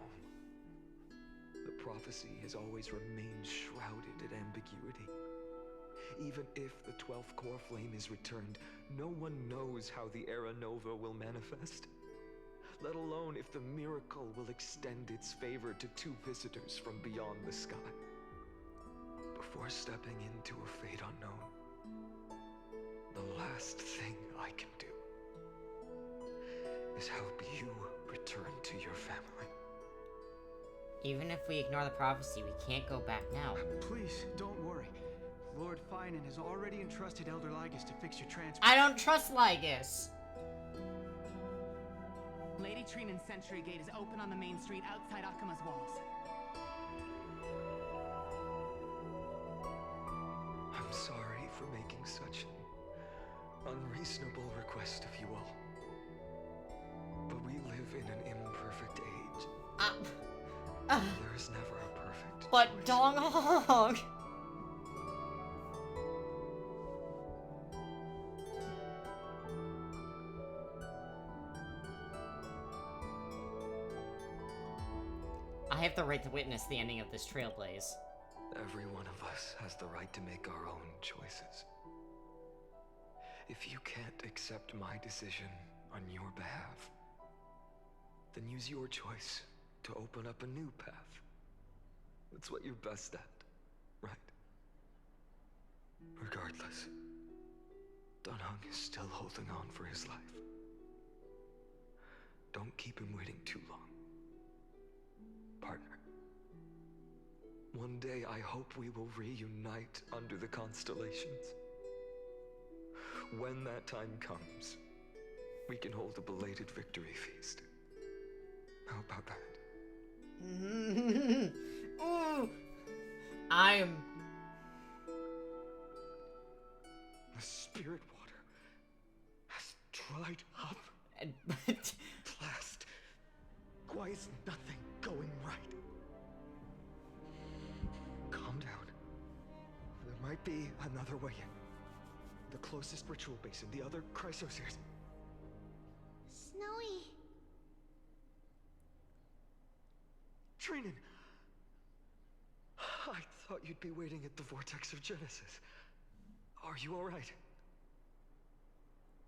Speaker 12: The prophecy has always remained shrouded in ambiguity. Even if the 12th core flame is returned, no one knows how the Era Nova will manifest, let alone if the miracle will extend its favor to two visitors from beyond the sky. Before stepping into a fate unknown, the last thing I can do is help you return to your family.
Speaker 1: Even if we ignore the prophecy, we can't go back now.
Speaker 15: Please, don't worry. Lord Finan has already entrusted Elder Lygus to fix your transport.
Speaker 1: I don't trust Lygus!
Speaker 9: Lady Trinan's Sentry Gate is open on the main street outside Akuma's walls.
Speaker 12: I'm sorry for making such an unreasonable request of you all. But we live in an imperfect age. There is never a perfect
Speaker 1: But
Speaker 12: choice.
Speaker 1: Dong Hong! I have the right to witness the ending of this trailblaze.
Speaker 12: Every one of us has the right to make our own choices. If you can't accept my decision on your behalf, then use your choice to open up a new path. That's what you're best at, right? Regardless, Don Hung is still holding on for his life. Don't keep him waiting too long. Partner. One day I hope we will reunite under the constellations. When that time comes, we can hold a belated victory feast. How about that?
Speaker 1: Ooh. I'm...
Speaker 12: The spirit water has dried up. Blast. Why is nothing going right? Calm down. There might be another way in. The closest ritual basin, the other chrysospheres.
Speaker 10: Snowy.
Speaker 12: Trinan! I thought you'd be waiting at the Vortex of Genesis. Are you alright?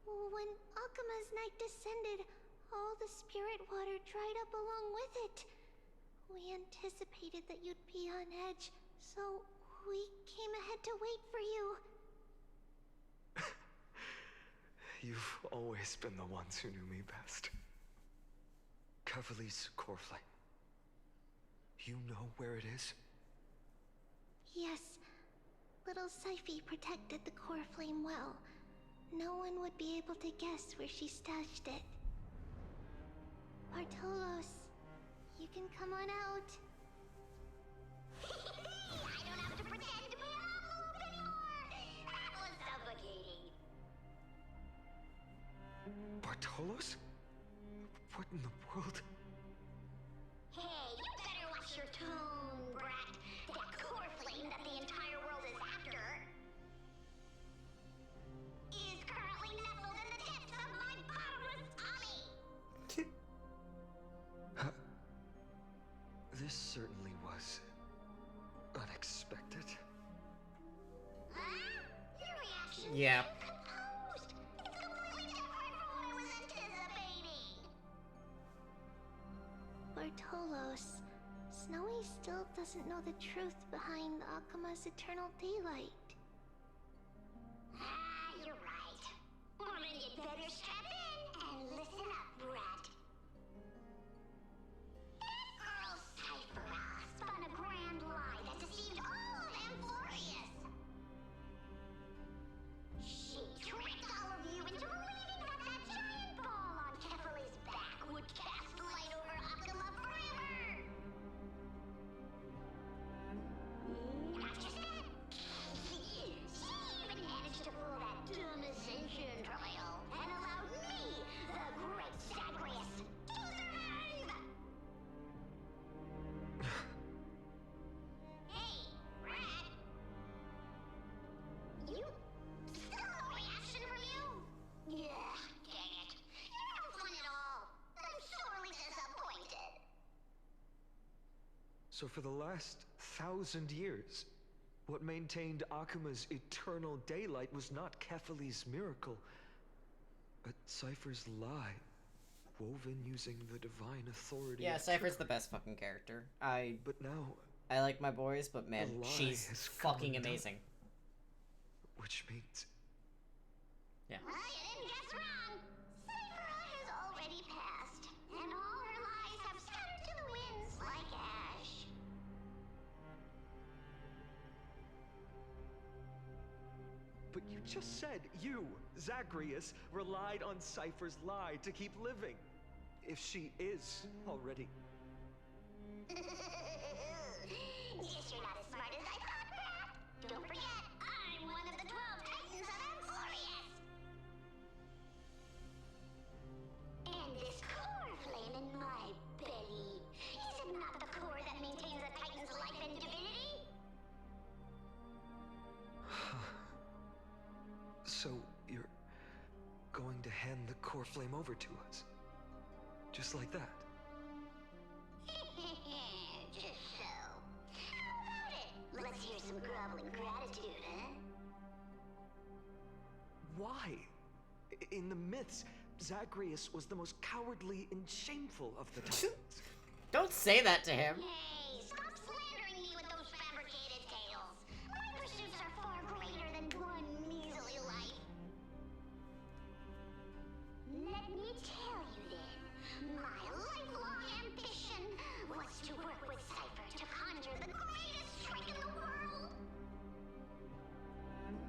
Speaker 10: When Akuma's night descended, all the spirit water dried up along with it. We anticipated that you'd be on edge, so we came ahead to wait for you.
Speaker 12: You've always been the ones who knew me best. Cavalry's core flame. You know where it is?
Speaker 10: Yes. Little Syphi protected the core flame well. No one would be able to guess where she stashed it. Bartolos, you can come on out.
Speaker 4: I don't have to pretend to be an envelope anymore! That was suffocating!
Speaker 12: Bartolos? What in the world?
Speaker 4: Hey, you better watch your tone, brat! That core flame that the entire world is after is currently nestled in the depths of my bottomless tummy!
Speaker 12: This certainly was unexpected.
Speaker 4: Huh? Your reaction
Speaker 1: Yeah.
Speaker 4: is composed! It's completely different from what I was anticipating!
Speaker 10: Bartolos, Snowy still doesn't know the truth behind Akuma's eternal daylight.
Speaker 4: You're right. Woman, you'd better strap in and listen up, brat. That girl Cyphera spun a grand lie that deceived all of Amphorius. She tricked all of you into believing that that giant ball on Kefali's back would cast light over Akuma forever. Not just that. She even managed to pull that dumb ascension trial and allowed me, the great Zagreus, to survive! Hey, Rat! You... still no reaction from you? Yeah, dang it. You're no fun at all. I'm sorely disappointed.
Speaker 12: So for the last 1,000 years, what maintained Akuma's eternal daylight was not Kefali's miracle, but Cypher's lie, woven using the divine authority.
Speaker 1: Yeah,
Speaker 12: of
Speaker 1: Cypher's the best fucking character.
Speaker 12: But now,
Speaker 1: I like my boys, but man,
Speaker 12: the lie
Speaker 1: she's
Speaker 12: has come
Speaker 1: fucking
Speaker 12: undone.
Speaker 1: amazing.
Speaker 12: Which means
Speaker 1: Yeah.
Speaker 4: Well, you didn't guess wrong. Cyphera has already passed, and all her lies have scattered to the winds like ash.
Speaker 12: But you just said you, Zagreus, relied on Cypher's lie to keep living. If she is already.
Speaker 4: Guess you're not as smart as I thought, Brat. Don't forget, I'm one of the 12 Titans of Amphorius. And this core flame in my belly, is it not the core that maintains a Titan's life and divinity?
Speaker 12: So you're going to hand the core flame over to us? Just like that?
Speaker 4: Just so. How about it? Let's hear some groveling gratitude, huh?
Speaker 12: Why? In the myths, Zagreus was the most cowardly and shameful of the Titans.
Speaker 1: Don't say that to him.
Speaker 4: Hey, stop slandering me with those fabricated tales. My pursuits are far greater than one measly life. Let me tell you then, my lifelong ambition was to work with Cypher to conjure the greatest trick in the world.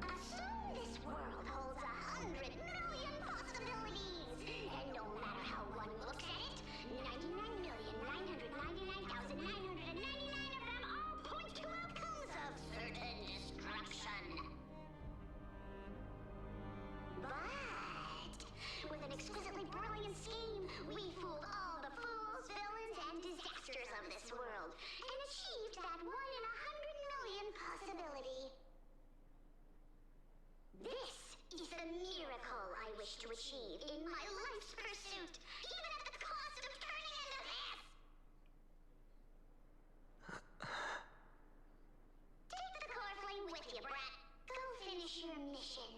Speaker 4: Assume this world holds 100 million possibilities, and no matter how one looks at it, 99,999,999 of them all point to outcomes of certain destruction. But with an exquisitely brilliant scheme, we fooled all the fools, villains, and disasters of this world, and achieved that 1 in 100 million possibility. This is the miracle I wish to achieve in my life's pursuit, even at the cost of turning into this! Take the core flame with you, brat. Go finish your mission.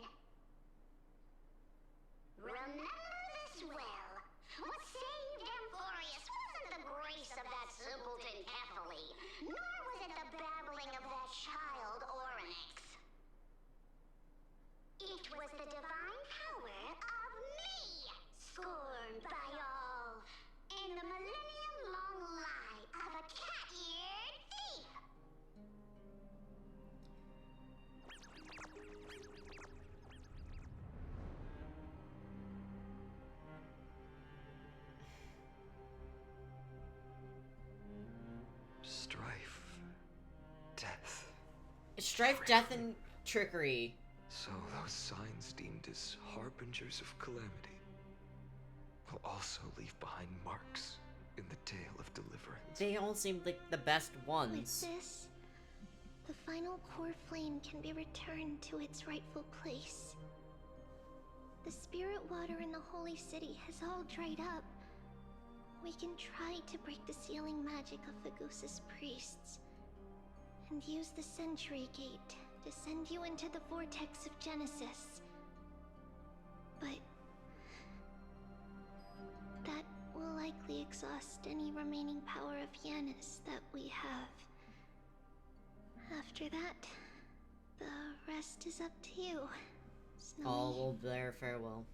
Speaker 4: Remember this well. What saved Amphorius wasn't the grace of that simpleton Catherly, nor was it the babbling of that child Oryx. It was the divine power of me, scorned by all, and the millennium-long lie of a cat-eared thief.
Speaker 22: Strife. Death.
Speaker 1: Strife, death, and trickery.
Speaker 22: So those signs deemed as harbingers of calamity will also leave behind marks in the tale of deliverance.
Speaker 1: They all seemed like the best ones.
Speaker 10: With this, the final core flame can be returned to its rightful place. The spirit water in the holy city has all dried up. We can try to break the sealing magic of Fagusa's priests and use the Century Gate to send you into the vortex of Genesis. But that will likely exhaust any remaining power of Yanis that we have. After that, the rest is up to you, Snowy.
Speaker 1: All will bear farewell.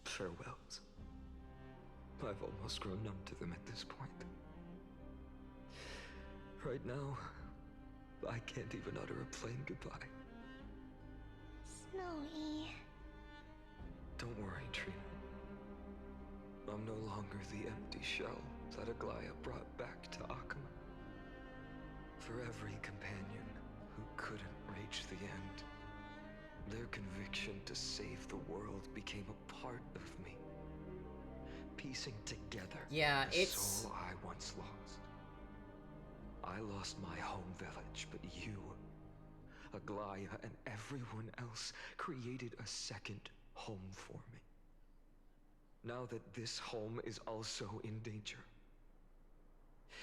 Speaker 22: Farewells. I've almost grown numb to them at this point. Right now, I can't even utter a plain goodbye.
Speaker 10: Snowy.
Speaker 22: Don't worry, Trina. I'm no longer the empty shell that Aglaya brought back to Akama. For every companion who couldn't reach the end, their conviction to save the world became a part of me. Piecing together the soul I once lost. I lost my home village, but you, Aglaya, and everyone else created a second home for me. Now that this home is also in danger,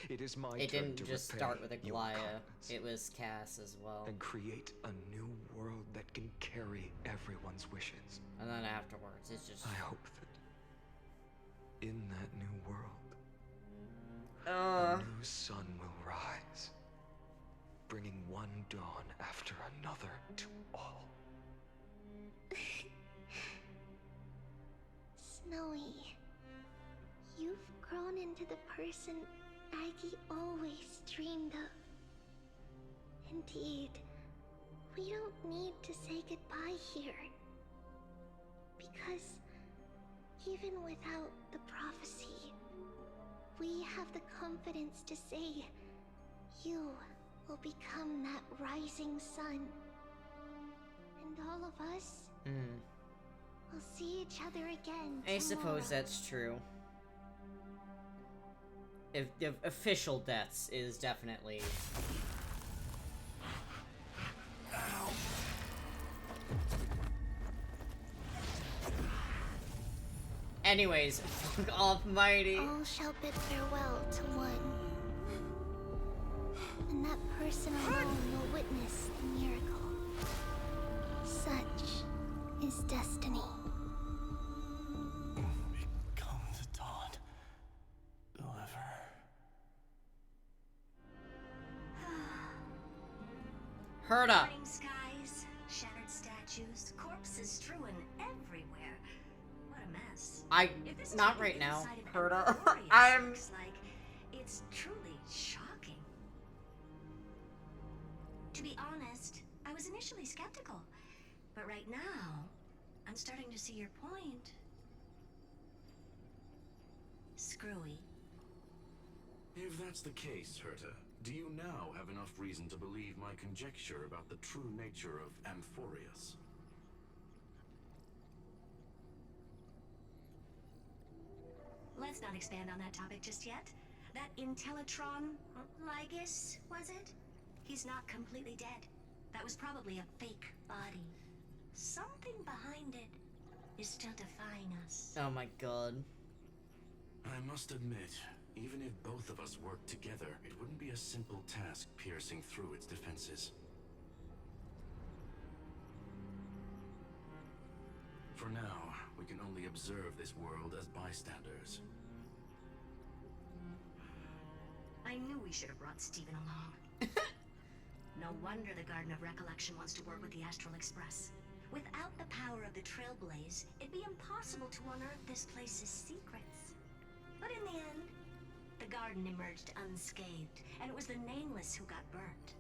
Speaker 22: it is my turn to
Speaker 1: It didn't just start with
Speaker 22: your
Speaker 1: Aglaya,
Speaker 22: kindness
Speaker 1: it was Cass as well.
Speaker 22: and create a new world that can carry everyone's wishes.
Speaker 1: And then afterwards, it's just...
Speaker 22: I hope that in that new world, a new sun will rise, bringing one dawn after another to all.
Speaker 10: Snowy, you've grown into the person Aggie always dreamed of. Indeed, we don't need to say goodbye here. Because even without the prophecy, we have the confidence to say you will become that rising sun. And all of us will see each other again
Speaker 1: I suppose that's true. If official deaths is definitely... Anyways, fuck off, Mighty.
Speaker 10: All shall bid farewell to one. And that person alone will witness the miracle. Such is destiny.
Speaker 8: Become the dawn. Deliver.
Speaker 1: Herta.
Speaker 17: Burning skies, shattered statues, corpses strewn everywhere. What a mess. If this is
Speaker 1: not
Speaker 17: what
Speaker 1: right
Speaker 17: the
Speaker 1: now.
Speaker 17: inside of
Speaker 1: Herta.
Speaker 17: Amphorius
Speaker 1: I'm...
Speaker 17: looks like, it's truly shocking. To be honest, I was initially skeptical. But right now, I'm starting to see your point. Screwy.
Speaker 14: If that's the case, Herta, do you now have enough reason to believe my conjecture about the true nature of Amphorius?
Speaker 17: Let's not expand on that topic just yet. That Intellitron Ligus, was it? He's not completely dead. That was probably a fake body. Something behind it is still defying us.
Speaker 1: Oh my god.
Speaker 14: I must admit, even if both of us worked together, it wouldn't be a simple task piercing through its defenses.
Speaker 13: For now, we can only observe this world as bystanders.
Speaker 17: I knew we should have brought Stephen along. No wonder the Garden of Recollection wants to work with the Astral Express. Without the power of the Trailblaze, it'd be impossible to unearth this place's secrets. But in the end, the garden emerged unscathed, and it was the Nameless who got burnt.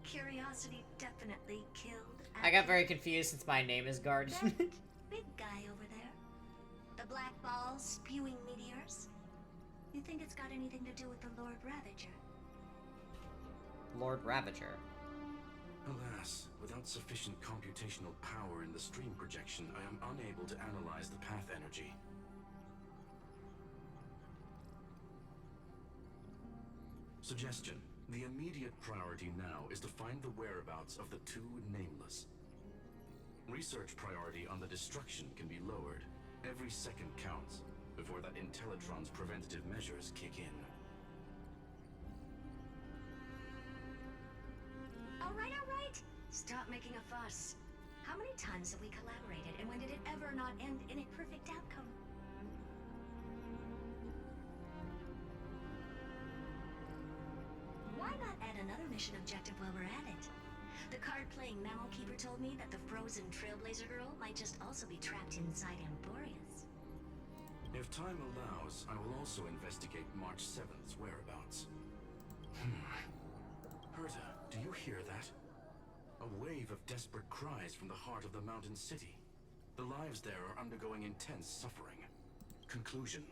Speaker 17: Curiosity definitely killed.
Speaker 1: I got very confused since my name is Garden.
Speaker 17: Big guy over there. The black ball spewing meteors. You think it's got anything to do with the Lord Ravager?
Speaker 1: Lord Ravager.
Speaker 13: Alas, without sufficient computational power in the stream projection, I am unable to analyze the path energy. Suggestion. The immediate priority now is to find the whereabouts of the two Nameless. Research priority on the destruction can be lowered. Every second counts before that Intellitron's preventative measures kick in.
Speaker 17: All right. Stop making a fuss. How many times have we collaborated, and when did it ever not end in a perfect outcome? Why not add another mission objective while we're at it? The card-playing mammal keeper told me that the frozen Trailblazer girl might just also be trapped inside Emporius.
Speaker 13: If time allows, I will also investigate March 7th's whereabouts. Herta, do you hear that? A wave of desperate cries from the heart of the mountain city. The lives there are undergoing intense suffering. Conclusion.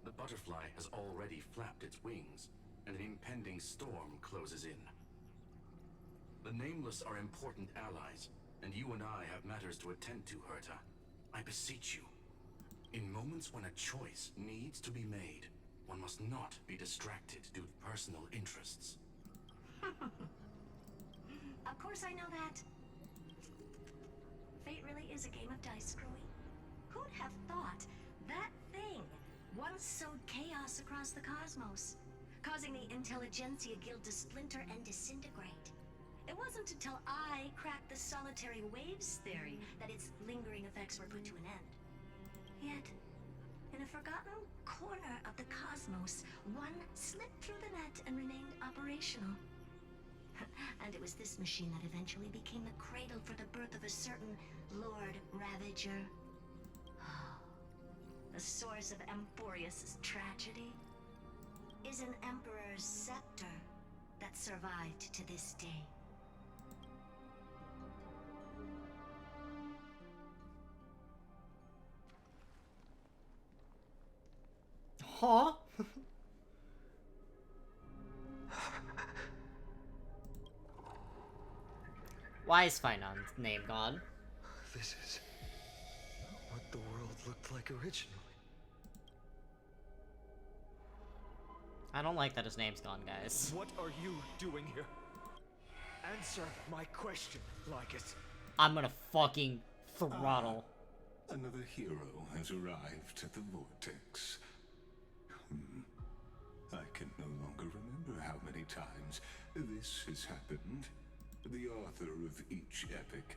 Speaker 13: The butterfly has already flapped its wings, and an impending storm closes in. The Nameless are important allies, and you and I have matters to attend to, Herta. I beseech you. In moments when a choice needs to be made, one must not be distracted due to personal interests.
Speaker 17: Of course I know that. Fate really is a game of dice, Screwy. Who'd have thought that thing once sowed chaos across the cosmos, causing the Intelligentsia Guild to splinter and disintegrate? It wasn't until I cracked the solitary waves theory that its lingering effects were put to an end. Yet, in a forgotten corner of the cosmos, one slipped through the net and remained operational. And it was this machine that eventually became the cradle for the birth of a certain Lord Ravager. The source of Emporius' tragedy is an Emperor's scepter that survived to this day.
Speaker 1: Huh? Why is Finon's name gone?
Speaker 22: This is what the world looked like originally.
Speaker 1: I don't like that his name's gone, guys.
Speaker 12: What are you doing here? Answer my question, Lycus.
Speaker 1: I'm gonna fucking throttle.
Speaker 14: Another hero has arrived at the Vortex. I can no longer remember how many times this has happened. The author of each epic,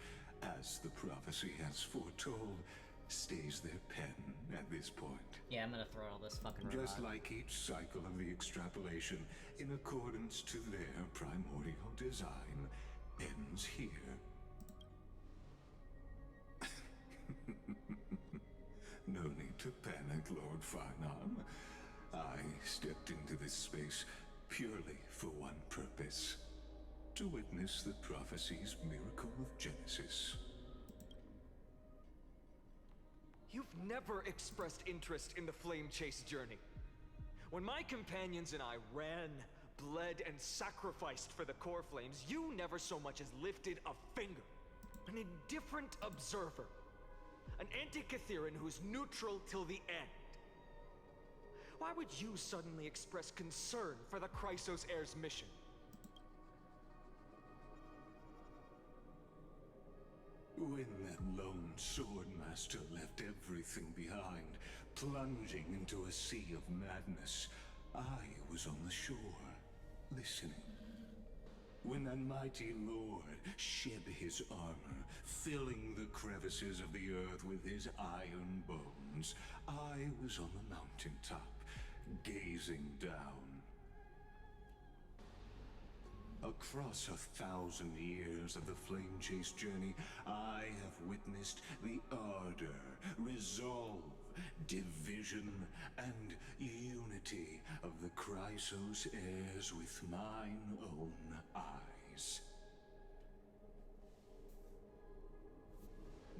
Speaker 14: as the prophecy has foretold, stays their pen at this point.
Speaker 1: Yeah, I'm gonna throttle this fucking robot.
Speaker 14: Just like each cycle of the extrapolation, in accordance to their primordial design, ends here. No need to panic, Lord Finon. I stepped into this space purely for one purpose. To witness the prophecy's miracle of Genesis.
Speaker 12: You've never expressed interest in the Flame Chase journey. When my companions and I ran, bled, and sacrificed for the Core Flames, you never so much as lifted a finger. An indifferent observer. An Antikytheran who's neutral till the end. Why would you suddenly express concern for the Chrysos Heir's mission?
Speaker 14: When that lone swordmaster left everything behind, plunging into a sea of madness, I was on the shore, listening.
Speaker 8: When a mighty lord shed his armor, filling the crevices of the earth with his iron bones, I was on the mountaintop, gazing down. Across 1,000 years of the Flame Chase journey, I have witnessed the ardor, resolve, division, and unity of the Chrysos heirs with mine own eyes.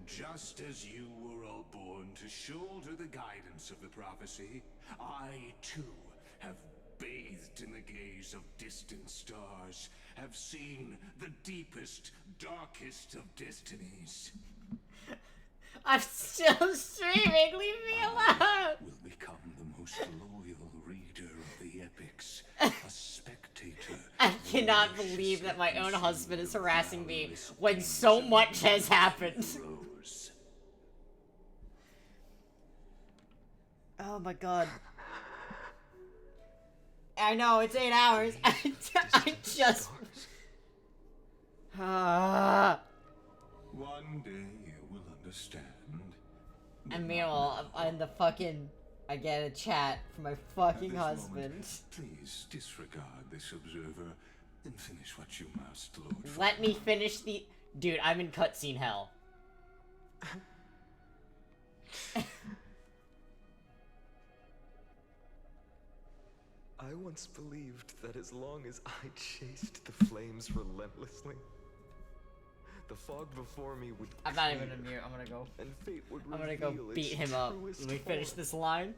Speaker 8: Just as you were all born to shoulder the guidance of the prophecy, I too have bathed in the gaze of distant stars, have seen the deepest, darkest of destinies.
Speaker 1: I'm still streaming, leave me alone!
Speaker 8: Will become the most loyal reader of the epics, a spectator.
Speaker 1: I cannot believe that my own husband is harassing me when so much has happened. Oh my god. I know, it's 8 hours. I just...
Speaker 8: One day you will understand.
Speaker 1: And meanwhile, I'm the fucking... I get a chat from my fucking husband.
Speaker 8: Moment, please disregard this observer and finish what you must, Lord.
Speaker 1: Let me finish the... Dude, I'm in cutscene hell.
Speaker 22: I once believed that as long as I chased the flames relentlessly, the fog before me would
Speaker 1: I'm not even in mute, I'm gonna go.
Speaker 22: And fate would
Speaker 1: I'm gonna go
Speaker 22: reveal
Speaker 1: beat
Speaker 22: its
Speaker 1: him up.
Speaker 22: truest
Speaker 1: Let me finish
Speaker 22: form.
Speaker 1: this line.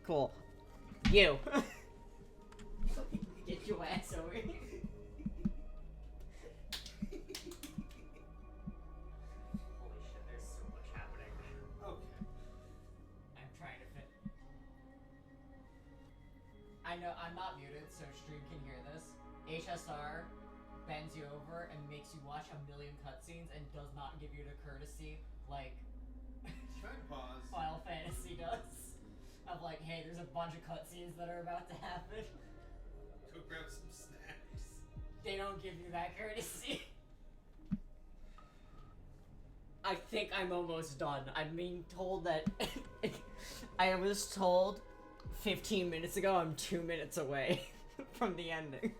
Speaker 1: Cool. You. Get your ass over here. Holy shit, there's so much happening. Okay. I'm trying to fit. I know I'm not muted, so stream can hear this. HSR bends you over and makes you watch a million cutscenes and does not give you the courtesy like Final Fantasy does. Of like, hey, there's a bunch of cutscenes that are about to happen.
Speaker 2: Go grab some snacks.
Speaker 1: They don't give you that courtesy. I think I'm almost done. I'm being told that... I was told 15 minutes ago I'm 2 minutes away from the ending.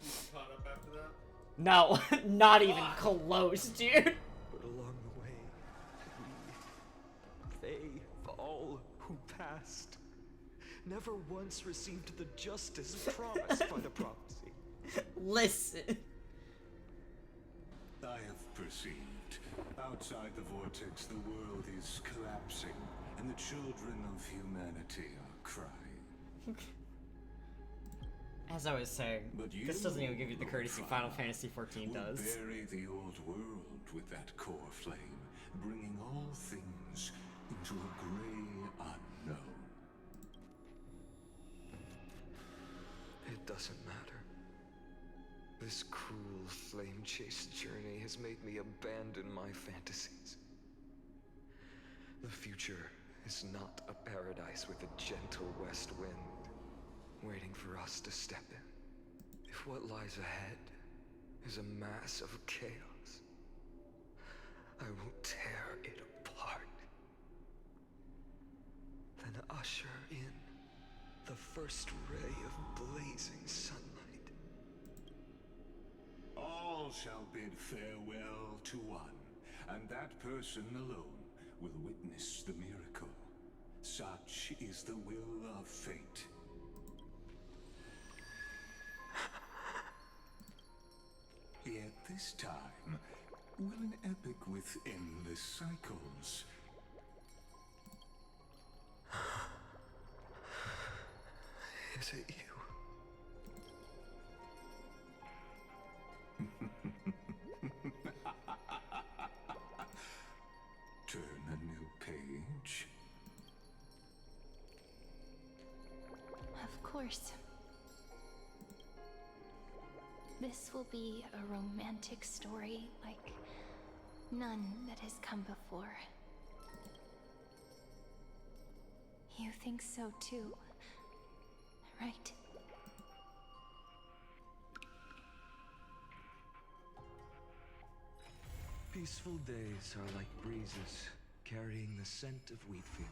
Speaker 2: You caught up after that?
Speaker 1: No, not even close, dude.
Speaker 22: But along the way, they, all who passed, never once received the justice promised by the prophecy.
Speaker 1: Listen.
Speaker 8: I have perceived. Outside the vortex, the world is collapsing, and the children of humanity are crying.
Speaker 1: As I was saying, this doesn't even give you the courtesy Final Fantasy XIV does.
Speaker 8: Bury the old world with that core flame, bringing all things into a gray unknown.
Speaker 22: It doesn't matter. This cruel flame chase journey has made me abandon my fantasies. The future is not a paradise with a gentle west wind waiting for us to step in. If what lies ahead is a mass of chaos, I will tear it apart. Then usher in the first ray of blazing sunlight.
Speaker 8: All shall bid farewell to one, and that person alone will witness the miracle. Such is the will of fate. Yet this time, will an epic with endless cycles.
Speaker 22: Is it you?
Speaker 8: Turn a new page.
Speaker 10: Of course. This will be a romantic story like none that has come before. You think so too, right?
Speaker 22: peaceful days are like breezes carrying the scent of wheat fields.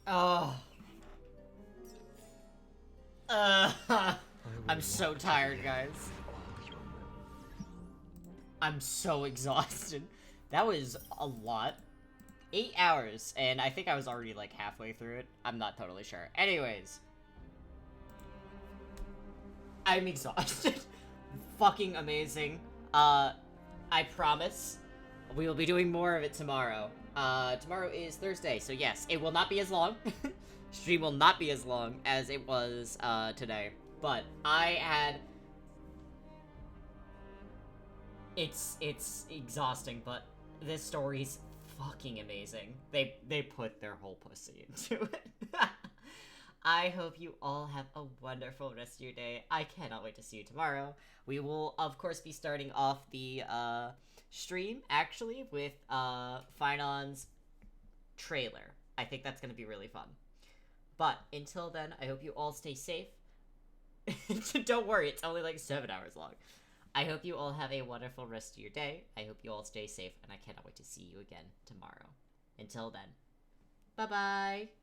Speaker 1: Oh. I'm so tired, guys. I'm so exhausted. That was a lot. 8 hours, and I think I was already like halfway through it. I'm not totally sure. Anyways. I'm exhausted. Fucking amazing. I promise we will be doing more of it tomorrow. Tomorrow is Thursday, so yes, it will not be as long. Stream will not be as long as it was, today. But I had... It's exhausting, but this story's fucking amazing. They put their whole pussy into it. I hope you all have a wonderful rest of your day. I cannot wait to see you tomorrow. We will, of course, be starting off the, stream, actually, with, Finon's trailer. I think that's gonna be really fun. But, until then, I hope you all stay safe. Don't worry, it's only like 7 hours long. I hope you all have a wonderful rest of your day. I hope you all stay safe, and I cannot wait to see you again tomorrow. Until then, bye-bye!